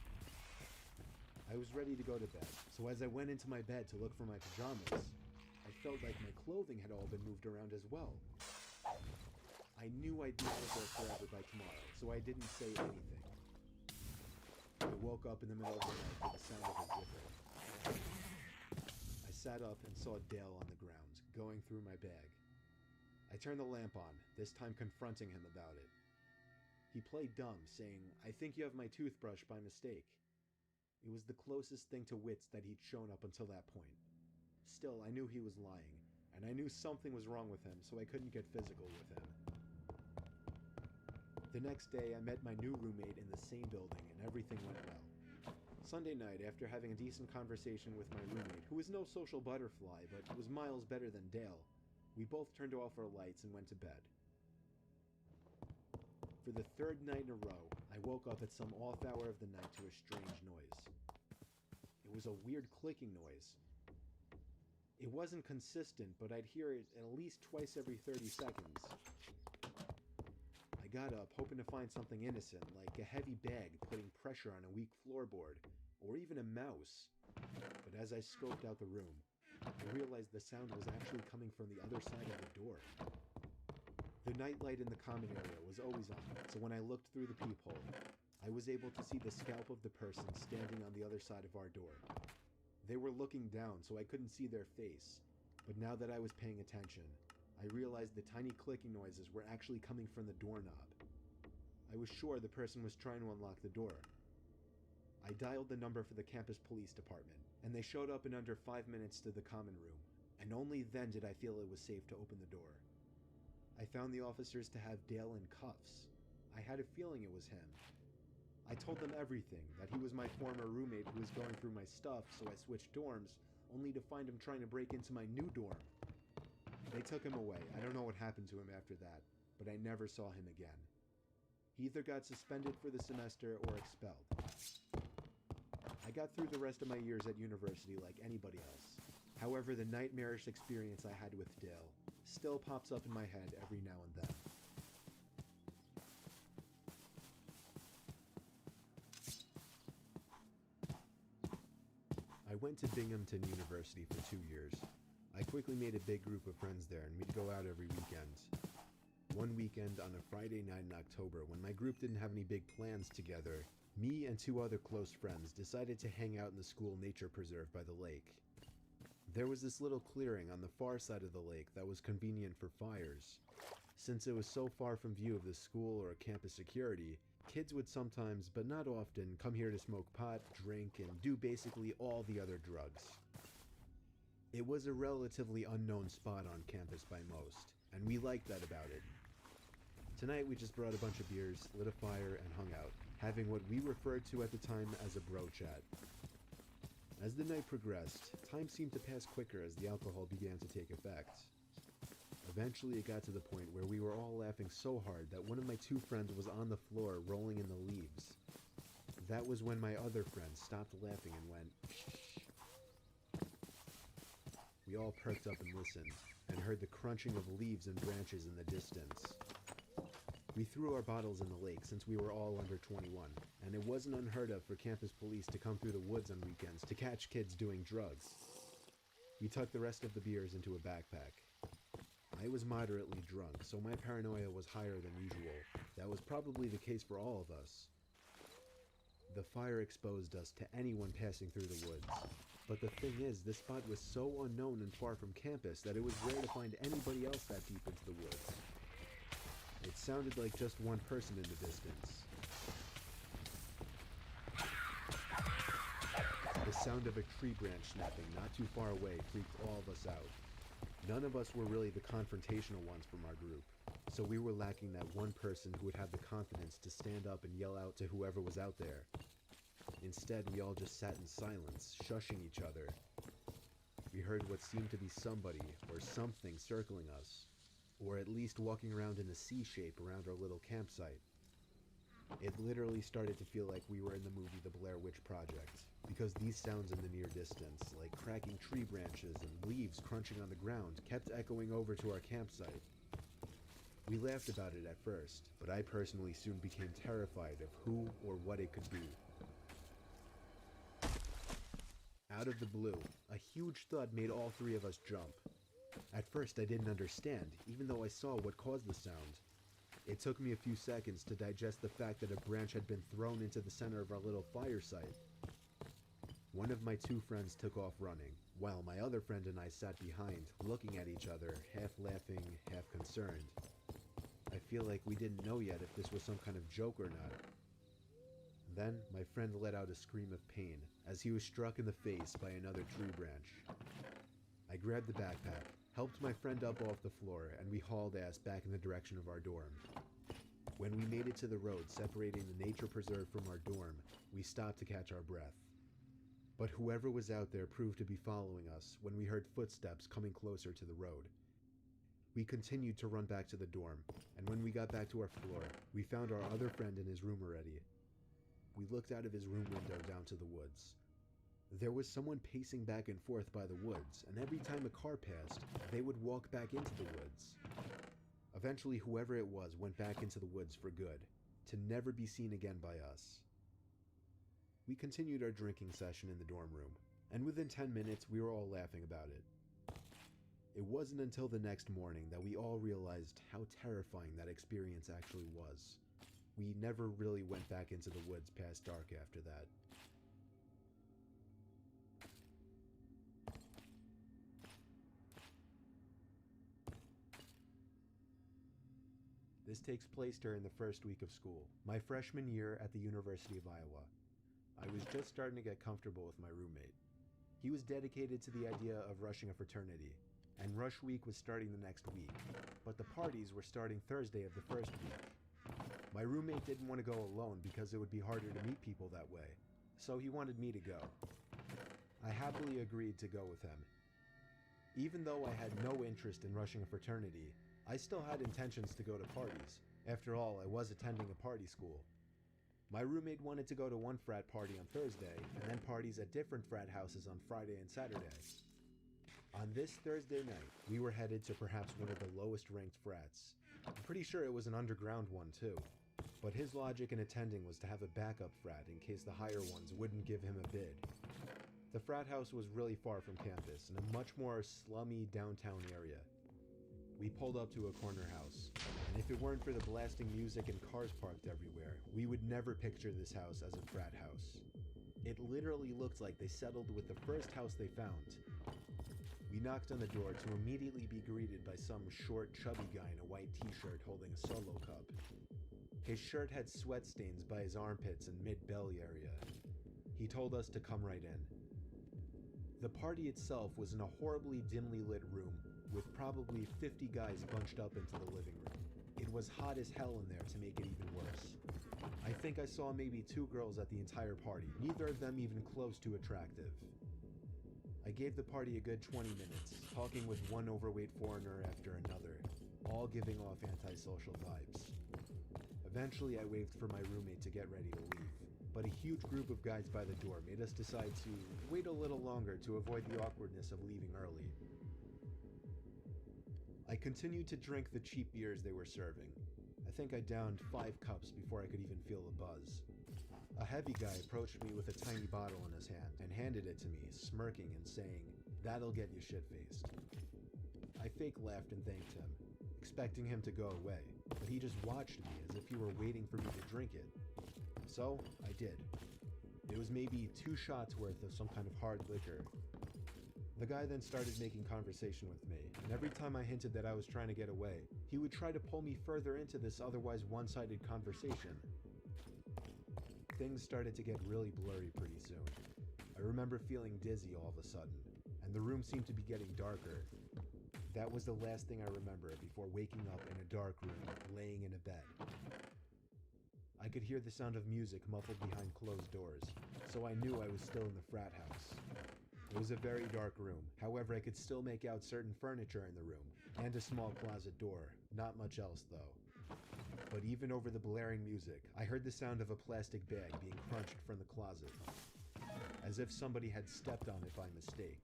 Speaker 1: I was ready to go to bed, so as I went into my bed to look for my pajamas, I felt like my clothing had all been moved around as well. I knew I'd be out of there forever by tomorrow, so I didn't say anything. I woke up in the middle of the night to the sound of a zipper. I sat up and saw Dale on the ground, going through my bag. I turned the lamp on, this time confronting him about it. He played dumb, saying, "I think you have my toothbrush by mistake." It was the closest thing to wits that he'd shown up until that point. Still, I knew he was lying, and I knew something was wrong with him, so I couldn't get physical with him. The next day, I met my new roommate in the same building, and everything went well. Sunday night, after having a decent conversation with my roommate, who was no social butterfly, but was miles better than Dale, we both turned off our lights and went to bed. For the third night in a row, I woke up at some off hour of the night to a strange noise. It was a weird clicking noise. It wasn't consistent, but I'd hear it at least twice every 30 seconds. I got up, hoping to find something innocent, like a heavy bag putting pressure on a weak floorboard, or even a mouse. But as I scoped out the room, I realized the sound was actually coming from the other side of the door. The nightlight in the common area was always on, so when I looked through the peephole, I was able to see the scalp of the person standing on the other side of our door. They were looking down, so I couldn't see their face, but now that I was paying attention, I realized the tiny clicking noises were actually coming from the doorknob. I was sure the person was trying to unlock the door. I dialed the number for the campus police department, and they showed up in under 5 minutes to the common room, and only then did I feel it was safe to open the door. I found the officers to have Dale in cuffs. I had a feeling it was him. I told them everything, that he was my former roommate who was going through my stuff, so I switched dorms, only to find him trying to break into my new dorm. They took him away. I don't know what happened to him after that, but I never saw him again. He either got suspended for the semester or expelled. I got through the rest of my years at university like anybody else. However, the nightmarish experience I had with Dale still pops up in my head every now and then. I went to Binghamton University for 2 years. I quickly made a big group of friends there, and we'd go out every weekend. One weekend on a Friday night in October, when my group didn't have any big plans together, me and 2 other close friends decided to hang out in the school nature preserve by the lake. There was this little clearing on the far side of the lake that was convenient for fires. Since it was so far from view of the school or campus security, kids would sometimes, but not often, come here to smoke pot, drink, and do basically all the other drugs. It was a relatively unknown spot on campus by most, and we liked that about it. Tonight we just brought a bunch of beers, lit a fire, and hung out, having what we referred to at the time as a bro chat. As the night progressed, time seemed to pass quicker as the alcohol began to take effect. Eventually it got to the point where we were all laughing so hard that one of my 2 friends was on the floor rolling in the leaves. That was when my other friend stopped laughing and went, "Shh." We all perked up and listened, and heard the crunching of leaves and branches in the distance. We threw our bottles in the lake since we were all under 21, and it wasn't unheard of for campus police to come through the woods on weekends to catch kids doing drugs. We tucked the rest of the beers into a backpack. I was moderately drunk, so my paranoia was higher than usual. That was probably the case for all of us. The fire exposed us to anyone passing through the woods. But the thing is, this spot was so unknown and far from campus that it was rare to find anybody else that deep into the woods. It sounded like just one person in the distance. The sound of a tree branch snapping not too far away freaked all of us out. None of us were really the confrontational ones from our group, so we were lacking that one person who would have the confidence to stand up and yell out to whoever was out there. Instead, we all just sat in silence, shushing each other. We heard what seemed to be somebody or something circling us, or at least walking around in a C shape around our little campsite. It literally started to feel like we were in the movie The Blair Witch Project, because these sounds in the near distance, like cracking tree branches and leaves crunching on the ground, kept echoing over to our campsite. We laughed about it at first, but I personally soon became terrified of who or what it could be. Out of the blue, a huge thud made all three of us jump. At first I didn't understand, even though I saw what caused the sound. It took me a few seconds to digest the fact that a branch had been thrown into the center of our little fire site. One of my two friends took off running, while my other friend and I sat behind, looking at each other, half laughing, half concerned. I feel like we didn't know yet if this was some kind of joke or not. Then, my friend let out a scream of pain, as he was struck in the face by another tree branch. I grabbed the backpack, helped my friend up off the floor, and we hauled ass back in the direction of our dorm. When we made it to the road separating the nature preserve from our dorm, we stopped to catch our breath. But whoever was out there proved to be following us when we heard footsteps coming closer to the road. We continued to run back to the dorm, and when we got back to our floor, we found our other friend in his room already. We looked out of his room window down to the woods. There was someone pacing back and forth by the woods, and every time a car passed, they would walk back into the woods. Eventually, whoever it was went back into the woods for good, to never be seen again by us. We continued our drinking session in the dorm room, and within 10 minutes we were all laughing about it. It wasn't until the next morning that we all realized how terrifying that experience actually was. We never really went back into the woods past dark after that. This takes place during the first week of school, my freshman year at the University of Iowa. I was just starting to get comfortable with my roommate. He was dedicated to the idea of rushing a fraternity, and rush week was starting the next week, but the parties were starting Thursday of the first week. My roommate didn't want to go alone because it would be harder to meet people that way, so he wanted me to go. I happily agreed to go with him. Even though I had no interest in rushing a fraternity, I still had intentions to go to parties. After all, I was attending a party school. My roommate wanted to go to one frat party on Thursday, and then parties at different frat houses on Friday and Saturday. On this Thursday night, we were headed to perhaps one of the lowest ranked frats. I'm pretty sure it was an underground one too. But his logic in attending was to have a backup frat in case the higher ones wouldn't give him a bid. The frat house was really far from campus, in a much more slummy downtown area. We pulled up to a corner house, and if it weren't for the blasting music and cars parked everywhere, we would never picture this house as a frat house. It literally looked like they settled with the first house they found. We knocked on the door to immediately be greeted by some short, chubby guy in a white t-shirt holding a Solo cup. His shirt had sweat stains by his armpits and mid-belly area. He told us to come right in. The party itself was in a horribly dimly lit room with probably 50 guys bunched up into the living room. It was hot as hell in there to make it even worse. I think I saw maybe 2 girls at the entire party, neither of them even close to attractive. I gave the party a good 20 minutes, talking with one overweight foreigner after another, all giving off antisocial vibes. Eventually I waved for my roommate to get ready to leave, but a huge group of guys by the door made us decide to wait a little longer to avoid the awkwardness of leaving early. I continued to drink the cheap beers they were serving. I think I downed 5 cups before I could even feel a buzz. A heavy guy approached me with a tiny bottle in his hand and handed it to me, smirking and saying, That'll get you shit-faced. I fake laughed and thanked him, expecting him to go away, but he just watched me as if he were waiting for me to drink it. So, I did. It was maybe 2 shots worth of some kind of hard liquor. The guy then started making conversation with me, and every time I hinted that I was trying to get away, he would try to pull me further into this otherwise one-sided conversation. Things started to get really blurry pretty soon. I remember feeling dizzy all of a sudden, and the room seemed to be getting darker. That was the last thing I remember before waking up in a dark room, laying in a bed. I could hear the sound of music muffled behind closed doors, so I knew I was still in the frat house. It was a very dark room, however I could still make out certain furniture in the room, and a small closet door, not much else though. But even over the blaring music, I heard the sound of a plastic bag being crunched from the closet, as if somebody had stepped on it by mistake.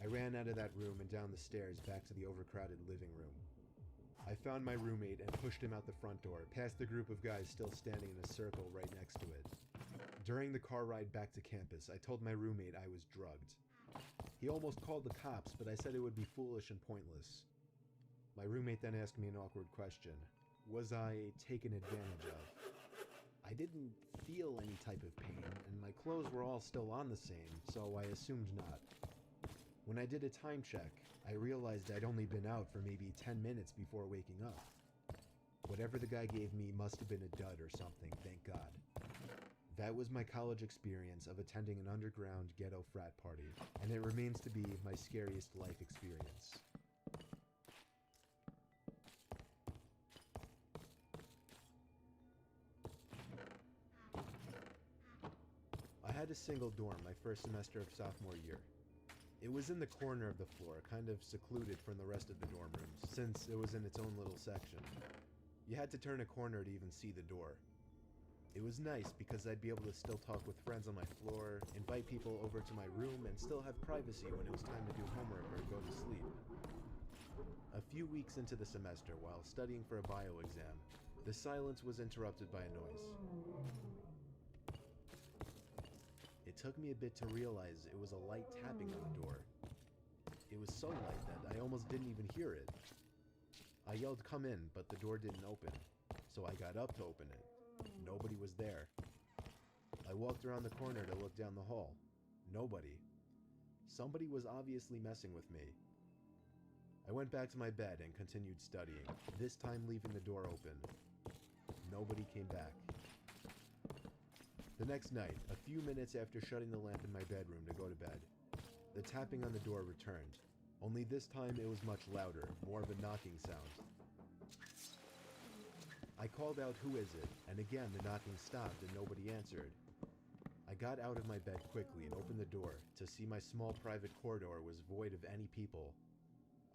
Speaker 1: I ran out of that room and down the stairs back to the overcrowded living room. I found my roommate and pushed him out the front door, past the group of guys still standing in a circle right next to it. During the car ride back to campus, I told my roommate I was drugged. He almost called the cops, but I said it would be foolish and pointless. My roommate then asked me an awkward question. Was I taken advantage of? I didn't feel any type of pain, and my clothes were all still on the same, so I assumed not. When I did a time check, I realized I'd only been out for maybe 10 minutes before waking up. Whatever the guy gave me must have been a dud or something, thank God. That was my college experience of attending an underground ghetto frat party, and it remains to be my scariest life experience. I had a single dorm my first semester of sophomore year. It was in the corner of the floor, kind of secluded from the rest of the dorm rooms, since it was in its own little section. You had to turn a corner to even see the door. It was nice because I'd be able to still talk with friends on my floor, invite people over to my room, and still have privacy when it was time to do homework or go to sleep. A few weeks into the semester, while studying for a bio exam, the silence was interrupted by a noise. It took me a bit to realize it was a light tapping on the door. It was so light that I almost didn't even hear it. I yelled, "Come in," but the door didn't open, so I got up to open it. Nobody was there. I walked around the corner to look down the hall. Nobody. Somebody was obviously messing with me. I went back to my bed and continued studying, this time leaving the door open. Nobody came back. The next night, a few minutes after shutting the lamp in my bedroom to go to bed, the tapping on the door returned, only this time it was much louder, more of a knocking sound. I called out, "Who is it?" and again the knocking stopped and nobody answered. I got out of my bed quickly and opened the door to see my small private corridor was void of any people.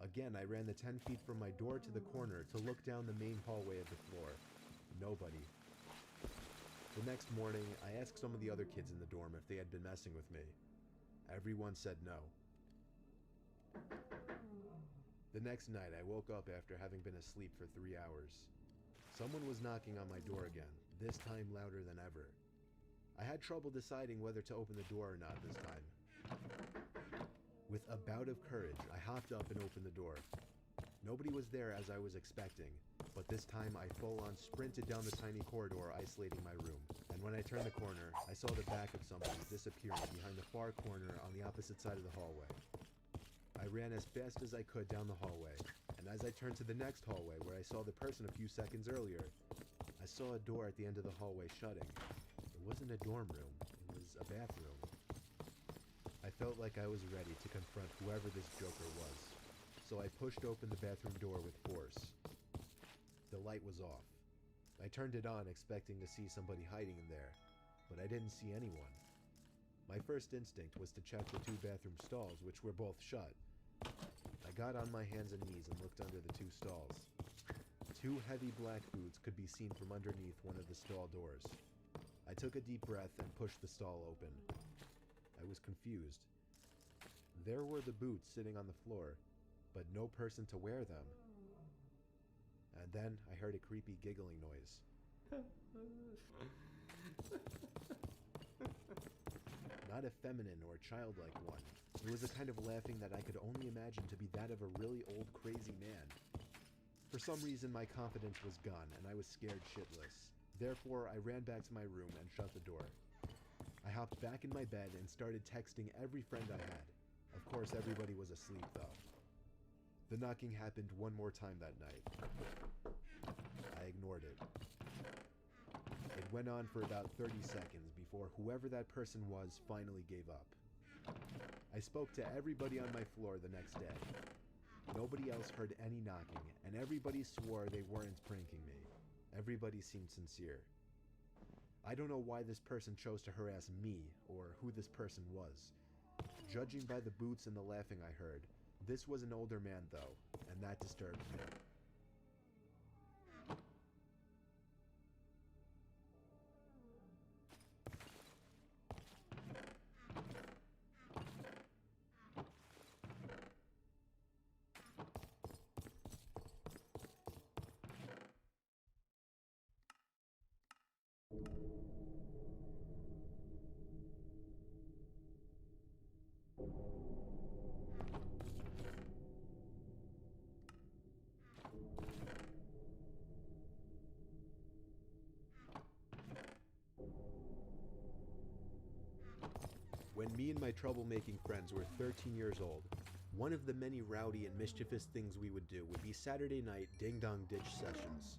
Speaker 1: Again, I ran the 10 feet from my door to the corner to look down the main hallway of the floor. Nobody. The next morning, I asked some of the other kids in the dorm if they had been messing with me. Everyone said no. The next night, I woke up after having been asleep for 3 hours. Someone was knocking on my door again, this time louder than ever. I had trouble deciding whether to open the door or not this time. With a bout of courage, I hopped up and opened the door. Nobody was there as I was expecting, but this time I full-on sprinted down the tiny corridor isolating my room, and when I turned the corner, I saw the back of somebody disappearing behind the far corner on the opposite side of the hallway. I ran as fast as I could down the hallway, and as I turned to the next hallway where I saw the person a few seconds earlier, I saw a door at the end of the hallway shutting. It wasn't a dorm room, it was a bathroom. I felt like I was ready to confront whoever this joker was, so I pushed open the bathroom door with force. The light was off. I turned it on expecting to see somebody hiding in there, but I didn't see anyone. My first instinct was to check the 2 bathroom stalls, which were both shut. I got on my hands and knees and looked under the 2 stalls. 2 heavy black boots could be seen from underneath one of the stall doors. I took a deep breath and pushed the stall open. I was confused. There were the boots sitting on the floor, but no person to wear them. And then I heard a creepy giggling noise. not a feminine or childlike one. It was a kind of laughing that I could only imagine to be that of a really old crazy man. For some reason my confidence was gone and I was scared shitless. Therefore I ran back to my room and shut the door. I hopped back in my bed and started texting every friend I had. Of course everybody was asleep though. The knocking happened one more time that night. I ignored it. It went on for about 30 seconds before whoever that person was finally gave up. I spoke to everybody on my floor the next day. Nobody else heard any knocking, and everybody swore they weren't pranking me. Everybody seemed sincere. I don't know why this person chose to harass me, or who this person was. Judging by the boots and the laughing I heard, this was an older man though, and that disturbed me. When me and my troublemaking friends were 13 years old, one of the many rowdy and mischievous things we would do would be Saturday night ding-dong ditch sessions.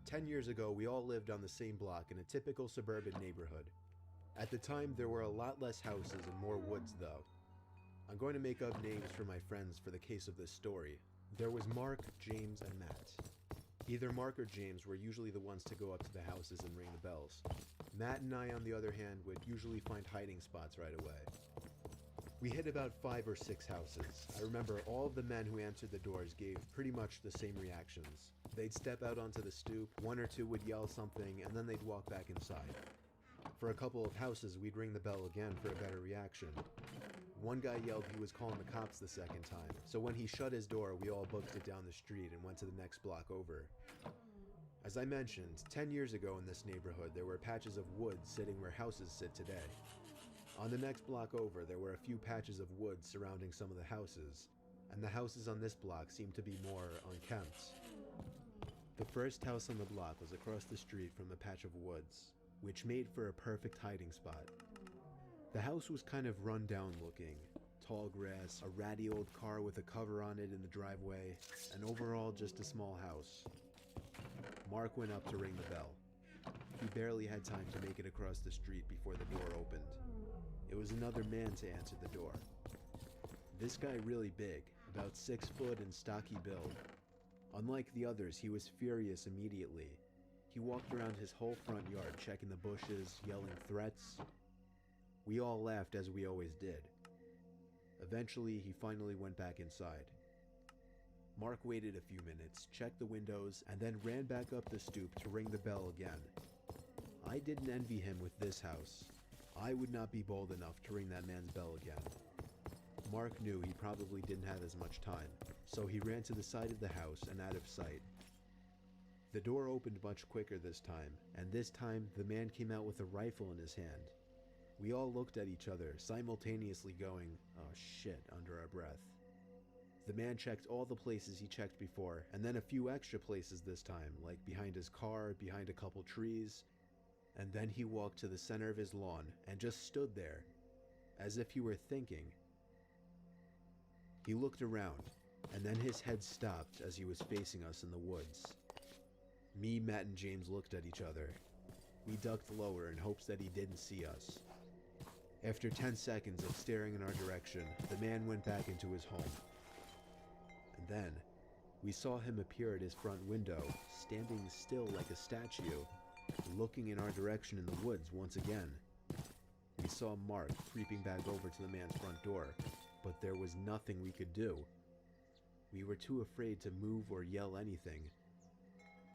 Speaker 1: 10 years ago, we all lived on the same block in a typical suburban neighborhood. At the time, there were a lot less houses and more woods though. I'm going to make up names for my friends for the case of this story. There was Mark, James, and Matt. Either Mark or James were usually the ones to go up to the houses and ring the bells. Matt and I, on the other hand, would usually find hiding spots right away. We hit about 5 or 6 houses. I remember all of the men who answered the doors gave pretty much the same reactions. They'd step out onto the stoop, one or two would yell something, and then they'd walk back inside. For a couple of houses, we'd ring the bell again for a better reaction. One guy yelled he was calling the cops the second time, so when he shut his door, we all booked it down the street and went to the next block over. As I mentioned, 10 years ago in this neighborhood, there were patches of wood sitting where houses sit today. On the next block over, there were a few patches of wood surrounding some of the houses, and the houses on this block seemed to be more unkempt. The first house on the block was across the street from a patch of woods, which made for a perfect hiding spot. The house was kind of run down looking. Tall grass, a ratty old car with a cover on it in the driveway, and overall just a small house. Mark went up to ring the bell. He barely had time to make it across the street before the door opened. It was another man to answer the door. This guy really big, about 6 foot and stocky build. Unlike the others, he was furious immediately. He walked around his whole front yard checking the bushes, yelling threats. We all laughed as we always did. Eventually, he finally went back inside. Mark waited a few minutes, checked the windows, and then ran back up the stoop to ring the bell again. I didn't envy him with this house. I would not be bold enough to ring that man's bell again. Mark knew he probably didn't have as much time, so he ran to the side of the house and out of sight. The door opened much quicker this time, and this time the man came out with a rifle in his hand. We all looked at each other, simultaneously going, "Oh shit," under our breath. The man checked all the places he checked before, and then a few extra places this time, like behind his car, behind a couple trees, and then he walked to the center of his lawn and just stood there, as if he were thinking. He looked around, and then his head stopped as he was facing us in the woods. Me, Matt, and James looked at each other. We ducked lower in hopes that he didn't see us. After 10 seconds of staring in our direction, the man went back into his home. And then, we saw him appear at his front window, standing still like a statue, looking in our direction in the woods once again. We saw Mark creeping back over to the man's front door, but there was nothing we could do. We were too afraid to move or yell anything.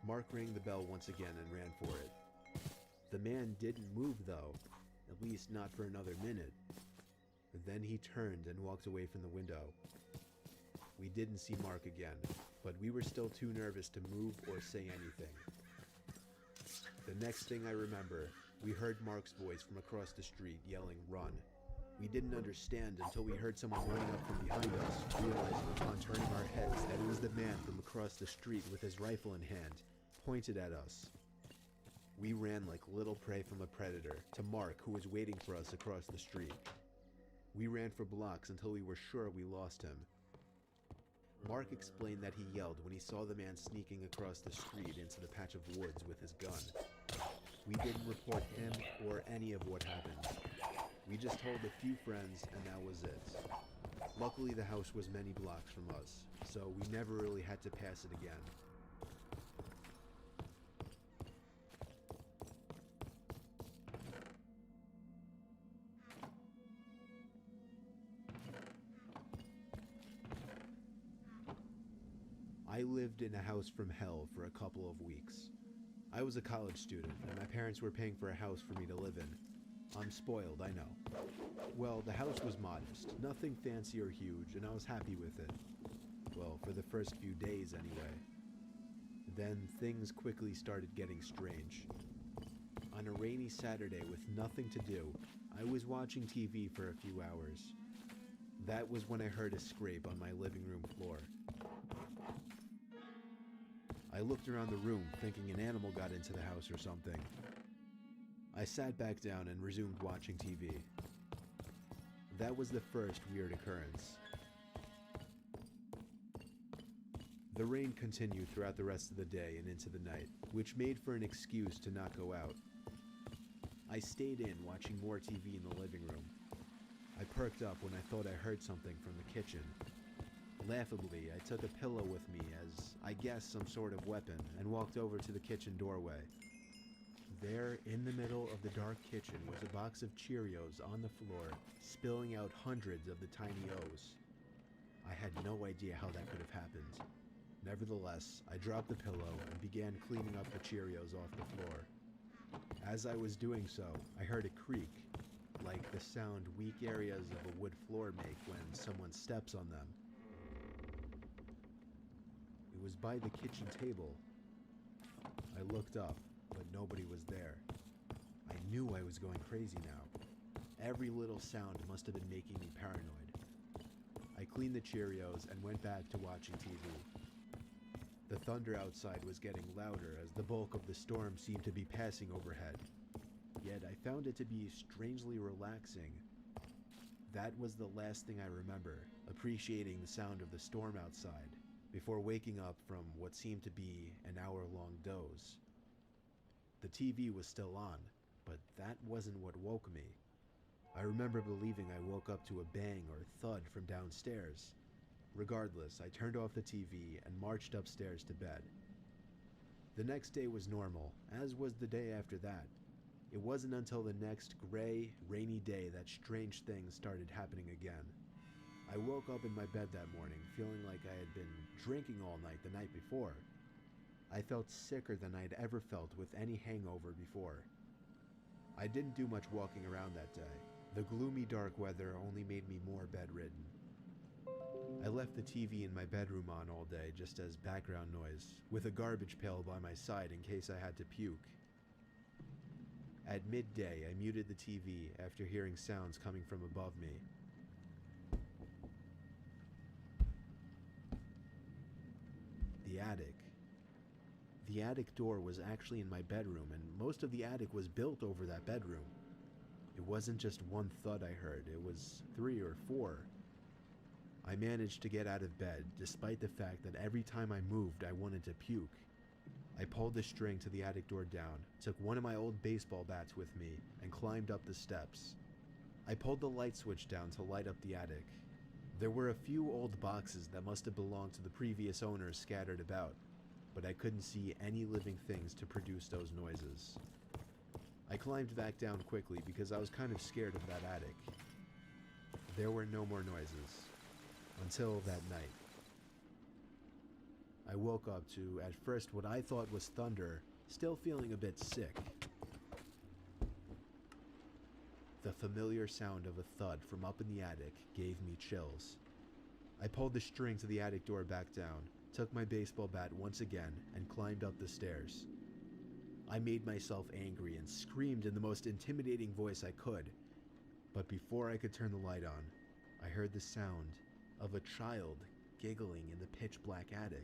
Speaker 1: Mark rang the bell once again and ran for it. The man didn't move though, at least not for another minute. Then he turned and walked away from the window. We didn't see Mark again, but we were still too nervous to move or say anything. The next thing I remember, we heard Mark's voice from across the street yelling, "Run." We didn't understand until we heard someone running up from behind us, realizing upon turning our heads that it was the man from across the street with his rifle in hand, pointed at us. We ran like little prey from a predator to Mark, who was waiting for us across the street. We ran for blocks until we were sure we lost him. Mark explained that he yelled when he saw the man sneaking across the street into the patch of woods with his gun. We didn't report him or any of what happened. We just told a few friends and that was it. Luckily the house was many blocks from us, so we never really had to pass it again. I lived in a house from hell for a couple of weeks. I was a college student, and my parents were paying for a house for me to live in. I'm spoiled, I know. Well, the house was modest, nothing fancy or huge, and I was happy with it. Well, for the first few days anyway. Then things quickly started getting strange. On a rainy Saturday with nothing to do, I was watching TV for a few hours. That was when I heard a scrape on my living room floor. I looked around the room, thinking an animal got into the house or something. I sat back down and resumed watching TV. That was the first weird occurrence. The rain continued throughout the rest of the day and into the night, which made for an excuse to not go out. I stayed in watching more TV in the living room. I perked up when I thought I heard something from the kitchen. Laughably, I took a pillow with me as, I guess, some sort of weapon, and walked over to the kitchen doorway. There, in the middle of the dark kitchen, was a box of Cheerios on the floor, spilling out hundreds of the tiny O's. I had no idea how that could have happened. Nevertheless, I dropped the pillow and began cleaning up the Cheerios off the floor. As I was doing so, I heard a creak, like the sound weak areas of a wood floor make when someone steps on them. It was by the kitchen table. I looked up, but nobody was there. I knew I was going crazy now. Every little sound must have been making me paranoid. I cleaned the Cheerios and went back to watching TV. The thunder outside was getting louder as the bulk of the storm seemed to be passing overhead. Yet I found it to be strangely relaxing. That was the last thing I remember, appreciating the sound of the storm outside, before waking up from what seemed to be an hour-long doze. The TV was still on, but that wasn't what woke me. I remember believing I woke up to a bang or thud from downstairs. Regardless, I turned off the TV and marched upstairs to bed. The next day was normal, as was the day after that. It wasn't until the next gray, rainy day that strange things started happening again. I woke up in my bed that morning feeling like I had been drinking all night the night before. I felt sicker than I'd ever felt with any hangover before. I didn't do much walking around that day. The gloomy dark weather only made me more bedridden. I left the TV in my bedroom on all day just as background noise, with a garbage pail by my side in case I had to puke. At midday, I muted the TV after hearing sounds coming from above me. The attic. The attic door was actually in my bedroom, and most of the attic was built over that bedroom. It wasn't just one thud I heard, it was 3 or 4. I managed to get out of bed, despite the fact that every time I moved I wanted to puke. I pulled the string to the attic door down, took one of my old baseball bats with me, and climbed up the steps. I pulled the light switch down to light up the attic. There were a few old boxes that must have belonged to the previous owners scattered about, but I couldn't see any living things to produce those noises. I climbed back down quickly because I was kind of scared of that attic. There were no more noises, until that night. I woke up to, at first, what I thought was thunder, still feeling a bit sick. The familiar sound of a thud from up in the attic gave me chills. I pulled the string to the attic door back down, took my baseball bat once again, and climbed up the stairs. I made myself angry and screamed in the most intimidating voice I could, But before I could turn the light on, I heard the sound of a child giggling in the pitch-black attic.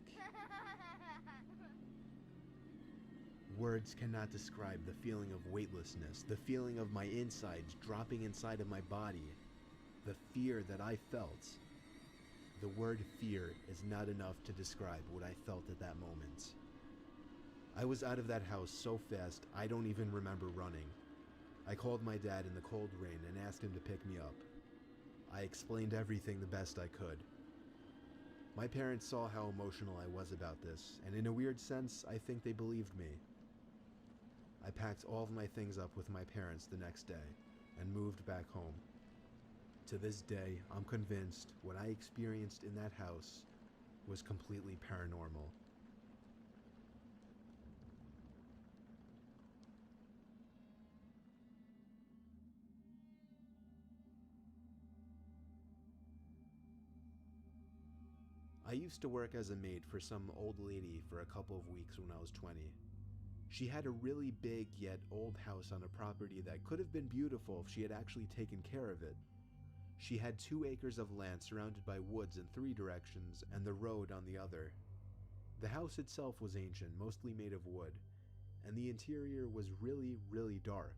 Speaker 1: Words cannot describe the feeling of weightlessness, the feeling of my insides dropping inside of my body, the fear that I felt. The word fear is not enough to describe what I felt at that moment. I was out of that house so fast, I don't even remember running. I called my dad in the cold rain and asked him to pick me up. I explained everything the best I could. My parents saw how emotional I was about this, and in a weird sense, I think they believed me. I packed all of my things up with my parents the next day and moved back home. To this day, I'm convinced what I experienced in that house was completely paranormal. I used to work as a maid for some old lady for a couple of weeks when I was 20. She had a really big yet old house on a property that could have been beautiful if she had actually taken care of it. She had 2 acres of land surrounded by woods in 3 directions and the road on the other. The house itself was ancient, mostly made of wood, and the interior was really, really dark.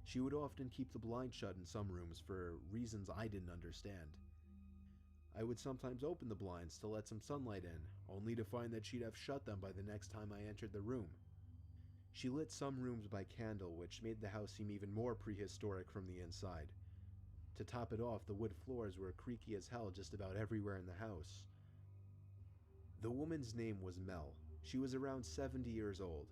Speaker 1: She would often keep the blinds shut in some rooms for reasons I didn't understand. I would sometimes open the blinds to let some sunlight in, only to find that she'd have shut them by the next time I entered the room. She lit some rooms by candle, which made the house seem even more prehistoric from the inside. To top it off, the wood floors were creaky as hell just about everywhere in the house. The woman's name was Mel. She was around 70 years old.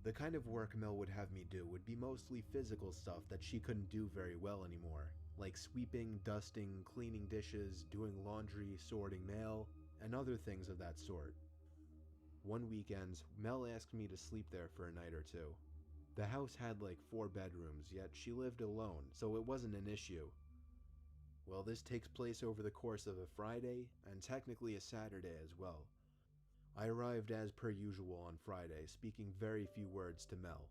Speaker 1: The kind of work Mel would have me do would be mostly physical stuff that she couldn't do very well anymore, like sweeping, dusting, cleaning dishes, doing laundry, sorting mail, and other things of that sort. One weekend, Mel asked me to sleep there for a night or 2. The house had like 4 bedrooms, yet she lived alone, so it wasn't an issue. Well, this takes place over the course of a Friday, and technically a Saturday as well. I arrived as per usual on Friday, speaking very few words to Mel.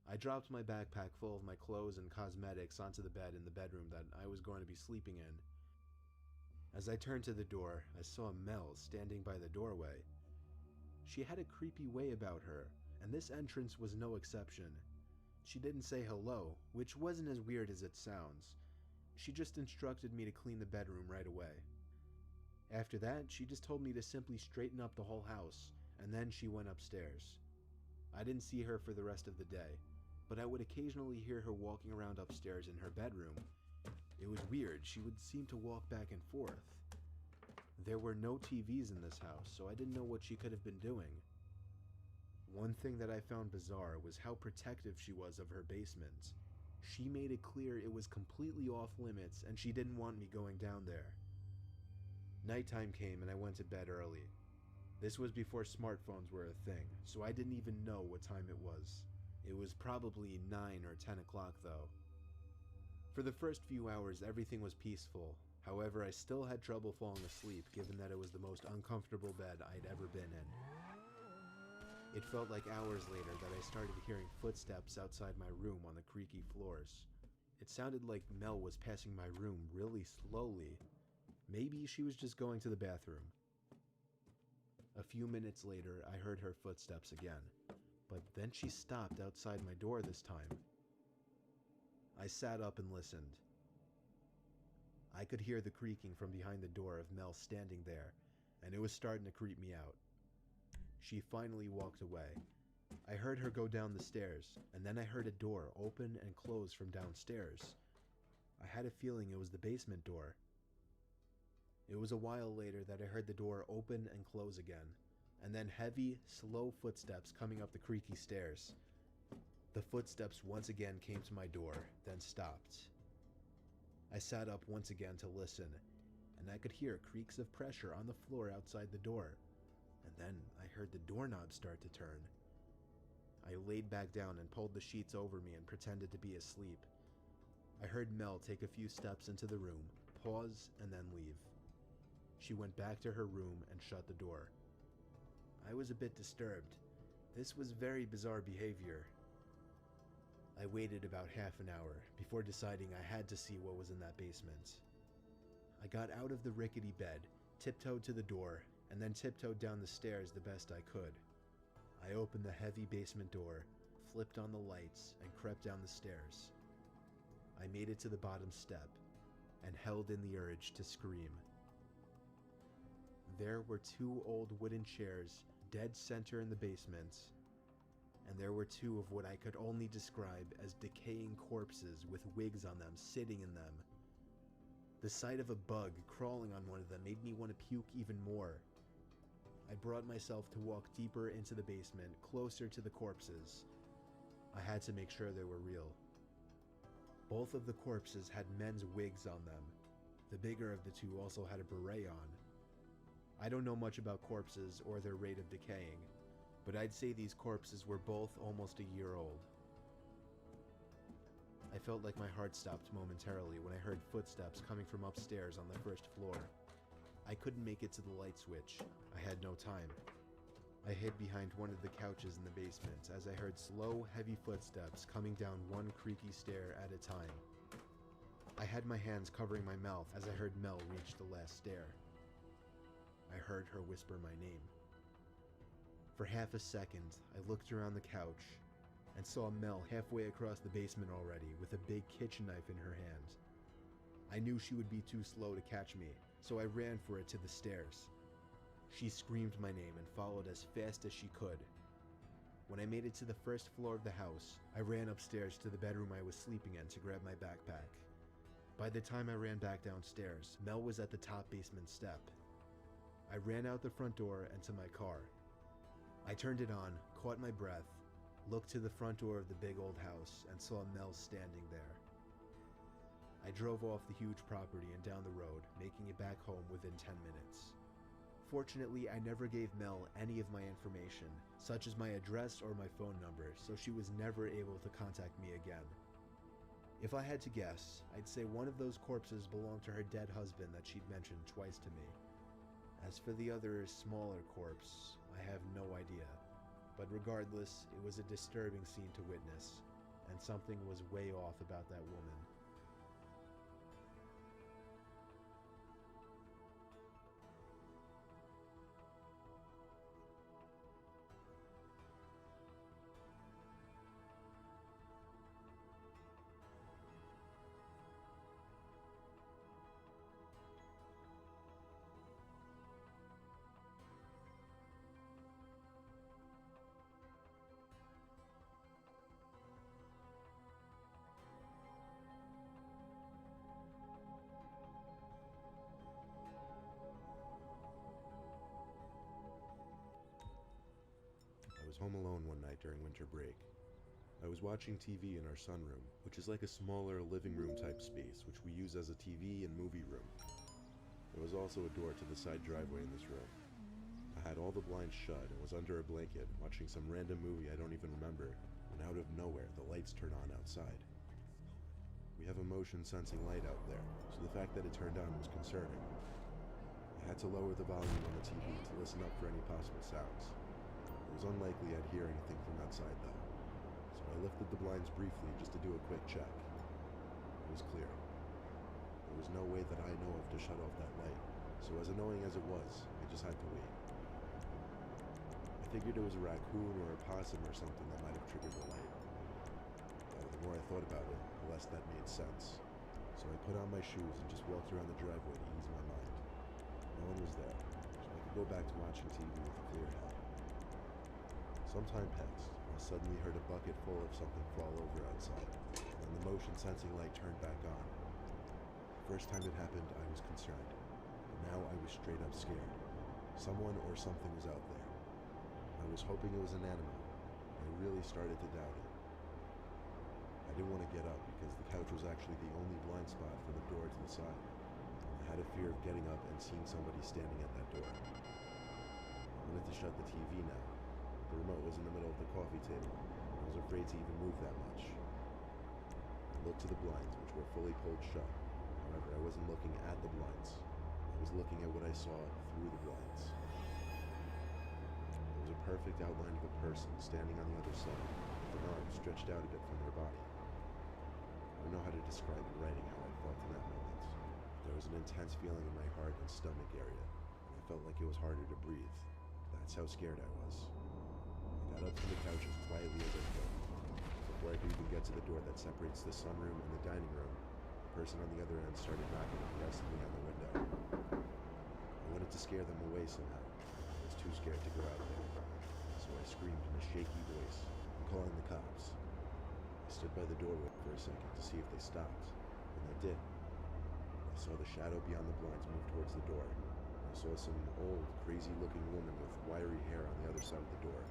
Speaker 1: I dropped my backpack full of my clothes and cosmetics onto the bed in the bedroom that I was going to be sleeping in. As I turned to the door, I saw Mel standing by the doorway. She had a creepy way about her, and this entrance was no exception. She didn't say hello, which wasn't as weird as it sounds. She just instructed me to clean the bedroom right away. After that, she just told me to simply straighten up the whole house, and then she went upstairs. I didn't see her for the rest of the day, but I would occasionally hear her walking around upstairs in her bedroom. It was weird, she would seem to walk back and forth. There were no TVs in this house, so I didn't know what she could have been doing. One thing that I found bizarre was how protective she was of her basement. She made it clear it was completely off limits and she didn't want me going down there. Nighttime came and I went to bed early. This was before smartphones were a thing, so I didn't even know what time it was. It was probably 9 or 10 o'clock though. For the first few hours, everything was peaceful. However, I still had trouble falling asleep given that it was the most uncomfortable bed I'd ever been in. It felt like hours later that I started hearing footsteps outside my room on the creaky floors. It sounded like Mel was passing my room really slowly. Maybe she was just going to the bathroom. A few minutes later, I heard her footsteps again, but then she stopped outside my door this time. I sat up and listened. I could hear the creaking from behind the door of Mel standing there, and it was starting to creep me out. She finally walked away. I heard her go down the stairs, and then I heard a door open and close from downstairs. I had a feeling it was the basement door. It was a while later that I heard the door open and close again, and then heavy, slow footsteps coming up the creaky stairs. The footsteps once again came to my door, then stopped. I sat up once again to listen, and I could hear creaks of pressure on the floor outside the door, and then I heard the doorknob start to turn. I laid back down and pulled the sheets over me and pretended to be asleep. I heard Mel take a few steps into the room, pause, and then leave. She went back to her room and shut the door. I was a bit disturbed. This was very bizarre behavior. I waited about half an hour before deciding I had to see what was in that basement. I got out of the rickety bed, tiptoed to the door, and then tiptoed down the stairs the best I could. I opened the heavy basement door, flipped on the lights, and crept down the stairs. I made it to the bottom step and held in the urge to scream. There were 2 old wooden chairs dead center in the basement, and there were 2 of what I could only describe as decaying corpses with wigs on them sitting in them. The sight of a bug crawling on one of them made me want to puke even more. I brought myself to walk deeper into the basement, closer to the corpses. I had to make sure they were real. Both of the corpses had men's wigs on them. The bigger of the 2 also had a beret on. I don't know much about corpses or their rate of decaying, but I'd say these corpses were both almost a year old. I felt like my heart stopped momentarily when I heard footsteps coming from upstairs on the first floor. I couldn't make it to the light switch. I had no time. I hid behind one of the couches in the basement as I heard slow, heavy footsteps coming down one creaky stair at a time. I had my hands covering my mouth as I heard Mel reach the last stair. I heard her whisper my name. For half a second, I looked around the couch and saw Mel halfway across the basement already with a big kitchen knife in her hand. I knew she would be too slow to catch me, so I ran for it to the stairs. She screamed my name and followed as fast as she could. When I made it to the first floor of the house, I ran upstairs to the bedroom I was sleeping in to grab my backpack. By the time I ran back downstairs, Mel was at the top basement step. I ran out the front door and to my car. I turned it on, caught my breath, looked to the front door of the big old house, and saw Mel standing there. I drove off the huge property and down the road, making it back home within 10 minutes. Fortunately, I never gave Mel any of my information, such as my address or my phone number, so she was never able to contact me again. If I had to guess, I'd say one of those corpses belonged to her dead husband that she'd mentioned twice to me. As for the other, smaller corpse, I have no idea. But regardless, it was a disturbing scene to witness, and something was way off about that woman. I was home alone one night during winter break. I was watching TV in our sunroom, which is like a smaller living room type space, which we use as a TV and movie room. There was also a door to the side driveway in this room. I had all the blinds shut and was under a blanket, watching some random movie I don't even remember, when out of nowhere, the lights turn on outside. We have a motion sensing light out there, so the fact that it turned on was concerning. I had to lower the volume on the TV to listen up for any possible sounds. It was unlikely I'd hear anything from outside though, so I lifted the blinds briefly just to do a quick check. It was clear. There was no way that I know of to shut off that light, so as annoying as it was, I just had to wait. I figured it was a raccoon or a possum or something that might have triggered the light. The more I thought about it, the less that made sense. So I put on my shoes and just walked around the driveway to ease my mind. No one was there, so I could go back to watching TV with a clear head. Some time passed, and I suddenly heard a bucket full of something fall over outside, and then the motion sensing light turned back on. The first time it happened, I was concerned, but now I was straight up scared. Someone or something was out there. I was hoping it was an animal, and I really started to doubt it. I didn't want to get up because the couch was actually the only blind spot for the door to the side, and I had a fear of getting up and seeing somebody standing at that door. I wanted to shut the TV now. The remote was in the middle of the coffee table, and I was afraid to even move that much. I looked to the blinds, which were fully pulled shut. However, I wasn't looking at the blinds. I was looking at what I saw through the blinds. There was a perfect outline of a person standing on the other side, with an arm stretched out a bit from their body. I don't know how to describe in writing how I felt in that moment. There was an intense feeling in my heart and stomach area, and I felt like it was harder to breathe. That's how scared I was. I got up from the couch as quietly as I could. Before I could even get to the door that separates the sunroom and the dining room, the person on the other end started knocking aggressively on the window. I wanted to scare them away somehow. I was too scared to go out there, so I screamed in a shaky voice, "I'm calling the cops." I stood by the doorway for a second to see if they stopped, and they did. I saw the shadow beyond the blinds move towards the door. I saw some old, crazy-looking woman with wiry hair on the other side of the door.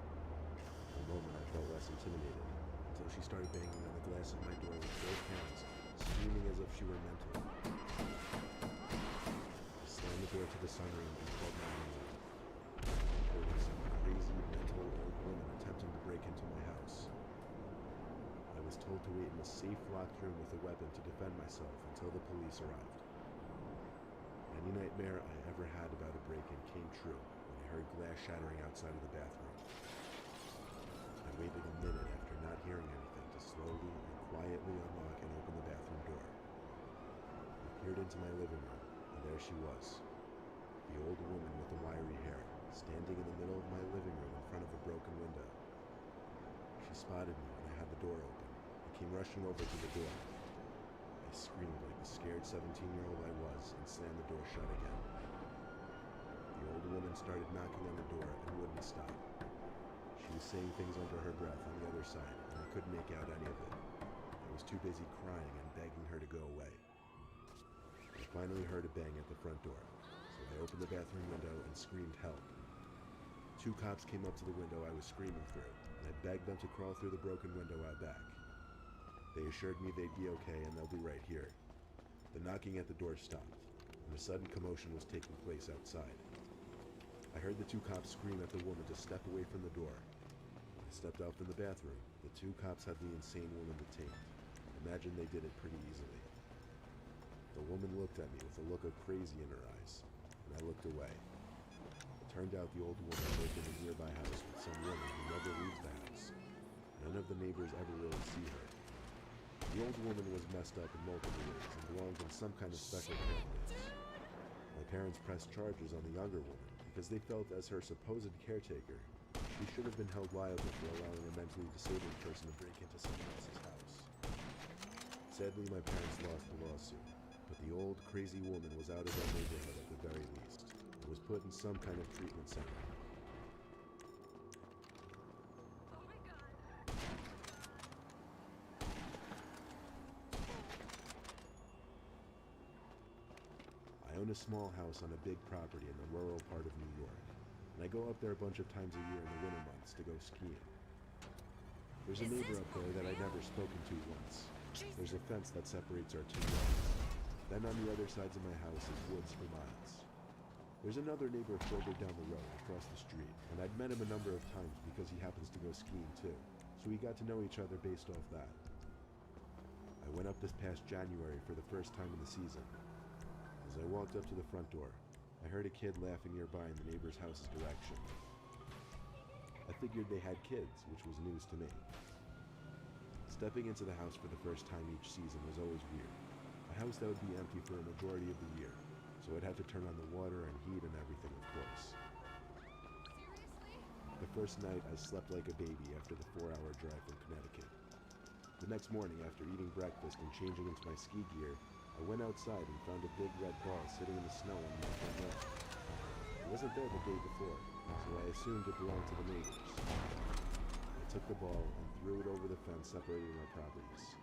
Speaker 1: For a moment, I felt less intimidated, until she started banging on the glass of my door with both hands, screaming as if she were mental. I slammed the door to the sunroom and called 911. Reporting some crazy, mental old woman attempting to break into my house. I was told to wait in a safe, locked room with a weapon to defend myself until the police arrived. Any nightmare I ever had about a break-in came true when I heard glass shattering outside of the bathroom. I waited a minute after not hearing anything to slowly and quietly unlock and open the bathroom door. I peered into my living room, and there she was, the old woman with the wiry hair, standing in the middle of my living room in front of a broken window. She spotted me when I had the door open and came rushing over to the door. I screamed like the scared 17-year-old I was and slammed the door shut again. The old woman started knocking on the door and wouldn't stop. She was saying things under her breath on the other side, and I couldn't make out any of it. I was too busy crying and begging her to go away. I finally heard a bang at the front door, so I opened the bathroom window and screamed help. 2 cops came up to the window I was screaming through, and I begged them to crawl through the broken window out back. They assured me they'd be okay and they'll be right here. The knocking at the door stopped, and a sudden commotion was taking place outside. I heard the 2 cops scream at the woman to step away from the door. When I stepped out from the bathroom, the 2 cops had the insane woman detained. Imagine they did it pretty easily. The woman looked at me with a look of crazy in her eyes, and I looked away. It turned out the old woman lived in a nearby house with some woman who never leaves the house. None of the neighbors ever really see her. The old woman was messed up in multiple ways and belonged in some kind of special paradise. My parents pressed charges on the younger woman because they felt as her supposed caretaker, she should have been held liable for allowing a mentally disabled person to break into someone else's house. Sadly, my parents lost the lawsuit, but the old, crazy woman was out of our neighborhood at the very least and was put in some kind of treatment center. I own a small house on a big property in the rural part of New York, and I go up there a bunch of times a year in the winter months to go skiing. There's a neighbor up there that I'd never spoken to once. There's a fence that separates our 2 yards. Then on the other sides of my house is woods for miles. There's another neighbor further down the road, across the street, and I'd met him a number of times because he happens to go skiing too, so we got to know each other based off that. I went up this past January for the first time in the season. As I walked up to the front door, I heard a kid laughing nearby in the neighbor's house's direction. I figured they had kids, which was news to me. Stepping into the house for the first time each season was always weird. A house that would be empty for a majority of the year, so I'd have to turn on the water and heat and everything, of course. The first night, I slept like a baby after the 4-hour drive from Connecticut. The next morning, after eating breakfast and changing into my ski gear, I went outside and found a big red ball sitting in the snow on my front lawn. It wasn't there the day before, so I assumed it belonged to the neighbors. I took the ball and threw it over the fence separating our properties.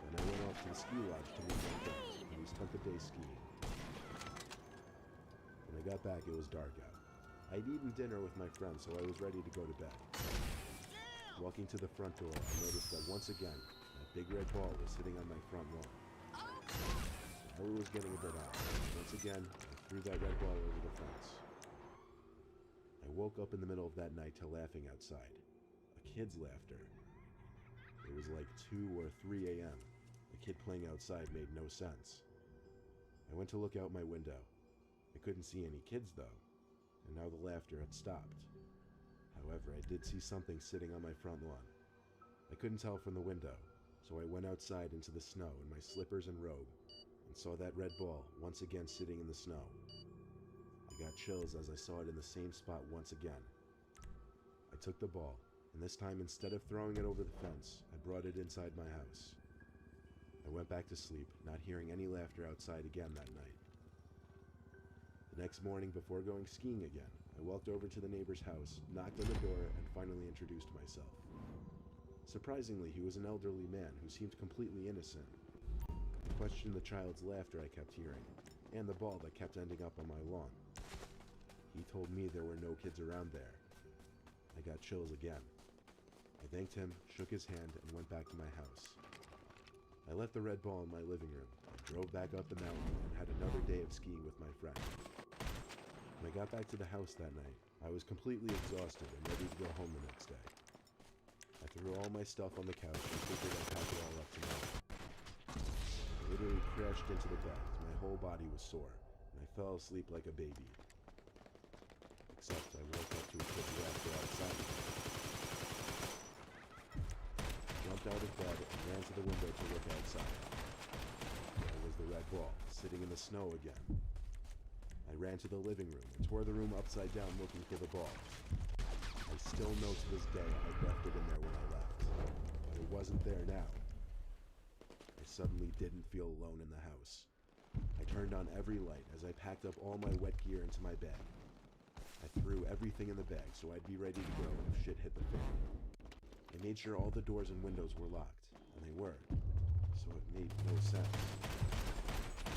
Speaker 1: Then I went off to the ski lodge to meet my friend, and we spent the day skiing. When I got back, it was dark out. I'd eaten dinner with my friend, so I was ready to go to bed. Walking to the front door, I noticed that once again, that big red ball was sitting on my front lawn. Now it was getting a bit odd. Once again, I threw that red ball over the fence. I woke up in the middle of that night to laughing outside. A kid's laughter. It was like 2 or 3 a.m. A kid playing outside made no sense. I went to look out my window. I couldn't see any kids though, and now the laughter had stopped. However, I did see something sitting on my front lawn. I couldn't tell from the window, so I went outside into the snow in my slippers and robe and saw that red ball once again sitting in the snow. I got chills as I saw it in the same spot once again. I took the ball, and this time instead of throwing it over the fence, I brought it inside my house. I went back to sleep, not hearing any laughter outside again that night. The next morning, before going skiing again, I walked over to the neighbor's house, knocked on the door, and finally introduced myself. Surprisingly, he was an elderly man who seemed completely innocent. I questioned the child's laughter I kept hearing, and the ball that kept ending up on my lawn. He told me there were no kids around there. I got chills again. I thanked him, shook his hand, and went back to my house. I left the red ball in my living room, and drove back up the mountain and had another day of skiing with my friend. When I got back to the house that night, I was completely exhausted and ready to go home the next day. I threw all my stuff on the couch and figured I'd pack it all up tomorrow. I literally crashed into the bed as my whole body was sore, and I fell asleep like a baby. Except I woke up to a quick laughter outside. I jumped out of bed and ran to the window to look outside. There was the red ball, sitting in the snow again. I ran to the living room and tore the room upside down looking for the ball. I still know to this day I left it in there when I left, but it wasn't there now. I suddenly didn't feel alone in the house. I turned on every light as I packed up all my wet gear into my bag. I threw everything in the bag so I'd be ready to go if shit hit the fan. I made sure all the doors and windows were locked, and they were, so it made no sense.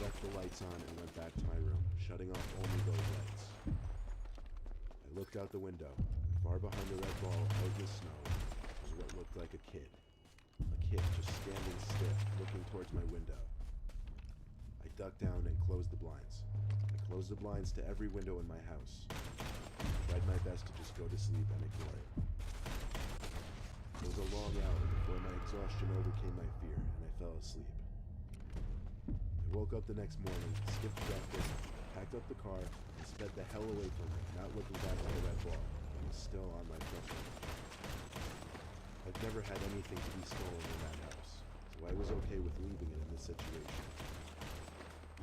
Speaker 1: I left the lights on and went back to my room, shutting off only those lights. I looked out the window, and far behind the red ball out in the snow was what looked like a kid. A kid just standing stiff, looking towards my window. I ducked down and closed the blinds. I closed the blinds to every window in my house. I tried my best to just go to sleep and ignore it. It was a long hour before my exhaustion overcame my fear, and I fell asleep. I woke up the next morning, skipped breakfast, packed up the car, and sped the hell away from it, not looking back at the red ball that was still on my front lawn. I've never had anything to be stolen in that house, so I was okay with leaving it in this situation.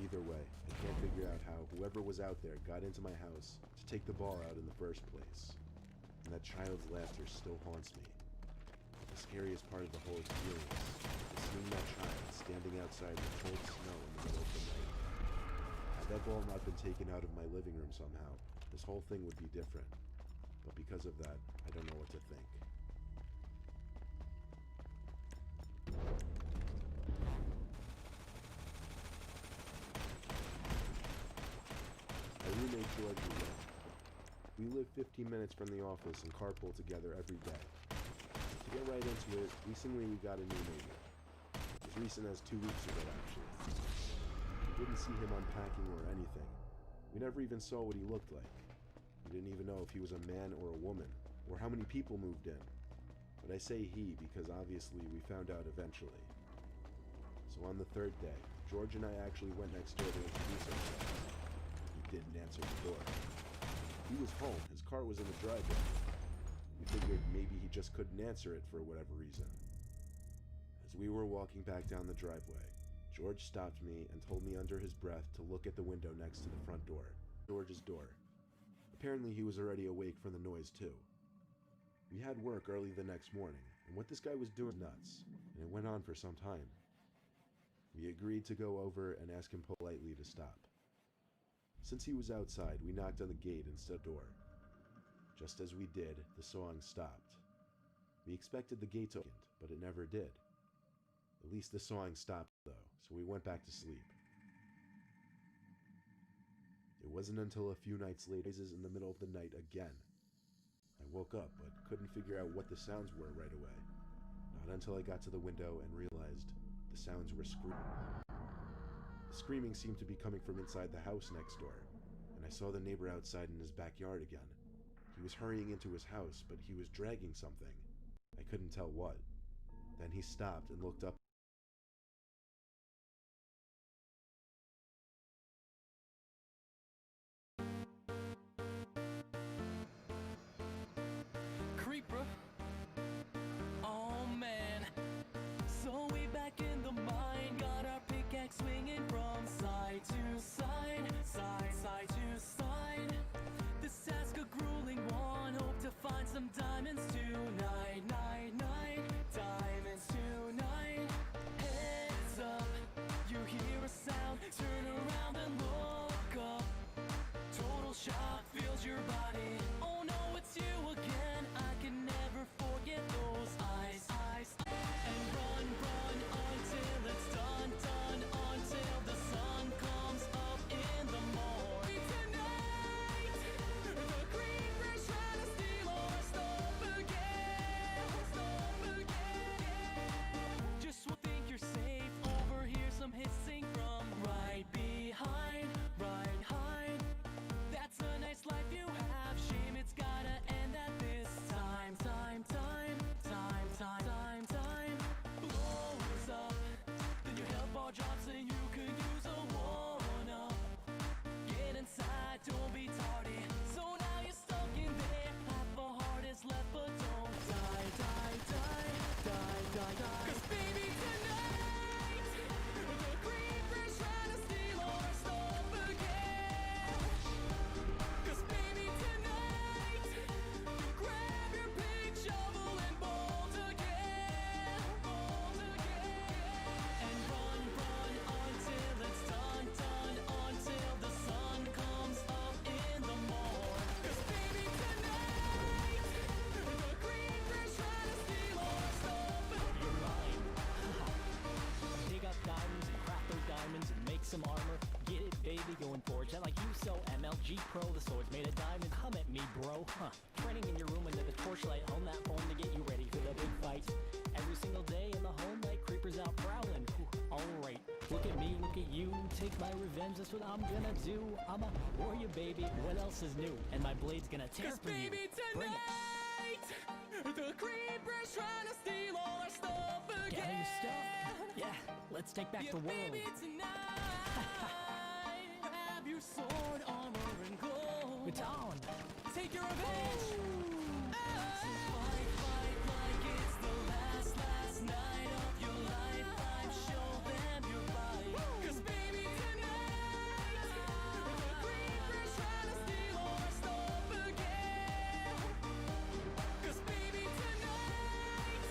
Speaker 1: Either way, I can't figure out how whoever was out there got into my house to take the ball out in the first place. And that child's laughter still haunts me. The scariest part of the whole experience is seeing that child standing outside in the cold snow in the middle of the night. Had that ball not been taken out of my living room somehow, this whole thing would be different. But because of that, I don't know what to think. My roommate George and I. We live 15 minutes from the office and carpool together every day. To get right into it, recently we got a new neighbor. As recent as 2 weeks ago, actually. We didn't see him unpacking or anything. We never even saw what he looked like. We didn't even know if he was a man or a woman, or how many people moved in. But I say he because obviously we found out eventually. So on the third day, George and I actually went next door to introduce ourselves. He didn't answer the door. He was home. His car was in the driveway. We figured maybe he just couldn't answer it for whatever reason. As we were walking back down the driveway, George stopped me and told me under his breath to look at the window next to the front door. George's door. Apparently he was already awake from the noise too. We had work early the next morning, and what this guy was doing was nuts, and it went on for some time. We agreed to go over and ask him politely to stop. Since he was outside, we knocked on the gate instead of the door. Just as we did, the song stopped. We expected the gate to open, but it never did. At least the song stopped though, so we went back to sleep. It wasn't until a few nights later, noises in the middle of the night again. I woke up, but couldn't figure out what the sounds were right away. Not until I got to the window and realized the sounds were screaming. The screaming seemed to be coming from inside the house next door, and I saw the neighbor outside in his backyard again. He was hurrying into his house, but he was dragging something. I couldn't tell what. Then he stopped and looked up.
Speaker 4: pro, the sword's made of diamond. Come at me, bro. Huh. Training in your room under the torchlight, hone that form to get you ready for the big fight. Every single day in the home, like creepers out prowling. Alright, look at me, look at you. Take my revenge, that's what I'm gonna do. I'm a warrior, baby. What else is new? And my blade's gonna tear for you.
Speaker 5: Baby,
Speaker 4: Bring it.
Speaker 5: tonight, the creepers trying to steal all our stuff again.
Speaker 4: Gather your stuff. Yeah, let's take back the world.
Speaker 5: Baby, tonight, have your sword, armor, and gold.
Speaker 4: Baton.
Speaker 5: Take your revenge. So fight, fight like it's the last night of your lifetime. Show them your fight. 'Cause baby, tonight, the creepers trying to steal all our stuff again. 'Cause baby, tonight,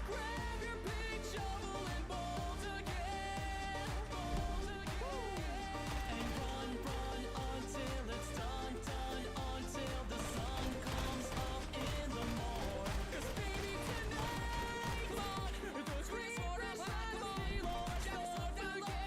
Speaker 5: grab your big shovel and bolt again. And run until it's done, until the sun comes up in the morn. 'Cause baby, tonight, come on, the creepers trying to steal all our stuff again.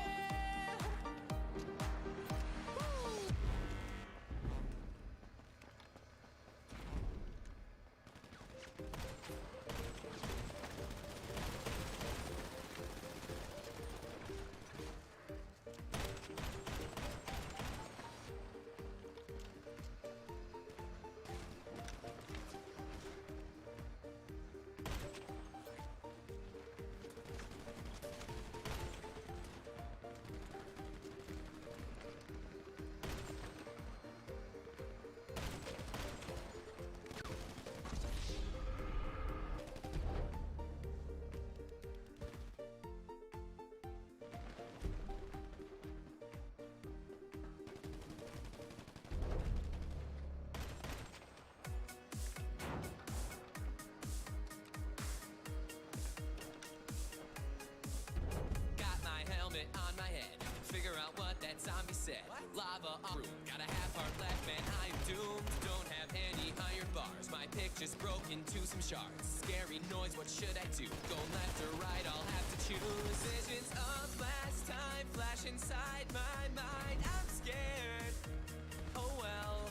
Speaker 5: Got my helmet on my head. Figure out what that zombie said. Lava on roof. Got a half heart left, man. I'm doomed. Don't have any iron bars. My pick just broke into some shards. Scary noise. What should I do? Go left or right? I'll have to choose. Visions of last time flash inside my mind. I'm scared. Oh well.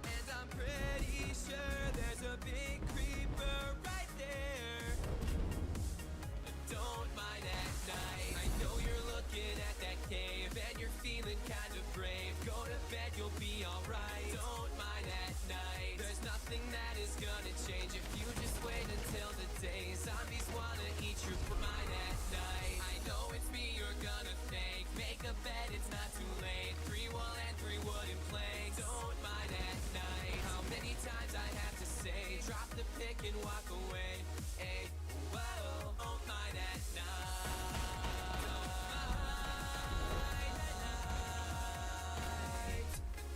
Speaker 5: And I'm pretty sure there's a big creeper right there. Don't mind at night. I know you're looking at that cave and you're feeling kind of brave. Go to bed, you'll be alright. Don't mind at night. There's nothing that is gonna change if you just wait until the day. Zombies wanna eat your mind at night. I know it's me you're gonna thank. Make a bed, it's not too late. 3 wool and 3 wooden planks. Don't mind at night. How many times I have to say, drop the pick and walk away. Hey, whoa, don't mind at night.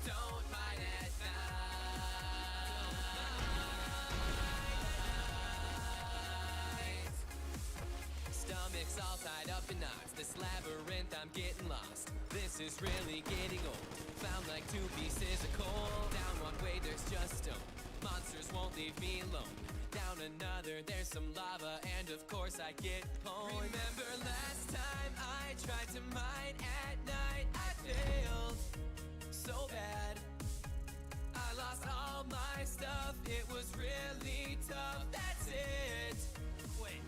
Speaker 5: Don't mind at night. Stomach's all tied up in knots. This labyrinth, I'm getting lost. This is really getting old. Found like 2 pieces of coal. Down one way, there's just stone. Monsters won't leave me alone. Down another, there's some lava, and of course I get pwned. Remember last time I tried to mine at night? I failed so bad. I lost all my stuff, it was really tough. That's it. Wait,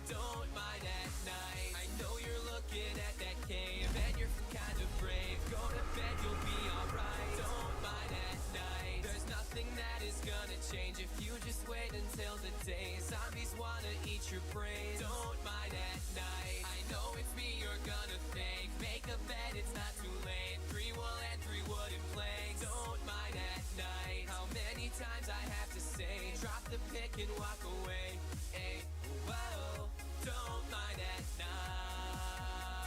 Speaker 5: don't mind at night. I know you're looking at that cave and you're kind of brave. Go to bed, you'll be alright. Don't mind at night. There's nothing that is gonna change if you just wait until the day. Zombies wanna eat your brains. Don't mind at night. I know it's me you're gonna thank. Make a bed, it's not too late. 3 wool and 3 wooden planks. Don't mind at night. How many times I have to say, drop the pick and walk away. Hey, whoa, don't mind at night.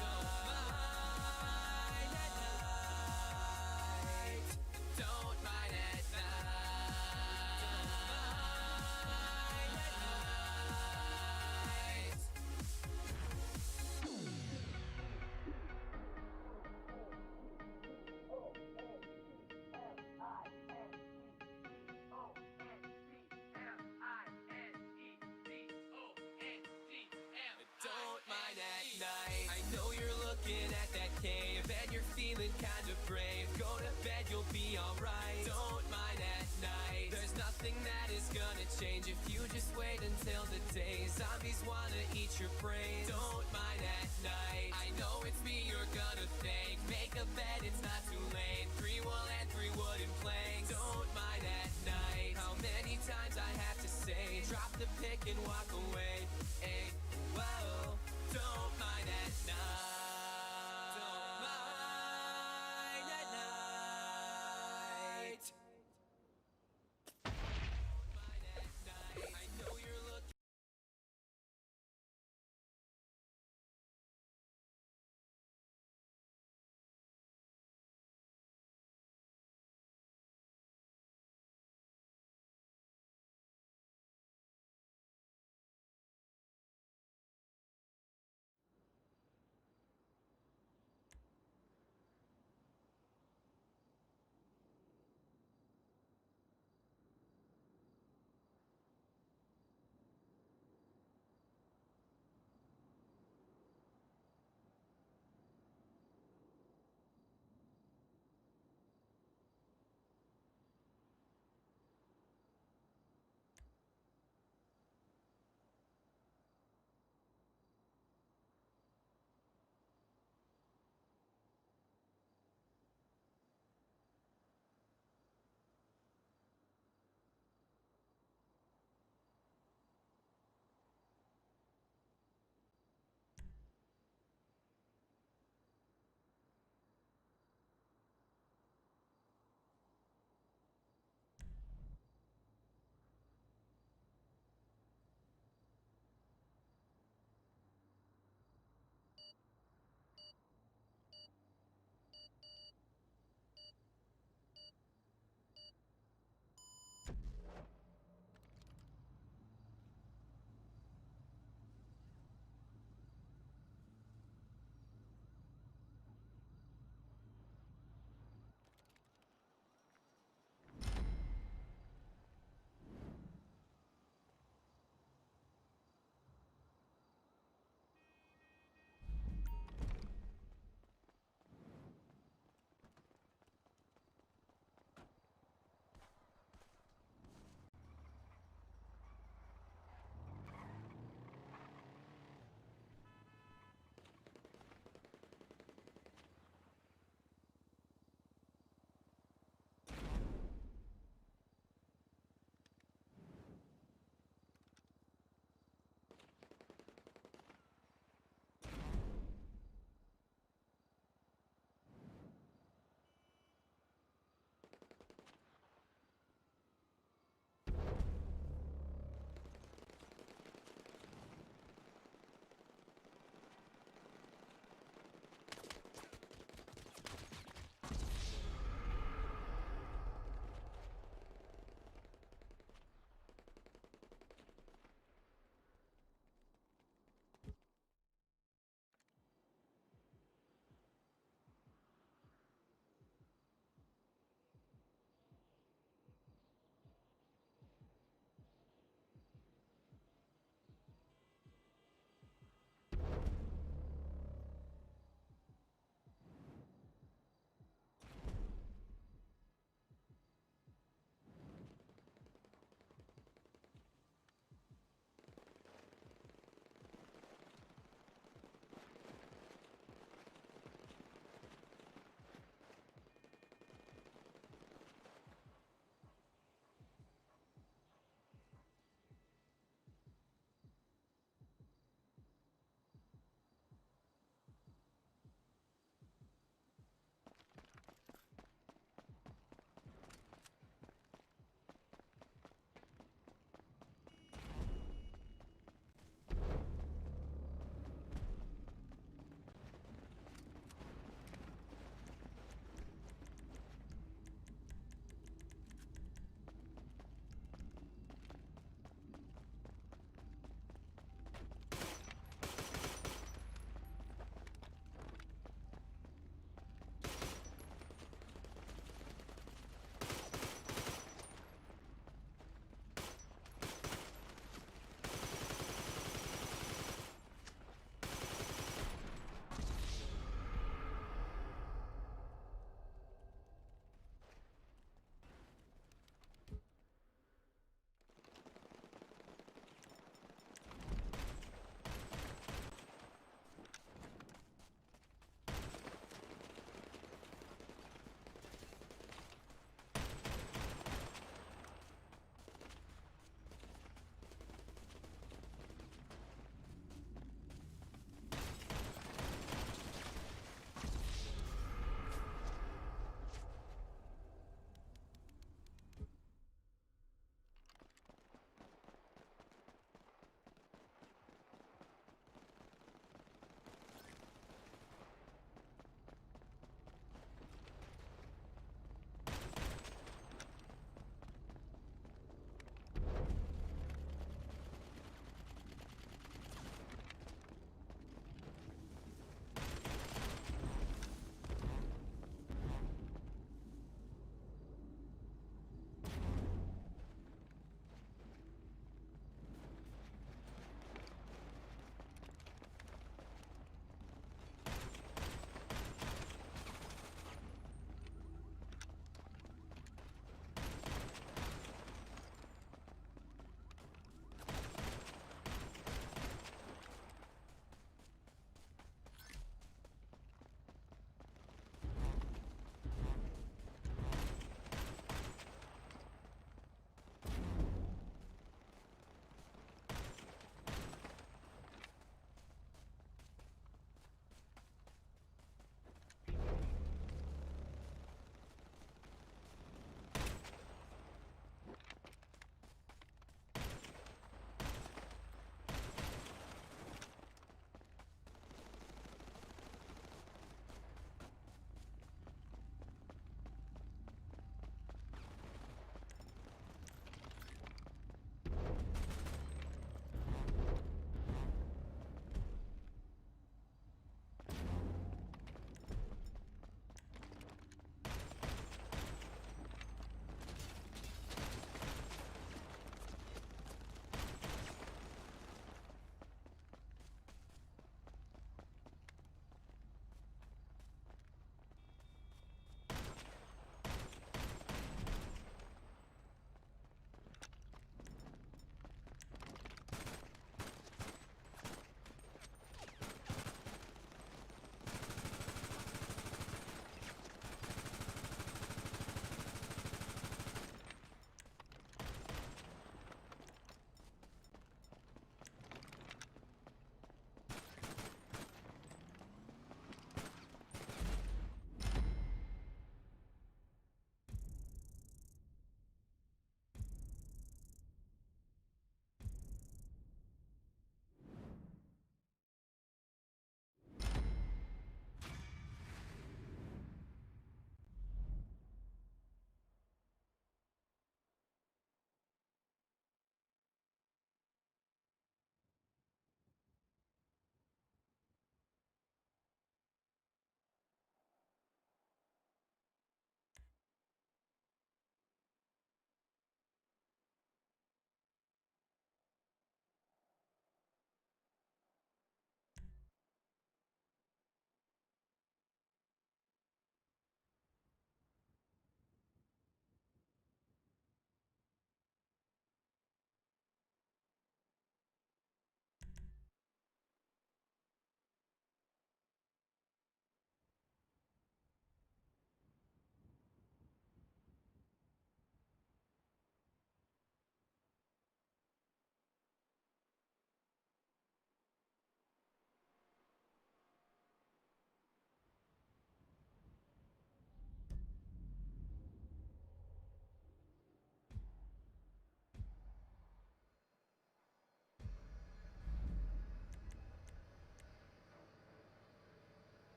Speaker 5: Don't mind at night. Don't mind at night. Don't mind at night. I know you're looking at that cave and you're feeling kind of brave. Go to bed, you'll be alright. Don't mind at night. There's nothing that is gonna change if you just wait until the day. Zombies wanna eat your brains. Don't mind at night. I know it's me you're gonna thank. Make a bed, it's not too late. 3 wool and 3 wooden planks. Don't